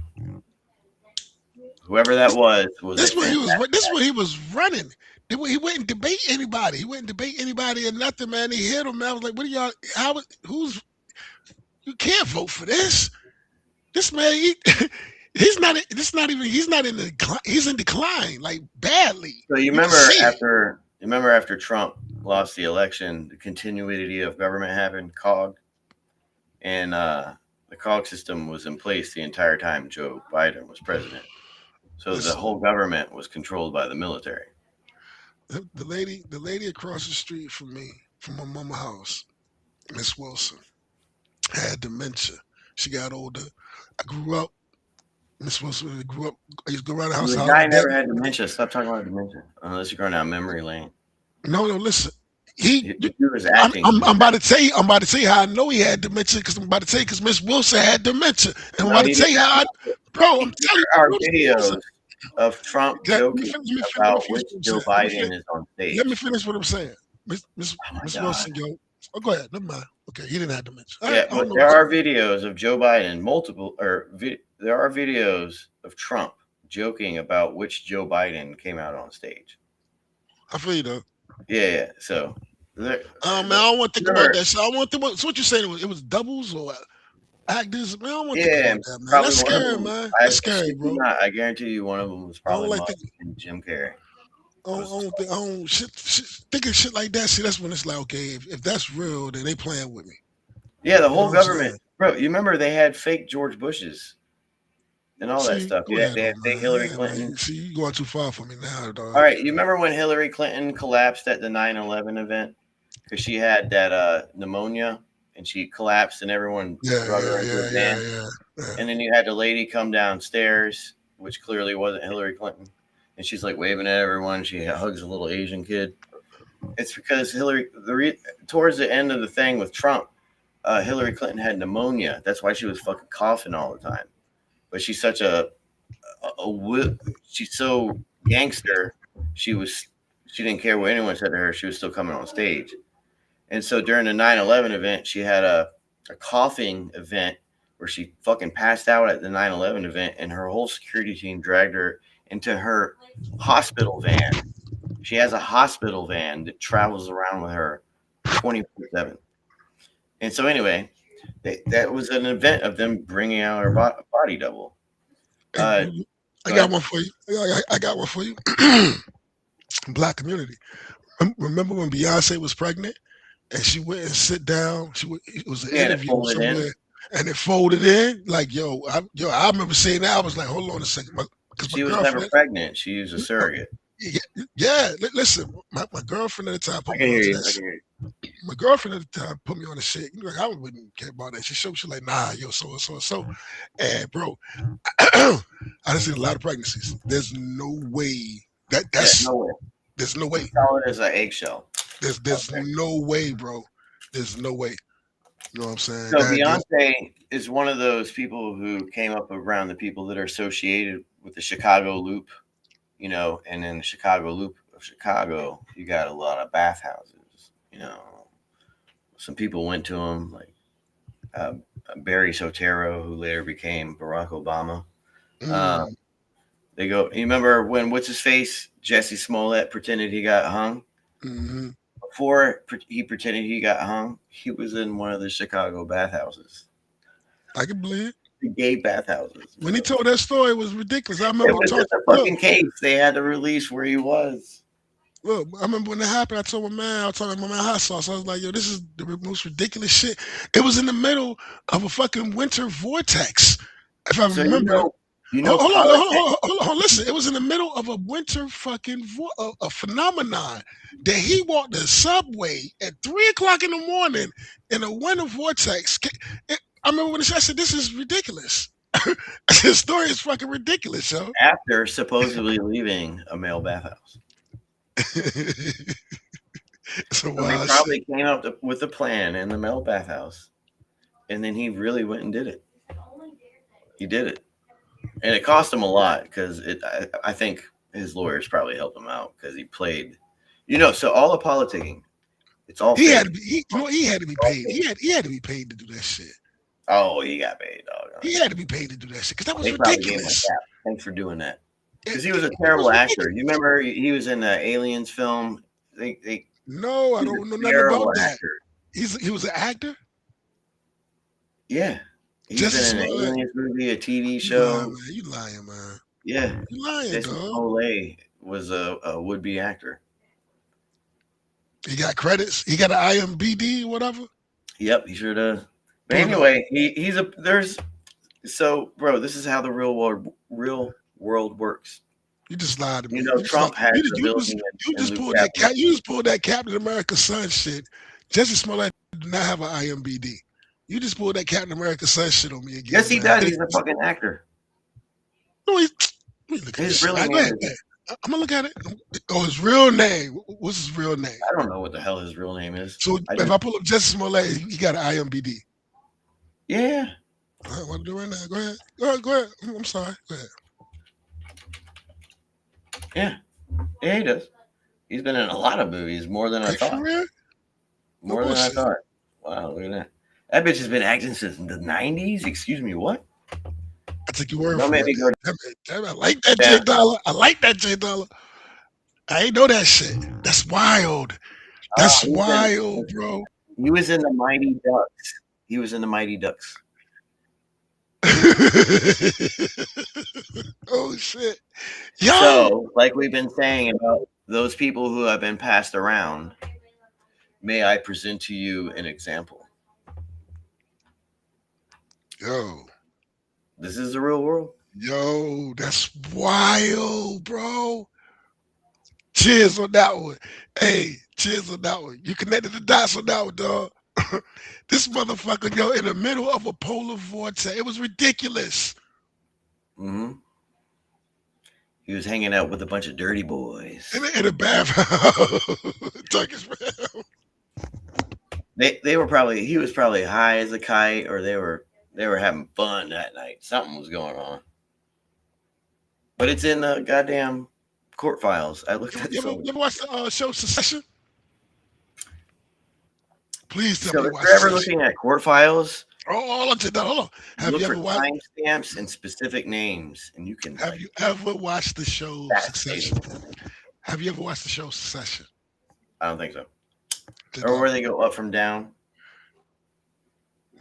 Speaker 1: Whoever that was
Speaker 14: This what he was running. He wouldn't debate anybody. He wouldn't debate anybody or nothing, man. He hit him. Man. I was like, what are y'all? You can't vote for this. This man, he's in decline, like badly.
Speaker 1: So you remember after Trump lost the election, the continuity of government happened, COG, and the COG system was in place the entire time Joe Biden was president. So the whole government was controlled by the military.
Speaker 14: The lady across the street from me, from my mama's house, Miss Wilson, had dementia. She got older. I grew up. Miss Wilson grew up. I used to go around the house.
Speaker 1: The guy never had dementia. Stop talking about dementia unless you're going down memory lane.
Speaker 14: No, listen.
Speaker 1: He was acting.
Speaker 14: I'm about to tell you. I'm about to tell you how I know he had dementia because I'm about to tell you because Miss Wilson had dementia, and I'm about to tell you how. Bro, I'm telling you.
Speaker 1: Our videos of Trump joking about which Joe Biden is on stage.
Speaker 14: Let me finish what I'm saying, Miss Wilson. Yo, go ahead. Never mind. Okay, he didn't have dementia.
Speaker 1: Yeah, but there are videos of Joe Biden, there are videos of Trump joking about which Joe Biden came out on stage.
Speaker 14: I feel you though.
Speaker 1: Yeah. So,
Speaker 14: man, I don't want to think about that. So I want to. So what you saying? It was doubles or actors? Man, I don't want to think about that, man. That's scary, man. That's scary, bro.
Speaker 1: I guarantee you, one of them was probably Jim Carrey.
Speaker 14: Thinking shit like that. See, that's when it's like, okay, if that's real, then they playing with me.
Speaker 1: Yeah, the whole government, bro. You remember they had fake George Bushes and all that stuff. Yeah, they had fake Hillary Clinton.
Speaker 14: See, you going too far for me now, dog.
Speaker 1: All right, you remember when Hillary Clinton collapsed at the 9/11 event because she had that pneumonia and she collapsed and everyone drug her into a van. And then you had the lady come downstairs, which clearly wasn't Hillary Clinton. And she's like waving at everyone. She hugs a little Asian kid. It's because towards the end of the thing with Trump, Hillary Clinton had pneumonia. That's why she was fucking coughing all the time. But she's such she's so gangster. She didn't care what anyone said to her. She was still coming on stage. And so during the 9/11 event, she had a coughing event where she fucking passed out at the 9/11 event, and her whole security team dragged her into her hospital van. She has a hospital van that travels around with her 24/7. And so anyway, that was an event of them bringing out her body double.
Speaker 14: I got one for you. I got one for you. Black community. Remember when Beyonce was pregnant and she went and sit down? It was an interview somewhere, and it folded in. Like, I remember saying that. I was like, hold on a second.
Speaker 1: She was never pregnant. She used a surrogate.
Speaker 14: Yeah. Listen, my girlfriend at the time.
Speaker 1: I can hear you.
Speaker 14: My girlfriend at the time put me on the shit. Like, I wouldn't care about that. She like, nah, so. And bro, I done seen a lot of pregnancies. There's no way that's
Speaker 1: no way.
Speaker 14: There's no way.
Speaker 1: Solid as an eggshell.
Speaker 14: There's no way, bro. There's no way. You know what I'm saying?
Speaker 1: So Beyonce is one of those people who came up around the people that are associated with the Chicago Loop, and in the Chicago Loop of Chicago, you got a lot of bathhouses. Some people went to them, like Barry Soetoro, who later became Barack Obama. They go. You remember when what's his face Jesse Smollett pretended he got hung?
Speaker 14: Mm-hmm.
Speaker 1: Before he pretended he got hung, he was in one of the Chicago bathhouses.
Speaker 14: I can believe it.
Speaker 1: The gay bathhouses.
Speaker 14: When he told that story, it was ridiculous. I remember
Speaker 1: it was just a fucking case. They had to release where he was.
Speaker 14: Look, I remember when it happened. I told my man, hot sauce. I was like, yo, this is the most ridiculous shit. It was in the middle of a fucking winter vortex. If I remember.
Speaker 1: Hold
Speaker 14: No, listen. It was in the middle of a winter fucking a phenomenon that he walked the subway at 3:00 in the morning in a winter vortex. I remember when I said, "This is ridiculous." This story is fucking ridiculous, yo.
Speaker 1: After supposedly leaving a male bathhouse.
Speaker 14: So
Speaker 1: they probably came up with a plan in the male bathhouse, and then he really went and did it. He did it, and it cost him a lot because I think his lawyers probably helped him out because he played, So all the politicking, it's all
Speaker 14: he
Speaker 1: fake.
Speaker 14: had to be. He had to be paid. He had to be paid to do that shit.
Speaker 1: Oh, he got paid, dog.
Speaker 14: He had to be paid to do that shit because that was
Speaker 1: They probably gave him a
Speaker 14: ridiculous.
Speaker 1: cap. Thanks for doing that. Because he was a terrible actor. You remember he was in the Aliens film?
Speaker 14: No, I don't know nothing about that. He was an actor?
Speaker 1: Yeah. He's been in an Aliens movie, a TV show.
Speaker 14: You lying, man.
Speaker 1: Yeah.
Speaker 14: You lying,
Speaker 1: Jason
Speaker 14: dog.
Speaker 1: Olay was a would-be actor.
Speaker 14: He got credits. He got an IMDb, whatever.
Speaker 1: Yep, he sure does. But anyway, bro, this is how the real world works.
Speaker 14: You just lied to me.
Speaker 1: Trump has the ability.
Speaker 14: You just pulled that Captain America son shit. Jussie Smollett did not have an IMDb. You just pulled that Captain America son shit on me again.
Speaker 1: Yes, he does. He's a fucking actor.
Speaker 14: No,
Speaker 1: his real name.
Speaker 14: I'm gonna look at it. Oh, his real name. What's his real name?
Speaker 1: I don't know what the hell his real name is.
Speaker 14: So if I pull up Jussie Smollett, he got an IMDb.
Speaker 1: Yeah.
Speaker 14: I want to do it right now. Go ahead. I'm sorry. Go ahead.
Speaker 1: Yeah, he does. He's been in a lot of movies, more than I thought. More than I thought. Wow, look at that. That bitch has been acting since the 90s. Excuse me, what?
Speaker 14: I take your word
Speaker 1: for
Speaker 14: it. Damn, I like that J Dollar. I like that J Dollar. I ain't know that shit. That's wild. That's wild, bro.
Speaker 1: He was in the Mighty Ducks.
Speaker 14: Oh shit. Yo!
Speaker 1: So, like we've been saying about those people who have been passed around, may I present to you an example?
Speaker 14: Yo.
Speaker 1: This is the real world.
Speaker 14: Yo, that's wild, bro. Cheers on that one. Hey, cheers on that one. You connected the dots on that one, dog. This motherfucker, yo, in the middle of a polar vortex. It was ridiculous.
Speaker 1: Mm-hmm. He was hanging out with a bunch of dirty boys.
Speaker 14: In a bathhouse. Turkish bathhouse.
Speaker 1: They were probably, he was probably high as a kite, or they were having fun that night. Something was going on. But it's in the goddamn court files. I looked at it.
Speaker 14: You ever watch the show Succession? Please tell me.
Speaker 1: So if you're ever looking at court files,
Speaker 14: hold on. Have you ever watched
Speaker 1: timestamps and specific names, and you can.
Speaker 14: Have you ever watched the show Succession? Have you ever watched the show Succession?
Speaker 1: I don't think so. Or where they go up from down.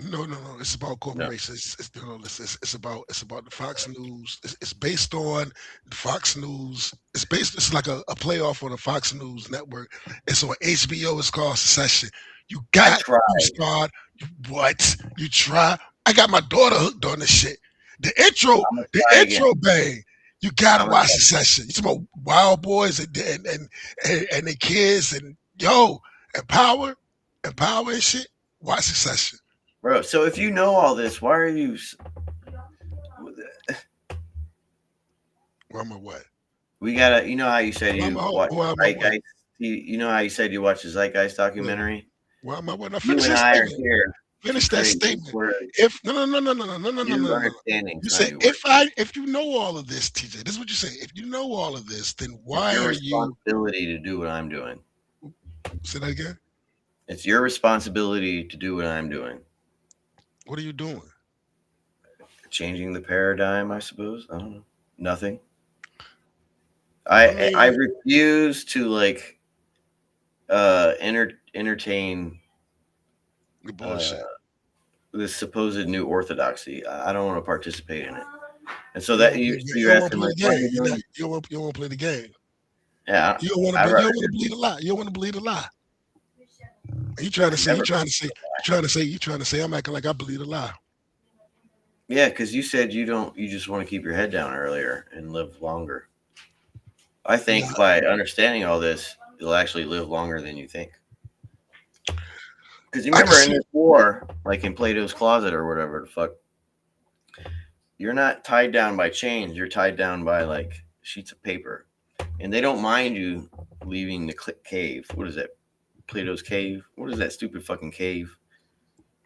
Speaker 14: No. It's about corporations. It's about the Fox News. It's based on the Fox News. It's like a playoff on the Fox News network. It's on HBO. It's called Succession. You got to start. What? You try? I got my daughter hooked on this shit. The intro bang. You gotta watch Succession. You talking about Wild Boys and the kids and and power and shit. Watch Succession.
Speaker 1: Bro, so if you know all this, why are you?
Speaker 14: Where am I? What?
Speaker 1: We gotta. You know how you said you watch Zeitgeist. You know how you said you watched the Zeitgeist documentary.
Speaker 14: Why am I? What?
Speaker 1: You and I are here.
Speaker 14: Finish that statement. If no. You say if you know all of this, TJ. This is what you say. If you know all of this, then why are you?
Speaker 1: Responsibility to do what I'm doing.
Speaker 14: Say that again.
Speaker 1: It's your responsibility to do what I'm doing.
Speaker 14: What are you doing?
Speaker 1: Changing the paradigm, I suppose. I don't know. Nothing. I refuse to entertain
Speaker 14: the bullshit.
Speaker 1: This supposed new orthodoxy. I don't want to participate in it. And so that you're asking like,
Speaker 14: you don't want to play the game.
Speaker 1: Yeah.
Speaker 14: You don't want to believe a lie. You don't want to believe a lie. You trying to say I'm acting like I believe a lie.
Speaker 1: Yeah, because you said you just want to keep your head down earlier and live longer. I think
Speaker 14: Yeah.
Speaker 1: by understanding all this, you'll actually live longer than you think. Because you remember in this war, like in Plato's Closet or whatever the fuck, you're not tied down by chains. You're tied down by like sheets of paper. And they don't mind you leaving the cave. What is that? Plato's cave? What is that stupid fucking cave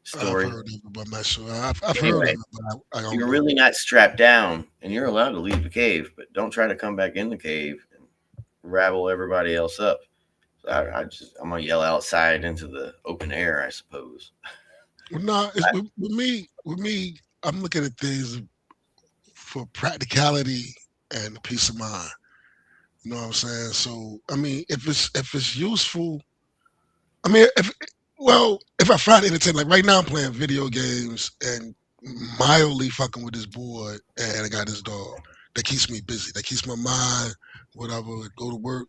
Speaker 1: story?
Speaker 14: I've heard of it, but I'm not sure. I've heard of
Speaker 1: Anyway,
Speaker 14: it, but I don't
Speaker 1: you're
Speaker 14: know.
Speaker 1: really not strapped down, and you're allowed to leave the cave, but don't try to come back in the cave and rabble everybody else up. So I'm gonna yell outside into the open air, I suppose.
Speaker 14: Well, no, it's, with me, I'm looking at things for practicality and peace of mind. You know what I'm saying? So, I mean, if it's useful, I mean, if I find it entertaining, like right now, I'm playing video games and mildly fucking with this board, and I got this dog that keeps me busy, that keeps my mind, whatever. Go to work.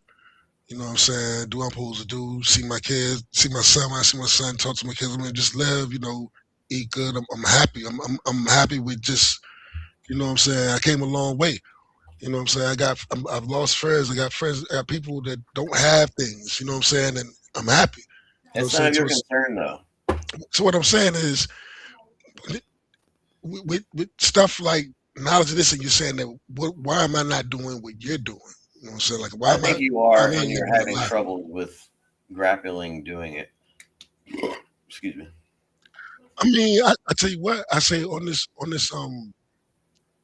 Speaker 14: You know what I'm saying? Do what I'm supposed to do. See my kids, see my son. When I see my son, talk to my kids. I mean, just live. You know, eat good. I'm happy. I'm happy with just. You know what I'm saying? I came a long way. You know what I'm saying? I've lost friends. I got friends. I got people that don't have things. You know what I'm saying? And I'm happy. You know
Speaker 1: That's
Speaker 14: what I'm
Speaker 1: none of
Speaker 14: saying?
Speaker 1: your concern, though.
Speaker 14: So what I'm saying is, with stuff like knowledge of this, and you're saying that, why am I not doing what you're doing? You know what I'm saying? Like, why
Speaker 1: I
Speaker 14: am
Speaker 1: think
Speaker 14: I?
Speaker 1: you are,
Speaker 14: why am I
Speaker 1: and you're
Speaker 14: living that
Speaker 1: having
Speaker 14: life?
Speaker 1: trouble with grappling doing it. Excuse me.
Speaker 14: I mean, I tell you what, I say on this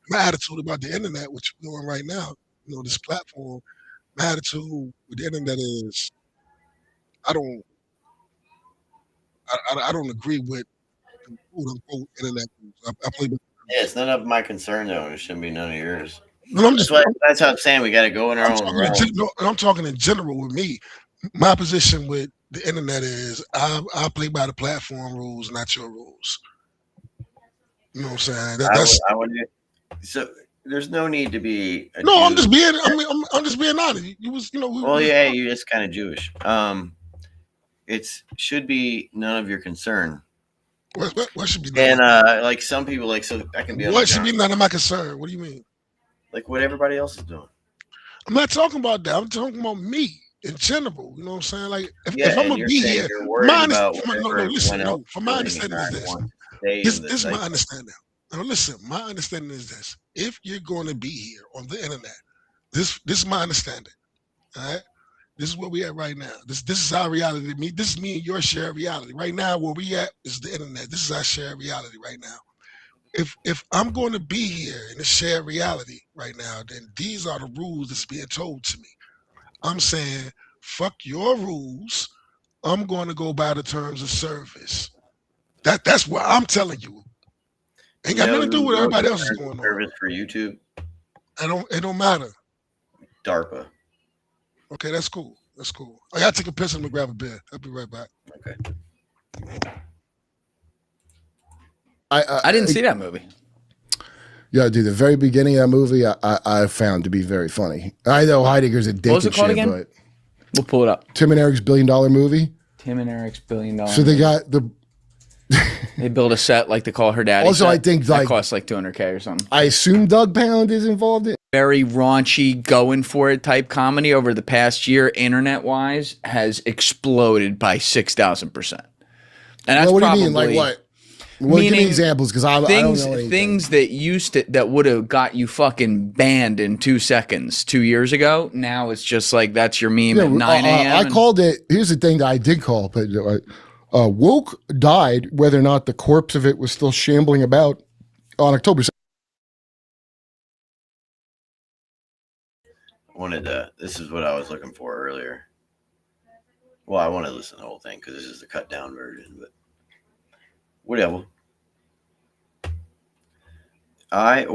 Speaker 14: my attitude about the internet, which we're doing right now, you know, this platform, my attitude with the internet is I don't I don't agree with the quote unquote internet rules. I play with
Speaker 1: Yeah, it's none of my concern, though. It shouldn't be none of yours.
Speaker 14: no,
Speaker 1: That's how I'm saying we got to go in our own realm.
Speaker 14: I'm talking in general with me. My position with the internet is I play by the platform rules, not your rules. You know what I'm saying?
Speaker 1: I would. So there's no need to be.
Speaker 14: No, I'm just being. I'm just being honest. You was, you know.
Speaker 1: Well, yeah, you're just kind of Jewish. Should be none of your concern.
Speaker 14: What should be?
Speaker 1: And like some people, like so I can be.
Speaker 14: What should be none of my concern? What do you mean?
Speaker 1: Like what everybody else is doing.
Speaker 14: I'm not talking about that. I'm talking about me in general. You know what I'm saying? Like
Speaker 1: if
Speaker 14: I'm gonna be here, for my understanding is this. This is my understanding. Now listen, my understanding is this. If you're going to be here on the internet, this is my understanding. All right. This is where we at right now. This is our reality. This is me and your shared reality. Right now, where we at is the internet. This is our shared reality right now. If I'm going to be here in the shared reality right now, then these are the rules that's being told to me. I'm saying, fuck your rules. I'm going to go by the terms of service. That's what I'm telling you. Ain't got nothing to do with everybody else is going on.
Speaker 1: Service for YouTube.
Speaker 14: It don't matter.
Speaker 1: DARPA.
Speaker 14: Okay, that's cool. That's cool. I gotta take a piss and grab a beer. I'll be right back.
Speaker 1: Okay.
Speaker 20: I didn't see that movie.
Speaker 19: Yeah, dude, the very beginning of that movie, I found to be very funny. I know Heidegger's a dick.
Speaker 20: What was it called
Speaker 19: shit,
Speaker 20: again?
Speaker 19: but
Speaker 20: We'll pull it up.
Speaker 19: Tim and Eric's $1 billion movie.
Speaker 20: Tim and Eric's $1 billion.
Speaker 19: So they got the.
Speaker 20: They build a set like they call her daddy.
Speaker 19: Also,
Speaker 20: set.
Speaker 19: I think
Speaker 20: that
Speaker 19: like
Speaker 20: costs like $200K or something.
Speaker 19: I assume Doug Pound is involved in.
Speaker 20: Very raunchy, going for it type comedy over the past year, internet wise, has exploded by 6,000%. And that's
Speaker 19: Well, what
Speaker 20: probably,
Speaker 19: do you mean? Like what? Well, give me examples because I don't know anything.
Speaker 20: Things that would have got you fucking banned in 2 seconds 2 years ago. Now it's just like that's your meme at 9 a.m.
Speaker 19: I called it. Here's the thing that I did call, but woke died. Whether or not the corpse of it was still shambling about on October 2nd.
Speaker 1: This is what I was looking for earlier. Well, I want to listen to the whole thing because this is the cut down version, but whatever. I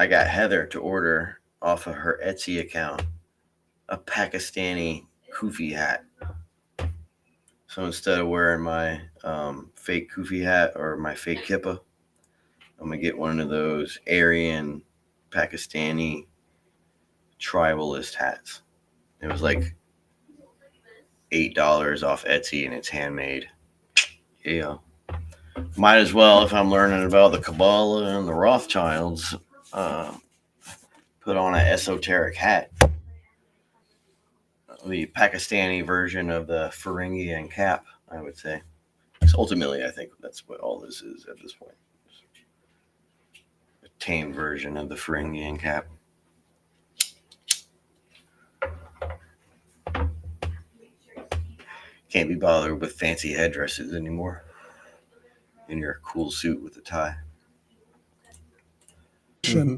Speaker 1: got Heather to order off of her Etsy account a Pakistani kufi hat. So instead of wearing my fake kufi hat or my fake kippa, I'm going to get one of those Aryan Pakistani tribalist hats. It was like $8 off Etsy and it's handmade. Yeah. Might as well, if I'm learning about the Kabbalah and the Rothschilds, put on an esoteric hat. The Pakistani version of the Ferengian cap, I would say. Because ultimately, I think that's what all this is at this point. A tame version of the Ferengian cap. Can't be bothered with fancy headdresses anymore. In your cool suit with a tie.
Speaker 13: Mm-hmm.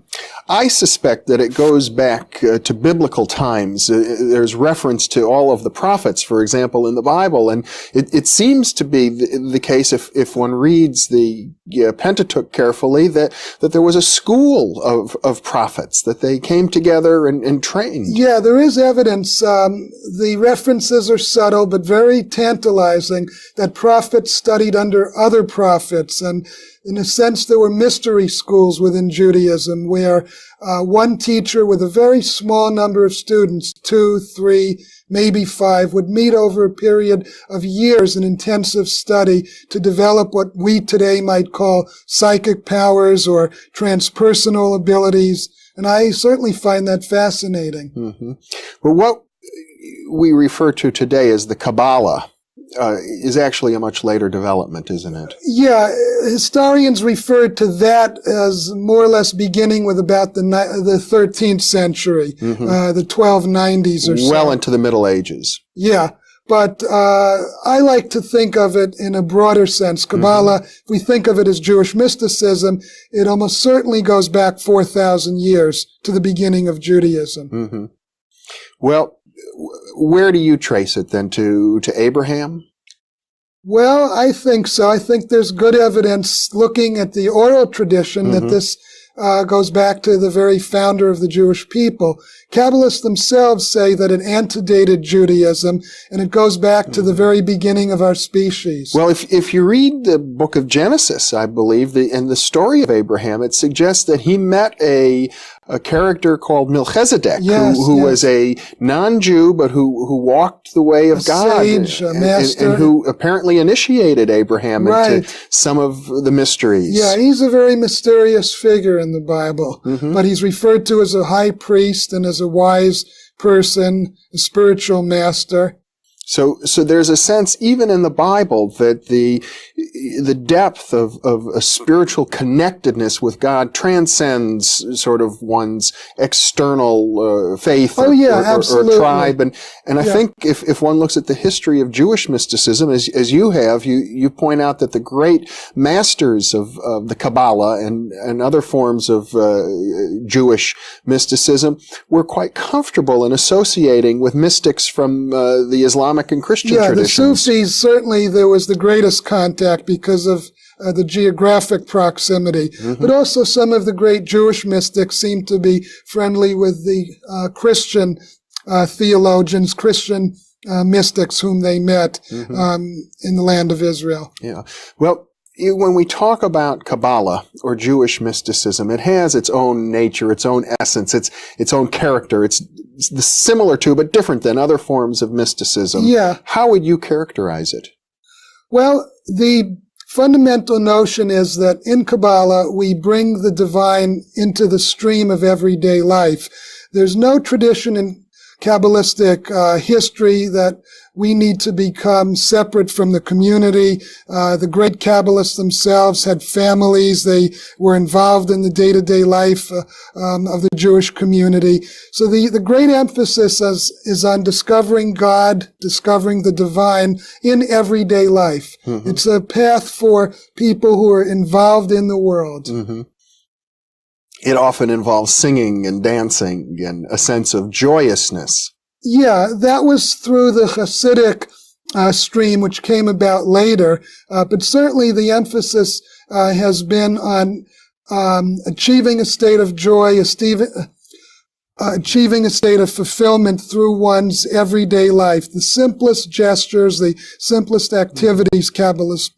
Speaker 13: I suspect that it goes back to biblical times. There's reference to all of the prophets, for example, in the Bible, and it seems to be the case if one reads the Pentateuch carefully that there was a school of prophets, that they came together and trained.
Speaker 15: Yeah, there is evidence. The references are subtle but very tantalizing that prophets studied under other prophets, and in a sense, there were mystery schools within Judaism where one teacher with a very small number of students, 2, 3, maybe 5, would meet over a period of years in intensive study to develop what we today might call psychic powers or transpersonal abilities. And I certainly find that fascinating.
Speaker 13: Mm-hmm. Well, what we refer to today as the Kabbalah is actually a much later development, isn't it?
Speaker 15: Yeah, historians refer to that as more or less beginning with about the 13th century, the 1290s or so.
Speaker 13: Well into the Middle Ages.
Speaker 15: Yeah, but I like to think of it in a broader sense. Kabbalah, if we think of it as Jewish mysticism, it almost certainly goes back 4,000 years to the beginning of Judaism.
Speaker 13: Mm-hmm. Well, where do you trace it then? To Abraham?
Speaker 15: Well, I think so. I think there's good evidence looking at the oral tradition that this goes back to the very founder of the Jewish people. Kabbalists themselves say that it antedated Judaism, and it goes back to the very beginning of our species.
Speaker 13: Well, if you read the book of Genesis, I believe, and the story of Abraham, it suggests that he met a character called Melchizedek, who was a non-Jew, but who walked the way of God,
Speaker 15: sage, a master,
Speaker 13: and who apparently initiated Abraham into some of the mysteries.
Speaker 15: Yeah, he's a very mysterious figure in the Bible, but he's referred to as a high priest and as a wise person, a spiritual master.
Speaker 13: So there's a sense, even in the Bible, that the depth of a spiritual connectedness with God transcends sort of one's external faith or tribe. And I think if one looks at the history of Jewish mysticism, as you have, you point out that the great masters of the Kabbalah and other forms of Jewish mysticism were quite comfortable in associating with mystics from the Islamic and Christian traditions.
Speaker 15: The Sufis, certainly there was the greatest contact because of the geographic proximity. But also some of the great Jewish mystics seem to be friendly with the Christian theologians, Christian mystics whom they met in the land of Israel.
Speaker 13: Yeah. Well, when we talk about Kabbalah or Jewish mysticism, it has its own nature, its own essence, its own character. It's similar to, but different than other forms of mysticism.
Speaker 15: Yeah.
Speaker 13: How would you characterize it?
Speaker 15: Well, the fundamental notion is that in Kabbalah, we bring the divine into the stream of everyday life. There's no tradition in Kabbalistic history that we need to become separate from the community. The great Kabbalists themselves had families. They were involved in the day-to-day life of the Jewish community. So the great emphasis is on discovering God, discovering the divine in everyday life. It's a path for people who are involved in the world.
Speaker 13: It often involves singing and dancing and a sense of joyousness.
Speaker 15: Yeah, that was through the Hasidic stream, which came about later. But certainly the emphasis has been on achieving a state of joy, achieving a state of fulfillment through one's everyday life. The simplest gestures, the simplest activities, Kabbalists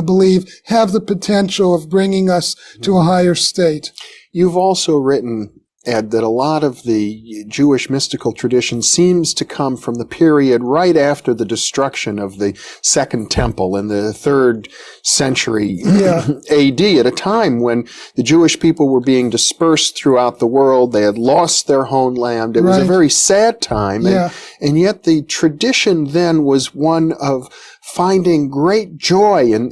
Speaker 15: believe, have the potential of bringing us to a higher state.
Speaker 13: You've also written Ed, that a lot of the Jewish mystical tradition seems to come from the period right after the destruction of the Second Temple in the 3rd century AD, at a time when the Jewish people were being dispersed throughout the world. They had lost their homeland. It was a very sad time. And yet the tradition then was one of finding great joy in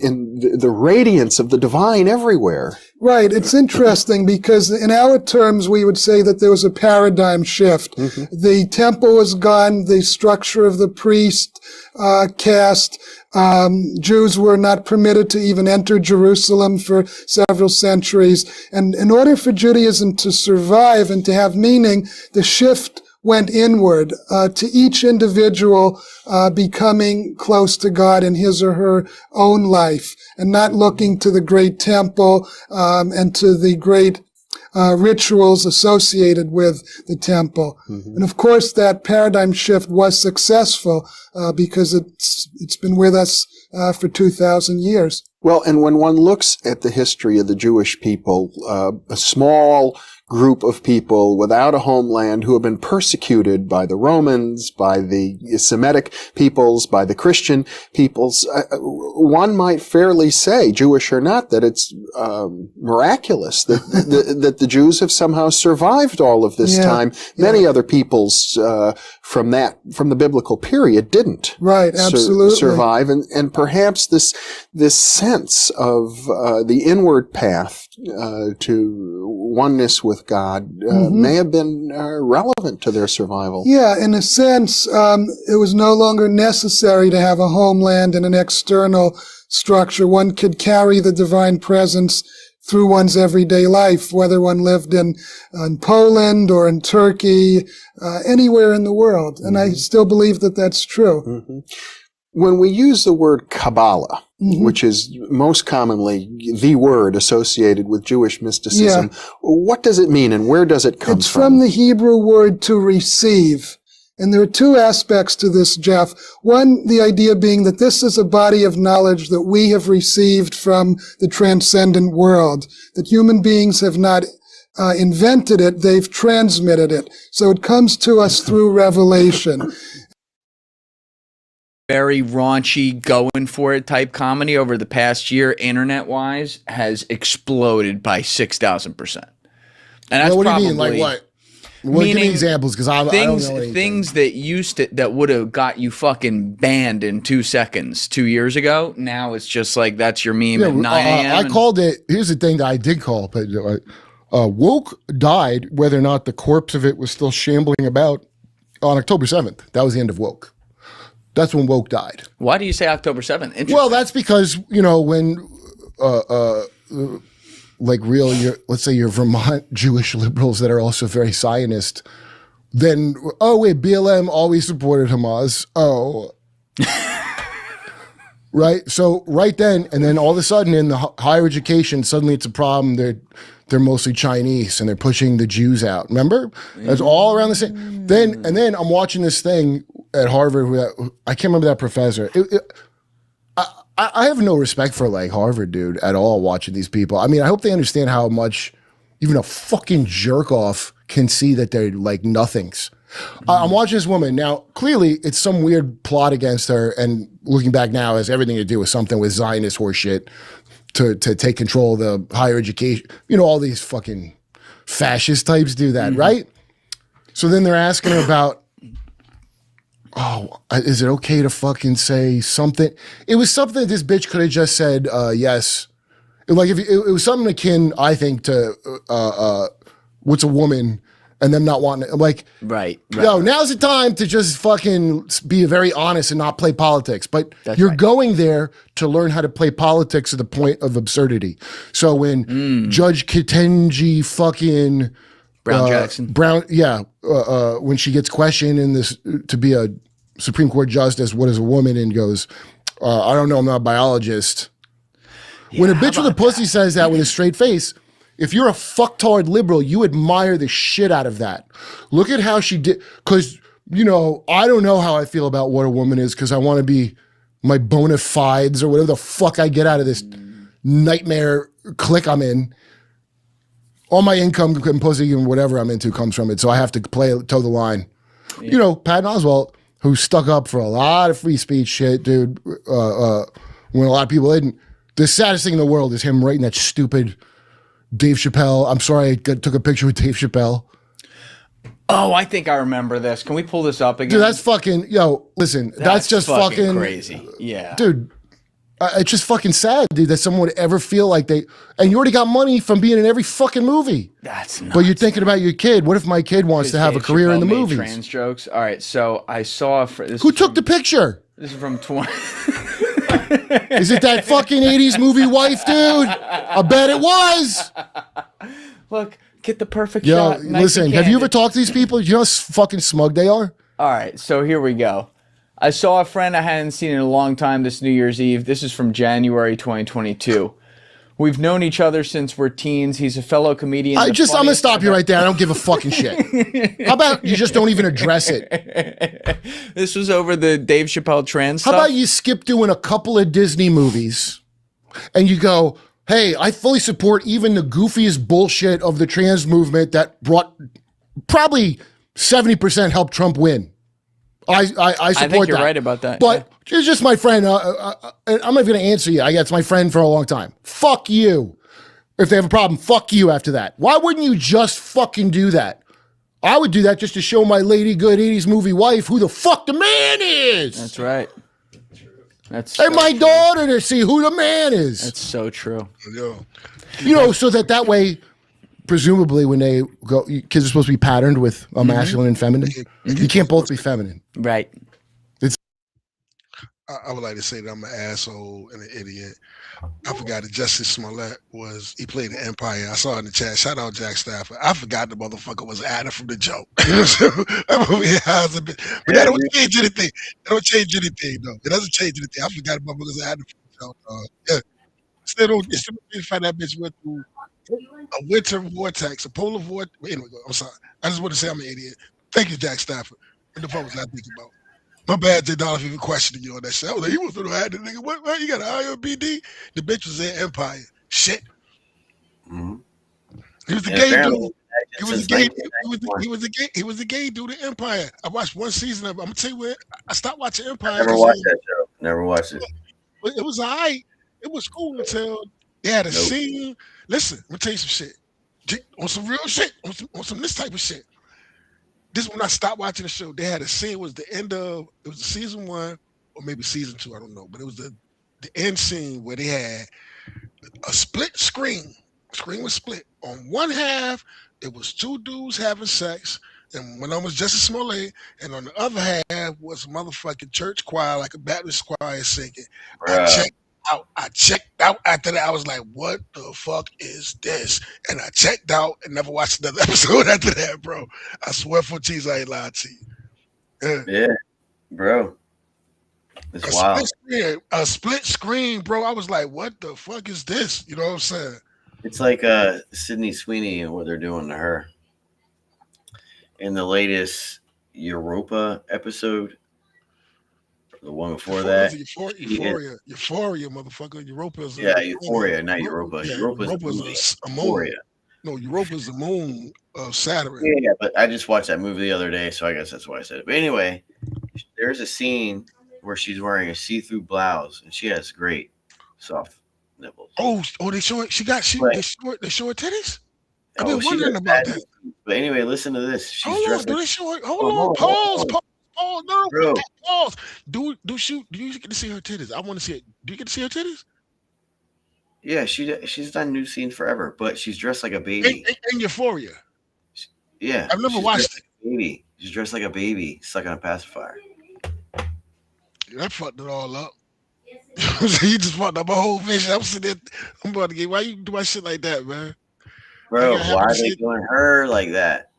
Speaker 13: the radiance of the divine everywhere.
Speaker 15: Right. It's interesting because in our terms, we would say that there was a paradigm shift. The temple was gone. The structure of the priest caste. Jews were not permitted to even enter Jerusalem for several centuries. And in order for Judaism to survive and to have meaning, the shift went inward to each individual becoming close to God in his or her own life, and not looking to the great temple and to the great rituals associated with the temple. And of course, that paradigm shift was successful because it's been with us for 2,000 years.
Speaker 13: Well, and when one looks at the history of the Jewish people, a small group of people without a homeland who have been persecuted by the Romans, by the Semitic peoples, by the Christian peoples, one might fairly say, Jewish or not, that it's miraculous that that the Jews have somehow survived all of this time. Many other peoples from the biblical period didn't.
Speaker 15: Right, absolutely.
Speaker 13: Survive, and perhaps this sense of the inward path to oneness with God may have been relevant to their survival.
Speaker 15: Yeah, in a sense, it was no longer necessary to have a homeland and an external structure. One could carry the divine presence through one's everyday life, whether one lived in Poland or in Turkey, anywhere in the world. And I still believe that that's true.
Speaker 13: When we use the word Kabbalah, which is most commonly the word associated with Jewish mysticism, what does it mean and where does it come from?
Speaker 15: It's from the Hebrew word to receive. And there are two aspects to this, Jeff. One, the idea being that this is a body of knowledge that we have received from the transcendent world, that human beings have not invented it, they've transmitted it. So it comes to us through revelation.
Speaker 20: Very raunchy, going for it type comedy over the past year, internet-wise, has exploded by 6,000%. And that's
Speaker 19: what do
Speaker 20: probably,
Speaker 19: you mean? Like what? Well, give me examples, because I don't know anything.
Speaker 20: Things that would have got you fucking banned in 2 seconds 2 years ago. Now it's just like that's your meme at 9 a.m.
Speaker 19: I called it. Here's the thing that I did call, but woke died, whether or not the corpse of it was still shambling about, on October 7th. That was the end of woke. That's when woke died.
Speaker 20: Why do you say October 7th?
Speaker 19: Well, that's because, when let's say your Vermont Jewish liberals that are also very Zionist, then, BLM always supported Hamas. Right? So right then, and then all of a sudden in the higher education, suddenly it's a problem. They're mostly Chinese and they're pushing the Jews out. Remember? That's all around the same. Then I'm watching this thing at Harvard. I can't remember that professor. I have no respect for like Harvard, dude, at all watching these people. I mean, I hope they understand how much even a fucking jerk off can see that they're like nothings. I'm watching this woman. Now, clearly it's some weird plot against her, and looking back now has everything to do with something with Zionist horseshit to take control of the higher education. All these fucking fascist types do that, right? So then they're asking her about, is it okay to fucking say something? It was something that this bitch could have just said, yes. Like if it was something akin, I think, to what's a woman and them not wanting to,
Speaker 20: right.
Speaker 19: Now's the time to just fucking be very honest and not play politics. But you're going there to learn how to play politics to the point of absurdity. So when Judge Ketanji fucking
Speaker 20: Brown Jackson,
Speaker 19: when she gets questioned in this to be a Supreme Court justice, what is a woman, and goes, I don't know, I'm not a biologist. When a bitch with a pussy says that with a straight face, if you're a fucktard liberal, you admire the shit out of that. Look at how she did, because, I don't know how I feel about what a woman is, because I want to be my bona fides or whatever the fuck I get out of this nightmare clique I'm in. all my income and pussy and whatever I'm into comes from it. So I have to toe the line.
Speaker 20: Yeah.
Speaker 19: You know, Patton Oswalt, who stuck up for a lot of free speech shit, dude, when a lot of people didn't. The saddest thing in the world is him writing that stupid Dave Chappelle. I'm sorry, I took a picture with Dave Chappelle.
Speaker 20: Oh, I think I remember this. Can we pull this up again?
Speaker 19: Dude, that's fucking, listen, that's just fucking
Speaker 20: crazy. Yeah.
Speaker 19: Dude, it's just fucking sad, dude, that someone would ever feel like and you already got money from being in every fucking movie.
Speaker 20: That's nuts.
Speaker 19: But you're thinking about your kid. What if my kid wants to have a career in the movies?
Speaker 20: Trans jokes. All right, so I saw.
Speaker 19: Who took the picture?
Speaker 20: This is from 20.
Speaker 19: Is it that fucking 80s movie wife, dude? I bet it was.
Speaker 20: Look, get the perfect
Speaker 19: Yo,
Speaker 20: shot. Nice
Speaker 19: listen,
Speaker 20: and
Speaker 19: have you ever
Speaker 20: candid.
Speaker 19: talked to these people? You know how fucking smug they are?
Speaker 20: All right, so here we go. I saw a friend I hadn't seen in a long time this New Year's Eve. This is from January 2022. We've known each other since we're teens. He's a fellow comedian.
Speaker 19: I'm going to stop you right there. I don't give a fucking shit. How about you just don't even address it?
Speaker 20: This was over the Dave Chappelle trans
Speaker 19: How
Speaker 20: stuff.
Speaker 19: about you skip doing a couple of Disney movies and you go, hey, I fully support even the goofiest bullshit of the trans movement that brought probably 70% helped Trump win. I support
Speaker 20: I think you're
Speaker 19: that.
Speaker 20: right about that.
Speaker 19: But it's just my friend. I'm not going to answer you. It's my friend for a long time. Fuck you. If they have a problem, fuck you after that. Why wouldn't you just fucking do that? I would do that just to show my lady good 80s movie wife who the fuck the man is.
Speaker 20: That's right. That's
Speaker 19: And my daughter to see who the man is.
Speaker 20: That's so true.
Speaker 19: So that way, presumably when they go, kids are supposed to be patterned with a masculine and feminine. You can't both be feminine.
Speaker 20: Right.
Speaker 14: I would like to say that I'm an asshole and an idiot. I forgot that Justice Smollett he played the Empire. I saw it in the chat. Shout out Jack Stafford. I forgot the motherfucker was Adam from the joke. That movie has a bit, but that don't change anything. That don't change anything, though. It doesn't change anything. I forgot the motherfucker was Adam from the joke. Yeah. Still don't find that bitch went through a winter vortex, a polar vortex. Anyway, I'm sorry. I just want to say I'm an idiot. Thank you, Jack Stafford. What the fuck was I thinking about? My bad, J. Dolph, even questioning you on that shit. I was like, he was gonna have the nigga. What? You got an IRBD? The bitch was in Empire. Shit.
Speaker 1: Mm-hmm.
Speaker 14: He was a gay dude. He was a gay. He was a gay dude in Empire. I watched one season of it. I'm gonna tell you where I stopped watching Empire.
Speaker 1: Never watched that show. Never watched it.
Speaker 14: It was alright. It was cool until they had a scene. Listen, I'm gonna tell you some shit. On some real shit. On some this type of shit. This is when I stopped watching the show. They had a scene. It was the end of the season 1 or maybe season 2. I don't know, but it was the end scene where they had a split screen. Screen was split. On one half, it was 2 dudes having sex, and one of them was Justice Smollett, and on the other half was a motherfucking church choir, like a Baptist choir singing. I checked out after that. I was like, what the fuck is this? And I checked out and never watched another episode after that, bro. I swear for cheese, I ain't lied to you.
Speaker 1: Yeah, bro. It's wild.
Speaker 14: A split screen, bro. I was like, what the fuck is this? You know what I'm saying?
Speaker 1: It's like Sydney Sweeney and what they're doing to her. In the latest Europa episode, the one before that.
Speaker 14: Euphoria, motherfucker. Europa's
Speaker 1: Euphoria, not Europa.
Speaker 14: Yeah,
Speaker 1: Europa's
Speaker 14: a moon.
Speaker 1: Euphoria.
Speaker 14: No, Europa's the moon of Saturn.
Speaker 1: Yeah, but I just watched that movie the other day, so I guess that's why I said it. But anyway, there's a scene where she's wearing a see-through blouse and she has great soft nipples.
Speaker 14: Oh, they show it. They show her titties. I've been
Speaker 1: she
Speaker 14: wondering
Speaker 1: does
Speaker 14: about
Speaker 1: that.
Speaker 14: that.
Speaker 1: But anyway, listen to this. She's
Speaker 14: Hold on,
Speaker 1: dressed
Speaker 14: do
Speaker 1: like-
Speaker 14: they show it? Hold on, pause. No,
Speaker 1: Bro.
Speaker 14: pause. Do you get to see her titties? I want to see it. Do you get to see her titties?
Speaker 1: Yeah, she's done nude scenes forever, but she's dressed like a baby.
Speaker 14: In Euphoria.
Speaker 1: Yeah,
Speaker 14: I've never
Speaker 1: she's
Speaker 14: watched
Speaker 1: dressed like a baby. She's dressed like a baby, sucking a pacifier.
Speaker 14: That fucked it all up. He just fucked up my whole vision. I'm sitting there. I'm about to get. Why you do my shit like that, man?
Speaker 1: Bro, why are they doing her like that?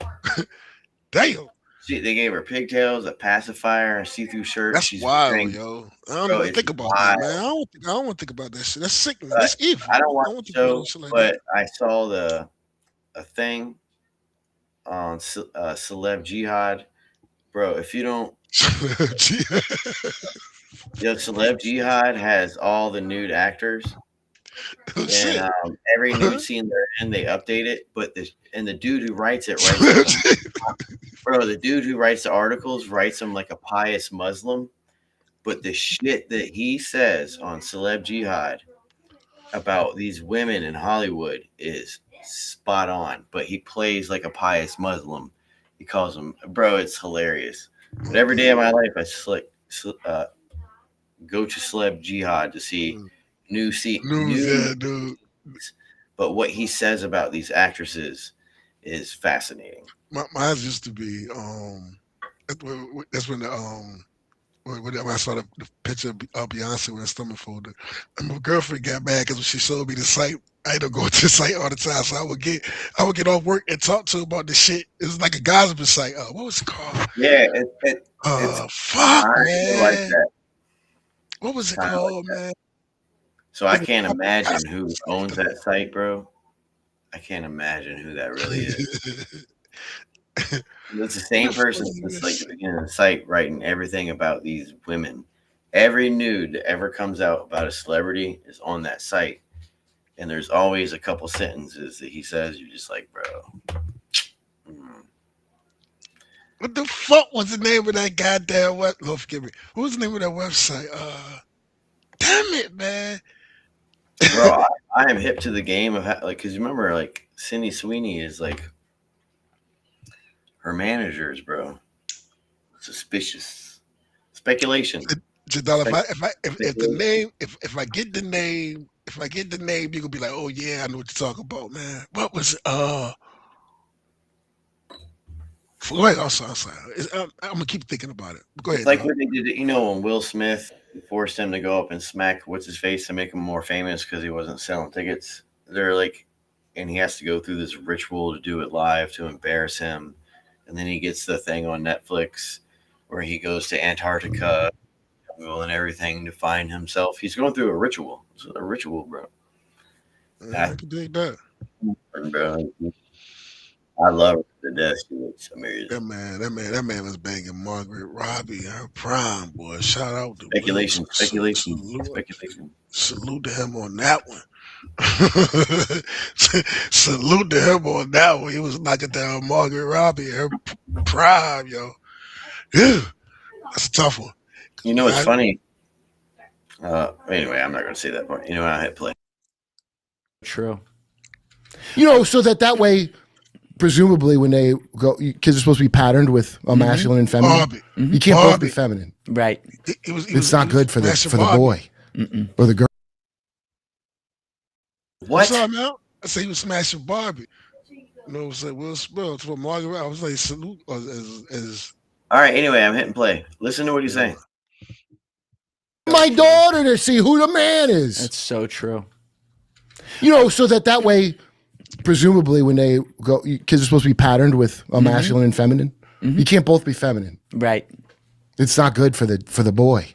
Speaker 14: Damn.
Speaker 1: They gave her pigtails, a pacifier, a see-through shirt.
Speaker 14: That's
Speaker 1: She's
Speaker 14: wild,
Speaker 1: wearing-
Speaker 14: yo. I don't
Speaker 1: Bro,
Speaker 14: even
Speaker 1: it's
Speaker 14: think about
Speaker 1: wild.
Speaker 14: that, man. I don't want to think about that shit. That's sickening. That's evil.
Speaker 1: I don't
Speaker 14: want
Speaker 1: watch
Speaker 14: to
Speaker 1: the show,
Speaker 14: do shit like
Speaker 1: but I saw a thing on Celeb Jihad. Bro, if you don't... Yo, Celeb Jihad has all the nude actors. And every nude scene they're in, they update it. But the dude who writes it writes bro, the dude who writes the articles writes them like a pious Muslim. But the shit that he says on Celeb Jihad about these women in Hollywood is spot on. But he plays like a pious Muslim. He calls them, bro, it's hilarious. But every day of my life, I go to Celeb Jihad to see new.
Speaker 14: Yeah, dude.
Speaker 1: But what he says about these actresses is fascinating.
Speaker 14: Mine used to be that's when when I saw the picture of Beyonce with her stomach folded. And my girlfriend got mad because when she showed me the site, I don't go to the site all the time. So I would get off work and talk to her about the shit. It was like a gossip site. What was it called?
Speaker 1: Yeah,
Speaker 14: fuck, man.
Speaker 1: Like that.
Speaker 14: What was it called, man?
Speaker 1: So I can't imagine who owns that site, bro. I can't imagine who that really is. It's the same person that's like the beginning of the site writing everything about these women. Every nude that ever comes out about a celebrity is on that site. And there's always a couple sentences that he says, you're just like, bro.
Speaker 14: What the fuck was the name of that goddamn no, forgive me. What was the name of that website? Damn it, man.
Speaker 1: Bro, I am hip to the game of because you remember, like, Sydney Sweeney is like her managers, bro. Suspicious speculation.
Speaker 14: Jadal, if I get the name, you're gonna be like, oh yeah, I know what you're talking about, man. What was it? Go ahead. I'm sorry. I'm gonna keep thinking about it. Go ahead.
Speaker 1: It's like what they did, when Will Smith forced him to go up and smack what's his face to make him more famous because he wasn't selling tickets. They're like, and he has to go through this ritual to do it live to embarrass him, and then he gets the thing on Netflix where he goes to Antarctica and everything to find himself. He's going through a ritual. It's a ritual, bro.
Speaker 14: I can dig that,
Speaker 1: bro. I love her to death. She looks amazing.
Speaker 14: That man was banging Margaret Robbie in her prime, boy. Shout out to
Speaker 1: speculation.
Speaker 14: Salute to him on that one. Salute to him on that one. He was knocking down Margaret Robbie in her prime, yo. Yeah, that's a tough one.
Speaker 1: You know what's funny? Anyway, I'm not going to say that part. I hit play.
Speaker 20: True.
Speaker 19: So that way, presumably, when they go, kids are supposed to be patterned with a masculine and feminine. You can't both be feminine,
Speaker 20: right?
Speaker 19: It's not good for the boy or the girl.
Speaker 1: What?
Speaker 14: What's up, man? I say he was smashing Barbie. It's like Will Smith for Margaret. I was like, salute as.
Speaker 1: All right. Anyway, I'm hitting play. Listen to what he's saying.
Speaker 19: My daughter to see who the man is.
Speaker 20: That's so true.
Speaker 19: So that way, presumably, when they go, kids are supposed to be patterned with a masculine and feminine. You can't both be feminine,
Speaker 20: right? It's
Speaker 19: not good for the boy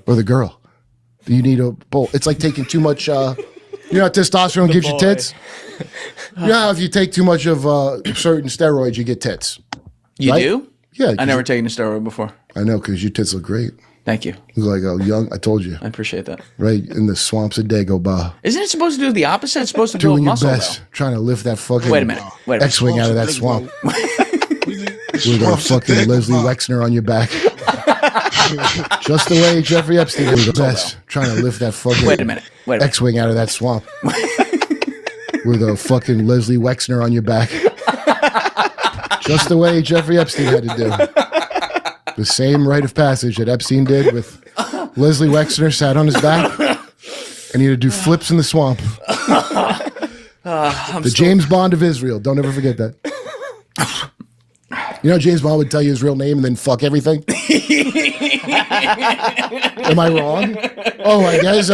Speaker 19: or the girl. You need both. It's like taking too much. Testosterone gives you tits. If you take too much of certain steroids, you get tits.
Speaker 20: You
Speaker 19: right?
Speaker 20: do?
Speaker 19: Yeah.
Speaker 20: I've never taken a steroid before.
Speaker 19: I know, because your tits look great.
Speaker 20: Thank you.
Speaker 19: You look like a young. I told you.
Speaker 20: I appreciate that.
Speaker 19: Right in the swamps of Dagobah.
Speaker 20: Isn't it supposed to do the opposite? It's supposed to build muscle.
Speaker 19: Doing your best, trying to lift that fucking
Speaker 20: Wait a minute.
Speaker 19: X-wing out of that swamp. With a fucking Leslie Wexner on your back. Just the way Jeffrey Epstein did the best, trying to lift that fucking X-wing out of that swamp. With a fucking Leslie Wexner on your back. Just the way Jeffrey Epstein had to do. The same rite of passage that Epstein did with Leslie Wexner sat on his back and he had to do flips in the swamp. James Bond of Israel. Don't ever forget that. James Bond would tell you his real name and then fuck everything. Am I wrong? Oh, I guess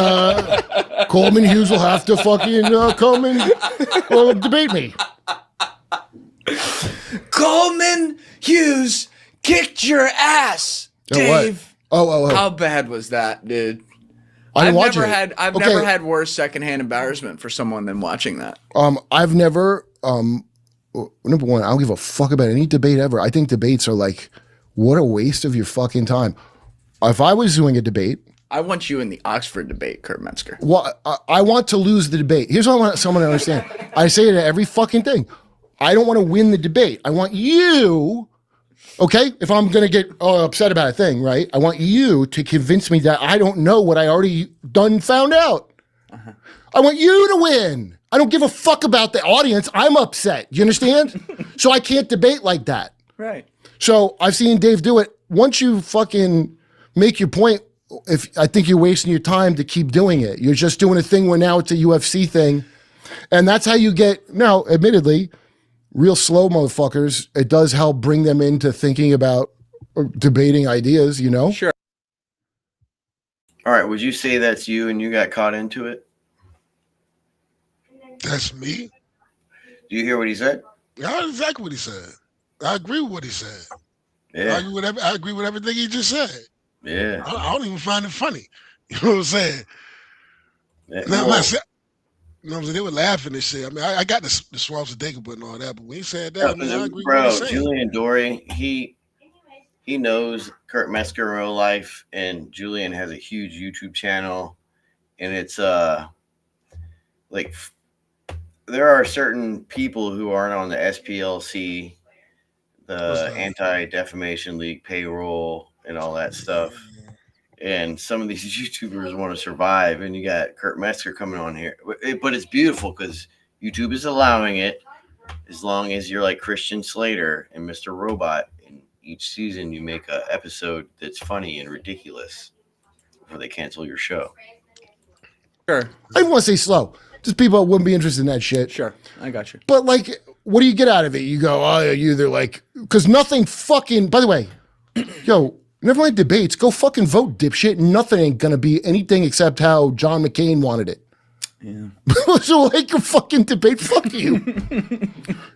Speaker 19: Coleman Hughes will have to fucking come and debate me.
Speaker 20: Coleman Hughes kicked your ass, Dave.
Speaker 19: Oh.
Speaker 20: How bad was that, dude?
Speaker 19: I've
Speaker 20: never had worse secondhand embarrassment for someone than watching that.
Speaker 19: I've never number one, I don't give a fuck about any debate ever. I think debates are like, what a waste of your fucking time. If I was doing a debate,
Speaker 20: I want you in the Oxford debate, Kurt Metzger.
Speaker 19: Well, I want to lose the debate. Here's what I want someone to understand. I say it at every fucking thing. I don't want to win the debate. I want you, okay? If I'm going to get upset about a thing, right? I want you to convince me that I don't know what I already found out. I want you to win. I don't give a fuck about the audience. I'm upset. You understand? So I can't debate like that.
Speaker 20: Right.
Speaker 19: So I've seen Dave do it. Once you fucking make your point, I think you're wasting your time to keep doing it. You're just doing a thing where now it's a UFC thing. And that's how you get, now, admittedly, real slow motherfuckers. It does help bring them into thinking about debating ideas, you know?
Speaker 20: Sure.
Speaker 1: All right. Would you say that's you and you got caught into it?
Speaker 14: That's me.
Speaker 1: Do you hear what he said?
Speaker 14: I heard exactly what he said. I agree with what he said.
Speaker 1: Yeah.
Speaker 14: I agree with everything he just said.
Speaker 1: Yeah.
Speaker 14: I don't even find it funny. You know what I'm saying?
Speaker 1: Yeah.
Speaker 14: Now, I'm not saying, you know what I'm saying? They were laughing and shit. I mean, I got the Swamps of Dagobah and all that, but when he said that, I mean, I agree with what he said.
Speaker 1: Julian Dory, he knows Kurt Metzger in real life, and Julian has a huge YouTube channel, and it's like there are certain people who aren't on the SPLC, the Anti-Defamation League payroll, and all that stuff. And some of these YouTubers want to survive, and you got Kurt Metzger coming on here. But it's beautiful because YouTube is allowing it as long as you're like Christian Slater and Mr. Robot. And each season you make an episode that's funny and ridiculous before they cancel your show.
Speaker 20: Sure.
Speaker 19: I don't want to say slow. Just people wouldn't be interested in that shit.
Speaker 20: Sure. I got you.
Speaker 19: But like, what do you get out of it? You go, oh, you either like, because nothing fucking, by the way, yo, never mind debates. Go fucking vote, dipshit. Nothing ain't gonna be anything except how John McCain wanted it.
Speaker 20: Yeah.
Speaker 19: So like a fucking debate. Fuck you.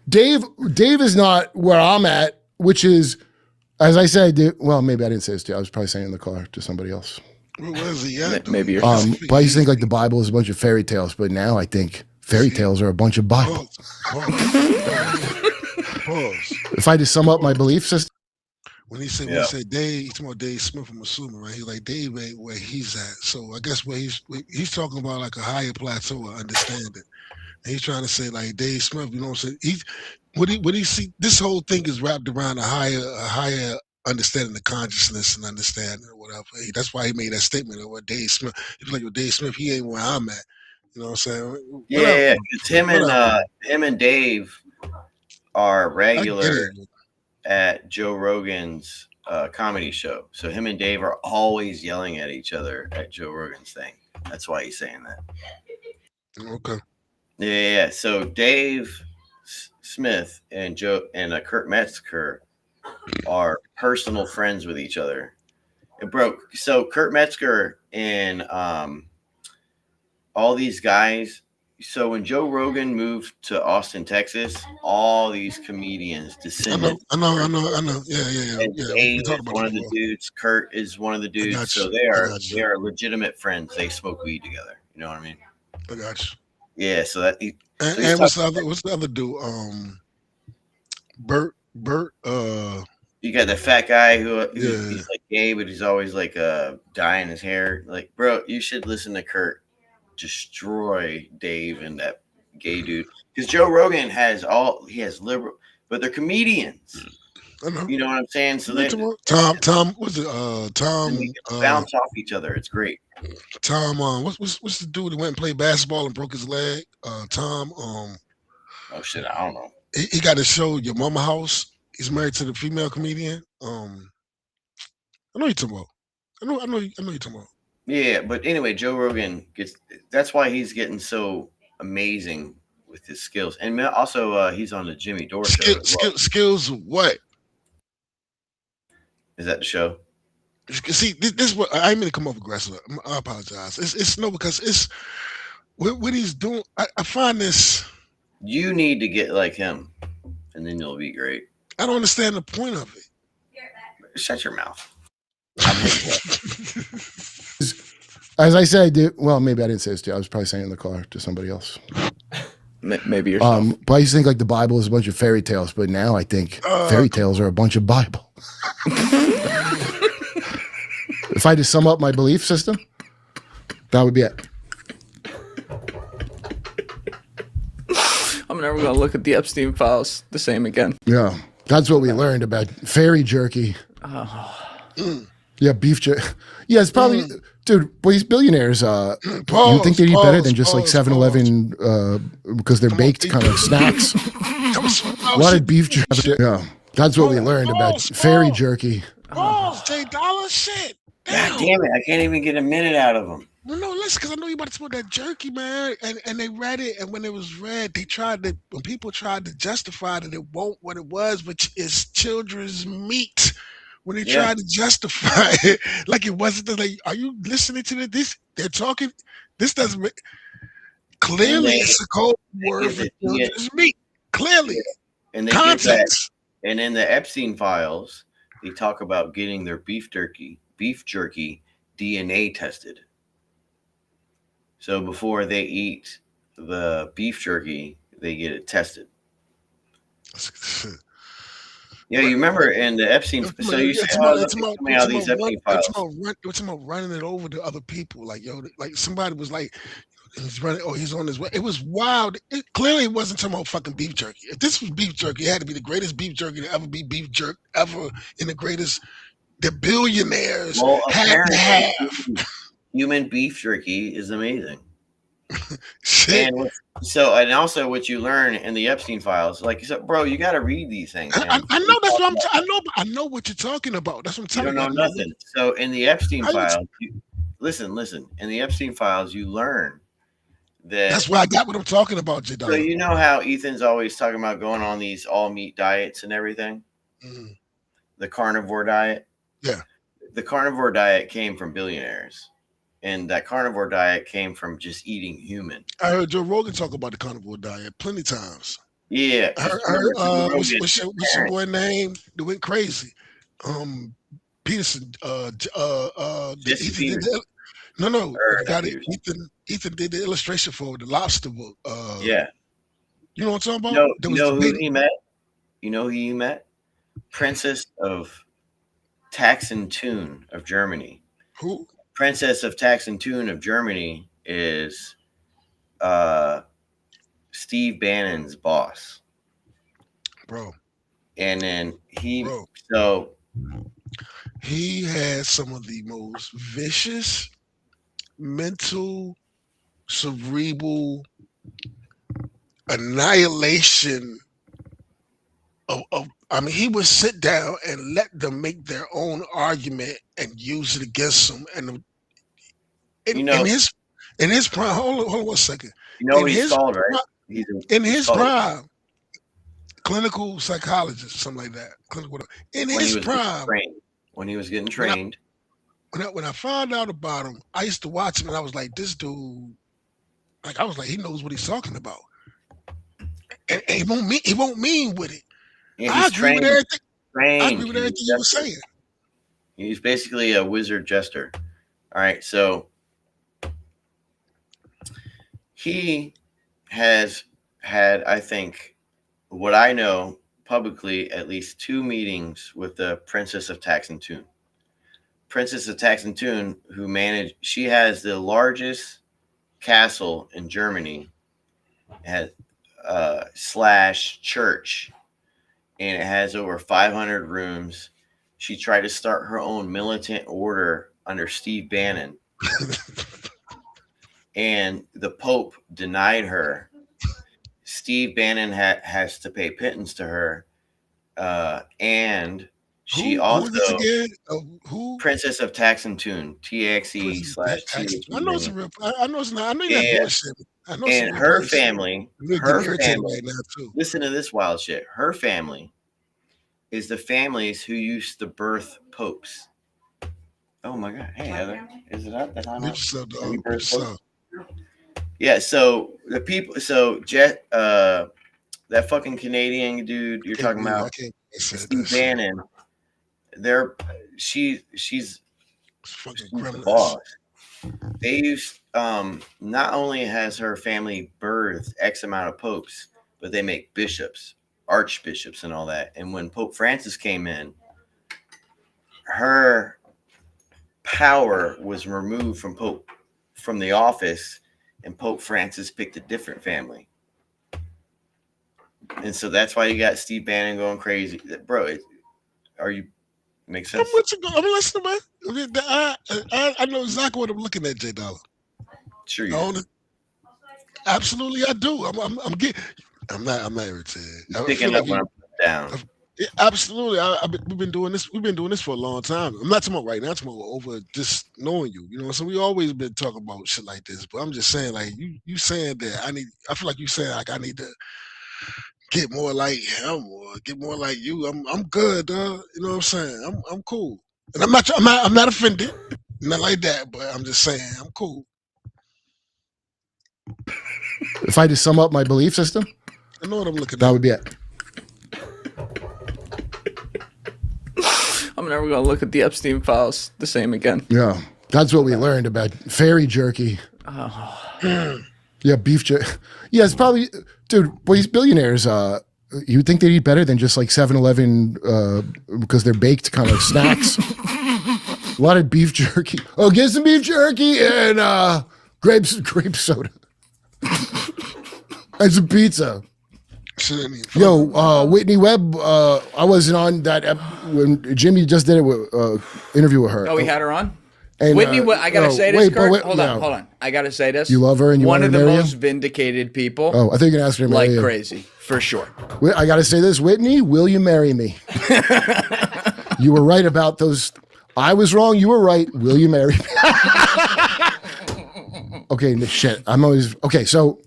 Speaker 19: Dave is not where I'm at, which is, as I said, well, maybe I didn't say this to you. I was probably saying in the car to somebody else.
Speaker 14: Where was he at?
Speaker 20: Maybe you're
Speaker 19: But I used to think like the Bible is a bunch of fairy tales, but now I think fairy tales are a bunch of Bible.
Speaker 14: Pause.
Speaker 19: If I had to sum up my belief system.
Speaker 14: When he said Dave, he's talking about Dave Smith, I'm assuming, right? He's like, Dave ain't where he's at. So I guess where he's talking about like a higher plateau of understanding. And he's trying to say like Dave Smith, you know what I'm saying? What he see, this whole thing is wrapped around a higher understanding of consciousness and understanding or whatever. That's why he made that statement of what Dave Smith. He was like, well, Dave Smith, he ain't where I'm at. You know what I'm saying?
Speaker 1: Yeah, it's him and Dave are regular at Joe Rogan's comedy show. So him and Dave are always yelling at each other at Joe Rogan's thing. That's why he's saying that.
Speaker 14: Okay.
Speaker 1: Yeah. So Dave Smith and Kurt Metzger are personal friends with each other. So Kurt Metzger and all these guys. So when Joe Rogan moved to Austin, Texas, all these comedians descended.
Speaker 14: I know. Yeah.
Speaker 1: Dave is one of the dudes. Kurt is one of the dudes. So they are legitimate friends. They smoke weed together. You know what I mean?
Speaker 14: I got you.
Speaker 1: Yeah. So that.
Speaker 14: And what's the other dude? Bert.
Speaker 1: You got the fat guy he's like gay, but he's always like dyeing his hair. Like, bro, you should listen to Kurt destroy Dave and that gay dude, because Joe Rogan has liberal, but they're comedians.
Speaker 14: I know.
Speaker 1: You know what I'm saying? So they
Speaker 14: Tom what's it? Tom
Speaker 1: bounce off each other. It's great.
Speaker 14: Tom, what's the dude that went and played basketball and broke his leg? Tom,
Speaker 1: oh shit, I don't know.
Speaker 14: He got a show, Your Mama House. He's married to the female comedian. I know you're talking about. I know you're talking about.
Speaker 1: Yeah, but anyway, Joe Rogan that's why he's getting so amazing with his skills. And also he's on the Jimmy Dore show.
Speaker 14: Skills what?
Speaker 1: Is that the show?
Speaker 14: See, this is what I mean to come off aggressive. I apologize. It's no, because it's what he's doing. I find this.
Speaker 1: You need to get like him, and then you'll be great.
Speaker 14: I don't understand the point of it.
Speaker 1: Shut your mouth.
Speaker 19: As I said, well, maybe I didn't say this to you. I was probably saying in the car to somebody else.
Speaker 20: Maybe yourself.
Speaker 19: But I used to think like the Bible is a bunch of fairy tales, but now I think fairy tales are a bunch of Bible. If I had to sum up my belief system, that would be it.
Speaker 20: I'm never gonna look at the Epstein files the same again.
Speaker 19: Yeah, that's what we learned about fairy jerky. Yeah, beef jerky. Yeah, it's probably, dude. Well, these billionaires, you think they'd eat better than just like 7-Eleven because they're baked kind of snacks. A lot of beef jerky. Yeah, that's what we learned about fairy jerky.
Speaker 14: Oh, $10 shit.
Speaker 1: God damn it! I can't even get a minute out of them.
Speaker 14: No, listen, because I know you about to smoke that jerky, man. And they read it, and when it was read, when people tried to justify that it won't what it was, but it's children's meat. When they tried to justify it, like it wasn't, like, are you listening to this? They're talking, this doesn't make, clearly it's a code word for children's meat. Clearly.
Speaker 1: And they
Speaker 14: context.
Speaker 1: And in the Epstein files, they talk about getting their beef jerky DNA tested. So before they eat the beef jerky, they get it tested. Yeah, you remember in the Epstein. So you say,
Speaker 14: it's about running it over to other people. Like, yo, like somebody was like, he's running. Oh, he's on his way. It was wild. It clearly wasn't talking about fucking beef jerky. If this was beef jerky, it had to be the greatest beef jerky to ever be beef jerk ever in the billionaires had to have.
Speaker 1: Human beef jerky is amazing. And also what you learn in the Epstein files, like you said, bro, you got to read these things.
Speaker 14: I know that's what I know what you're talking about. That's what I'm telling you.
Speaker 1: You don't know nothing. So in the Epstein files, listen. In the Epstein files, you learn that.
Speaker 14: That's why I got what I'm talking about, J.
Speaker 1: So you know how Ethan's always talking about going on these all meat diets and everything.
Speaker 14: Mm-hmm.
Speaker 1: The carnivore diet.
Speaker 14: Yeah.
Speaker 1: The carnivore diet came from billionaires. And that carnivore diet came from just eating human.
Speaker 14: I heard Joe Rogan talk about the carnivore diet plenty of times.
Speaker 1: Yeah.
Speaker 14: I heard what's your boy name that went crazy? Peterson. No. Ethan did the illustration for the lobster book.
Speaker 1: Yeah.
Speaker 14: You know what I'm talking about?
Speaker 1: You know who he met? You know who he met? Princess of Taxenthun of Germany.
Speaker 14: Who?
Speaker 1: Princess of Taxenthun of Germany is Steve Bannon's boss.
Speaker 14: Bro.
Speaker 1: And then he
Speaker 14: has some of the most vicious, mental, cerebral annihilation of I mean, he would sit down and let them make their own argument and use it against him. And in his prime, hold on 1 second.
Speaker 1: You know what he's called, right?
Speaker 14: In his prime, clinical psychologist, something like that. In his prime,
Speaker 1: when he was getting trained.
Speaker 14: When I found out about him, I used to watch him and I was like, this dude, like I was like, he knows what he's talking about. And he won't mean with it.
Speaker 1: Yeah,
Speaker 14: I agree with everything. I agree with everything you were saying.
Speaker 1: He's basically a wizard jester. All right, so he has had, I think, what I know publicly, at least 2 meetings with the Princess of Taxenthun. Princess of Taxenthun, she has the largest castle in Germany, / church. And it has over 500 rooms. She tried to start her own militant order under Steve Bannon. And the Pope denied her. Steve Bannon has to pay pittance to her. And she who? Princess of Taxenthun, TXE /
Speaker 14: I know it's real. I know it's not. I know you're not bullshit.
Speaker 1: And her family, listen to this wild shit. Her family is the families who used to birth popes. Oh my God. Hey, Heather, is it up? Yeah, so the people, that fucking Canadian dude you're talking about, Steve Bannon, she's the boss. They used not only has her family birthed X amount of popes, but they make bishops, archbishops, and all that. And when Pope Francis came in, her power was removed from the office, and Pope Francis picked a different family. And so that's why you got Steve Bannon going crazy. Bro, makes sense?
Speaker 14: I'm listening, man. I know exactly what I'm looking at, J Dollar.
Speaker 1: Sure you do.
Speaker 14: Absolutely, I do. I'm not irritated.
Speaker 1: Picking up when I'm down.
Speaker 14: Yeah, absolutely. We've been doing this. We've been doing this for a long time. I'm not talking about right now. I'm talking about over just knowing you. You know, so we always been talking about shit like this. But I'm just saying, like you saying that I feel like you saying like I need to get more like him or get more like you. I'm good, you know what I'm saying? I'm cool. And I'm not offended. Not like that, but I'm just saying I'm cool.
Speaker 19: If I just sum up my belief system,
Speaker 14: I know what I'm looking at.
Speaker 19: That would be it.
Speaker 20: I'm never gonna look at the Epstein files the same again.
Speaker 19: Yeah, that's what we learned about fairy jerky.
Speaker 20: Oh.
Speaker 19: Yeah, beef jerky. Yeah, it's probably, dude. Well, these billionaires, you would think they'd eat better than just like 7-Eleven because they're baked kind of snacks. A lot of beef jerky. Oh, get some beef jerky and grape soda and some pizza. Yo, Whitney Webb, I wasn't on that when Jimmy just did it with interview with her.
Speaker 20: Oh, we had her on?
Speaker 19: And,
Speaker 20: Whitney, I gotta say this, Kurt. Hold
Speaker 19: no.
Speaker 20: on. I gotta say this.
Speaker 19: You love her and you
Speaker 20: one
Speaker 19: want
Speaker 20: of
Speaker 19: her
Speaker 20: the
Speaker 19: to marry
Speaker 20: most
Speaker 19: you?
Speaker 20: vindicated people.
Speaker 19: Oh, I think you're gonna ask her to marry
Speaker 20: like
Speaker 19: you.
Speaker 20: crazy, for sure.
Speaker 19: I gotta say this, Whitney, will you marry me? You were right about those. I was wrong. You were right. Will you marry me? Okay, shit. I'm always okay. So,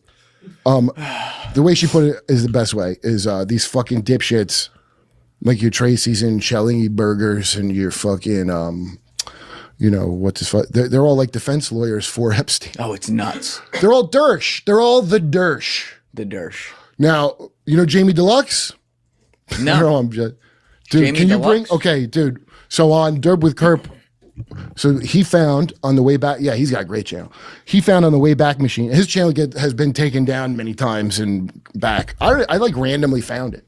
Speaker 19: the way she put it is the best way. Is these fucking dipshits, like your Tracy's and Shelly Burgers and your fucking you know what's this? They're all like defense lawyers for Epstein.
Speaker 20: Oh, it's nuts.
Speaker 19: They're all Dersh. They're all the Dersh.
Speaker 20: The Dersh.
Speaker 19: Now you know Jamie Deluxe.
Speaker 20: No,
Speaker 19: I'm just. Dude,
Speaker 20: Jamie
Speaker 19: can you
Speaker 20: Deluxe?
Speaker 19: bring? Okay, dude. So on Derb with Kerp, so he found on the way back. Yeah, he's got a great channel. He found on the way back machine. His channel has been taken down many times and back. I like randomly found it.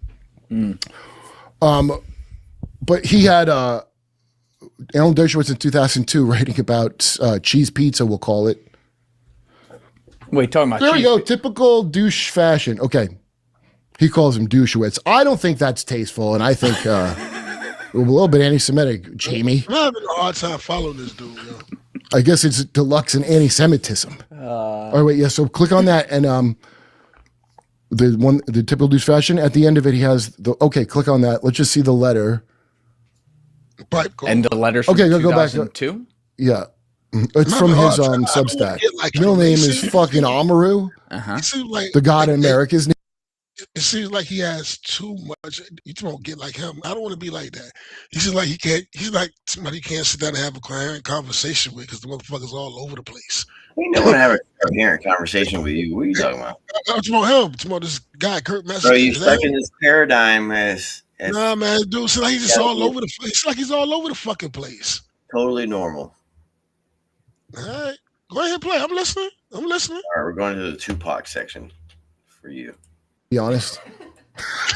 Speaker 19: But he had Alan Dershowitz in 2002 writing about cheese pizza. We'll call it.
Speaker 20: Wait, talking about
Speaker 19: there we
Speaker 20: cheese
Speaker 19: go. Typical douche fashion. Okay, he calls him Douchewitz. I don't think that's tasteful, and I think. A little bit anti-Semitic, Jamie.
Speaker 14: I'm having a hard time following this dude. Yo.
Speaker 19: I guess it's deluxe and anti-Semitism. All right, wait, yeah. So click on that, and the typical douche fashion. At the end of it, he has the. Okay, click on that. Let's just see the letter.
Speaker 14: Right, cool.
Speaker 20: And the letters from
Speaker 19: Okay, go back.
Speaker 20: 2002?
Speaker 19: Yeah, it's from his Substack. Middle name is fucking Amaru.
Speaker 14: It seems like
Speaker 19: The God in America's name.
Speaker 14: It seems like he has too much. You don't get like him. I don't want to be like that. He seems like he can't. He's like somebody you can't sit down and have a coherent conversation with because the motherfucker's all over the place.
Speaker 1: We don't want to have a coherent conversation with you. What are you talking about?
Speaker 14: I'm talking about him. I'm talking about this guy, Kurt Messer.
Speaker 1: Bro, you stuck in this paradigm as
Speaker 14: nah, man, dude. It's like he's just all over the. It's like he's all over the fucking place.
Speaker 1: Totally normal.
Speaker 14: All right, go ahead and play. I'm listening.
Speaker 1: All right, we're going to the Tupac section for you.
Speaker 19: Be honest.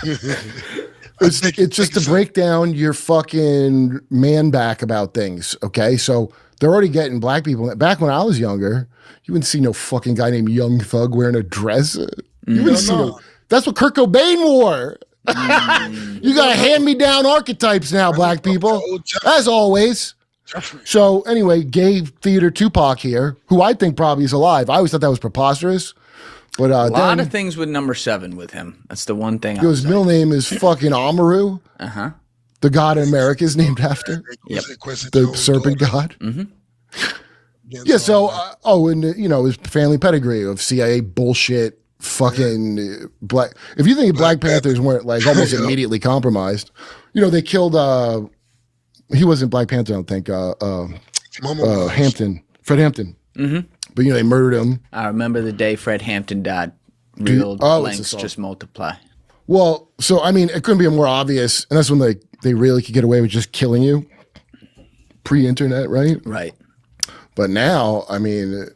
Speaker 19: It's just to break down your fucking man back about things. Okay, so they're already getting black people. Back when I was younger, you wouldn't see no fucking guy named Young Thug wearing a dress. You wouldn't see no. That's what Kurt Cobain wore. You got hand-me-down archetypes now, black people, as always. So anyway, gay theater Tupac here, who I think probably is alive. I always thought that was preposterous. But
Speaker 20: a lot of things with number 7 with him. That's the one thing.
Speaker 19: His middle name is fucking Amaru. The God in America is named after.
Speaker 20: Yep.
Speaker 19: The serpent god. Yeah. So, and you know his family pedigree of CIA bullshit. Fucking black. If you think Black Panthers weren't like almost immediately compromised, you know they killed. He wasn't Black Panther. I don't think. Hampton, Fred Hampton. But you know they murdered him.
Speaker 20: I remember the day Fred Hampton died. Real lengths just multiply.
Speaker 19: Well, so I mean, it couldn't be more obvious, and that's when they really could get away with just killing you. Pre-internet, right?
Speaker 20: Right.
Speaker 19: But now, I mean,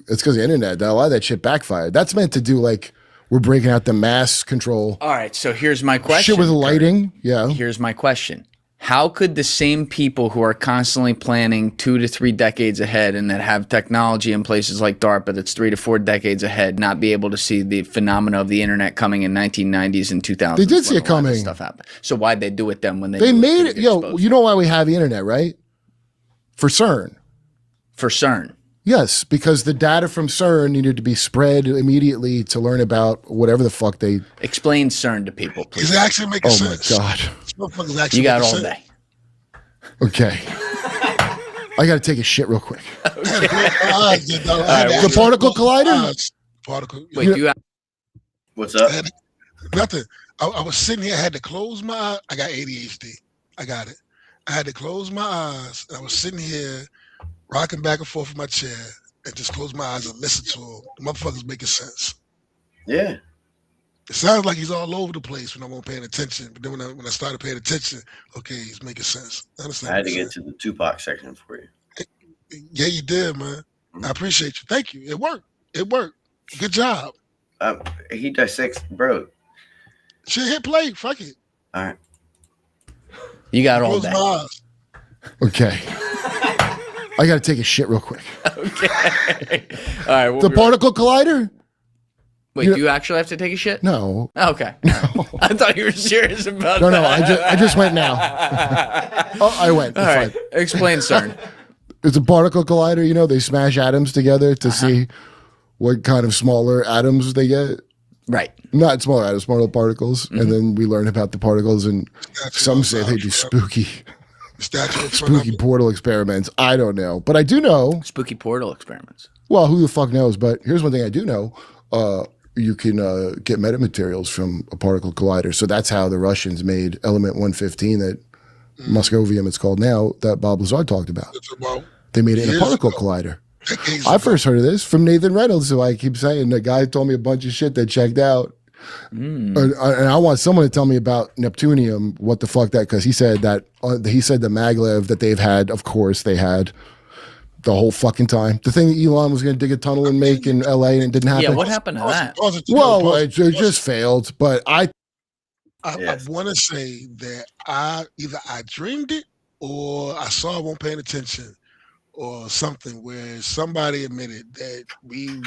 Speaker 19: it's because of the internet. A lot of that shit backfired. That's meant to do like we're breaking out the mass control.
Speaker 20: All right. So here's my question.
Speaker 19: Shit with lighting. Yeah.
Speaker 20: Here's my question. How could the same people who are constantly planning 2 to 3 decades ahead and that have technology in places like DARPA that's 3 to 4 decades ahead not be able to see the phenomena of the internet coming in 1990s and 2000s?
Speaker 19: They did see it coming.
Speaker 20: Stuff happened. So why'd they do it then when
Speaker 19: they made it? Yo, you know why we have the internet, right? For CERN.
Speaker 20: For CERN.
Speaker 19: Yes, because the data from CERN needed to be spread immediately to learn about whatever the fuck they...
Speaker 20: Explain CERN to people, please.
Speaker 14: It's actually making sense.
Speaker 19: Oh, my God.
Speaker 14: This motherfucker's actually
Speaker 20: You got all
Speaker 14: making
Speaker 20: day.
Speaker 19: Okay. I got to take a shit real quick.
Speaker 14: The
Speaker 19: particle collider?
Speaker 20: Wait, do you have...
Speaker 1: What's up?
Speaker 14: Nothing. I was sitting here. I had to close my eyes. I got ADHD. I got it. I had to close my eyes. And I was sitting here rocking back and forth in my chair and just close my eyes and listen to him. The motherfucker's making sense.
Speaker 1: Yeah.
Speaker 14: It sounds like he's all over the place when I wasn't paying attention. But then when I started paying attention, okay, he's making sense.
Speaker 1: I had to get to the Tupac section for you.
Speaker 14: Yeah, you did, man. I appreciate you. Thank you. It worked. It worked. Good job.
Speaker 1: He dissects, bro.
Speaker 14: Shit, hit play. Fuck it.
Speaker 1: All right.
Speaker 20: You got all
Speaker 14: Close
Speaker 20: day.
Speaker 14: my eyes.
Speaker 19: Okay. I got to take a shit real quick.
Speaker 20: Okay. All right.
Speaker 19: The particle collider?
Speaker 20: Wait, do you actually have to take a shit?
Speaker 19: No.
Speaker 20: Okay. No. I thought you were serious about
Speaker 19: No,
Speaker 20: that.
Speaker 19: I just went now. I went.
Speaker 20: All
Speaker 19: It's
Speaker 20: right.
Speaker 19: fine.
Speaker 20: Explain CERN.
Speaker 19: It's a particle collider. You know, they smash atoms together to see what kind of smaller atoms they get.
Speaker 20: Right.
Speaker 19: Not smaller atoms, smaller particles. And then we learn about the particles, and some say they do spooky portal experiments. I don't know. But I do know.
Speaker 20: Spooky portal experiments.
Speaker 19: Well, who the fuck knows? But here's one thing I do know. You can get metamaterials from a particle collider. So that's how the Russians made element 115 that Moscovium it's called now, that Bob Lazar talked about. They made it in a particle collider. I first heard of this from Nathan Reynolds, who I keep saying. The guy told me a bunch of shit that checked out. And I want someone to tell me about Neptunium, what the fuck that, because he said that, he said the maglev that they've had, of course they had the whole fucking time. The thing that Elon was going to dig a tunnel and make in LA and it didn't happen.
Speaker 20: Yeah, what happened to that?
Speaker 19: Well, it just failed, but I
Speaker 14: want to say that either I dreamed it or I saw it, won't paying attention, or something where somebody admitted that we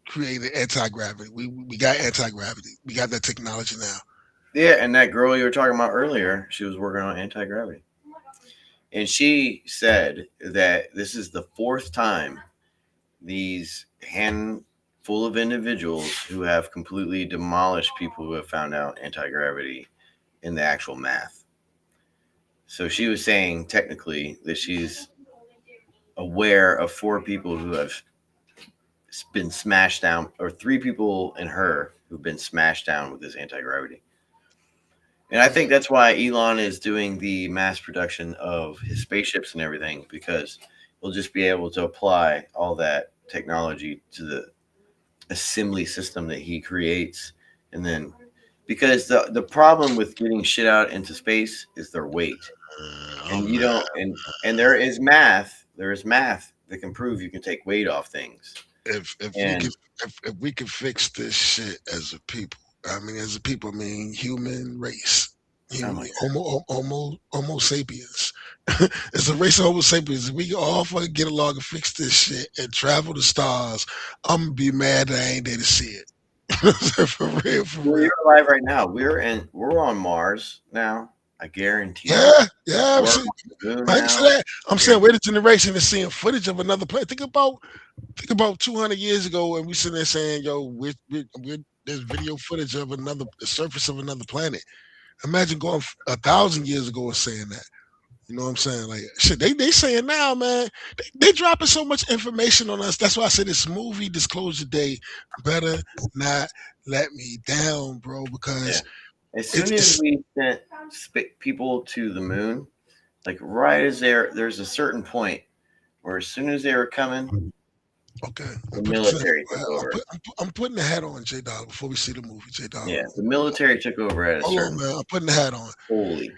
Speaker 14: created anti-gravity. We got anti-gravity. We got that technology now.
Speaker 1: Yeah, and that girl you were talking about earlier, she was working on anti-gravity. And she said that this is the 4th time these handful of individuals who have completely demolished people who have found out anti-gravity in the actual math. So she was saying technically that she's aware of 4 people who have been smashed down, or 3 people in her who've been smashed down with this anti-gravity. And I think that's why Elon is doing the mass production of his spaceships and everything, because he'll just be able to apply all that technology to the assembly system that he creates. And then, because the problem with getting shit out into space is their weight. And you don't, and there is math that can prove you can take weight off things.
Speaker 14: If we can fix this shit as a people, I mean human race, Homo sapiens. It's a race of Homo sapiens. If we all fucking get along and fix this shit and travel the stars, I'm gonna be mad that I ain't there to see it. For real.
Speaker 1: We're alive right now. We're on Mars now. I guarantee.
Speaker 14: Yeah. I'm saying we're the generation that's seeing footage of another planet. Think about 200 years ago, and we sitting there saying, "Yo, there's video footage of the surface of another planet." Imagine going 1,000 years ago and saying that. You know what I'm saying? Like shit, they saying now, man. They dropping so much information on us. That's why I said this movie Disclosure Day better not let me down, bro. Because
Speaker 1: as soon as we sent people to the moon, like right as there's a certain point where as soon as they were coming, the military took over.
Speaker 14: I'm putting the hat on, J Dog, before we see the movie, J Dog.
Speaker 1: Yeah, the military took over at a certain.
Speaker 14: Hold on, man. I'm putting the hat on.
Speaker 1: Holy.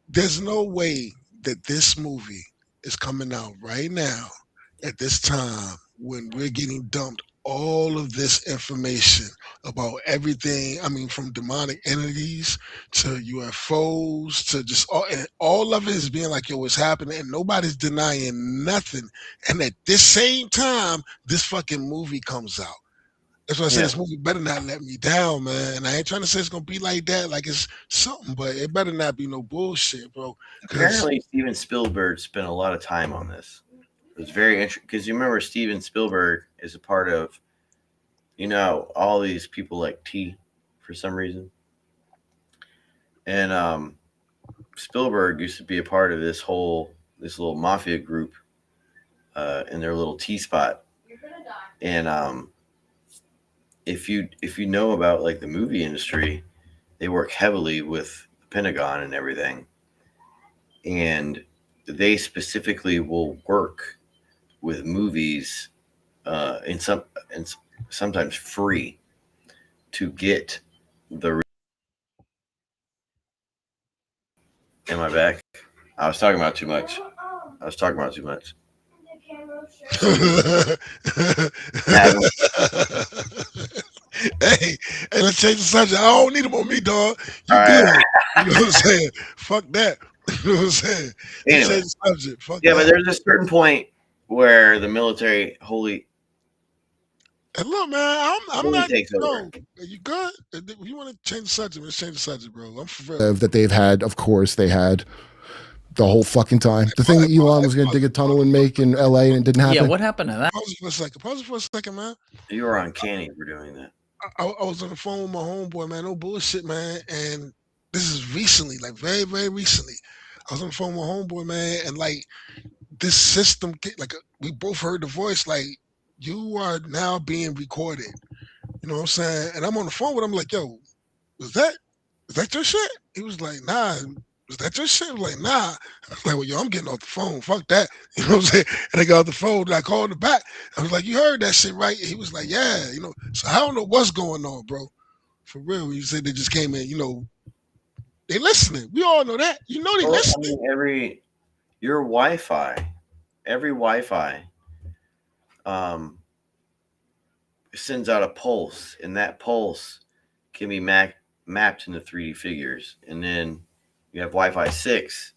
Speaker 14: There's no way that this movie is coming out right now at this time when we're getting dumped all of this information about everything. I mean, from demonic entities to UFOs to just all of it is being like, yo, what's happening? And nobody's denying nothing. And at this same time, this fucking movie comes out. That's why I said this movie better not let me down, man. And I ain't trying to say it's gonna be like that, like it's something, but it better not be no bullshit, bro.
Speaker 1: Apparently, Steven Spielberg spent a lot of time on this. It was very interesting because you remember Steven Spielberg is a part of, all these people like T for some reason. And Spielberg used to be a part of this little mafia group in their little T spot. And if you know about like the movie industry, they work heavily with the Pentagon and everything. And they specifically will work with movies and sometimes free to get the. Am I back? I was talking about too much.
Speaker 14: Hey, let's change the subject. I don't need them on me, dog. You
Speaker 1: All
Speaker 14: good.
Speaker 1: right.
Speaker 14: You know what I'm saying? Fuck that. You know what I'm saying? Let's change the subject. Fuck
Speaker 1: Yeah,
Speaker 14: that.
Speaker 1: but there's a certain point where the military
Speaker 14: And look, man, I'm not.
Speaker 1: takes over.
Speaker 14: No, you good? If you want to change the subject, let's change the subject, bro. I'm for real.
Speaker 19: That they've had, of course, they had the whole fucking time. The thing that Elon was going to dig a tunnel and make in LA and it didn't happen.
Speaker 20: Yeah, what happened to that?
Speaker 14: Pause for a second, man.
Speaker 1: You were uncanny for doing that.
Speaker 14: I was on the phone with my homeboy, man. No bullshit, man. And this is recently, like very, very recently. I was on the phone with my homeboy, man, and like this system, like we both heard the voice, like you are now being recorded. You know what I'm saying? And I'm on the phone with him, like, yo, is that your shit? He was like, nah. Was that your shit? I was like, nah. I was like, well, yo, I'm getting off the phone. Fuck that. You know what I'm saying? And I got off the phone and I called him back. I was like, you heard that shit, right? And he was like, yeah. So I don't know what's going on, bro. For real. You said they just came in, they listening. We all know that. They listening.
Speaker 1: I mean, your Wi-Fi, every Wi-Fi sends out a pulse, and that pulse can be mapped into 3D figures. And then you have Wi-Fi 6,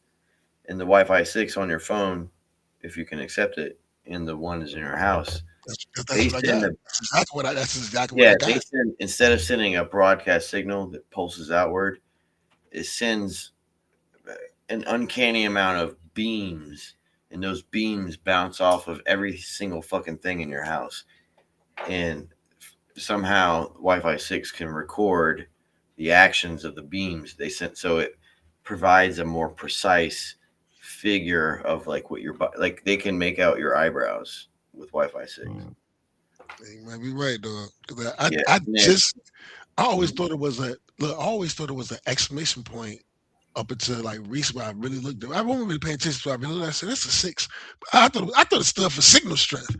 Speaker 1: and the Wi-Fi 6 on your phone, if you can accept it, and the one is in your house.
Speaker 14: That's exactly what I got.
Speaker 1: Instead of sending a broadcast signal that pulses outward, it sends an uncanny amount of beams, and those beams bounce off of every single fucking thing in your house. And somehow Wi-Fi 6 can record the actions of the beams they sent, so it provides a more precise figure of like what like they can make out your eyebrows with Wi-Fi 6.
Speaker 14: You might be right, dog. I always thought it was an exclamation point up until like recently. I really looked at it. I wasn't really paying attention to it. I really looked, I said, that's a 6. But I thought it stood for signal strength.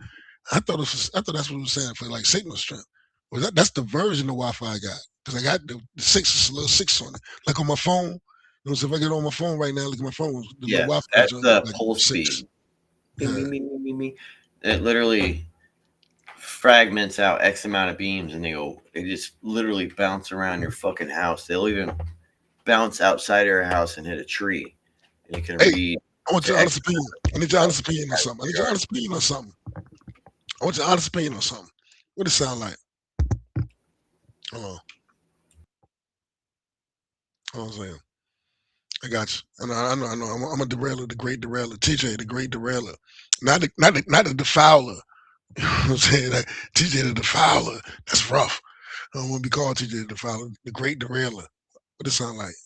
Speaker 14: I thought that's what it was saying, for like signal strength. Well, that's the version of Wi-Fi I got. Because I got the 6, is a little 6 on it. Like on my phone. So if I get on my phone right now, look at my phone.
Speaker 1: That's the pulse speed. It literally fragments out X amount of beams, and they just literally bounce around your fucking house. They'll even bounce outside of your house and hit a tree. And you can read.
Speaker 14: I want your honest opinion. I need your honest opinion on something. I want your honest opinion on something. What does it sound like? Hold on a second. I got you. I know. I'm a derailer, the great derailer. TJ, the great derailer. Not the defouler. You know what I'm saying? Like, TJ the defouler. That's rough. I don't want to be called TJ the defouler. The great derailer. What does it sound like?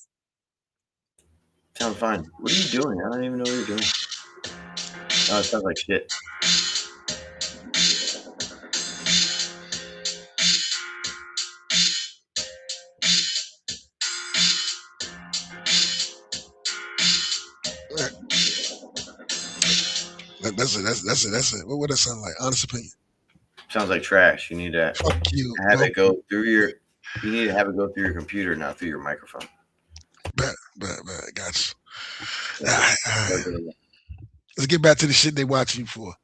Speaker 1: Sound fine. What are you doing? I don't even know what you're doing. Oh, it sounds like shit.
Speaker 14: That's it. What would that sound like? Honest opinion.
Speaker 1: Sounds like trash. You need to have it go through your. You need to have it go through your computer, not through your microphone.
Speaker 14: Bet. Gotcha. All right. Let's get back to the shit they watch you for.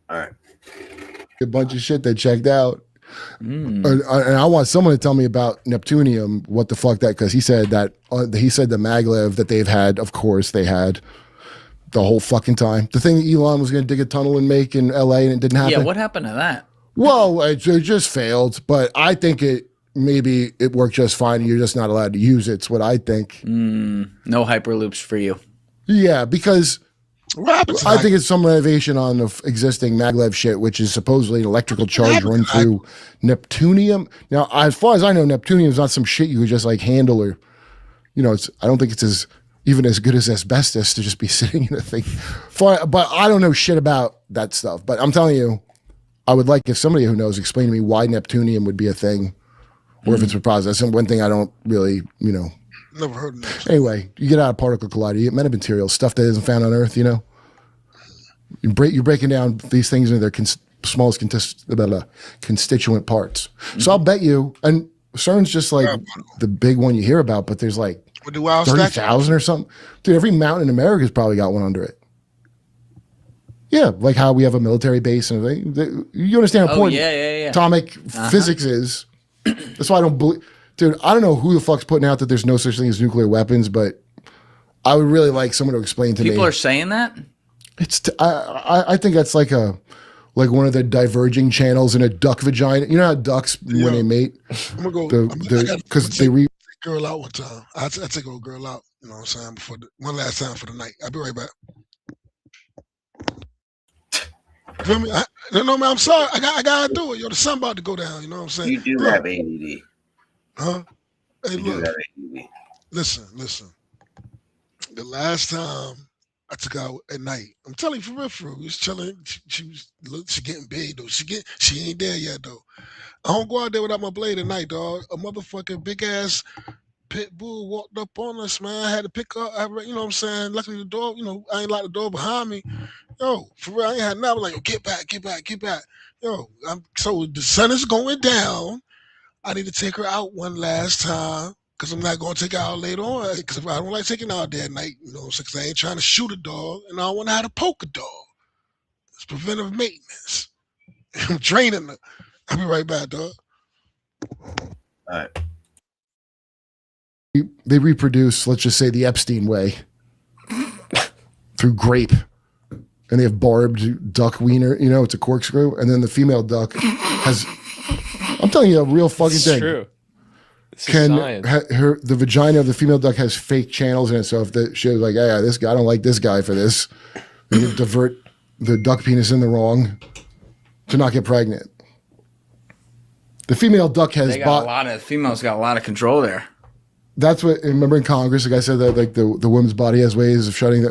Speaker 1: All right.
Speaker 19: A bunch of shit that checked out. And I want someone to tell me about Neptunium, what the fuck that, because he said the maglev that they've had, of course they had the whole fucking time. The thing that Elon was going to dig a tunnel and make in LA and it didn't happen.
Speaker 20: Yeah, what happened to that?
Speaker 19: Well, it just failed, but I think maybe it worked just fine and you're just not allowed to use it. It's what I think.
Speaker 20: No hyperloops for you.
Speaker 19: Yeah, because I think it's some renovation on the existing maglev shit, which is supposedly an electrical charge run through Neptunium. Now, as far as I know, Neptunium is not some shit you could just like handle or, I don't think it's even as good as asbestos to just be sitting in a thing. But I don't know shit about that stuff. But I'm telling you, I would like if somebody who knows explain to me why Neptunium would be a thing or if it's a process. And one thing I don't really,
Speaker 14: Never heard of that.
Speaker 19: Anyway, you get out of particle collider, you get metamaterials, stuff that isn't found on Earth, You're breaking down these things into their smallest constituent parts. So I'll bet you, and CERN's just like the big one you hear about, but there's like 30,000 or something. Dude, every mountain in America's probably got one under it. Yeah, like how we have a military base and everything. You understand how important atomic physics is. That's why I don't believe. Dude, I don't know who the fuck's putting out that there's no such thing as nuclear weapons, but I would really like someone to explain to me.
Speaker 20: People are saying that?
Speaker 19: I think that's like one of the diverging channels in a duck vagina. You know how ducks when they mate?
Speaker 14: I'm gonna go
Speaker 19: because they
Speaker 14: girl out one time. I take a girl out, you know what I'm saying, one last time for the night. I'll be right back. Feel me? No, man, I'm sorry. I gotta do it. The sun about to go down, you know what I'm saying?
Speaker 1: You do have ADD.
Speaker 14: Huh? Hey, look. Listen. The last time I took her out at night, I'm telling you for real, we was chilling. She getting big though. She ain't there yet though. I don't go out there without my blade at night, dog. A motherfucking big ass pit bull walked up on us, man. I had to pick her up. You know what I'm saying? Luckily the door, I ain't locked the door behind me. Yo, for real, I ain't had nothing. Like, get back. Yo, so the sun is going down. I need to take her out one last time because I'm not going to take her out later on because I don't like taking her out there at night, because I ain't trying to shoot a dog and I don't want to know how to poke a dog. It's preventive maintenance. I'm training her. I'll be right back, dog.
Speaker 1: All right.
Speaker 19: They reproduce, let's just say, the Epstein way through grape. And they have barbed duck wiener, it's a corkscrew. And then the female duck has... I'm telling you a real fucking thing.
Speaker 2: True.
Speaker 19: The vagina of the female duck has fake channels in it. So if she was like, hey, this guy, I don't like this guy for this, they can divert the duck penis in the wrong to not get pregnant. The female duck has
Speaker 20: the females got a lot of control there.
Speaker 19: That's what, remember in Congress, the guy said that like the woman's body has ways of shutting,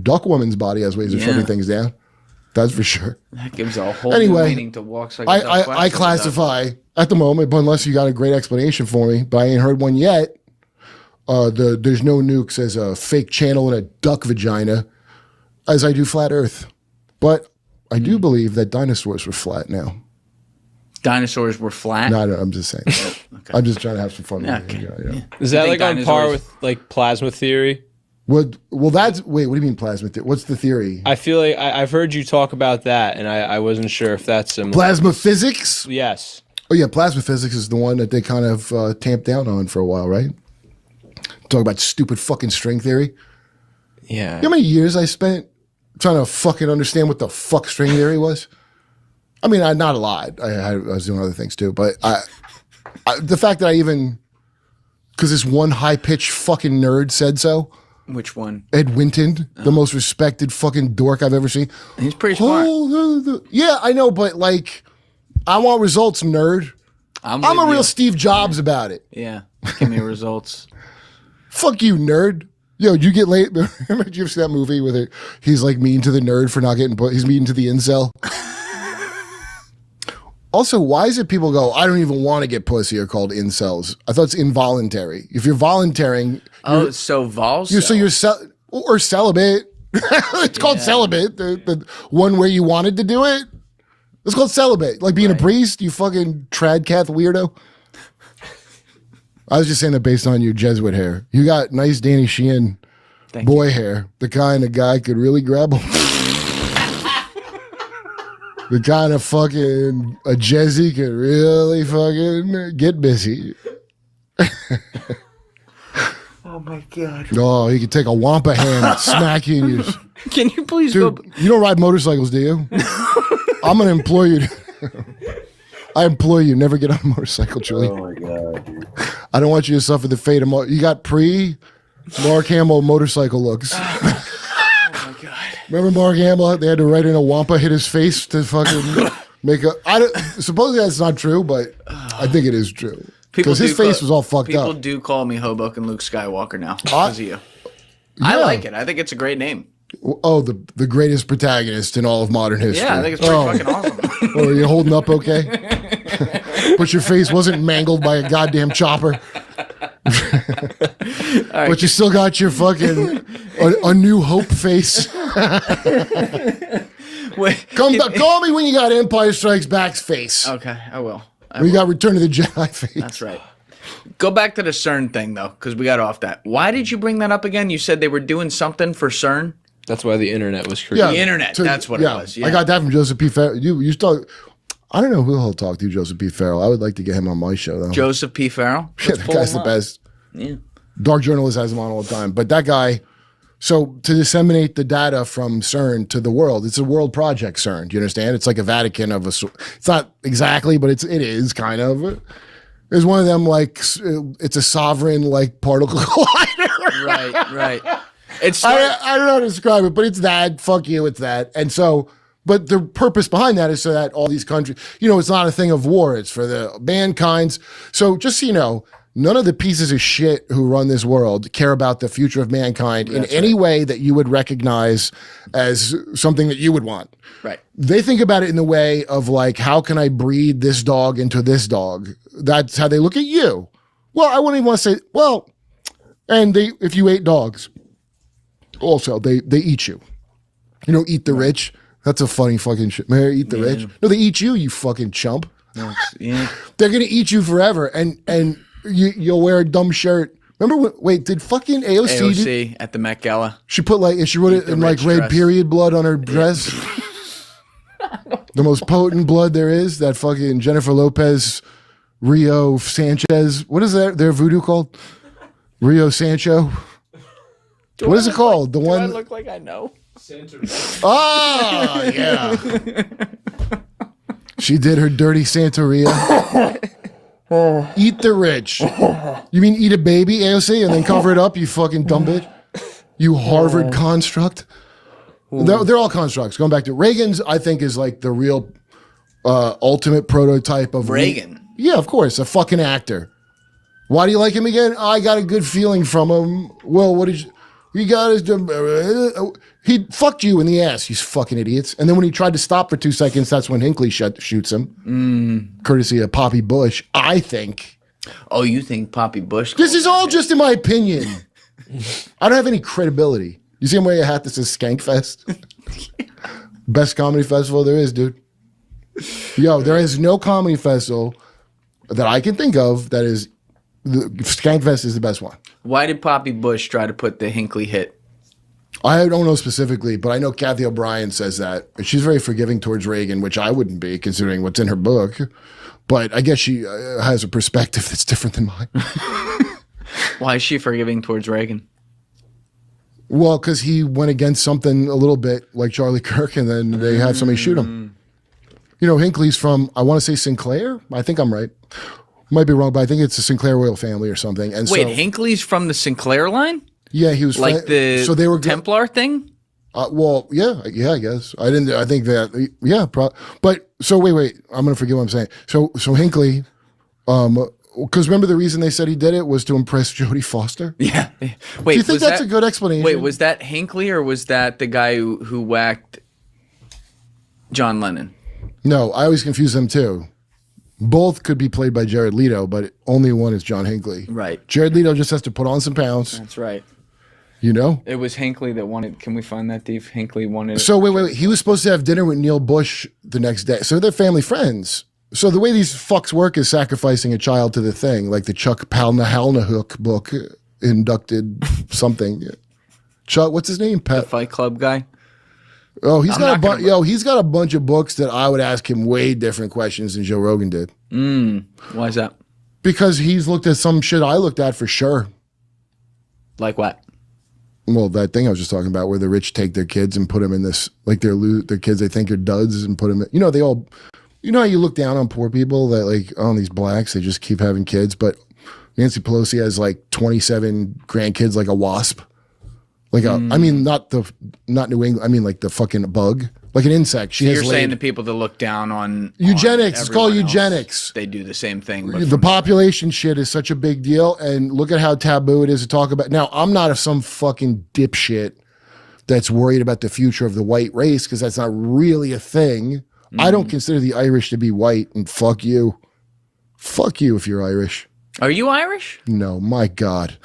Speaker 19: duck woman's body has ways of shutting things down. That's for sure.
Speaker 20: That gives a whole new meaning to walks like a duck.
Speaker 19: I classify at the moment, but unless you got a great explanation for me, but I ain't heard one yet. There's no nukes as a fake channel in a duck vagina, as I do flat Earth. But I do believe that dinosaurs were flat now.
Speaker 20: Dinosaurs were flat?
Speaker 19: No, I'm just saying. Okay. I'm just trying to have some fun.
Speaker 2: Yeah. Is that like on par with like plasma theory?
Speaker 19: Well, that's wait. What do you mean plasma theory? What's the theory?
Speaker 2: I feel like I've heard you talk about that, and I wasn't sure if that's similar.
Speaker 19: Plasma physics?
Speaker 2: Yes.
Speaker 19: Oh yeah, plasma physics is the one that they kind of tamped down on for a while, right? Talk about stupid fucking string theory.
Speaker 2: Yeah.
Speaker 19: You know how many years I spent trying to fucking understand what the fuck string theory was? I mean, not a lot. I was doing other things too, but the fact that I even, because this one high-pitched fucking nerd said so.
Speaker 20: Which one?
Speaker 19: Ed Winton, the most respected fucking dork I've ever seen.
Speaker 20: He's pretty smart.
Speaker 19: Yeah, I know, but like, I want results, nerd. I'm a real Steve Jobs about it.
Speaker 20: Yeah, give me results.
Speaker 19: Fuck you, nerd. Yo, you get late. Remember, you ever see that movie where he's like mean to the nerd for not getting put? He's mean to the incel. Also, why is it people go, I don't even want to get pussy, are called incels? I thought it's involuntary. If you're volunteering.
Speaker 20: Oh, so vols?
Speaker 19: So you're or celibate. It's called celibate. The one where you wanted to do it. It's called celibate. Like being a priest, you fucking trad-cath weirdo. I was just saying that based on your Jesuit hair. You got nice Danny Sheehan boy hair. The kind a guy could really grab him. The kind of fucking a Jesse could really fucking get busy.
Speaker 20: Oh my god.
Speaker 19: Oh, he could take a Wampa hand and smack you in your...
Speaker 20: Can you please
Speaker 19: Dude, you don't ride motorcycles, do you? I'm going to employ you. I employ you. Never get on a motorcycle, Julie.
Speaker 1: Oh my god, dude.
Speaker 19: I don't want you to suffer the fate of... You got Mark Hamill motorcycle looks. Remember Mark Hamill? They had to write in a Wampa hit his face to fucking make a... supposedly that's not true, but I think it is true. Because his face was all fucked
Speaker 20: People
Speaker 19: up.
Speaker 20: do call me Hoboken Luke Skywalker now because of you.
Speaker 19: Yeah.
Speaker 20: I like it. I think it's a great name.
Speaker 19: Oh, the greatest protagonist in all of modern history.
Speaker 20: Yeah, I think it's pretty fucking awesome.
Speaker 19: Oh, are you holding up okay? But your face wasn't mangled by a goddamn chopper. But you still got your fucking a New Hope face. Call me when you got Empire Strikes Back's face.
Speaker 20: Okay, I will.
Speaker 19: When you got Return of the Jedi face.
Speaker 20: That's right. Go back to the CERN thing, though, because we got off that. Why did you bring that up again? You said they were doing something for CERN?
Speaker 3: That's why the internet was created.
Speaker 20: The internet, that's what it was. Yeah.
Speaker 19: I got that from Joseph P. Farrell. You talk. I don't know who will talk to you, Joseph P. Farrell. I would like to get him on my show, though.
Speaker 20: Joseph P. Farrell?
Speaker 19: Yeah, the guy's the best.
Speaker 20: Yeah.
Speaker 19: Dark Journalist has him on all the time. But that guy, so to disseminate the data from CERN to the world, it's a world project, CERN. Do you understand? It's like a Vatican of a sort. It's not exactly, but it is kind of. There's one of them like it's a sovereign like particle collider.
Speaker 20: Right. It's
Speaker 19: I don't know how to describe it, but it's that. Fuck you, it's that. And so, but the purpose behind that is so that all these countries, it's not a thing of war. It's for the mankind's. So just so you know, none of the pieces of shit who run this world care about the future of mankind in any way that you would recognize as something that you would want.
Speaker 20: Right.
Speaker 19: They think about it in the way of like, how can I breed this dog into this dog? That's how they look at you. Well, I wouldn't even want to say, well, and if you ate dogs, also they eat you. Eat the rich. That's a funny fucking shit. Man, eat the rich. No, they eat you fucking chump.
Speaker 20: No, yeah.
Speaker 19: They're gonna eat you forever, and you'll wear a dumb shirt. Remember? Did fucking
Speaker 20: AOC at the Met Gala?
Speaker 19: She put she wrote it in like red period blood on her dress. The most potent blood there is. That fucking Jennifer Lopez, Rio Sanchez. What is that? Their voodoo called? Rio Sancho. What is it called? The one.
Speaker 20: I look like I know.
Speaker 19: Oh yeah. She did her dirty Santeria. Eat the rich. You mean eat a baby, AOC, and then cover it up, you fucking dumb bitch? You Harvard construct. They're all constructs. Going back to Reagan's, I think is like the real ultimate prototype of
Speaker 20: Reagan.
Speaker 19: Yeah, of course, a fucking actor. Why do you like him again? I got a good feeling from him. Well, what did you? He got his. He fucked you in the ass, you fucking idiots. And then when he tried to stop for 2 seconds, that's when Hinckley shoots him. Courtesy of Poppy Bush, I think.
Speaker 20: Oh, you think Poppy Bush?
Speaker 19: This is all just in my opinion. I don't have any credibility. You see him wearing a hat that says Skankfest? Best comedy festival there is, dude. Yo, there is no comedy festival that I can think of that is. Skankfest is the best one.
Speaker 20: Why did Poppy Bush try to put the Hinckley hit?
Speaker 19: I don't know specifically, but I know Kathy O'Brien says that. She's very forgiving towards Reagan, which I wouldn't be considering what's in her book. But I guess she has a perspective that's different than mine.
Speaker 20: Why is she forgiving towards Reagan?
Speaker 19: Well, because he went against something a little bit like Charlie Kirk, and then they had somebody shoot him. Hinckley's from, I want to say Sinclair. I think I'm right. Might be wrong, but I think it's the Sinclair royal family or something. And
Speaker 20: wait, Hinckley's from the Sinclair line?
Speaker 19: Yeah, he was
Speaker 20: like so they were Templar thing.
Speaker 19: Well, yeah, I guess I didn't. I think that but so wait. I'm gonna forget what I'm saying. So Hinckley, because remember the reason they said he did it was to impress Jodie Foster.
Speaker 20: Yeah. Wait,
Speaker 19: do you think that's a good explanation?
Speaker 20: Wait, was that Hinckley or was that the guy who whacked John Lennon?
Speaker 19: No, I always confuse them too. Both could be played by Jared Leto, but only one is John Hinckley.
Speaker 20: Right.
Speaker 19: Jared Leto just has to put on some pounds.
Speaker 20: That's right.
Speaker 19: It
Speaker 20: was Hinckley that wanted. Can we find that, Dave? Hinckley wanted.
Speaker 19: So wait. He was supposed to have dinner with Neil Bush the next day. So they're family friends. So the way these fucks work is sacrificing a child to the thing, like the Chuck Palahniuk book inducted something. Chuck, what's his name?
Speaker 20: The Fight Club guy.
Speaker 19: Oh, he's
Speaker 20: I'm
Speaker 19: got
Speaker 20: not
Speaker 19: he's got a bunch of books that I would ask him way different questions than Joe Rogan did.
Speaker 20: Why is that?
Speaker 19: Because he's looked at some shit I looked at for sure.
Speaker 20: Like what?
Speaker 19: Well, that thing I was just talking about, where the rich take their kids and put them in this, like their kids they think are duds, and put them in. They all, how you look down on poor people that like, oh, these blacks, they just keep having kids, but Nancy Pelosi has like 27 grandkids, like a wasp. Like I mean, not New England. I mean, like the fucking bug, like an insect.
Speaker 20: You're saying the people that look down on
Speaker 19: eugenics. It's called
Speaker 20: everyone else,
Speaker 19: eugenics.
Speaker 20: they do the same thing. But
Speaker 19: The population shit is such a big deal, and look at how taboo it is to talk about. Now, I'm not some fucking dipshit that's worried about the future of the white race, because that's not really a thing. I don't consider the Irish to be white, and fuck you. Fuck you if you're Irish.
Speaker 20: Are you Irish?
Speaker 19: No, my God.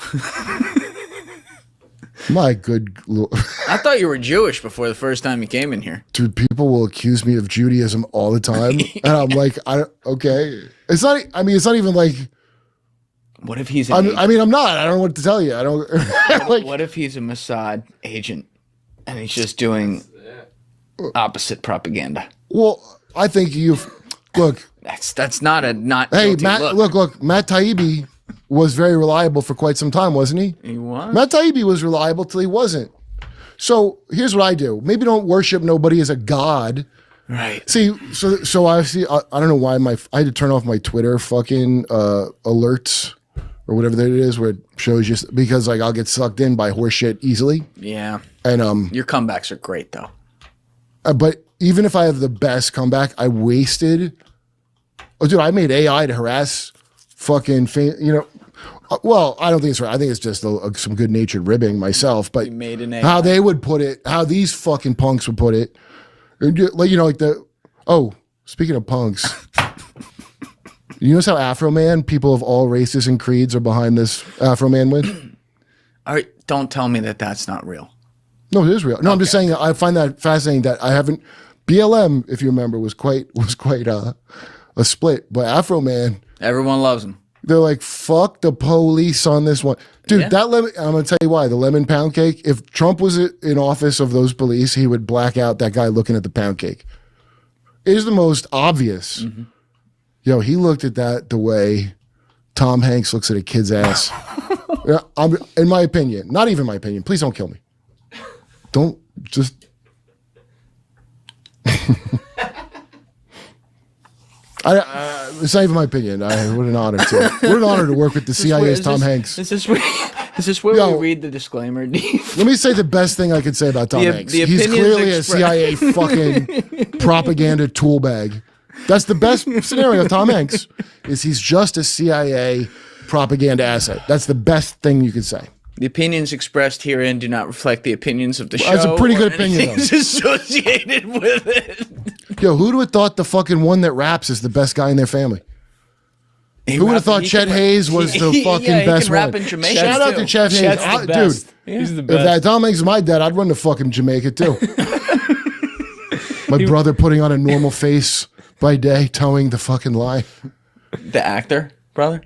Speaker 19: My good Lord.
Speaker 20: I thought you were Jewish before the first time you came in here.
Speaker 19: Dude, people will accuse me of Judaism all the time. And I'm like, okay. It's not even like.
Speaker 20: What if he's
Speaker 19: I'm not. I don't know what to tell you. I don't.
Speaker 20: What if he's a Mossad agent and he's just doing opposite propaganda?
Speaker 19: Well, I think look.
Speaker 20: That's not a not.
Speaker 19: Hey,
Speaker 20: guilty
Speaker 19: Matt.
Speaker 20: look.
Speaker 19: Look. Matt Taibbi was very reliable for quite some time, wasn't he?
Speaker 20: He was.
Speaker 19: Matt Taibbi was reliable till he wasn't. So here's what I do. Maybe don't worship nobody as a god.
Speaker 20: Right.
Speaker 19: See, so I see. I don't know why I had to turn off my Twitter fucking alerts or whatever that it is, where it shows you, because like I'll get sucked in by horse shit easily.
Speaker 20: Yeah.
Speaker 19: And
Speaker 20: your comebacks are great though.
Speaker 19: But even if I have the best comeback, I wasted. Oh, dude, I made AI to harass fucking well, I don't think it's right. I think it's just some good natured ribbing myself. But
Speaker 20: You made an AI.
Speaker 19: how they would put it, how these fucking punks would put it, speaking of punks, you notice how Afro Man, people of all races and creeds are behind this Afro Man win?
Speaker 20: All right, don't tell me that that's not real.
Speaker 19: No, it is real. No, I'm just saying that I find that fascinating that I haven't. BLM, if you remember, was quite a split, but Afro Man,
Speaker 20: everyone loves him.
Speaker 19: They're like, fuck the police on this one. Dude, that lemon, I'm going to tell you why. The lemon pound cake, if Trump was in office of those police, he would black out that guy looking at the pound cake. It is the most obvious. Yo, he looked at that the way Tom Hanks looks at a kid's ass. In my opinion, not even my opinion. Please don't kill me. Don't just. It's not even my opinion. What an honor what an honor to work with the CIA's Tom Hanks.
Speaker 20: Is this where we read the disclaimer?
Speaker 19: Let me say the best thing I could say about Tom Hanks.
Speaker 20: the
Speaker 19: He's
Speaker 20: opinions
Speaker 19: clearly a CIA fucking propaganda tool bag. That's the best scenario of Tom Hanks, is he's just a CIA propaganda asset. That's the best thing you could say.
Speaker 20: The opinions expressed herein do not reflect the opinions of the show.
Speaker 19: That's a pretty good opinion, though.
Speaker 20: Associated with it.
Speaker 19: Yo, who would have thought the fucking one that raps is the best guy in their family? Who would have thought Chet Hayes was the fucking best
Speaker 20: he can rap
Speaker 19: one?
Speaker 20: in Jamaican
Speaker 19: Shout out
Speaker 20: too.
Speaker 19: to Chet Hayes.
Speaker 20: Chet's the best.
Speaker 19: Dude,
Speaker 20: He's the
Speaker 19: if
Speaker 20: best.
Speaker 19: that Tom Hanks was my dad, I'd run to fucking Jamaica too. My brother putting on a normal face by day, towing the fucking line.
Speaker 20: The actor, brother?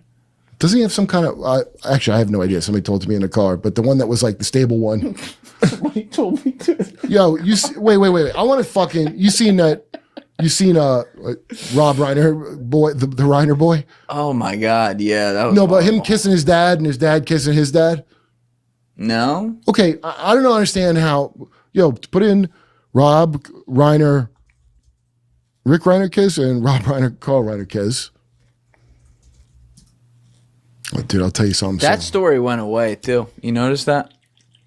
Speaker 19: Doesn't he have some kind of... actually, I have no idea. Somebody told it to me in the car. But the one that was like the stable one.
Speaker 20: Somebody told me to.
Speaker 19: Yo, wait. I want to fucking... You seen Rob Reiner, boy, the Reiner boy?
Speaker 20: Oh my God, yeah. That was
Speaker 19: but him kissing his dad and his dad kissing his dad?
Speaker 20: No.
Speaker 19: Okay, I don't understand how... Yo, put in Rob Reiner, Rick Reiner kiss, and Rob Reiner, Carl Reiner kiss. Oh, dude, I'll tell you something.
Speaker 20: That story went away too. You notice that?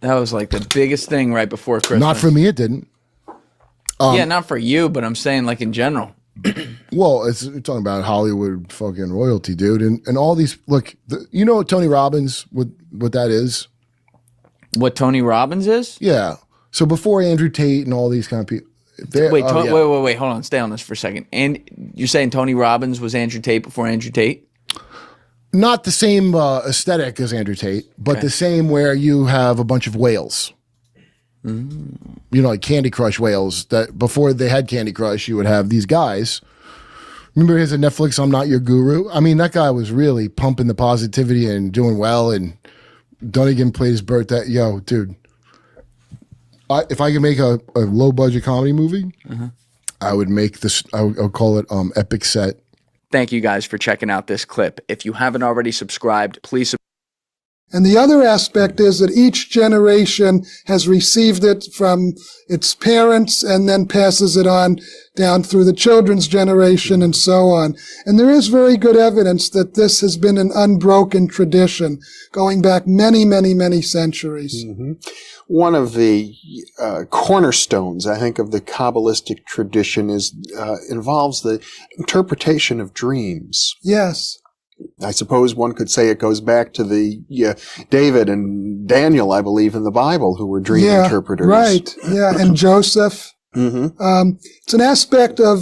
Speaker 20: That was like the biggest thing right before Christmas.
Speaker 19: Not for me, it didn't.
Speaker 20: Yeah, not for you, but I'm saying like in general.
Speaker 19: Well, you're talking about Hollywood fucking royalty, dude, and all these. Look, you know what Tony Robbins, what that is?
Speaker 20: What Tony Robbins is?
Speaker 19: Yeah. So before Andrew Tate and all these kind of people.
Speaker 20: Wait, hold on, stay on this for a second. And you're saying Tony Robbins was Andrew Tate before Andrew Tate?
Speaker 19: Not the same aesthetic as Andrew Tate, but the same where you have a bunch of whales. You know, like Candy Crush whales. That before they had Candy Crush, you would have these guys. Remember he has a Netflix, I'm Not Your Guru? I mean, that guy was really pumping the positivity and doing well, and Dunnigan played his birthday. Yo, dude. if I could make a low budget comedy movie,
Speaker 20: Uh-huh.
Speaker 19: I would make this. I would call it Epic Set.
Speaker 20: Thank you guys for checking out this clip. If you haven't already subscribed, please subscribe.
Speaker 15: And the other aspect is that each generation has received it from its parents and then passes it on down through the children's generation and so on. And there is very good evidence that this has been an unbroken tradition going back many, many, many centuries.
Speaker 13: Mm-hmm. One of the cornerstones, I think, of the Kabbalistic tradition involves the interpretation of dreams.
Speaker 15: Yes.
Speaker 13: I suppose one could say it goes back to the David and Daniel, I believe, in the Bible, who were dream interpreters.
Speaker 15: Right. Yeah, and Joseph.
Speaker 13: Mm-hmm.
Speaker 15: It's an aspect of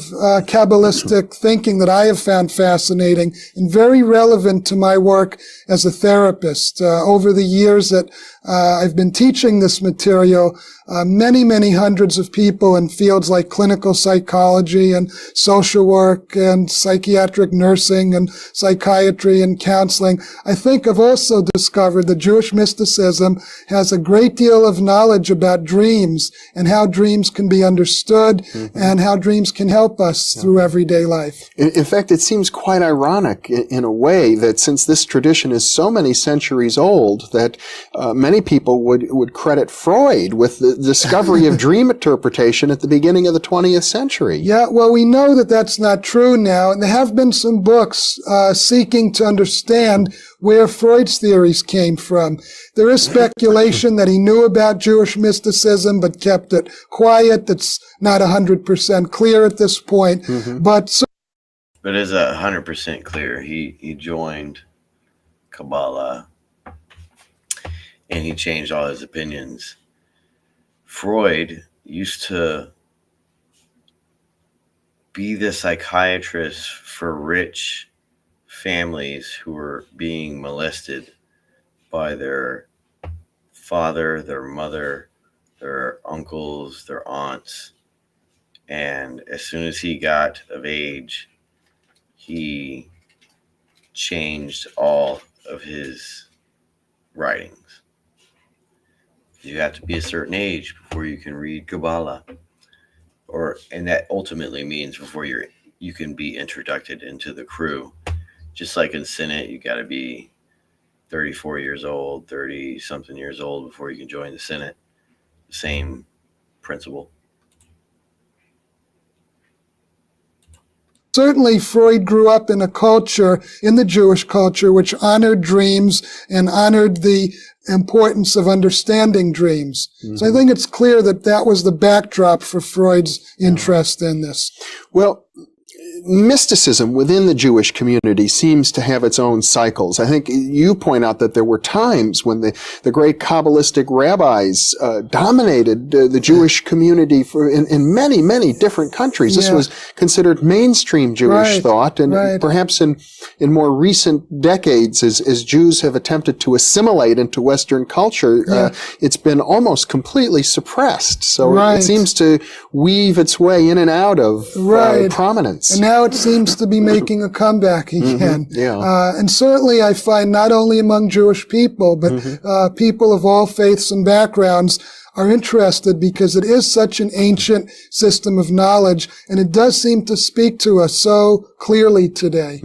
Speaker 15: Kabbalistic thinking that I have found fascinating and very relevant to my work as a therapist. Over the years that I've been teaching this material, many, many hundreds of people in fields like clinical psychology and social work and psychiatric nursing and psychiatry and counseling, I think have also discovered that Jewish mysticism has a great deal of knowledge about dreams and how dreams can be understood and how dreams can help us through everyday life.
Speaker 13: In fact, it seems quite ironic in a way that since this tradition is so many centuries old, that many people would credit Freud with the discovery of dream interpretation at the beginning of the 20th century.
Speaker 15: Yeah, well, we know that that's not true now, and there have been some books seeking to understand where Freud's theories came from. There is speculation that he knew about Jewish mysticism but kept it quiet. That's not 100% clear at this point, but
Speaker 1: it is 100% clear. He joined Kabbalah and he changed all his opinions. Freud used to be the psychiatrist for rich families who were being molested by their father, their mother, their uncles, their aunts. And as soon as he got of age, he changed all of his writings. You have to be a certain age before you can read Kabbalah, and that ultimately means before you can be introduced into the crew. Just like in Senate, you got to be 34 years old, 30 something years old before you can join the Senate. Same principle.
Speaker 15: certainly Freud grew up in a culture, in the Jewish culture, which honored dreams and honored the importance of understanding dreams. Mm-hmm. So I think it's clear that that was the backdrop for Freud's interest in this.
Speaker 13: Well, mysticism within the Jewish community seems to have its own cycles. I think you point out that there were times when the great Kabbalistic rabbis dominated the Jewish community in many, many different countries. This was considered mainstream Jewish thought, and perhaps in more recent decades, as Jews have attempted to assimilate into Western culture, it's been almost completely suppressed. So it seems to weave its way in and out of prominence.
Speaker 15: And now it seems to be making a comeback again. And certainly I find not only among Jewish people, but people of all faiths and backgrounds are interested because it is such an ancient system of knowledge, and it does seem to speak to us so clearly today.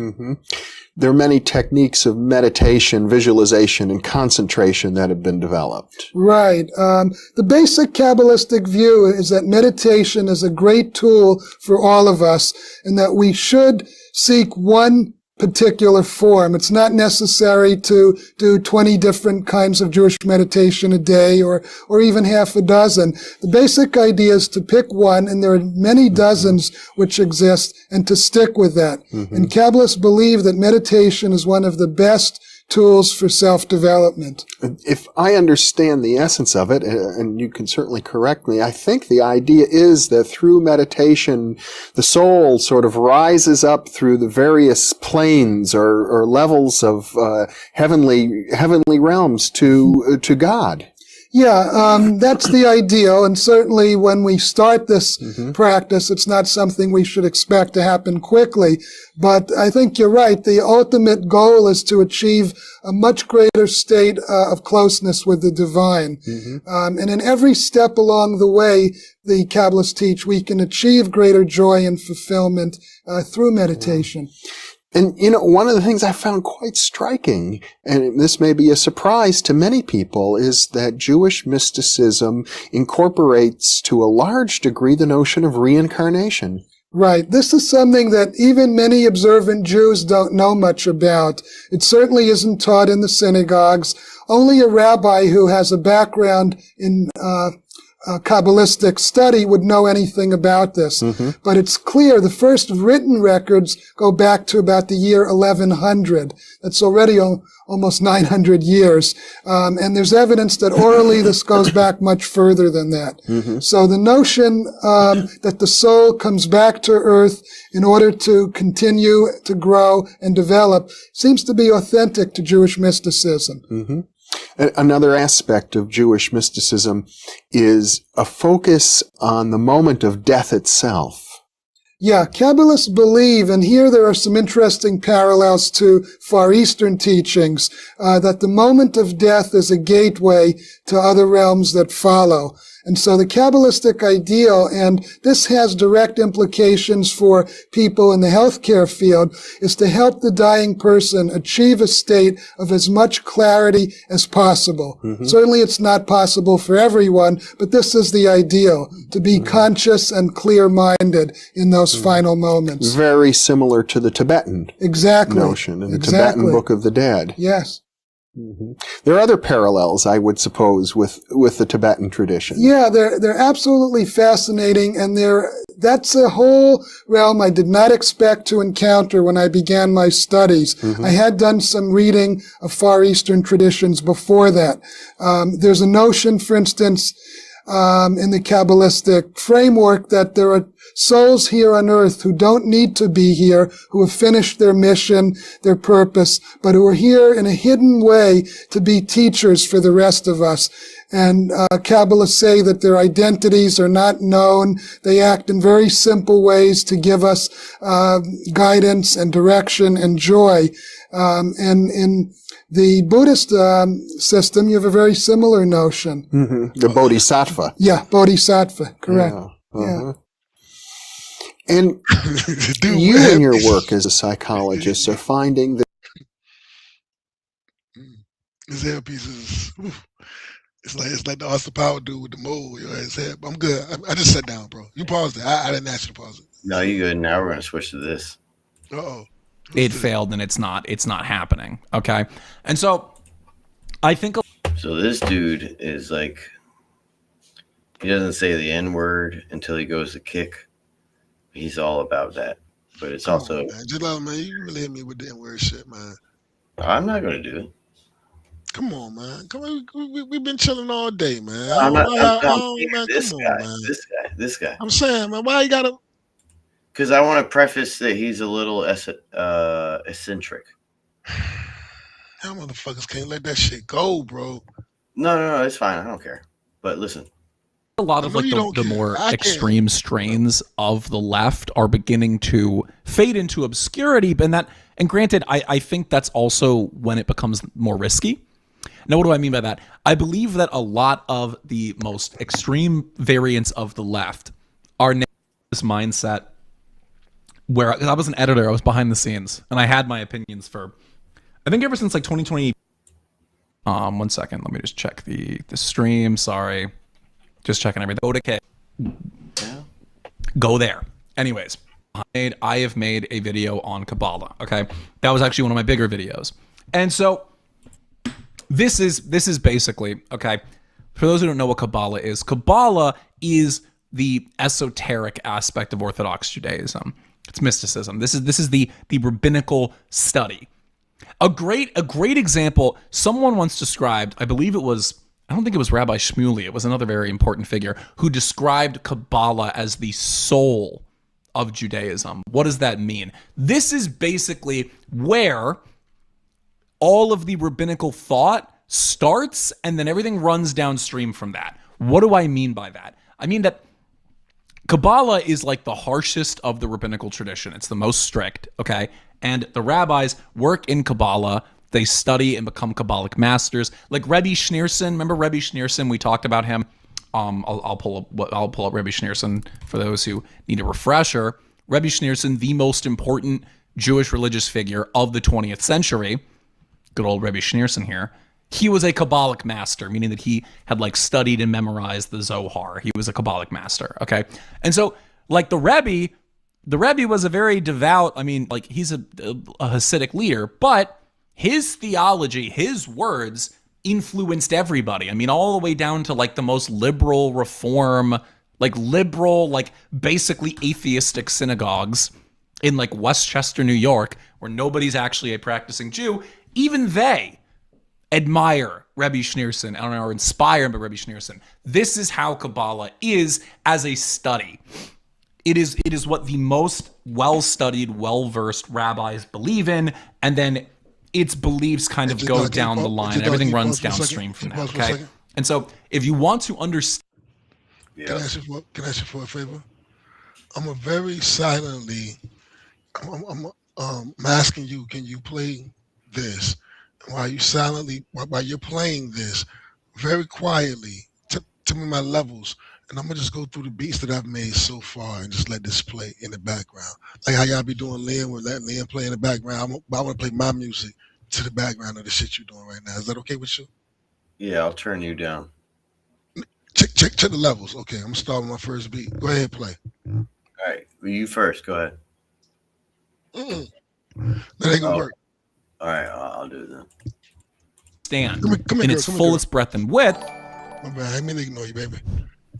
Speaker 13: There are many techniques of meditation, visualization, and concentration that have been developed.
Speaker 15: Right. The basic Kabbalistic view is that meditation is a great tool for all of us, and that we should seek one particular form. It's not necessary to do 20 different kinds of Jewish meditation a day or even half a dozen. The basic idea is to pick one, and there are many dozens which exist, and to stick with that. And Kabbalists believe that meditation is one of the best tools for self-development.
Speaker 13: If I understand the essence of it, and you can certainly correct me, I think the idea is that through meditation, the soul sort of rises up through the various planes or levels of heavenly realms to God.
Speaker 15: Yeah, that's the ideal. And certainly when we start this practice, it's not something we should expect to happen quickly. But I think you're right. The ultimate goal is to achieve a much greater state of closeness with the divine. And in every step along the way, the Kabbalists teach we can achieve greater joy and fulfillment through meditation.
Speaker 13: And, one of the things I found quite striking, and this may be a surprise to many people, is that Jewish mysticism incorporates to a large degree the notion of reincarnation.
Speaker 15: Right. This is something that even many observant Jews don't know much about. It certainly isn't taught in the synagogues. Only a rabbi who has a background in Kabbalistic study would know anything about this. But it's clear the first written records go back to about the year 1100. That's already almost 900 years. And there's evidence that orally this goes back much further than that. So the notion that the soul comes back to earth in order to continue to grow and develop seems to be authentic to Jewish mysticism.
Speaker 13: Another aspect of Jewish mysticism is a focus on the moment of death itself.
Speaker 15: Yeah, Kabbalists believe, and here there are some interesting parallels to Far Eastern teachings, that the moment of death is a gateway to other realms that follow. And so the Kabbalistic ideal, and this has direct implications for people in the healthcare field, is to help the dying person achieve a state of as much clarity as possible. Certainly it's not possible for everyone, but this is the ideal, to be conscious and clear-minded in those final moments.
Speaker 13: Very similar to the Tibetan notion in the Tibetan Book of the Dead.
Speaker 15: Yes.
Speaker 13: There are other parallels, I would suppose, with the Tibetan tradition.
Speaker 15: Yeah, they're absolutely fascinating, and that's a whole realm I did not expect to encounter when I began my studies. I had done some reading of Far Eastern traditions before that. There's a notion, for instance, in the Kabbalistic framework that there are souls here on earth who don't need to be here, who have finished their mission, their purpose, but who are here in a hidden way to be teachers for the rest of us. And Kabbalists say that their identities are not known. They act in very simple ways to give us guidance and direction and joy. And in the Buddhist system, you have a very similar notion.
Speaker 13: The Bodhisattva.
Speaker 15: Yeah, Bodhisattva, correct. Yeah.
Speaker 13: And you in your work as a psychologist are finding that
Speaker 14: his hairpiece is, it's like the Austin Power dude with the mole. His hair. I'm good. I just sat down, bro. You paused it. I didn't ask you to pause it.
Speaker 1: No, you good. Now we're gonna switch to this.
Speaker 2: It failed and it's not happening. Okay. And so I think
Speaker 1: so this dude is like, he doesn't say the N-word until he goes to kick. He's all about that. But it's also
Speaker 14: Jalal, man, you really hit me with the N-word shit, man.
Speaker 1: I'm not gonna do it.
Speaker 14: Come on, man. Come on, we've been chilling all day, man.
Speaker 1: This guy.
Speaker 14: I'm saying, man, why you gotta?
Speaker 1: Because I want to preface that he's a little eccentric.
Speaker 14: Y'all motherfuckers can't let that shit go, bro.
Speaker 1: No, it's fine. I don't care. But listen.
Speaker 17: A lot of like the more extreme strains of the left are beginning to fade into obscurity, and granted, I think that's also when it becomes more risky. Now, what do I mean by that? I believe that a lot of the most extreme variants of the left are this mindset where I was an editor, I was behind the scenes, and I had my opinions for, I think ever since like 2020. 1 second, let me just check the stream. Sorry. Just checking everything. Okay. Go there. Anyways, I have made a video on Kabbalah. Okay. That was actually one of my bigger videos. And so this is basically, okay, for those who don't know what Kabbalah is the esoteric aspect of Orthodox Judaism. It's mysticism. This is the rabbinical study. A great example, someone once described, I don't think it was Rabbi Shmuley, it was another very important figure, who described Kabbalah as the soul of Judaism. What does that mean? This is basically where all of the rabbinical thought
Speaker 21: starts and then everything runs downstream from that. What do I mean by that? I mean that Kabbalah is like the harshest of the rabbinical tradition. It's the most strict, okay? And the rabbis work in Kabbalah. They study and become Kabbalic masters. Like Rebbe Schneerson. Remember Rebbe Schneerson? We talked about him. I'll pull up Rebbe Schneerson for those who need a refresher. Rebbe Schneerson, the most important Jewish religious figure of the 20th century. Good old Rebbe Schneerson here. He was a Kabbalic master, meaning that he had like studied and memorized the Zohar. He was a Kabbalic master, okay? And so like the Rebbe was a very devout, I mean, like he's a Hasidic leader, but his theology, his words influenced everybody. I mean, all the way down to like the most liberal reform, like basically atheistic synagogues in like Westchester, New York, where nobody's actually a practicing Jew. Even they admire Rebbe Schneerson and are inspired by Rebbe Schneerson. This is how Kabbalah is as a study. It is what the most well-studied, well-versed rabbis believe in, and then its beliefs kind of go down the line. Everything runs downstream from that, okay? And so if you want to understand...
Speaker 14: Can I ask you for a favor? I'm a very silently... I'm asking you, can you play this? While you're playing this, very quietly, tell me my levels, and I'm gonna just go through the beats that I've made so far and just let this play in the background. Like how y'all be doing Liam, we're letting Liam play in the background. I want to play my music to the background of the shit you're doing right now. Is that okay with you?
Speaker 1: Yeah, I'll turn you down.
Speaker 14: Check the levels. Okay, I'm gonna start with my first beat. Go ahead, play.
Speaker 1: All right, you first. Go ahead.
Speaker 14: That ain't gonna work.
Speaker 1: All right, I'll do it then.
Speaker 21: Stand in its fullest breadth and width.
Speaker 14: My bad. I mean to ignore you, baby.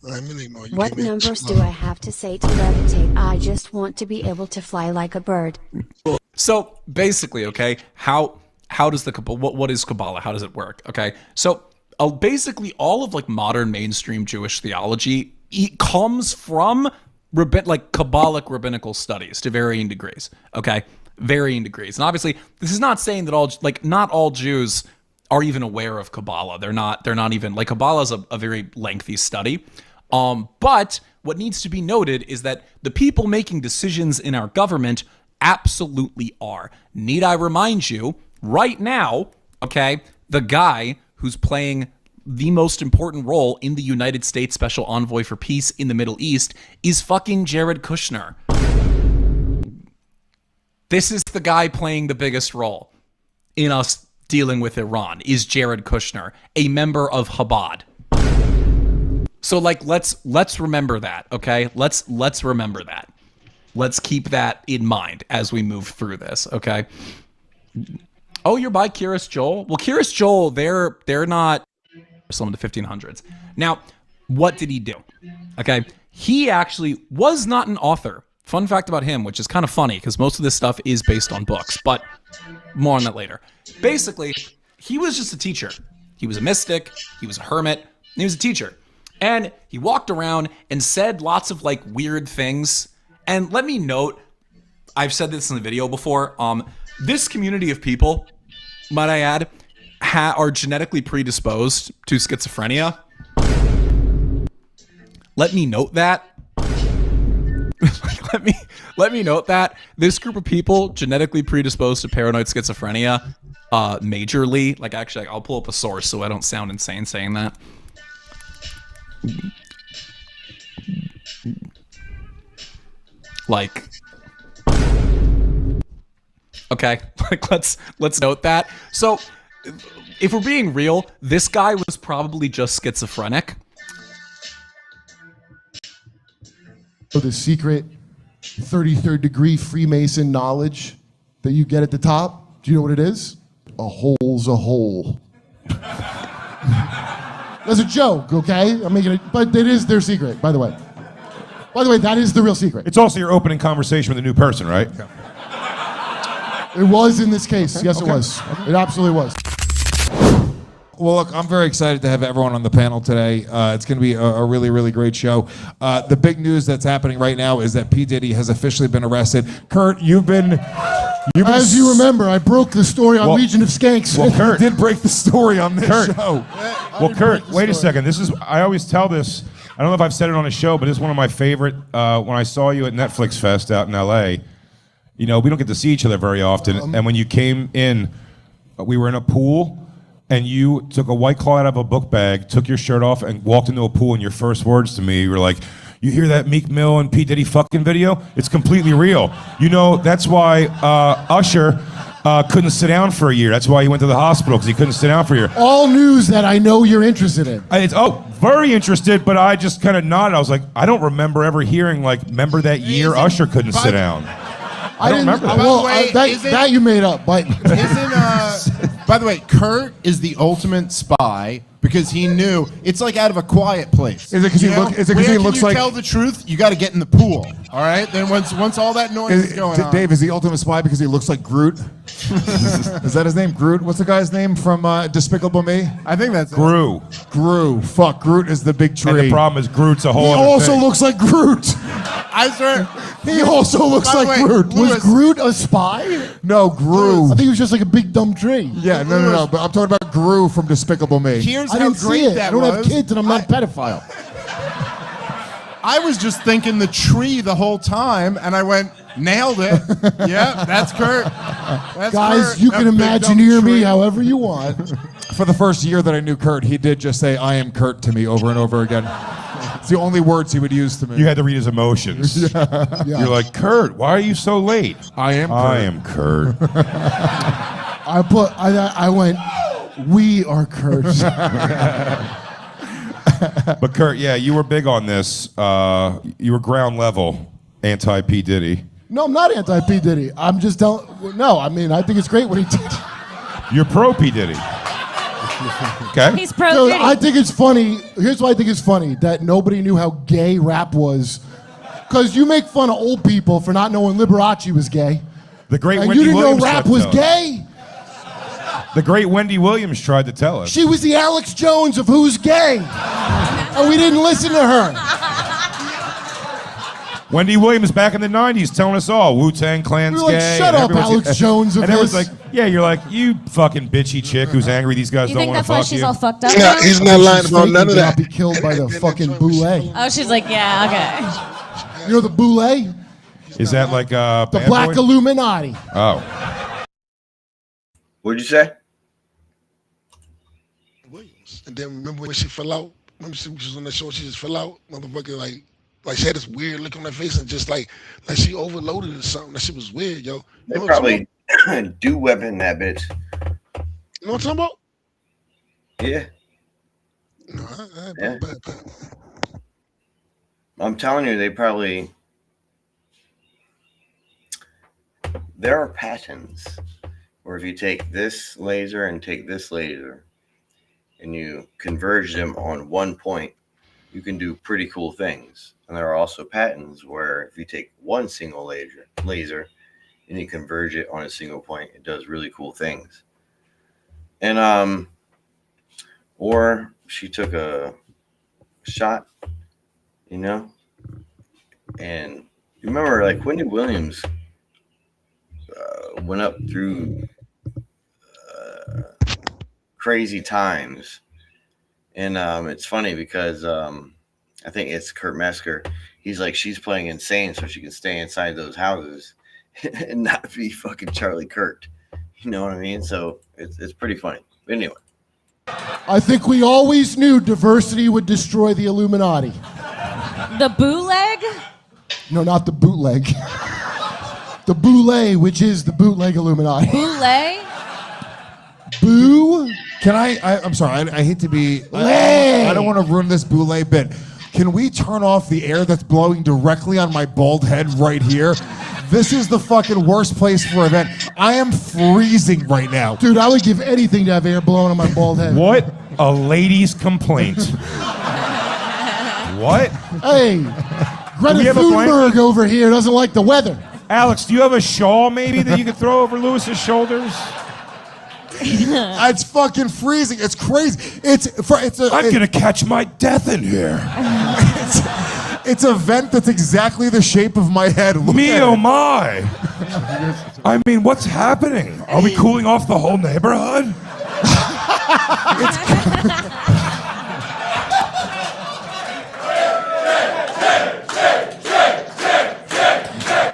Speaker 14: I mean to ignore you.
Speaker 22: What numbers do I have to say to levitate? I just want to be able to fly like a bird.
Speaker 21: So basically, okay, how does what is Kabbalah? How does it work? Okay, so basically all of like modern mainstream Jewish theology comes from Kabbalic rabbinical studies to varying degrees. Okay, varying degrees, and obviously this is not saying that not all Jews are even aware of Kabbalah. They're not even like Kabbalah is a very lengthy study. But what needs to be noted is that the people making decisions in our government absolutely are. Need I remind you, right now, okay, the guy who's playing the most important role in the United States Special Envoy for Peace in the Middle East is fucking Jared Kushner. This is the guy playing the biggest role in us dealing with Iran, is Jared Kushner, a member of Chabad. So like let's remember that, okay? Let's remember that. Let's keep that in mind as we move through this, okay? Oh, you're by Curious Joel? Well, Curious Joel, they're not some of the 1500s. Now, what did he do? Okay, he actually was not an author. Fun fact about him, which is kind of funny because most of this stuff is based on books, but more on that later. Basically, he was just a teacher. He was a mystic, he was a hermit, and he was a teacher. And he walked around and said lots of like weird things. And let me note, I've said this in the video before, this community of people, might I add, are genetically predisposed to schizophrenia. Let me note that. let me note that this group of people genetically predisposed to paranoid schizophrenia, majorly. Like actually, I'll pull up a source so I don't sound insane saying that. Like, okay, like let's note that. So, if we're being real, this guy was probably just schizophrenic.
Speaker 19: The secret 33rd degree Freemason knowledge that you get at the top, do you know what it is? A hole's a hole. That's a joke, okay? I'm making it, but it is their secret, by the way. By the way, that is the real secret.
Speaker 23: It's also your opening conversation with a new person, right?
Speaker 19: It was in this case. Yes, it was. It absolutely was.
Speaker 23: Well, look, I'm very excited to have everyone on the panel today. It's going to be a really, really great show. The big news that's happening right now is that P. Diddy has officially been arrested. Kurt, you've been
Speaker 19: As you remember, I broke the story on Legion of Skanks.
Speaker 23: Well, Kurt
Speaker 19: did break the story on this show.
Speaker 23: Well, Kurt, wait a second. I always tell this. I don't know if I've said it on a show, but it's one of my favorite. When I saw you at Netflix Fest out in L.A., we don't get to see each other very often. And when you came in, we were in a pool, and you took a White Claw out of a book bag, took your shirt off, and walked into a pool. And your first words to me were like, "You hear that Meek Mill and P. Diddy fucking video? It's completely real." That's why Usher couldn't sit down for a year. That's why he went to the hospital, because he couldn't sit down for a year.
Speaker 19: All news that I know you're interested in.
Speaker 23: Very interested, but I just kind of nodded. I was like, I don't remember ever hearing, remember that year Usher couldn't sit down. I don't remember that.
Speaker 19: Well, that you made up, but
Speaker 5: by the way, Kurt is the ultimate spy because he knew it's like Out of a Quiet Place.
Speaker 23: Is it because he looks like?
Speaker 5: Tell the truth, you got to get in the pool. All right. Then once all that noise is going on.
Speaker 23: Dave, is the ultimate spy because he looks like Groot? Is that his name? Groot? What's the guy's name from Despicable Me?
Speaker 5: I think that's
Speaker 23: Gru.
Speaker 19: Gru. Fuck, Groot is the big tree.
Speaker 23: And the problem is Groot's a whole
Speaker 19: He
Speaker 23: other
Speaker 19: also
Speaker 23: thing.
Speaker 19: looks like Groot.
Speaker 5: I swear.
Speaker 19: He also looks like Groot. Was Groot a spy?
Speaker 23: No, Gru.
Speaker 19: I think he was just like a big dumb tree.
Speaker 23: Yeah, no. But I'm talking about Gru from Despicable Me.
Speaker 5: Here's
Speaker 19: I
Speaker 5: how
Speaker 19: didn't see
Speaker 5: great
Speaker 19: it.
Speaker 5: that
Speaker 19: I don't have
Speaker 5: was.
Speaker 19: kids and I'm not a pedophile.
Speaker 5: I was just thinking the tree the whole time, and I went, nailed it. Yeah, that's Kurt. That's
Speaker 19: Guys,
Speaker 5: Kurt.
Speaker 19: you can
Speaker 5: That big
Speaker 19: imagineer
Speaker 5: dumb
Speaker 19: me
Speaker 5: tree.
Speaker 19: however you want.
Speaker 23: For the first year that I knew Kurt, he did just say, "I am Kurt" to me over and over again. It's the only words he would use to me. You had to read his emotions.
Speaker 19: Yeah.
Speaker 23: You're like, "Kurt, why are you so late?" I am Kurt.
Speaker 19: I went, we are Kurt.
Speaker 23: But Kurt, yeah, you were big on this. You were ground level anti P. Diddy.
Speaker 19: No, I'm not anti P. Diddy. I'm just telling. No, I mean, I think it's great what he did.
Speaker 23: You're pro P. Diddy. Okay.
Speaker 7: He's pro
Speaker 19: Dude,
Speaker 7: Diddy.
Speaker 19: I think it's funny. Here's why I think it's funny that nobody knew how gay rap was. Because you make fun of old people for not knowing Liberace was gay.
Speaker 23: The great
Speaker 19: And
Speaker 23: Wendy
Speaker 19: you didn't
Speaker 23: Williams
Speaker 19: know rap
Speaker 23: tried to
Speaker 19: was
Speaker 23: tell us.
Speaker 19: gay?
Speaker 23: The great Wendy Williams tried to tell us.
Speaker 19: She was the Alex Jones of who's gay. And we didn't listen to her.
Speaker 23: Wendy Williams back in the 90s telling us all Wu-Tang Clan's
Speaker 19: We were like,
Speaker 23: gay.
Speaker 19: shut
Speaker 23: and
Speaker 19: up,
Speaker 23: everyone's-
Speaker 19: Alex Jones of
Speaker 23: And everyone's
Speaker 19: this.
Speaker 23: like, yeah, you're like, you fucking bitchy chick who's angry these guys
Speaker 7: You
Speaker 23: don't
Speaker 7: think
Speaker 23: want
Speaker 7: that's
Speaker 23: to
Speaker 7: why
Speaker 23: fuck
Speaker 7: she's
Speaker 23: you.
Speaker 7: all fucked up?
Speaker 19: Yeah,
Speaker 7: now?
Speaker 19: he's not lying about none of that. Be killed by the fucking boule.
Speaker 7: Oh, she's like, yeah,
Speaker 19: You know the boule?
Speaker 23: Is that like
Speaker 19: The
Speaker 23: Bad
Speaker 19: Black
Speaker 23: Boy?
Speaker 19: Illuminati.
Speaker 23: Oh.
Speaker 1: What'd you say?
Speaker 14: And then remember when she fell out? Remember she was on the show, she just fell out? Motherfucker, like she had this weird look on her face and just like she overloaded or something. That shit was weird, yo.
Speaker 1: They
Speaker 14: You know what I'm
Speaker 1: probably do weapon that bitch.
Speaker 14: You know what I'm talking about?
Speaker 1: Yeah.
Speaker 14: No,
Speaker 1: Yeah. I'm telling you, they probably. There are patterns where if you take this laser and take this laser and you converge them on one point, you can do pretty cool things. And there are also patterns where if you take one single laser and you converge it on a single point, it does really cool things. And or she took a shot, you know, and you remember like Wendy Williams went up through crazy times, and it's funny because I think it's Kurt Metzger. He's like, she's playing insane so she can stay inside those houses and not be fucking Charlie Kirk. You know what I mean? So it's pretty funny. But anyway.
Speaker 19: I think we always knew diversity would destroy the Illuminati.
Speaker 7: The bootleg?
Speaker 19: No, not the bootleg. The boule, which is the bootleg Illuminati.
Speaker 7: Bootleg?
Speaker 19: Boo?
Speaker 23: Can I'm sorry, I hate to be.
Speaker 19: Lay.
Speaker 23: I don't want to ruin this boule bit. Can we turn off the air that's blowing directly on my bald head right here? This is the fucking worst place for an event. I am freezing right now.
Speaker 19: Dude, I would give anything to have air blowing on my bald head.
Speaker 23: What a lady's complaint. What?
Speaker 19: Hey, Greta
Speaker 23: we have a
Speaker 19: Thunberg over here doesn't like the weather.
Speaker 23: Alex, do you have a shawl maybe that you could throw over Lewis's shoulders?
Speaker 19: It's fucking freezing. It's crazy.
Speaker 23: I'm gonna catch my death in here.
Speaker 8: It's a vent that's exactly the shape of my head. Look
Speaker 23: Me
Speaker 8: at
Speaker 23: oh
Speaker 8: it.
Speaker 23: my! I mean, what's happening? Are we cooling off the whole neighborhood?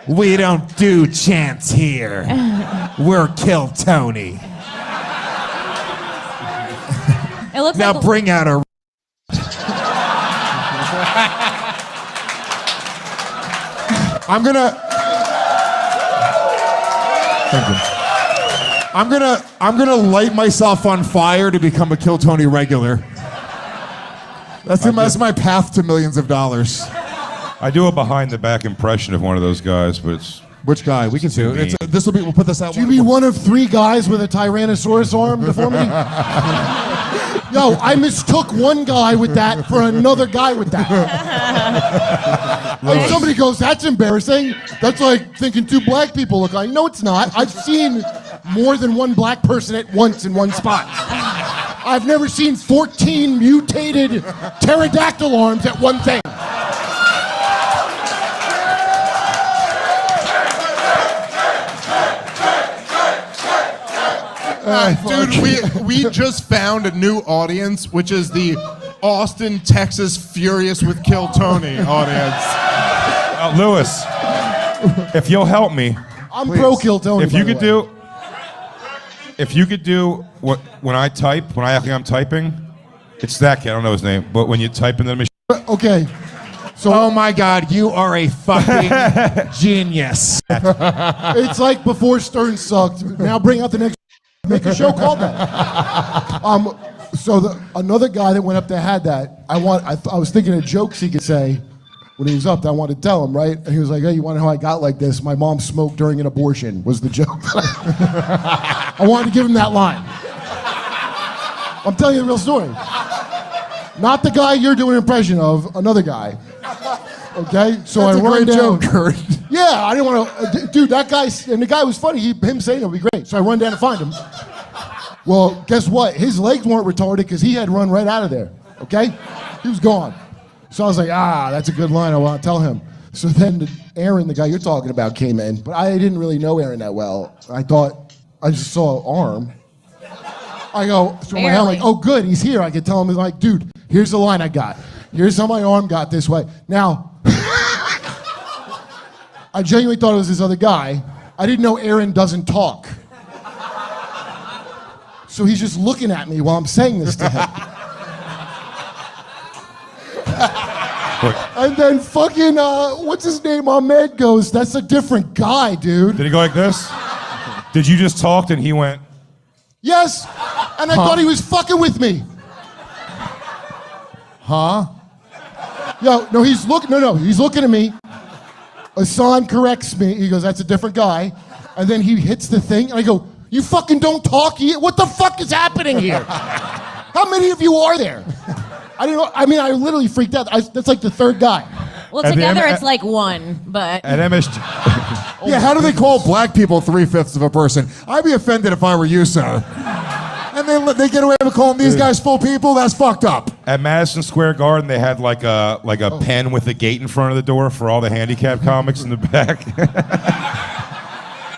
Speaker 8: We don't do chants here. We're Kill Tony.
Speaker 7: It looks
Speaker 8: Now
Speaker 7: like
Speaker 8: bring out a. I'm gonna. Thank you. I'm gonna light myself on fire to become a Kill Tony regular. That's my path to millions of dollars.
Speaker 23: I do a behind the back impression of one of those guys, but it's
Speaker 8: Which guy? We can do
Speaker 23: me.
Speaker 8: it. This will be. We'll put this out.
Speaker 9: Do you be one of 3 guys with a Tyrannosaurus arm deformity? Yo, I mistook one guy with that for another guy with that. And somebody goes, that's embarrassing. That's like thinking 2 black people look like. No, it's not. I've seen more than one black person at once in one spot. I've never seen 14 mutated pterodactyl arms at one thing.
Speaker 5: Dude, we just found a new audience, which is the Austin, Texas Furious with Kill Tony audience.
Speaker 23: Lewis, if you'll help me,
Speaker 9: I'm pro Kill Tony.
Speaker 23: if you could do what when I type, when I act like I'm typing, it's that kid. I don't know his name, but when you type in the machine.
Speaker 9: Okay. So,
Speaker 8: oh my God, you are a fucking genius.
Speaker 9: It's like before Stern sucked. Now bring out the next. Make a show called that. So another guy that went up there had that. I was thinking of jokes he could say when he was up that I wanted to tell him, right? And he was like, hey, you want to know how I got like this? My mom smoked during an abortion was the joke. I wanted to give him that line. I'm telling you the real story. Not the guy you're doing an impression of, another guy. Okay? So
Speaker 8: That's
Speaker 9: I
Speaker 8: a
Speaker 9: run
Speaker 8: great
Speaker 9: down.
Speaker 8: joke, Kurt.
Speaker 9: Yeah, I didn't want to. Dude, that guy, and the guy was funny. Him saying it would be great. So I run down to find him. Well, guess what? His legs weren't retarded because he had run right out of there. Okay? He was gone. So I was like, that's a good line. I want to tell him. So then Aaron, the guy you're talking about, came in. But I didn't really know Aaron that well. I thought, I just saw an arm. I go, so my I'm like, oh, good, he's here. I could tell him, he's like, dude, here's the line I got. Here's how my arm got this way. Now, I genuinely thought it was this other guy. I didn't know Aaron doesn't talk. So he's just looking at me while I'm saying this to him. And then fucking, what's his name? Ahmed goes, that's a different guy, dude.
Speaker 23: Did he go like this? Did you just talk and he went?
Speaker 9: Yes, and I thought he was fucking with me.
Speaker 8: Huh?
Speaker 9: Yo, no, he's looking at me. Hassan corrects me. He goes, that's a different guy. And then he hits the thing, and I go, you fucking don't talk? What the fuck is happening here? How many of you are there? I didn't know. I mean, I literally freaked out. That's like the 3rd guy.
Speaker 7: Well, together it's like 1, but.
Speaker 23: At MSG.
Speaker 8: Yeah, how do they call black people 3/5 of a person? I'd be offended if I were you, sir. And then they get away with calling these guys full people? That's fucked up.
Speaker 23: At Madison Square Garden, they had like a pen with a gate in front of the door for all the handicapped comics in the back.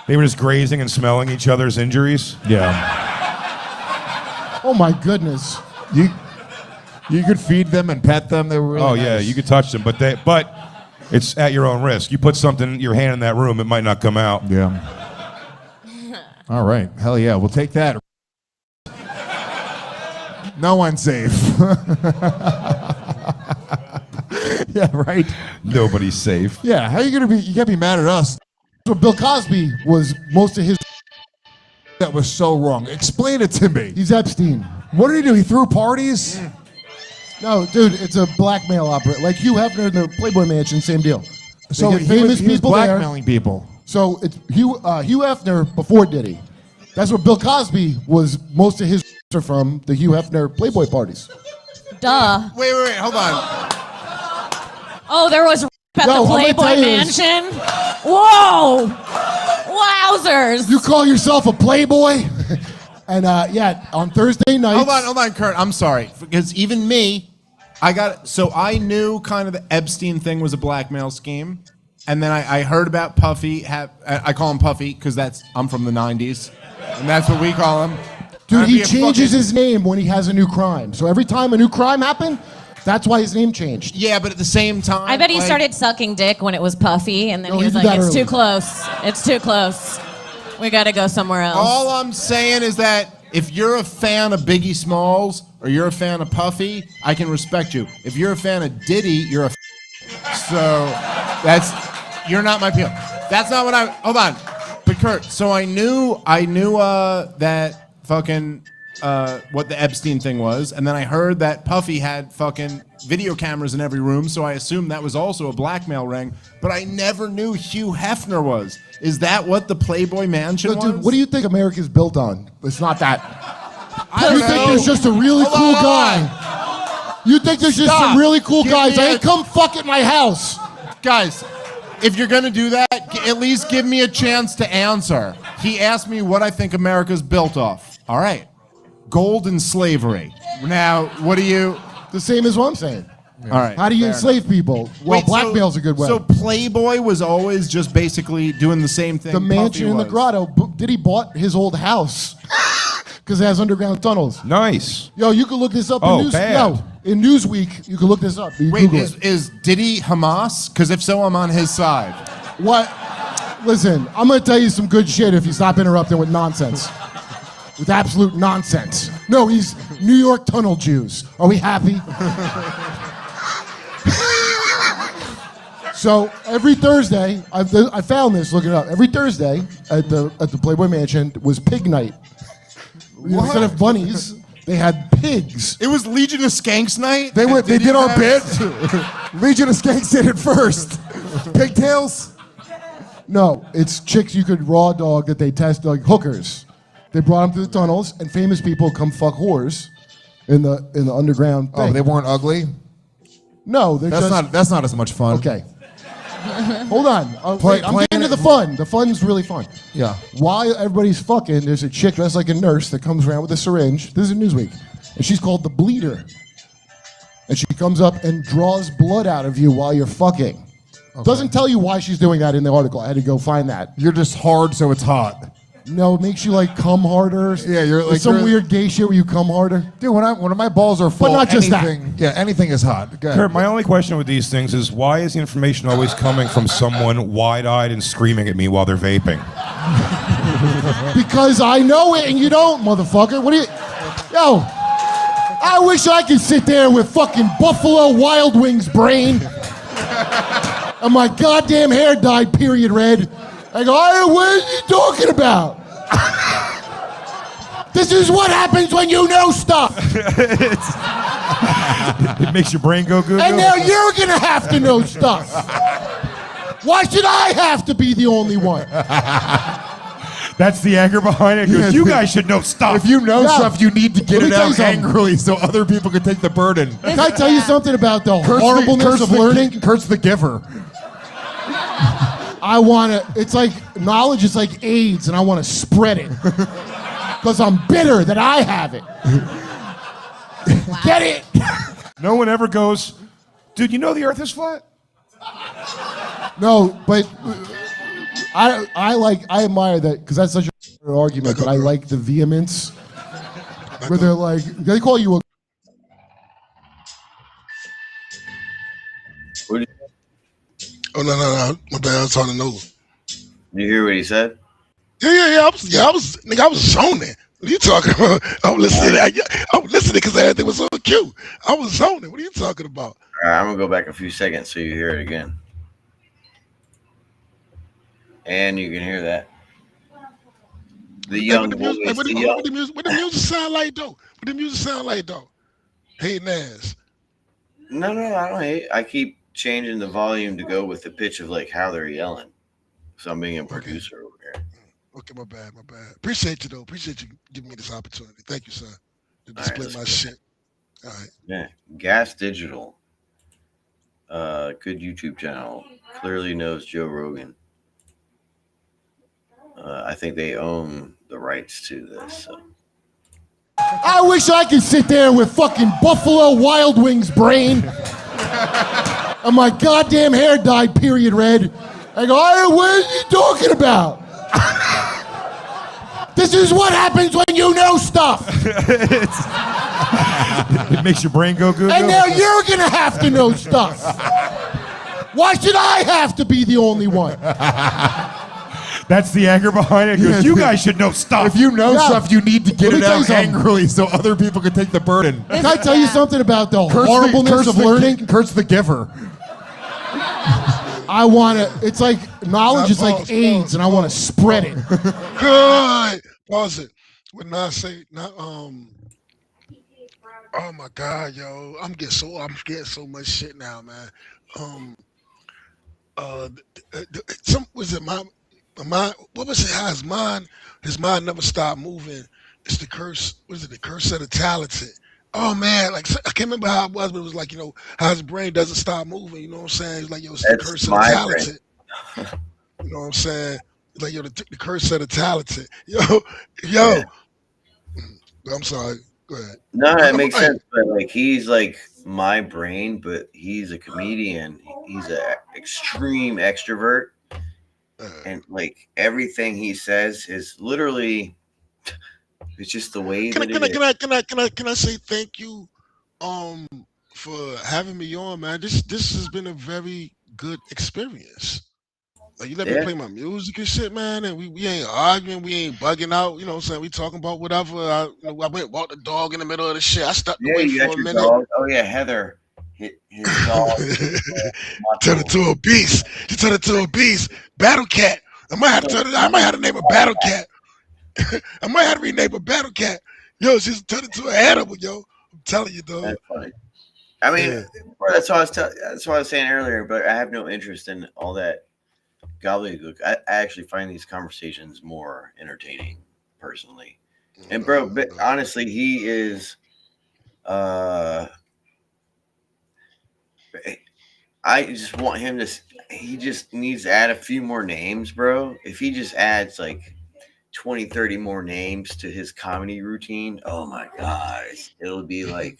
Speaker 23: They were just grazing and smelling each other's injuries.
Speaker 8: Yeah.
Speaker 9: Oh my goodness.
Speaker 8: You could feed them and pet them. They were really
Speaker 23: Yeah,
Speaker 8: nice.
Speaker 23: you could touch them, but it's at your own risk. You put your hand in that room, it might not come out.
Speaker 8: Yeah. All right. Hell yeah. We'll take that. No one's safe. Yeah, right.
Speaker 23: Nobody's safe.
Speaker 8: Yeah. How are you gonna be? You can't be mad at us.
Speaker 9: So Bill Cosby was most of his.
Speaker 8: That was so wrong. Explain it to me.
Speaker 9: He's Epstein.
Speaker 8: What did he do? He threw parties?
Speaker 9: No, dude, it's a blackmail opera. Like Hugh Hefner in the Playboy Mansion, same deal. So
Speaker 8: They get
Speaker 9: famous
Speaker 8: he was
Speaker 9: people
Speaker 8: blackmailing people.
Speaker 9: So it's Hugh Hefner before Diddy. That's where Bill Cosby was. Most of his are from the Hugh Hefner Playboy parties.
Speaker 7: Duh.
Speaker 5: Wait, hold on.
Speaker 7: Oh, there was at
Speaker 9: Yo,
Speaker 7: the
Speaker 9: I'm gonna
Speaker 7: Playboy
Speaker 9: tell you this.
Speaker 7: Mansion. Whoa! Wowzers!
Speaker 9: You call yourself a Playboy? And on Thursday nights.
Speaker 5: Hold on, Kurt. I'm sorry. Because even me, So I knew kind of the Epstein thing was a blackmail scheme, and then I heard about Puffy. I call him Puffy because I'm from the '90s, and that's what we call him.
Speaker 19: Dude, he changes his name when he has a new crime. So every time a new crime happened, that's why his name changed.
Speaker 5: Yeah, but at the same time,
Speaker 7: I bet he started sucking dick when it was Puffy, and then he was like, "It's too close. It's too close. We got to go somewhere else."
Speaker 5: All I'm saying is that if you're a fan of Biggie Smalls or you're a fan of Puffy, I can respect you. If you're a fan of Diddy, you're a so you're not my people. That's not what hold on. But Kurt, so I knew that fucking what the Epstein thing was, and then I heard that Puffy had fucking video cameras in every room, so I assumed that was also a blackmail ring, but I never knew Hugh Hefner was. Is that what the Playboy Mansion was?
Speaker 19: Dude, what do you think America's built on? It's not that.
Speaker 5: I
Speaker 19: You
Speaker 5: don't
Speaker 19: think
Speaker 5: know.
Speaker 19: there's just a really
Speaker 5: Hold
Speaker 19: cool
Speaker 5: on.
Speaker 19: guy? You think there's just
Speaker 5: Stop.
Speaker 19: some really cool
Speaker 5: Give
Speaker 19: guys?
Speaker 5: me
Speaker 19: Hey,
Speaker 5: a-
Speaker 19: come fuck at my house.
Speaker 5: Guys, if you're gonna do that, at least give me a chance to answer. He asked me what I think America's built off. All right. Gold and slavery. Now, what do you...
Speaker 19: The same as what I'm saying.
Speaker 5: All right.
Speaker 19: How do you
Speaker 5: fair
Speaker 19: enslave
Speaker 5: enough.
Speaker 19: people? Well,
Speaker 5: Wait,
Speaker 19: blackmail's a good way.
Speaker 5: So Playboy was always just basically doing the same thing
Speaker 19: The
Speaker 5: Puffy
Speaker 19: mansion in the
Speaker 5: was.
Speaker 19: grotto, Diddy bought his old house because it has underground tunnels.
Speaker 23: Nice.
Speaker 19: Yo, you can look this up
Speaker 23: Oh,
Speaker 19: in
Speaker 23: bad.
Speaker 19: in Newsweek. You can look this up. You
Speaker 5: Wait,
Speaker 19: Google it.
Speaker 5: is Diddy Hamas? Because if so, I'm on his side.
Speaker 19: What? Listen, I'm gonna tell you some good shit if you stop interrupting with nonsense. With absolute nonsense. No, he's New York tunnel Jews. Are we happy? So every Thursday, I found this looking it up. Every Thursday at the Playboy Mansion was pig night. Instead of bunnies, they had pigs.
Speaker 5: It was Legion of Skanks night?
Speaker 8: They
Speaker 5: Did
Speaker 8: did
Speaker 5: you
Speaker 8: our
Speaker 5: have-
Speaker 8: bit. Legion of Skanks did it first. Pigtails?
Speaker 19: No, it's chicks you could raw dog that they test, like hookers. They brought them to the tunnels, and famous people come fuck whores in the underground thing.
Speaker 8: Oh, they weren't ugly?
Speaker 19: No, they're
Speaker 8: That's not as much fun.
Speaker 19: Okay. Hold on.
Speaker 8: Play-
Speaker 19: I'm
Speaker 8: playing
Speaker 19: getting to
Speaker 8: it-
Speaker 19: the fun. The fun's really fun.
Speaker 8: Yeah.
Speaker 19: While everybody's fucking, there's a chick dressed like a nurse that comes around with a syringe. This is Newsweek. And she's called the Bleeder. And she comes up and draws blood out of you while you're fucking. Doesn't tell you why she's doing that in the article. I had to go find that.
Speaker 8: You're just hard, so it's hot.
Speaker 19: No, it makes you like come harder.
Speaker 8: Yeah, you're like
Speaker 19: It's some
Speaker 8: you're-
Speaker 19: weird gay shit where you come harder.
Speaker 8: Dude, when my balls are full,
Speaker 19: not just that.
Speaker 8: anything, yeah, anything is hot. Go ahead.
Speaker 23: Kurt, my only question with these things is why is the information always coming from someone wide-eyed and screaming at me while they're vaping?
Speaker 19: Because I know it and you don't, motherfucker. What do you... Yo, I wish I could sit there with fucking Buffalo Wild Wings brain and my goddamn hair dyed period red. I go, hey, what are you talking about? This is what happens when you know stuff.
Speaker 23: It makes your brain go good.
Speaker 19: And now you're gonna have to know stuff. Why should I have to be the only one?
Speaker 23: That's the anger behind it.
Speaker 8: Yeah,
Speaker 23: You guys should know stuff.
Speaker 8: If you know stuff, you need to get
Speaker 19: Let me
Speaker 8: it
Speaker 19: tell you
Speaker 8: out
Speaker 19: something.
Speaker 8: angrily so other people can take the burden.
Speaker 19: Can I tell you something about the horribleness of learning?
Speaker 8: Kurt's the giver.
Speaker 19: I want to, it's like, knowledge is like AIDS, and I want to spread it. Because I'm bitter that I have it. Get it?
Speaker 23: No one ever goes, dude, you know the earth is flat?
Speaker 19: No, but I admire that, because that's such an argument, but I like the vehemence. Where they're like, they call you a...
Speaker 14: Oh no! My bad. I was talking to Nola.
Speaker 1: You hear what he said?
Speaker 14: Yeah. I was zoning. What are you talking about? I'm listening. I'm listening because everything was so cute. I was zoning. What are you talking about?
Speaker 1: All right, I'm gonna go back a few seconds so you hear it again, and you can hear that. The young
Speaker 14: What
Speaker 1: boys, the young.
Speaker 14: the music sound like though? What the music sound like though? Hey Naz.
Speaker 1: No, I don't hate. I keep changing the volume to go with the pitch of like how they're yelling. So I'm being a producer over here.
Speaker 14: Okay, my bad. Appreciate you though. Appreciate you giving me this opportunity. Thank you, sir. To display my shit. All right.
Speaker 1: Yeah, Gas Digital. Good YouTube channel. Clearly knows Joe Rogan. I think they own the rights to this. So.
Speaker 9: I wish I could sit there with fucking Buffalo Wild Wings brain and my goddamn hair dyed period red. I go, hey, what are you talking about? This is what happens when you know stuff.
Speaker 23: It makes your brain go good.
Speaker 9: And now you're gonna have to know stuff. Why should I have to be the only one?
Speaker 23: That's the anger behind it. Because you guys should know stuff.
Speaker 8: If you know stuff, you need to get
Speaker 9: Let me
Speaker 8: it
Speaker 9: tell you
Speaker 8: out
Speaker 9: something.
Speaker 8: angrily so other people can take the burden.
Speaker 9: Can I tell you something about the horribleness of learning?
Speaker 8: Kurt's the giver.
Speaker 9: I want to, it's like, knowledge is like AIDS, and I want to spread it.
Speaker 14: Good. Pause it. When I say not oh my God, yo, I'm getting so much shit now, man. Some was it my what was it? How his mind never stopped moving. It's the curse. Was it the curse of the talented? Oh man, like I can't remember how it was, but it was like, you know, how his brain doesn't stop moving. You know what I'm saying? It's like, yo, it's the curse of the talented. You know what I'm saying? Like, yo, the curse of the talented. Yo. Yeah. I'm sorry. Go ahead.
Speaker 1: No, it makes sense. But like, he's like my brain, but he's a comedian. He's an extreme extrovert, and like everything he says is literally. It's just the way
Speaker 14: Can I say thank you for having me on, man. This has been a very good experience. Like, you let me play my music and shit, man, and we ain't arguing, we ain't bugging out, you know what I'm saying? We talking about whatever. I went walk the dog in the middle of the shit. I stepped away
Speaker 1: you
Speaker 14: for
Speaker 1: got
Speaker 14: a
Speaker 1: your
Speaker 14: minute.
Speaker 1: dog. Oh yeah, Heather hit his dog.
Speaker 14: Turned into a beast. She turned into a beast. Battle Cat. I might have to name a Battle Cat. I might have to rename a Battle Cat. Yo, she's turned into an animal, yo. I'm telling you, dog.
Speaker 1: That's funny. I mean, that's what I was saying earlier. But I have no interest in all that gobbledygook. I actually find these conversations more entertaining, personally. And bro, but honestly, he is. I just want him to. He just needs to add a few more names, bro. If he just adds like 20, 30 more names to his comedy routine, oh my gosh, it'll be like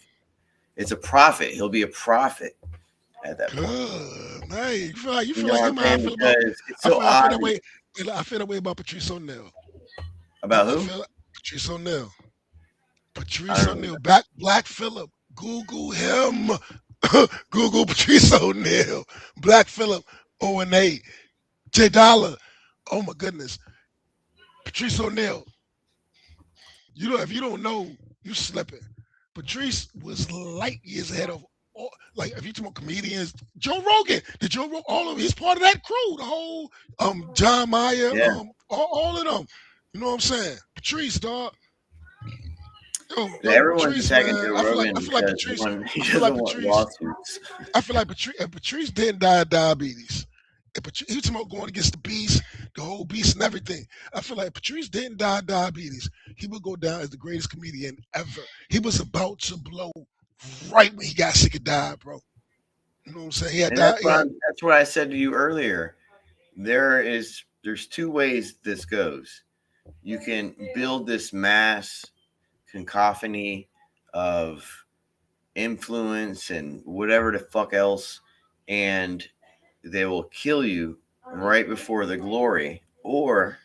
Speaker 1: it's a profit. He'll be a prophet at that point.
Speaker 14: Hey, you feel
Speaker 1: know
Speaker 14: like
Speaker 1: what
Speaker 14: him?
Speaker 1: I'm saying? Because it's so
Speaker 14: I feel that way about Patrice O'Neal.
Speaker 1: About who?
Speaker 14: Patrice O'Neal. Patrice O'Neal. Black Phillip. Google him. Google Patrice O'Neal. Black Phillip. O&A. J Dollar. Oh my goodness. Patrice O'Neal. You know, if you don't know, you slipping. Patrice was light years ahead of all, like, if you talk about comedians, Joe Rogan. All of he's part of that crew. The whole John Mayer, all of them. You know what I'm saying? Patrice, dog.
Speaker 1: Everyone's attacking Joe
Speaker 14: I feel
Speaker 1: Rogan
Speaker 14: like
Speaker 1: because he doesn't want lawsuits.
Speaker 14: I feel like Patrice didn't die of diabetes. He was talking about going against the beast, the whole beast and everything. I feel like Patrice didn't die of diabetes. He would go down as the greatest comedian ever. He was about to blow right when he got sick and died, bro. You know what I'm saying?
Speaker 1: That's what I said to you earlier. There's two ways this goes. You can build this mass cacophony of influence and whatever the fuck else, and they will kill you right before the glory. Or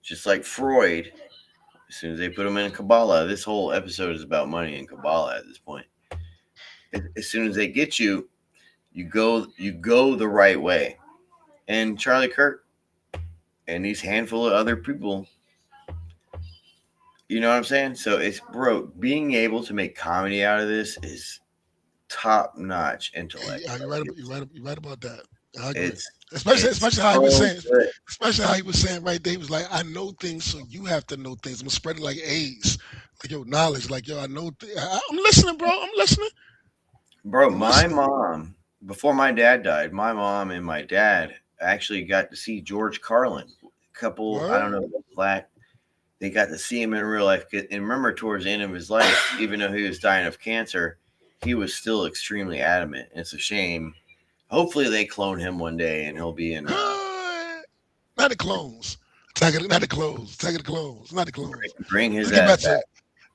Speaker 1: just like Freud, as soon as they put him in Kabbalah, this whole episode is about money and Kabbalah at this point. As soon as they get you, you go the right way. And Charlie Kirk and these handful of other people, you know what I'm saying? So it's, bro, being able to make comedy out of this is top-notch intellect.
Speaker 14: Yeah, you're right about that. I agree. Especially how he was saying. Especially how he was saying right there. He was like, "I know things, so you have to know things. I'm gonna spread it like AIDS, like your knowledge. Like, yo, I know. I'm listening, bro. I'm listening."
Speaker 1: Bro, my mom, before my dad died, my mom and my dad actually got to see George Carlin. A couple, what? I don't know, black. They got to see him in real life. And remember, towards the end of his life, even though he was dying of cancer, he was still extremely adamant. It's a shame. Hopefully they clone him one day and he'll be in.
Speaker 14: Not the clones. Attack of the clones. Not the clones.
Speaker 1: Bring his ass back.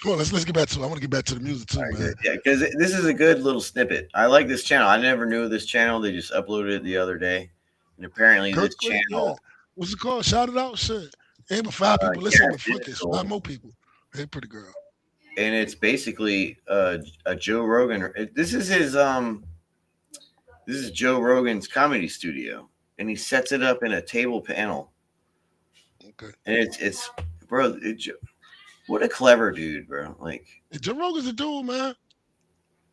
Speaker 14: Come on, let's get back to it. I want to get back to the music too, man.
Speaker 1: Yeah, because this is a good little snippet. I like this channel. I never knew this channel. They just uploaded it the other day, and apparently this channel.
Speaker 14: Yeah. What's it called? Shout it out, shit. Ain't but 5 people listening, but fuck this. 5 more people. Hey, pretty girl.
Speaker 1: And it's basically a Joe Rogan. This is Joe Rogan's comedy studio, and he sets it up in a table panel.
Speaker 14: Okay.
Speaker 1: And it's bro. What a clever dude, bro. Like
Speaker 14: Joe Rogan's a dude, man.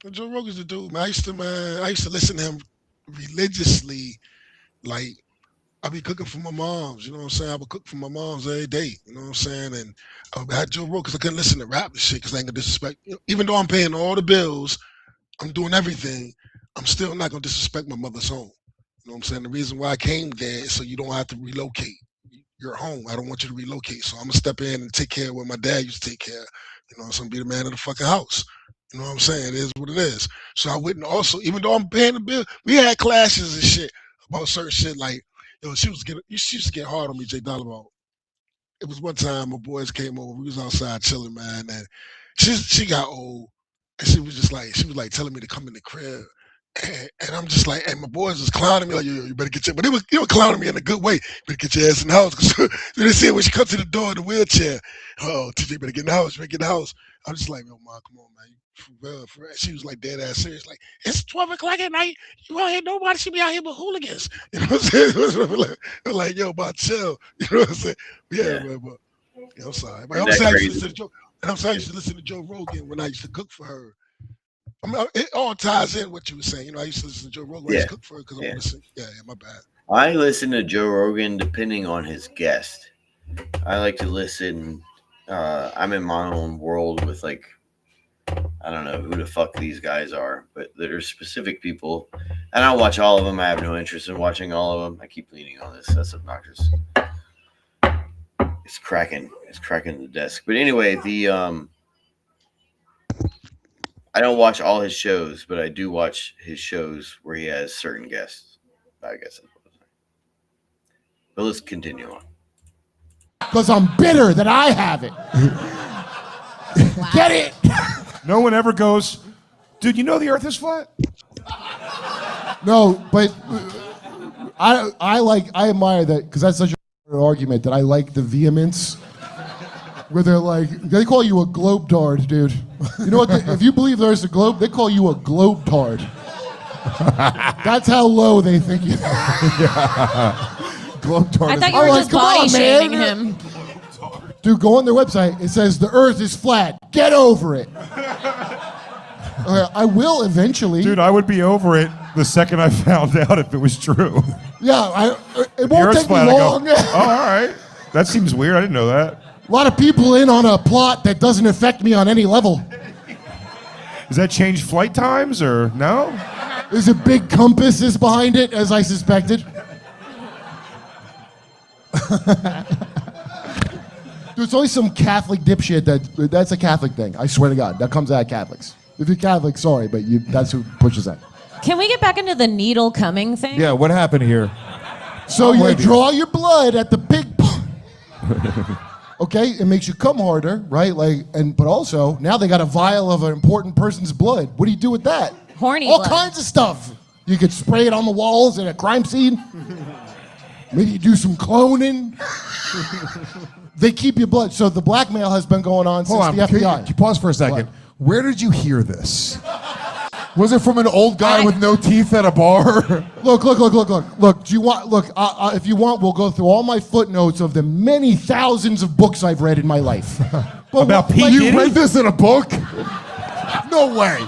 Speaker 14: Joe Rogan's a dude, man. I used to listen to him religiously. Like, I be cooking for my moms, you know what I'm saying? I would cook for my moms every day, you know what I'm saying? And I had Joe Rogan because I couldn't listen to rap and shit because I ain't gonna disrespect. You know, even though I'm paying all the bills, I'm doing everything, I'm still not gonna disrespect my mother's home. You know what I'm saying? The reason why I came there is so you don't have to relocate. You're home. I don't want you to relocate. So I'm gonna step in and take care of what my dad used to take care of. You know, so I'm gonna be the man of the fucking house. You know what I'm saying? It is what it is. So I wouldn't also, even though I'm paying the bill, we had clashes and shit about certain shit. Like, yo, she used to get hard on me, J Dollar. It was one time my boys came over. We was outside chilling, man, and she got old, and she was like telling me to come in the crib. And I'm just like, and my boys was clowning me like, yo, you better get your, but they were clowning me in a good way. You better get your ass in the house. Cause they said when she comes to the door in the wheelchair, oh, TJ better get in the house, I'm just like, yo, Mom, come on, man. For real. She was like dead ass serious, like, it's 12 o'clock at night. You out here, nobody should be out here but hooligans. You know what I'm saying? like, yo, about chill. You know what I'm saying? Yeah. Man, but yeah, I'm sorry. But I'm sorry I used to listen to Joe Rogan when I used to cook for her. I mean, it all ties in what you were saying. You know, I used to listen to Joe Rogan when I used to cook for her because I want to sing. Yeah, my bad.
Speaker 1: I listen to Joe Rogan depending on his guest. I like to listen. I'm in my own world with, like, I don't know who the fuck these guys are, but there are specific people, and I watch all of them. I have no interest in watching all of them. I keep leaning on this. That's obnoxious. It's cracking the desk. But anyway, I don't watch all his shows, but I do watch his shows where he has certain guests. I guess that's what I'm saying. But let's continue on.
Speaker 9: Because I'm bitter that I have it. Get it?
Speaker 23: No one ever goes, dude, you know the earth is flat?
Speaker 9: No, but I admire that because that's such an argument that I like the vehemence where they're like, they call you a globe-tard, dude. You know what? If you believe there's a globe, they call you a globe-tard. That's how low they think you are.
Speaker 23: Globe-tard.
Speaker 7: I thought you were just body shaming him.
Speaker 9: Dude, go on their website. It says the earth is flat. Get over it. I will eventually.
Speaker 23: Dude, I would be over it the second I found out if it was true.
Speaker 9: Yeah, it won't take me long.
Speaker 23: Oh, all right. That seems weird. I didn't know that.
Speaker 9: A lot of people in on a plot that doesn't affect me on any level.
Speaker 23: Does that change flight times or no?
Speaker 9: There's a big compasses behind it, as I suspected. Dude, it's always some Catholic dipshit that's a Catholic thing. I swear to God, that comes out of Catholics. If you're Catholic, sorry, but that's who pushes that.
Speaker 7: Can we get back into the needle coming thing?
Speaker 23: Yeah, what happened here?
Speaker 9: So you draw your blood at the big. Okay, it makes you come harder, right? But also now they got a vial of an important person's blood. What do you do with that?
Speaker 7: Horny
Speaker 9: All
Speaker 7: blood.
Speaker 9: kinds of stuff. You could spray it on the walls in a crime scene. Maybe you do some cloning. They keep your blood. So the blackmail has been going on since the FBI.
Speaker 8: Can you pause for a second? What? Where did you hear this? Was it from an old guy with no teeth at a bar?
Speaker 9: Look. Do you want? Look, if you want, we'll go through all my footnotes of the many thousands of books I've read in my life.
Speaker 23: About Pete
Speaker 8: You read this in a book? No way.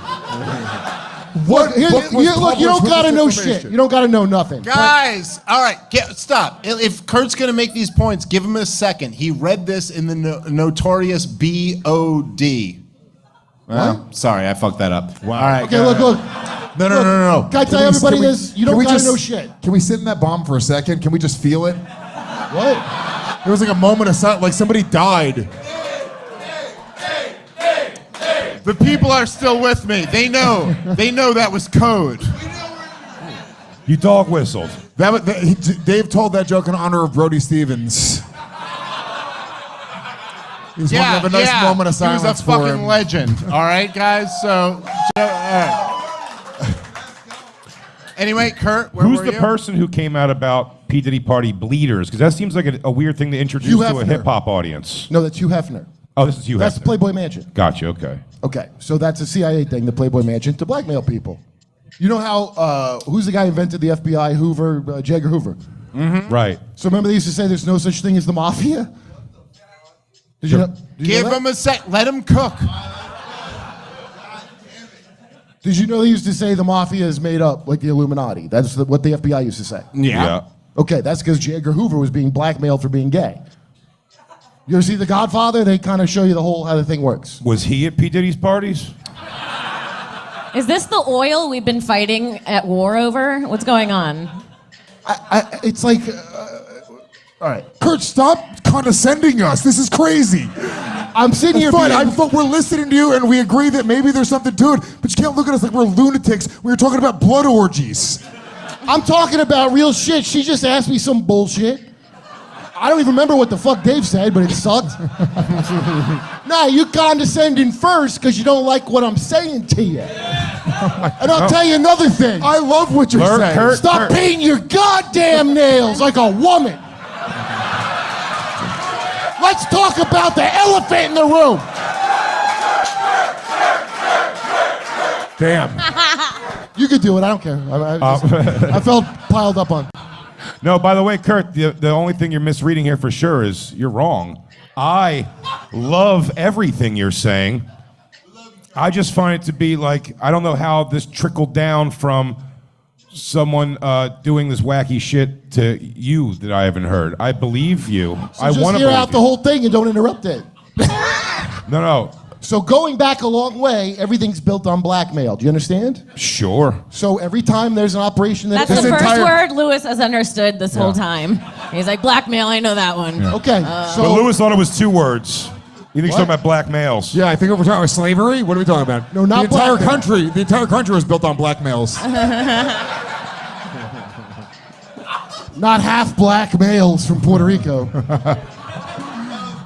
Speaker 9: Look, you don't gotta know shit. You don't gotta know nothing.
Speaker 5: Guys, all right, stop. If Kurt's gonna make these points, give him a second. He read this in the notorious B.O.D. Well, sorry, I fucked that up.
Speaker 23: Wow.
Speaker 5: All right.
Speaker 9: Okay, look.
Speaker 8: No.
Speaker 9: Can I tell everybody this? You don't gotta know shit.
Speaker 8: Can we sit in that bomb for a second? Can we just feel it?
Speaker 9: What?
Speaker 8: There was like a moment of silence, like somebody died.
Speaker 5: The people are still with me. They know. They know that was code.
Speaker 23: You dog whistled.
Speaker 8: Dave told that joke in honor of Brody Stevens. He's one to have a nice moment of silence
Speaker 5: He was a
Speaker 8: for
Speaker 5: fucking
Speaker 8: him.
Speaker 5: legend. All right, guys. So, all right. Anyway, Kurt, where
Speaker 23: Who's
Speaker 5: were
Speaker 23: the
Speaker 5: you?
Speaker 23: person who came out about P. Diddy Party bleeders? Because that seems like a weird thing to introduce
Speaker 19: Hugh
Speaker 23: to a
Speaker 19: Hefner.
Speaker 23: hip hop audience.
Speaker 19: No, that's Hugh Hefner.
Speaker 23: Oh, this is Hugh
Speaker 19: That's
Speaker 23: Hefner.
Speaker 19: the Playboy Mansion.
Speaker 23: Gotcha. Okay.
Speaker 19: Okay, so that's a CIA thing, the Playboy Mansion, to blackmail people. You know how, who's the guy who invented the FBI, Hoover, J. Edgar Hoover?
Speaker 23: Right.
Speaker 19: So remember they used to say there's no such thing as the mafia? Did you know, did you
Speaker 5: Give
Speaker 19: know that?
Speaker 5: him a sec. Let him cook.
Speaker 19: Did you know they used to say the mafia is made up, like the Illuminati? That's what the FBI used to say.
Speaker 23: Yeah.
Speaker 19: Okay, that's because J. Edgar Hoover was being blackmailed for being gay. You ever see The Godfather? They kind of show you the whole how the thing works.
Speaker 23: Was he at P. Diddy's parties?
Speaker 7: Is this the oil we've been fighting at war over? What's going on?
Speaker 19: It's like, all right.
Speaker 8: Kurt, stop condescending us. This is crazy.
Speaker 19: I'm sitting here.
Speaker 8: Fine, we're listening to you, and we agree that maybe there's something to it, but you can't look at us like we're lunatics. We were talking about blood orgies.
Speaker 19: I'm talking about real shit. She just asked me some bullshit. I don't even remember what the fuck Dave said, but it sucked. Nah, you condescending first because you don't like what I'm saying to you. And I'll tell you another thing.
Speaker 8: I love what you're saying.
Speaker 19: Stop painting your goddamn nails like a woman. Let's talk about the elephant in the room.
Speaker 8: Damn.
Speaker 19: You could do it. I don't care. I felt piled up on.
Speaker 23: No, by the way, Kurt, the only thing you're misreading here for sure is you're wrong. I love everything you're saying. I just find it to be like, I don't know how this trickled down from someone doing this wacky shit to you that I haven't heard. I believe you.
Speaker 19: So
Speaker 23: I
Speaker 19: just
Speaker 23: want to
Speaker 19: hear
Speaker 23: believe
Speaker 19: out the whole thing and don't interrupt it.
Speaker 23: No.
Speaker 19: So going back a long way, everything's built on blackmail. Do you understand?
Speaker 23: Sure.
Speaker 19: So every time there's an operation
Speaker 7: That's the first word Lewis has understood this whole time. He's like, blackmail, I know that one.
Speaker 19: Okay.
Speaker 23: But Lewis thought it was 2 words. You think he's talking about black males?
Speaker 8: Yeah, I think we're talking about slavery. What are we talking about?
Speaker 19: No, not
Speaker 8: the entire
Speaker 19: blackmail.
Speaker 8: country. The entire country was built on blackmails.
Speaker 19: Not half black males from Puerto Rico.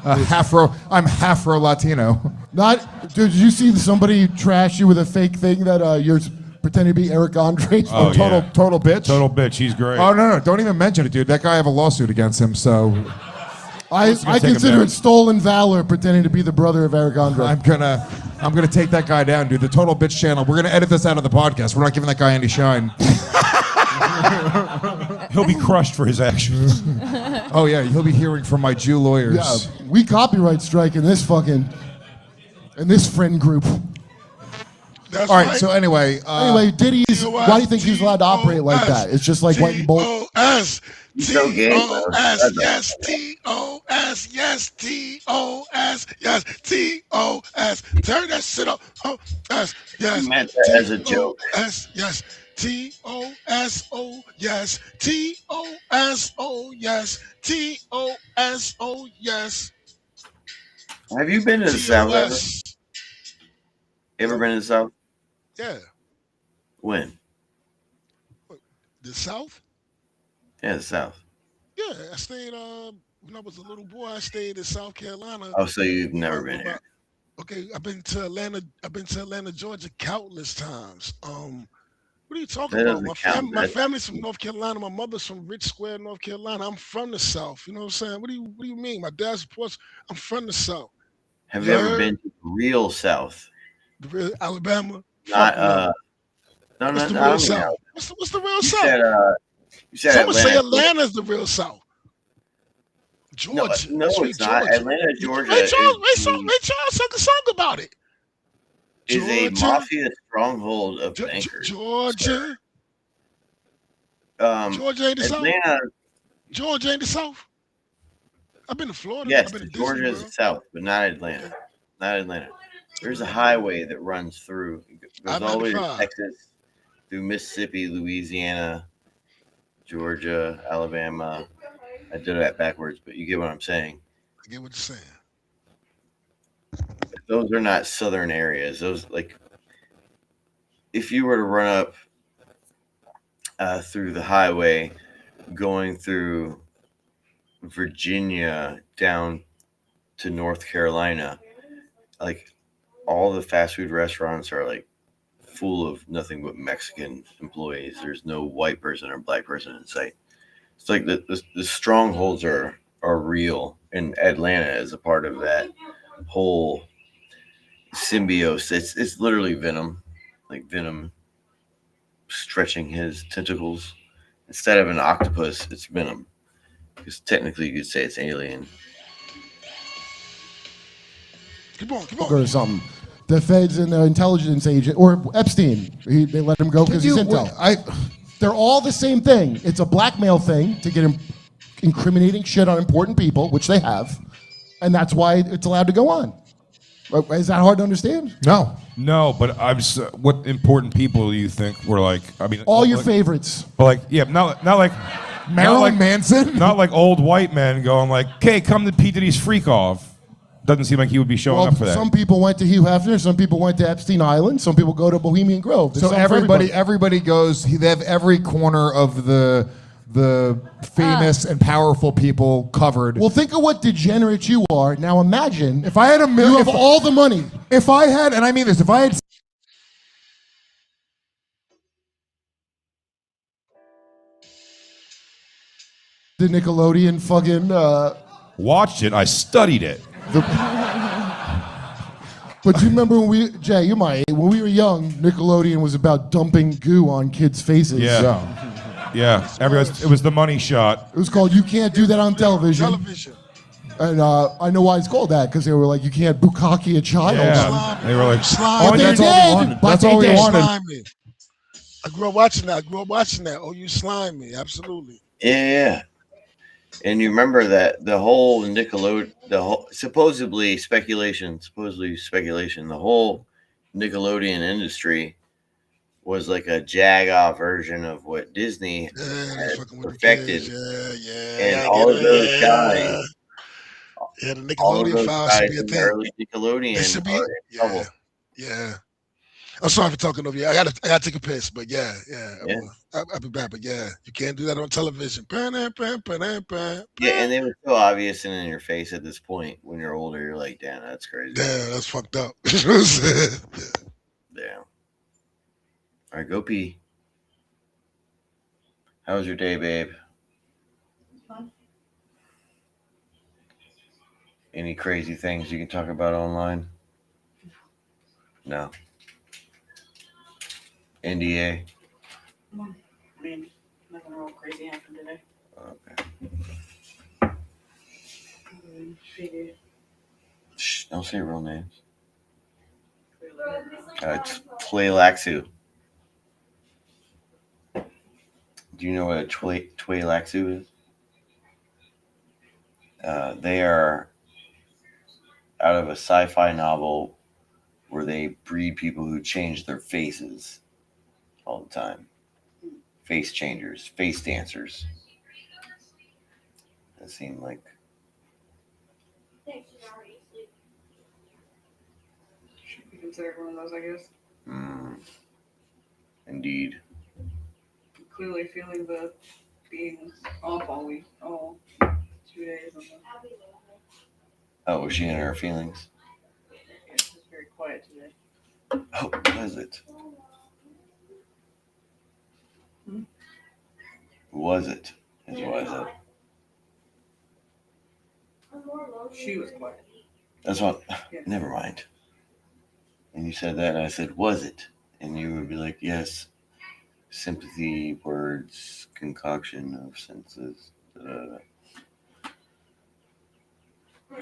Speaker 8: I'm Afro Latino.
Speaker 19: Did you see somebody trash you with a fake thing that you're pretending to be Eric Andre?
Speaker 23: Oh,
Speaker 8: total
Speaker 23: yeah.
Speaker 8: bitch.
Speaker 23: Total bitch. He's great.
Speaker 8: Oh no, don't even mention it, dude. That guy I have a lawsuit against him. So
Speaker 19: I consider it stolen valor pretending to be the brother of Eric Andre.
Speaker 8: I'm gonna take that guy down, dude. The Total Bitch channel. We're gonna edit this out of the podcast. We're not giving that guy any shine.
Speaker 23: He'll be crushed for his actions.
Speaker 8: Oh yeah, he'll be hearing from my Jew lawyers.
Speaker 19: Yeah, we copyright strike in this friend group.
Speaker 14: That's
Speaker 8: All right.
Speaker 14: right.
Speaker 8: So anyway,
Speaker 19: Diddy's. Why do you think he's allowed to operate like that? It's just like white and bolt.
Speaker 14: T-O-S,
Speaker 1: so gay,
Speaker 14: T-O-S, yes, T-O-S, yes, T-O-S, yes, T-O-S. Turn that shit up. Oh, yes, yes.
Speaker 1: You meant that as a joke.
Speaker 14: T-O-S, yes, T-O-S-O, yes, T-O-S-O, yes, T-O-S-O, yes.
Speaker 1: Have you been to the South ever?
Speaker 14: T-O-S.
Speaker 1: Ever been to the South?
Speaker 14: Yeah.
Speaker 1: When?
Speaker 14: The South?
Speaker 1: Yeah, the South.
Speaker 14: Yeah, I stayed, when I was a little boy, I stayed in South Carolina.
Speaker 1: Oh, so you've never been here.
Speaker 14: Okay, I've been to Atlanta, Georgia countless times. What are you talking
Speaker 1: That
Speaker 14: about?
Speaker 1: doesn't count.
Speaker 14: My family's from North Carolina. My mother's from Rich Square, North Carolina. I'm from the South. You know what I'm saying? What do you mean? My dad's Ports. I'm from the South.
Speaker 1: Have you ever been to the real South?
Speaker 14: The real Alabama?
Speaker 1: Not no,
Speaker 14: What's the
Speaker 1: no,
Speaker 14: real South? What's the real South?
Speaker 1: You said
Speaker 14: Someone say
Speaker 1: Atlanta.
Speaker 14: Atlanta's the real South. Georgia.
Speaker 1: No,
Speaker 14: Sweet
Speaker 1: it's not.
Speaker 14: Georgia.
Speaker 1: Atlanta, Georgia
Speaker 14: Ray Charles sung a song about it.
Speaker 1: is a
Speaker 14: Georgia.
Speaker 1: mafia stronghold of bankers.
Speaker 14: Georgia. Georgia ain't the
Speaker 1: Atlanta,
Speaker 14: South. Georgia ain't the South. I've been to Florida.
Speaker 1: yes,
Speaker 14: I've been to
Speaker 1: Georgia
Speaker 14: Disney
Speaker 1: is the
Speaker 14: World.
Speaker 1: South, but not Atlanta. Not Atlanta. There's a highway that runs through, goes all the way to
Speaker 14: I-95.
Speaker 1: Texas, through Mississippi, Louisiana, Georgia, Alabama. I did that backwards, but you get what I'm saying.
Speaker 14: I get what you're saying.
Speaker 1: Those are not southern areas. Those, like, if you were to run up through the highway going through Virginia down to North Carolina, like all the fast food restaurants are like full of nothing but Mexican employees. There's no white person or black person in sight. It's like the strongholds are real, and Atlanta is a part of that whole symbiosis. It's literally Venom, like Venom stretching his tentacles. Instead of an octopus, it's Venom. Because technically, you could say it's alien.
Speaker 14: Keep on.
Speaker 19: Or something. The feds and the intelligence agent, or Epstein, they let him go because he's intel. They're all the same thing. It's a blackmail thing to get him incriminating shit on important people, which they have, and that's why it's allowed to go on. Is that hard to understand?
Speaker 23: No, but what important people do you think were like? I mean,
Speaker 19: all your favorites.
Speaker 23: But like, yeah, not like
Speaker 8: Marilyn Manson.
Speaker 23: Not like old white men going like, "Okay, come to P. Diddy's freak off." Doesn't seem like he would be showing up for that.
Speaker 19: Some people went to Hugh Hefner. Some people went to Epstein Island. Some people go to Bohemian Grove.
Speaker 8: So everybody goes. They have every corner of the famous and powerful people covered.
Speaker 19: Well, think of what degenerate you are. Now imagine
Speaker 8: if I had $1 million,
Speaker 19: you have all the money.
Speaker 8: If I had, and I mean this, if I had.
Speaker 19: The Nickelodeon fucking.
Speaker 23: Watched it. I studied it.
Speaker 19: But you remember when Jay, you're my age, when we were young, Nickelodeon was about dumping goo on kids' faces.
Speaker 23: Yeah. It was the money shot.
Speaker 19: It was called "You Can't Do That on Television." And I know why it's called that, because they were like, you can't bukkake a child.
Speaker 23: Yeah. They were like,
Speaker 14: That's
Speaker 23: all we wanted.
Speaker 14: I grew up watching that. Oh, you slime me. Absolutely.
Speaker 1: Yeah. And you remember that the whole Nickelodeon, supposedly speculation, the whole Nickelodeon industry was like a jag-off version of what Disney had perfected. And all of those guys,
Speaker 14: the Nickelodeon files should be a thing.
Speaker 1: Early Nickelodeon are in trouble.
Speaker 14: Yeah. I'm sorry for talking over you. I gotta take a piss, but yeah. I'll be back. But yeah, you can't do that on television.
Speaker 1: Yeah, and they were so obvious and in your face at this point. When you're older, you're like, damn, that's crazy.
Speaker 14: Yeah, that's fucked up.
Speaker 1: Damn. All right, go pee. How was your day, babe?
Speaker 10: Fun.
Speaker 1: Any crazy things you can talk about online? No. NDA.
Speaker 10: I mean, nothing real crazy happened today.
Speaker 1: Okay.
Speaker 10: Figured.
Speaker 1: Shh, don't say real names. It's Tleilaxu. Do you know what a Tleilaxu is? They are out of a sci-fi novel where they breed people who change their faces all the time. Face changers, face dancers. That seemed like.
Speaker 10: Should be considered one of those, I guess.
Speaker 1: Indeed.
Speaker 10: Clearly feeling the being off all 2 days.
Speaker 1: Oh, was she in her feelings?
Speaker 10: Yeah, it was very quiet today.
Speaker 1: Oh, was it? Was it?
Speaker 10: She was quiet.
Speaker 1: That's what. Never mind. And you said that, and I said, was it? And you would be like, yes. Sympathy, words, concoction of senses.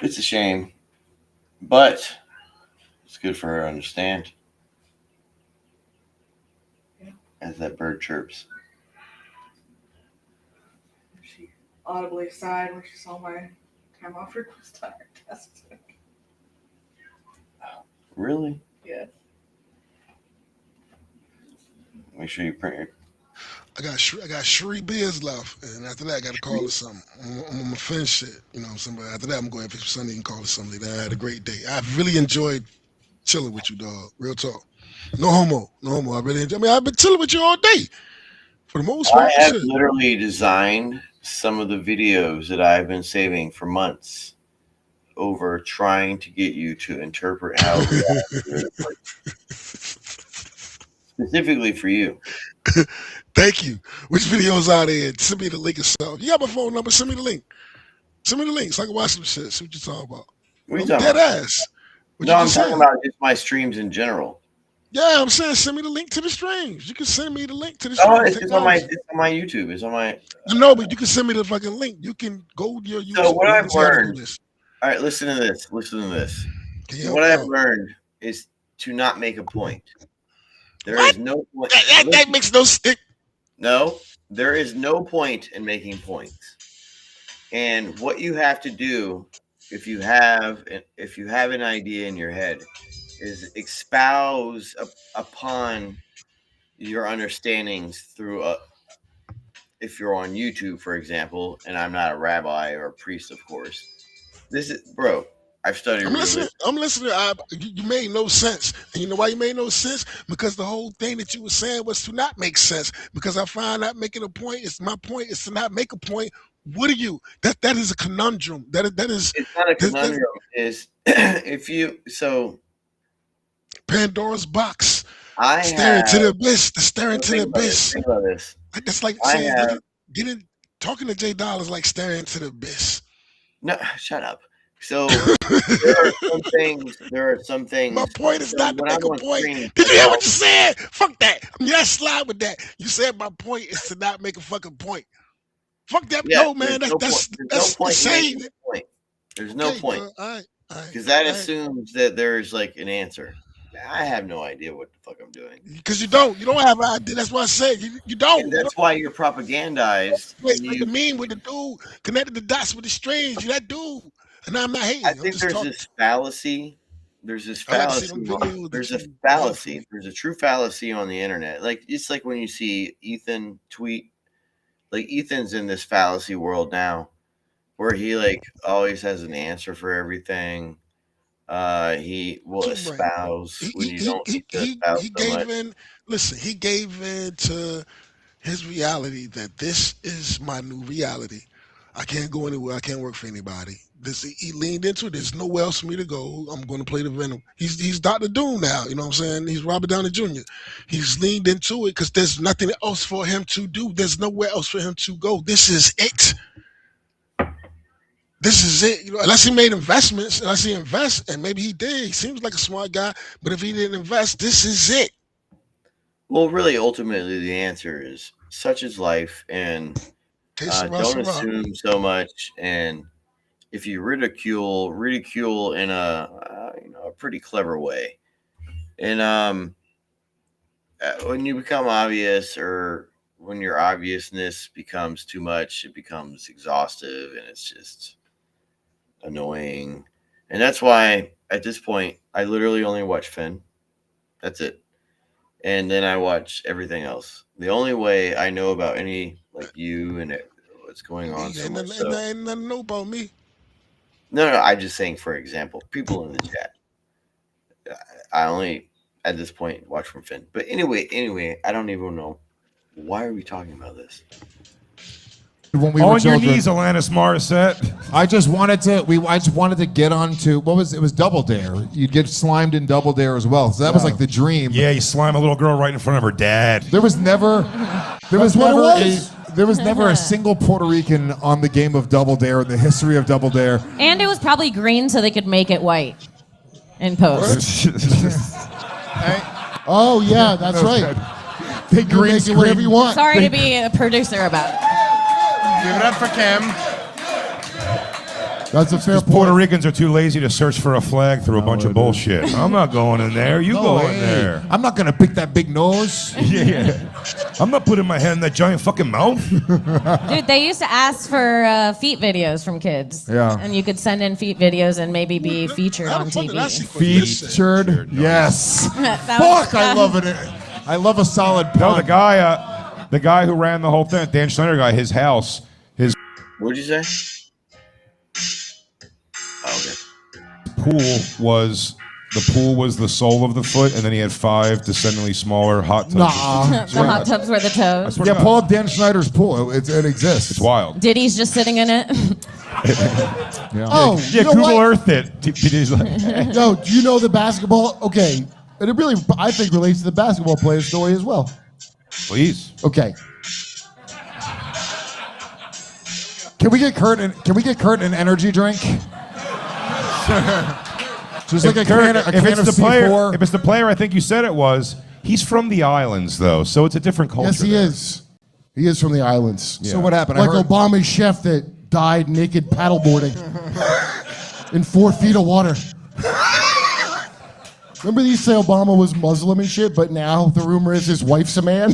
Speaker 1: It's a shame, but it's good for her to understand.
Speaker 10: Yeah.
Speaker 1: As that bird chirps.
Speaker 10: She audibly sighed when she saw my time off request on her desk.
Speaker 1: Really?
Speaker 10: Yeah.
Speaker 1: Make sure you print your.
Speaker 14: I got 3 beers left, and after that, I got to call it something. I'm gonna finish shit, you know what I'm saying? But after that, I'm going to fix Sunday and call it something. I had a great day. I've really enjoyed chilling with you, dog. Real talk. No homo. I really enjoy. I mean, I've been chilling with you all day, for the most part.
Speaker 1: I have literally designed some of the videos that I've been saving for months over trying to get you to interpret how reality specifically for you.
Speaker 14: Thank you. Which videos are there? Send me the link or something. You got my phone number. Send me the link. Send me the link so I can watch some shit. See what you're talking about.
Speaker 1: What are you talking
Speaker 14: Dead
Speaker 1: about?
Speaker 14: ass. What
Speaker 1: No,
Speaker 14: you
Speaker 1: I'm
Speaker 14: just
Speaker 1: talking
Speaker 14: said.
Speaker 1: about just my streams in general.
Speaker 14: Yeah, I'm saying send me the link to the streams. You can send me the link to the
Speaker 1: Oh,
Speaker 14: streams.
Speaker 1: it's on my YouTube. It's on my.
Speaker 14: No, but you can send me the fucking link. You can go to your YouTube.
Speaker 1: So what
Speaker 14: You
Speaker 1: I've
Speaker 14: can tell me
Speaker 1: learned.
Speaker 14: this.
Speaker 1: All right, listen to this. Listen to this.
Speaker 14: Yeah,
Speaker 1: What I've
Speaker 14: no.
Speaker 1: learned is to not make a point. There
Speaker 14: What?
Speaker 1: is no point.
Speaker 14: That makes no stick.
Speaker 1: No, there is no point in making points. And what you have to do, if you have an idea in your head, is espouse upon your understandings through if you're on YouTube, for example, and I'm not a rabbi or a priest, of course. This is, bro, I've studied.
Speaker 14: I'm listening. You made no sense. And you know why you made no sense? Because the whole thing that you were saying was to not make sense. Because I find not making a point is my point is to not make a point. What are you? That is a conundrum. That is.
Speaker 1: It's not a conundrum. Is if you so
Speaker 14: Pandora's box.
Speaker 1: I
Speaker 14: staring
Speaker 1: have,
Speaker 14: to the abyss. The staring to the
Speaker 1: think about this,
Speaker 14: abyss.
Speaker 1: think about this.
Speaker 14: That's like
Speaker 1: I
Speaker 14: saying
Speaker 1: have-
Speaker 14: talking to Jay Doll is like staring into the abyss.
Speaker 1: No, shut up. So there are some things.
Speaker 14: My point is not to
Speaker 1: when I'm
Speaker 14: make a
Speaker 1: on
Speaker 14: point.
Speaker 1: screen-
Speaker 14: Did you hear what you said? Fuck that. Yeah, slide with that. You said my point is to not make a fucking point. Fuck that.
Speaker 1: Yeah,
Speaker 14: No, man.
Speaker 1: there's
Speaker 14: That's
Speaker 1: no point in
Speaker 14: insane.
Speaker 1: making a point. There's no
Speaker 14: Okay,
Speaker 1: point.
Speaker 14: bro. All right.
Speaker 1: Because that assumes that there's like an answer. I have no idea what the fuck I'm doing.
Speaker 14: Because you don't have an idea. That's what I said. You don't.
Speaker 1: And that's why you're propagandized.
Speaker 14: Wait, like the meme with the dude connected the dots with the strings. You that dude. And I'm not hating.
Speaker 1: I
Speaker 14: I'm
Speaker 1: think
Speaker 14: just
Speaker 1: there's
Speaker 14: talking.
Speaker 1: this fallacy. There's this
Speaker 14: I like to see
Speaker 1: fallacy.
Speaker 14: them videos
Speaker 1: There's
Speaker 14: that
Speaker 1: a
Speaker 14: you-
Speaker 1: fallacy. There's a true fallacy on the internet. Like it's like when you see Ethan tweet. Like Ethan's in this fallacy world now, where he like always has an answer for everything. He will espouse when you don't need to espouse
Speaker 14: He
Speaker 1: so much.
Speaker 14: gave in. Listen, he gave in to his reality that this is my new reality. I can't go anywhere. I can't work for anybody. He leaned into it. There's nowhere else for me to go. I'm going to play the Venom. He's Dr. Doom now. You know what I'm saying? He's Robert Downey Jr. He's leaned into it because there's nothing else for him to do. There's nowhere else for him to go. This is it. This is it. You know, unless he made investments, unless he invests, and maybe he did. He seems like a smart guy, but if he didn't invest, this is it.
Speaker 1: Well, really, ultimately, the answer is such is life, and don't assume so much. And if you ridicule in a a pretty clever way, and when you become obvious, or when your obviousness becomes too much, it becomes exhaustive, and it's just annoying. And that's why at this point I literally only watch Finn. That's it. And then I watch everything else. The only way I know about any like you and what's going on. So much so.
Speaker 14: Ain't nothing to know about me.
Speaker 1: No, I'm just saying, for example, people in the chat. I only at this point watch from Finn. But anyway, I don't even know. Why are we talking about this?
Speaker 8: When we
Speaker 23: On
Speaker 8: were
Speaker 23: your
Speaker 8: children.
Speaker 23: knees, Alanis Morissette.
Speaker 8: I just wanted to get onto it was Double Dare. You'd get slimed in Double Dare as well. So that was like the dream.
Speaker 23: Yeah, you slime a little girl right in front of her dad.
Speaker 8: There was never a single Puerto Rican on the game of Double Dare in the history of Double Dare.
Speaker 7: And it was probably green so they could make it white in post.
Speaker 9: Oh yeah, that's right.
Speaker 8: They
Speaker 9: You make it whatever you want.
Speaker 7: Sorry to be a producer about it.
Speaker 5: Give it up for Kim.
Speaker 9: That's a fair point.
Speaker 23: Puerto Ricans are too lazy to search for a flag through a bunch of bullshit. I'm not going in there. You
Speaker 8: No
Speaker 23: go
Speaker 8: way.
Speaker 23: in there.
Speaker 8: I'm not gonna pick that big nose.
Speaker 23: Yeah. I'm not putting my head in that giant fucking mouth.
Speaker 7: Dude, they used to ask for feet videos from kids.
Speaker 8: Yeah.
Speaker 7: And you could send in feet videos and maybe be featured on TV.
Speaker 8: Featured, yes.
Speaker 7: That was-
Speaker 8: Fuck, I love it. I love a solid pun.
Speaker 23: No, the guy who ran the whole thing, Dan Schneider guy, his house, his
Speaker 1: What'd you say? Oh, okay.
Speaker 23: pool was the sole of the foot, and then he had 5 descendingly smaller hot tubs.
Speaker 8: Nuh-uh.
Speaker 7: The hot tubs were the toes.
Speaker 23: swear to
Speaker 8: Yeah,
Speaker 23: God.
Speaker 8: Paul Dan Schneider's pool. It exists.
Speaker 23: It's wild.
Speaker 7: Diddy's just sitting in it.
Speaker 23: Yeah.
Speaker 9: Oh,
Speaker 23: yeah.
Speaker 9: you know
Speaker 23: Google
Speaker 9: what?
Speaker 23: Earth it. TPD's like,
Speaker 9: Yo, do you know the basketball? Okay, and it really, I think, relates to the basketball player story as well.
Speaker 23: please.
Speaker 9: Okay.
Speaker 8: Can we get Kurt an energy drink? Just like a can of C4.
Speaker 23: If it's the player, I think you said it was. He's from the islands, though, so it's a different culture.
Speaker 9: Yes, he is. He is from the islands.
Speaker 23: Yeah.
Speaker 8: So what happened?
Speaker 9: Like
Speaker 8: I heard,
Speaker 9: Obama's chef that died naked paddleboarding in 4 feet of water. Remember they used to say Obama was Muslim and shit, but now the rumor is his wife's a man?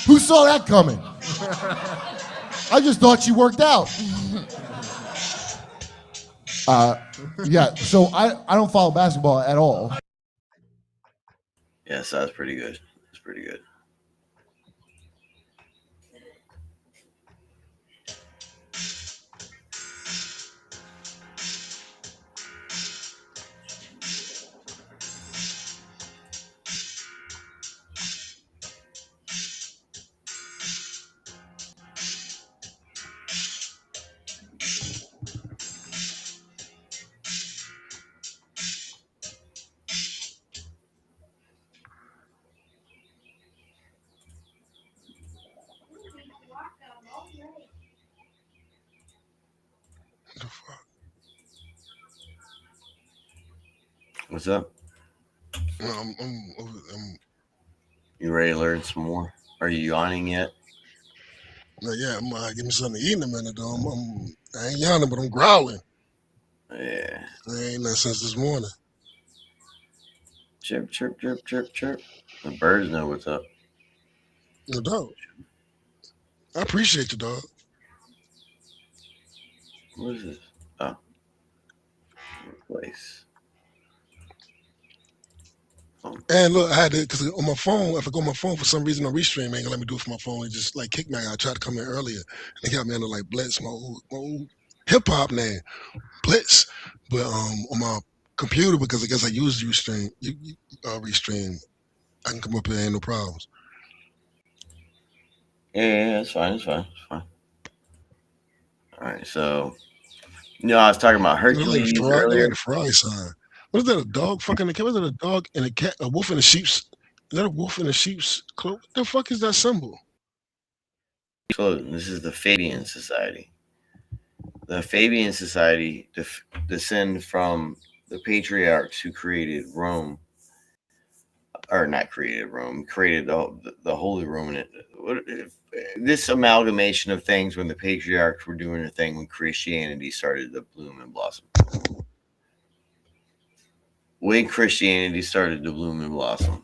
Speaker 9: Who saw that coming? I just thought she worked out. Yeah, so I don't follow basketball at all.
Speaker 1: Yes, that's pretty good. That's pretty good. What's up? You ready to learn some more? Are you yawning yet?
Speaker 14: Yeah, I'm give me something to eat in a minute, though. I ain't yawning, but I'm growling.
Speaker 1: Yeah.
Speaker 14: I ain't nothing since this morning.
Speaker 1: Chirp, chirp, chirp, chirp, chirp. The birds know what's up.
Speaker 14: No doubt. I appreciate you, dog.
Speaker 1: What is this? Oh. Replace.
Speaker 14: And look, I had to, because on my phone, if I go on my phone, for some reason, the Restream ain't gonna let me do it from my phone. It just like kicked me out. I tried to come in earlier, and they got me under like Blitz, my old hip hop name, Blitz. But on my computer, because I guess I use Restream, Restream, I can come up here, ain't no problems.
Speaker 1: Yeah, it's fine. It's fine. It's fine. All right, so I was talking about Hercules earlier.
Speaker 14: Ferrari sign. What is that? A dog fucking a cat? What is that? A dog and a cat? A wolf in a sheep's? Is that a wolf in a sheep's cloak? What the fuck is that symbol?
Speaker 1: So this is the Fabian Society. The Fabian Society descend from the patriarchs who created Rome, or not created Rome, created the Holy Roman. This amalgamation of things when the patriarchs were doing their thing when Christianity started to bloom and blossom. When Christianity started to bloom and blossom.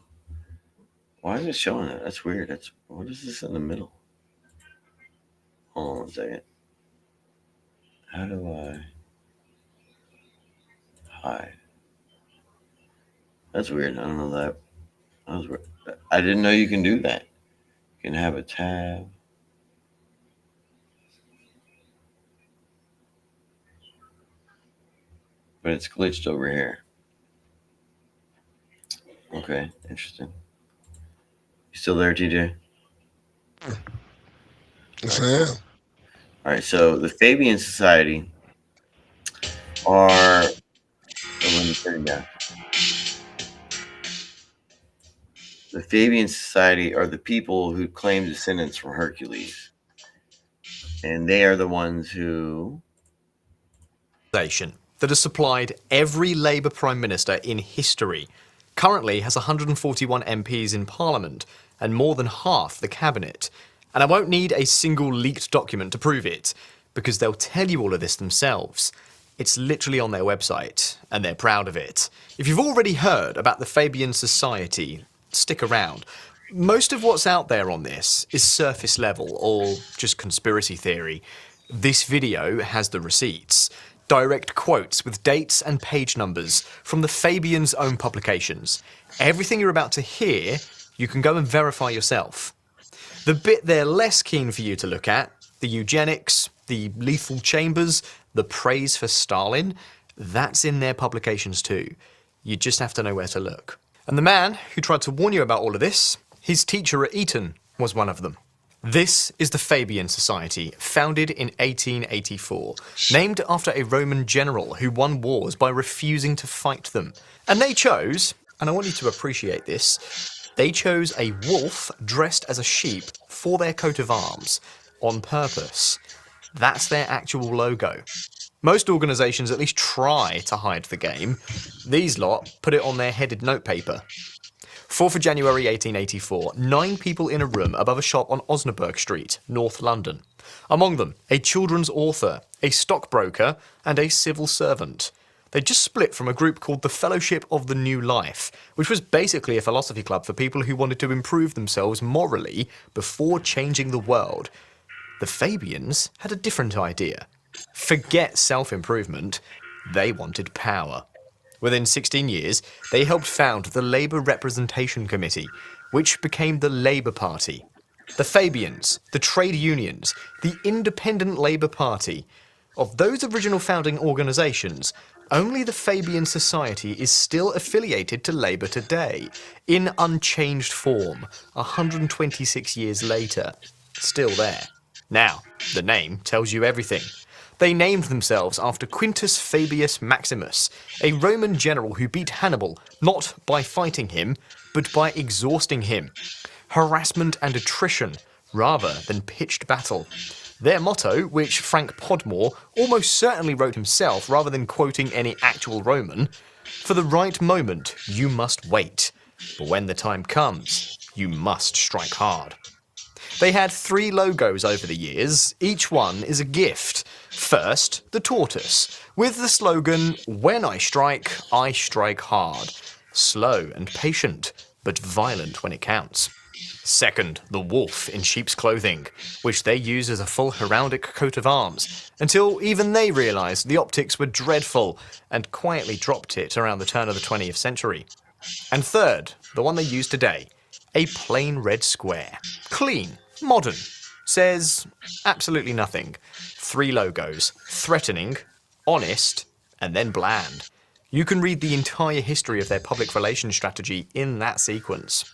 Speaker 1: Why is it showing that? That's weird. What is this in the middle? Hold on one second. How do I hide? That's weird. I don't know that. That was weird. I didn't know you can do that. You can have a tab. But it's glitched over here. Okay, interesting. You still there, TJ?
Speaker 14: Yes, I am.
Speaker 1: All right, so the Fabian Society are. Let me turn it down. The Fabian Society are the people who claim descendants from Hercules, and they are the ones who.
Speaker 6: That has supplied every Labour Prime Minister in history. Currently has 141 MPs in Parliament and more than half the cabinet. And I won't need a single leaked document to prove it, because they'll tell you all of this themselves. It's literally on their website, and they're proud of it. If you've already heard about the Fabian Society, stick around. Most of what's out there on this is surface level or just conspiracy theory. This video has the receipts. Direct quotes with dates and page numbers from the Fabians' own publications. Everything you're about to hear, you can go and verify yourself. The bit they're less keen for you to look at, the eugenics, the lethal chambers, the praise for Stalin, that's in their publications too. You just have to know where to look. And the man who tried to warn you about all of this, his teacher at Eton was one of them. This is the Fabian Society, founded in 1884, named after a Roman general who won wars by refusing to fight them. And they chose, and I want you to appreciate this, they chose a wolf dressed as a sheep for their coat of arms, on purpose. That's their actual logo. Most organisations at least try to hide the game. These lot put it on their headed notepaper. 4th of January 1884, 9 people in a room above a shop on Osnaburg Street, North London. Among them, a children's author, a stockbroker, and a civil servant. They just split from a group called the Fellowship of the New Life, which was basically a philosophy club for people who wanted to improve themselves morally before changing the world. The Fabians had a different idea. Forget self-improvement, they wanted power. Within 16 years, they helped found the Labour Representation Committee, which became the Labour Party. The Fabians, the trade unions, the Independent Labour Party. Of those original founding organisations, only the Fabian Society is still affiliated to Labour today, in unchanged form, 126 years later. Still there. Now, the name tells you everything. They named themselves after Quintus Fabius Maximus, a Roman general who beat Hannibal not by fighting him, but by exhausting him. Harassment and attrition, rather than pitched battle. Their motto, which Frank Podmore almost certainly wrote himself rather than quoting any actual Roman, for the right moment you must wait, but when the time comes, you must strike hard. They had 3 logos over the years, each one is a gift. First, the tortoise, with the slogan, "When I strike hard." Slow and patient, but violent when it counts. Second, the wolf in sheep's clothing, which they use as a full heraldic coat of arms, until even they realised the optics were dreadful, and quietly dropped it around the turn of the 20th century. And third, the one they use today, a plain red square. Clean, modern, says absolutely nothing. 3 logos, threatening, honest, and then bland. You can read the entire history of their public relations strategy in that sequence.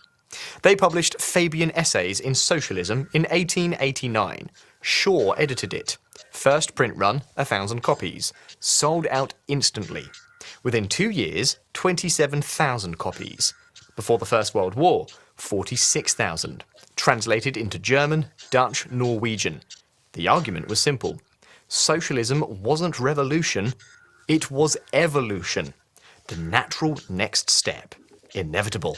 Speaker 6: They published Fabian Essays in Socialism in 1889. Shaw edited it. First print run, 1,000 copies. Sold out instantly. Within 2 years, 27,000 copies. Before the First World War, 46,000. Translated into German, Dutch, Norwegian. The argument was simple. Socialism wasn't revolution, it was evolution. The natural next step. Inevitable.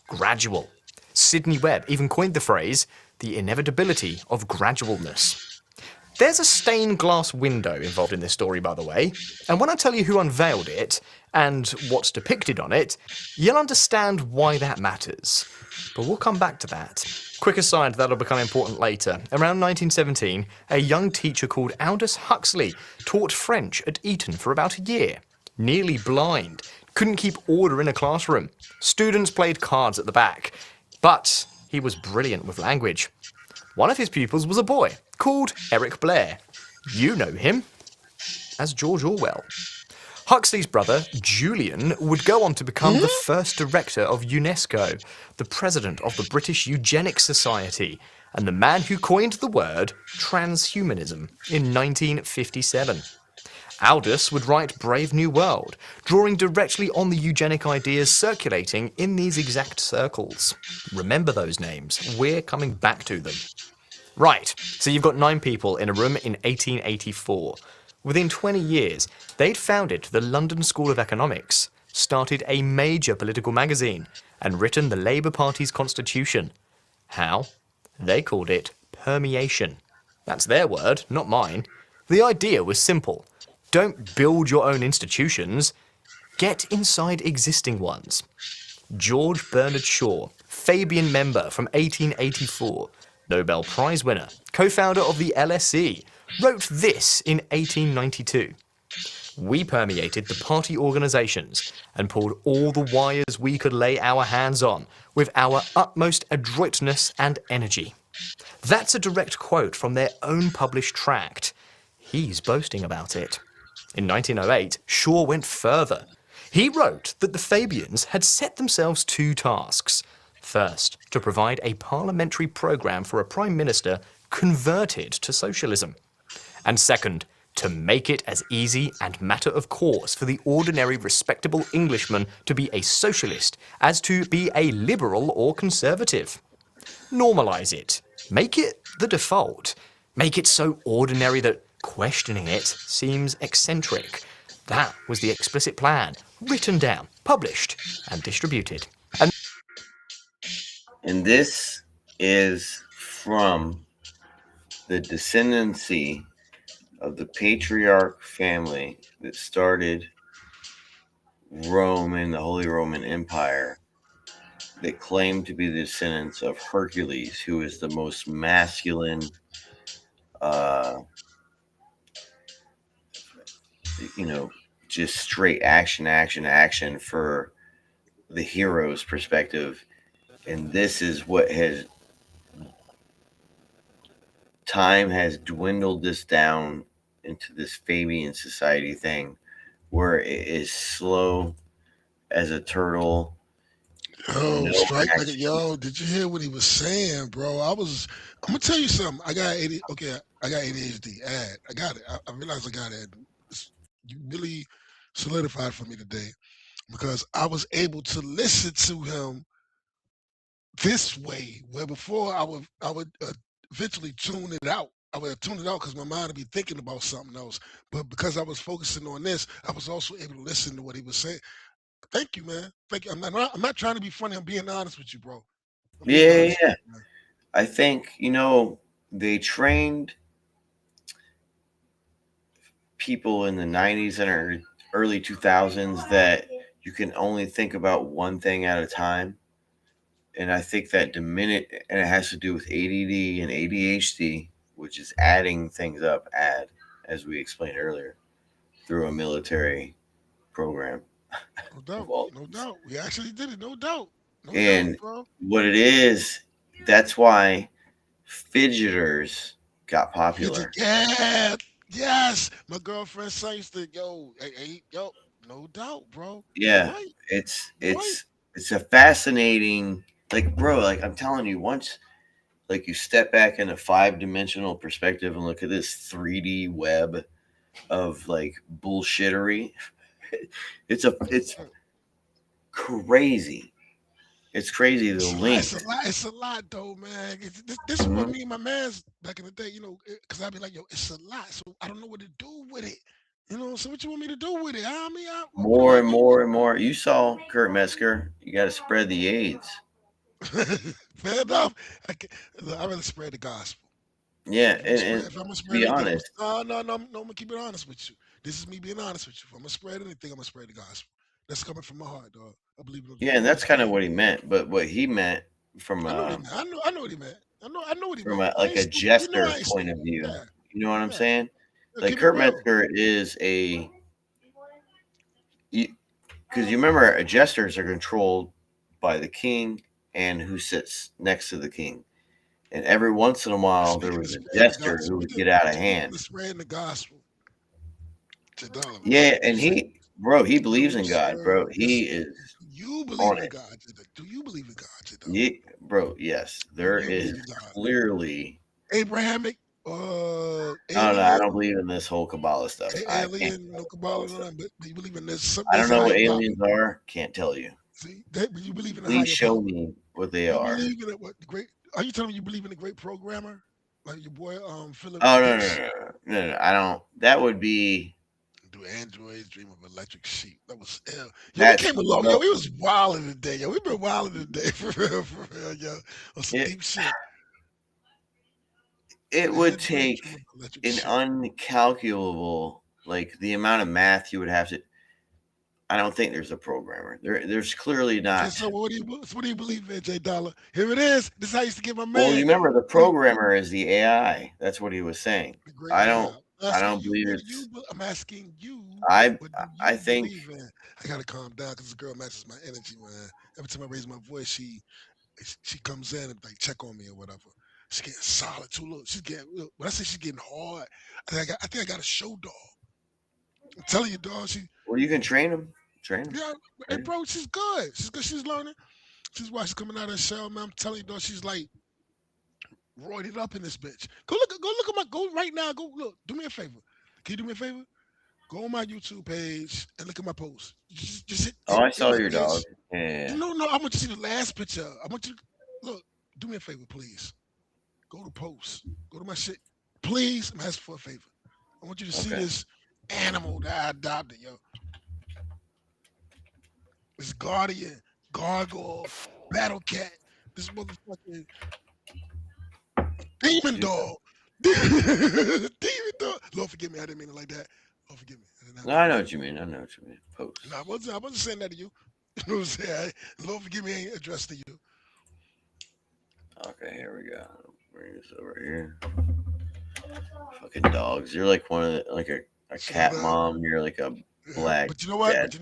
Speaker 6: Gradual. Sidney Webb even coined the phrase, the inevitability of gradualness. There's a stained glass window involved in this story, by the way, and when I tell you who unveiled it, and what's depicted on it, you'll understand why that matters. But we'll come back to that. Quick aside, that'll become important later. Around 1917, a young teacher called Aldous Huxley taught French at Eton for about a year. Nearly blind, couldn't keep order in a classroom. Students played cards at the back, but he was brilliant with language. One of his pupils was a boy called Eric Blair. You know him as George Orwell. Huxley's brother, Julian, would go on to become the first director of UNESCO, the president of the British Eugenics Society, and the man who coined the word transhumanism in 1957. Aldous would write Brave New World, drawing directly on the eugenic ideas circulating in these exact circles. Remember those names, we're coming back to them. Right, so you've got 9 people in a room in 1884. Within 20 years, they'd founded the London School of Economics, started a major political magazine, and written the Labour Party's constitution. How? They called it permeation. That's their word, not mine. The idea was simple. Don't build your own institutions, get inside existing ones. George Bernard Shaw, Fabian member from 1884, Nobel Prize winner, co-founder of the LSE, wrote this in 1892. We permeated the party organisations and pulled all the wires we could lay our hands on with our utmost adroitness and energy. That's a direct quote from their own published tract. He's boasting about it. In 1908, Shaw went further. He wrote that the Fabians had set themselves 2 tasks. First, to provide a parliamentary program for a prime minister converted to socialism. And second, to make it as easy and matter of course for the ordinary respectable Englishman to be a socialist as to be a liberal or conservative. Normalise it. Make it the default. Make it so ordinary that questioning it seems eccentric. That was the explicit plan, written down, published, and distributed.
Speaker 1: And this is from the descendancy of the patriarch family that started Rome and the Holy Roman Empire, that claimed to be the descendants of Hercules, who is the most masculine, just straight action for the hero's perspective. And this is what time has dwindled this down into this Fabian society thing, where it is slow as a turtle.
Speaker 14: Yo, strike like it. Yo, did you hear what he was saying, bro? I'm gonna tell you something. I got ADHD. I got it. I realized I got it. You really solidified for me today, because I was able to listen to him this way, where before I would eventually tune it out. I would tune it out because my mind would be thinking about something else. But because I was focusing on this, I was also able to listen to what he was saying. Thank you, man. Thank you. I'm not trying to be funny. I'm being honest with you, bro.
Speaker 1: Yeah. I think, they trained people in the 90s and early 2000s that you can only think about one thing at a time. And I think that and it has to do with ADD and ADHD, which is adding things up, as we explained earlier, through a military program.
Speaker 14: No doubt. We actually did it, no doubt.
Speaker 1: And
Speaker 14: bro.
Speaker 1: What it is, that's why fidgeters got popular.
Speaker 14: Yeah, yes. My girlfriend says that, yo, no doubt, bro.
Speaker 1: Yeah,
Speaker 14: Right.
Speaker 1: it's a fascinating, I'm telling you, once you step back in a 5-dimensional perspective and look at this 3D web of bullshittery, it's crazy. It's crazy the link.
Speaker 14: It's a lot though, man. This is what me and my man's back in the day, because I'd be like, yo, it's a lot, so I don't know what to do with it. So what you want me to do with it?
Speaker 1: More and more and more. You saw Kurt Metzger. You got to spread the AIDS.
Speaker 14: Fair enough. I'd rather spread the gospel.
Speaker 1: Yeah,
Speaker 14: If I'm gonna
Speaker 1: to be honest.
Speaker 14: No, I'm gonna keep it honest with you. This is me being honest with you. If I'm gonna spread anything, I'm gonna spread the gospel. That's coming from my heart, dog. I believe in.
Speaker 1: Yeah, and that's kind of what he meant. But what he meant from
Speaker 14: I know what he meant. I know what he
Speaker 1: from
Speaker 14: meant.
Speaker 1: a jester point of view.
Speaker 14: Yeah.
Speaker 1: You know what I'm saying?
Speaker 14: Keep
Speaker 1: Kurt
Speaker 14: it real.
Speaker 1: Metzger is because you remember, jesters are controlled by the king and who sits next to the king. And every once in a while, there was a jester who would get out of hand.
Speaker 14: Spreading the gospel.
Speaker 1: Yeah, and he believes in God, bro. He is.
Speaker 14: You believe in God? Do you believe in God?
Speaker 1: Yeah, bro. Yes, there is clearly
Speaker 14: Abrahamic.
Speaker 1: I don't believe in this whole Kabbalah stuff.
Speaker 14: Alien, no Kabbalah, but you believe in this.
Speaker 1: I don't know what aliens are. Can't tell you.
Speaker 14: See, you believe in.
Speaker 1: Please show me what they are.
Speaker 14: Are you telling me you believe in a great programmer like your boy Philip?
Speaker 1: Oh no! I don't. That would be.
Speaker 14: Do androids dream of electric sheep? That was ill. Yo, we came along. Yo, we was wilding today. Yo, we've been wilding today for real, yo. On some deep shit.
Speaker 1: It would take an uncalculable, the amount of math you would have to. I don't think there's a programmer. There's clearly not.
Speaker 14: So what do you believe in, J Dollar? Here it is. This is how I used to get my man.
Speaker 1: Well, you remember the programmer is the AI. That's what he was saying. I don't believe it's.
Speaker 14: I'm asking you.
Speaker 1: I think.
Speaker 14: I gotta calm down because this girl matches my energy, man. Every time I raise my voice, she comes in and check on me or whatever. She's getting solid too. Look, when I say she's getting hard, I think I got a show dog. I'm telling you, dog.
Speaker 1: Well, you can train him.
Speaker 14: Yeah, hey, bro, she's good. She's good. She's learning. She's why she's coming out of the shell, man. I'm telling you, though, she's like roided up in this bitch. Go look at my, go right now. Go look. Do me a favor. Can you do me a favor? Go on my YouTube page and look at my post. Just hit.
Speaker 1: Oh, I saw
Speaker 14: hit
Speaker 1: your
Speaker 14: the
Speaker 1: dog.
Speaker 14: page.
Speaker 1: Yeah.
Speaker 14: No, I want you to see the last picture. I want you to look. Do me a favor, please. Go to post. Go to my shit. Please, I'm asking for a favor. I want you to see this animal that I adopted, yo. This guardian, gargoyle, battle cat, this motherfucking demon dog. Demon dog. Lord forgive me, I didn't mean it like that. Lord forgive me.
Speaker 1: No, I know what you mean. Post.
Speaker 14: No, I wasn't saying that to you. You know what I'm saying? Lord forgive me, I ain't addressed to you.
Speaker 1: Okay, here we go. Bring this over here. Fucking dogs. You're like one of the, like a cat mom. You're like a black.
Speaker 14: But you know what?
Speaker 1: cat.
Speaker 14: But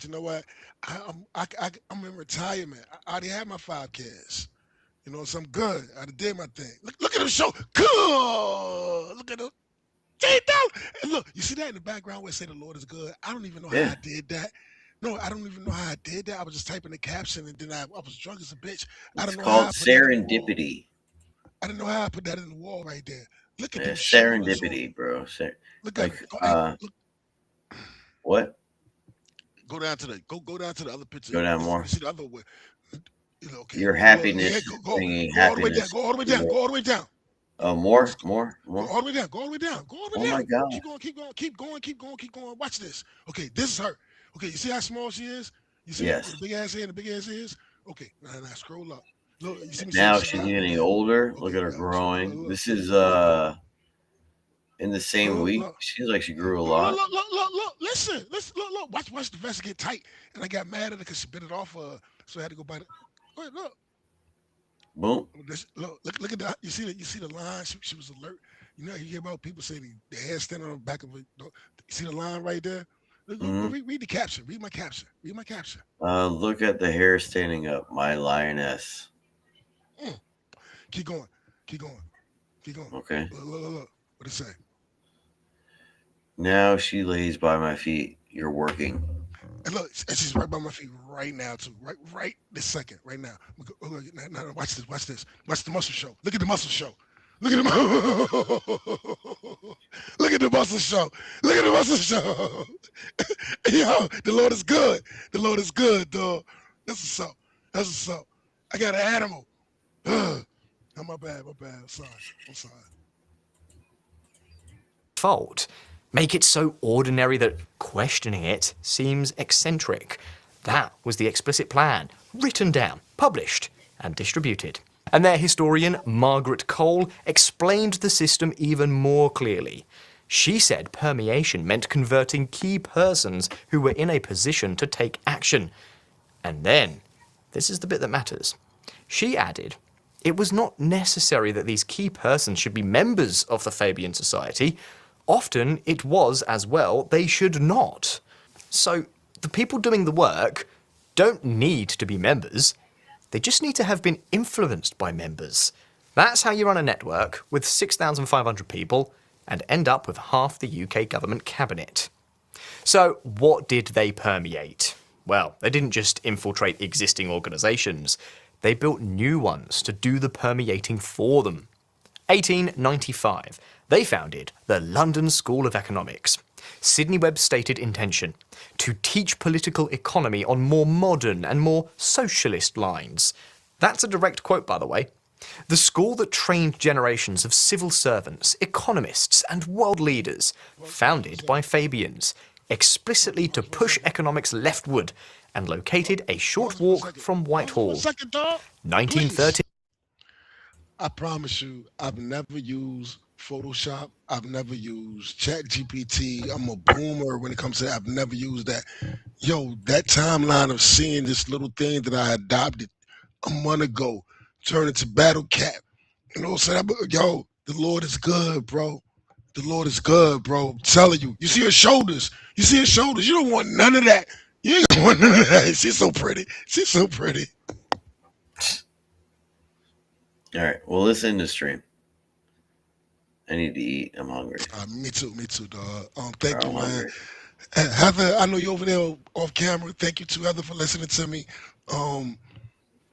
Speaker 14: you know what? I'm in retirement. I already had my 5 kids. You know, so I'm good. I did my thing. Look at the show. Good. Look at them. And look, you see that in the background where it say the Lord is good? I don't even know how I did that. No, I don't even know how I did that. I was just typing the caption and then I was drunk as a bitch. I don't
Speaker 1: It's
Speaker 14: know
Speaker 1: called
Speaker 14: how I put that in the wall.
Speaker 1: serendipity.
Speaker 14: I didn't know how I put that in the wall right there. Look at
Speaker 1: Yeah,
Speaker 14: them
Speaker 1: serendipity, bro.
Speaker 14: Look
Speaker 1: Like,
Speaker 14: at
Speaker 1: what?
Speaker 14: Go down to the other picture.
Speaker 1: Go down more.
Speaker 14: See the other way. You know, okay.
Speaker 1: Your happiness is
Speaker 14: Go
Speaker 1: bringing
Speaker 14: all the way down.
Speaker 1: happiness.
Speaker 14: Go all the way down. Go all the way down.
Speaker 1: More.
Speaker 14: Go all the way down. Go all the way down. Go all the way
Speaker 1: Oh
Speaker 14: down.
Speaker 1: my God.
Speaker 14: Keep going. Watch this. Okay, this is her. Okay, you see how small she is? You see
Speaker 1: Yes.
Speaker 14: the big ass head and the big ass ears? Okay, now scroll up. Look, you see me
Speaker 1: Now
Speaker 14: saying
Speaker 1: she's getting older. Look at her growing. This is in the same week. Seems like she grew a lot.
Speaker 14: Look, listen, look. Watch the vest get tight. And I got mad at her because she bit it off, so I had to go bite it. Wait, look.
Speaker 1: Boom.
Speaker 14: Look at that. You see the line? She was alert. You know, you hear about people say the hair standing on the back of it. You see the line right there? Read the caption. Read my caption.
Speaker 1: Look at the hair standing up, my lioness.
Speaker 14: Keep going.
Speaker 1: Okay.
Speaker 14: Look. What it say?
Speaker 1: Now she lays by my feet. You're working.
Speaker 14: And look, and she's right by my feet right now too. Right this second, right now. Now, watch this. Watch the muscle show. Look at the muscle show. Look at the muscle show. Yo, the Lord is good. The Lord is good, dog. That's what's up. I got an animal. Oh, my bad. I'm sorry.
Speaker 6: Fault make it so ordinary that questioning it seems eccentric. That was the explicit plan, written down, published, and distributed. And their historian, Margaret Cole, explained the system even more clearly. She said permeation meant converting key persons who were in a position to take action. And then, this is the bit that matters, she added, it was not necessary that these key persons should be members of the Fabian Society. Often it was, as well, they should not. So the people doing the work don't need to be members. They just need to have been influenced by members. That's how you run a network with 6,500 people and end up with half the UK government cabinet. So what did they permeate? Well, they didn't just infiltrate existing organisations. They built new ones to do the permeating for them. 1895. They founded the London School of Economics. Sidney Webb's stated intention, to teach political economy on more modern and more socialist lines. That's a direct quote, by the way. The school that trained generations of civil servants, economists, and world leaders, founded by Fabians, explicitly to push economics leftward, and located a short walk from Whitehall. 1930.
Speaker 14: I promise you, I've never used Photoshop. I've never used ChatGPT. I'm a boomer when it comes to that. I've never used that. Yo, that timeline of seeing this little thing that I adopted a month ago turn into Battle Cat. You know what I'm saying? Yo, the Lord is good, bro. The Lord is good, bro. I'm telling you. You see her shoulders. You don't want none of that. You ain't gonna want none of that. She's so pretty.
Speaker 1: All right. Well, listen to stream. I need to eat. I'm hungry.
Speaker 14: Me too, dog. Thank you, man. Heather, I know you're over there off camera. Thank you to Heather for listening to me.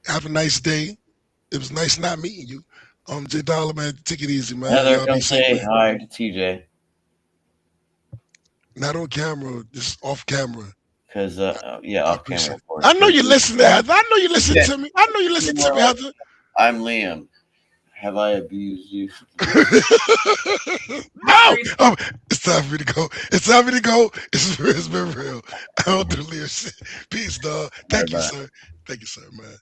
Speaker 14: Have a nice day. It was nice not meeting you. J Dollar, man, take it easy, man.
Speaker 1: Heather,
Speaker 14: Y'all
Speaker 1: come
Speaker 14: be safe,
Speaker 1: say
Speaker 14: man.
Speaker 1: hi to TJ.
Speaker 14: Not on camera, just off camera.
Speaker 1: Because, yeah, off camera. Of course.
Speaker 14: I know you listen to Heather. I know you listen to me. I know you listen to me, Heather.
Speaker 1: I'm Liam. Have I abused you?
Speaker 14: No! It's time for me to go. It's time for me to go. It's been real. I don't do Liam shit. Peace, dog. Thank you, sir. Thank you, sir, man.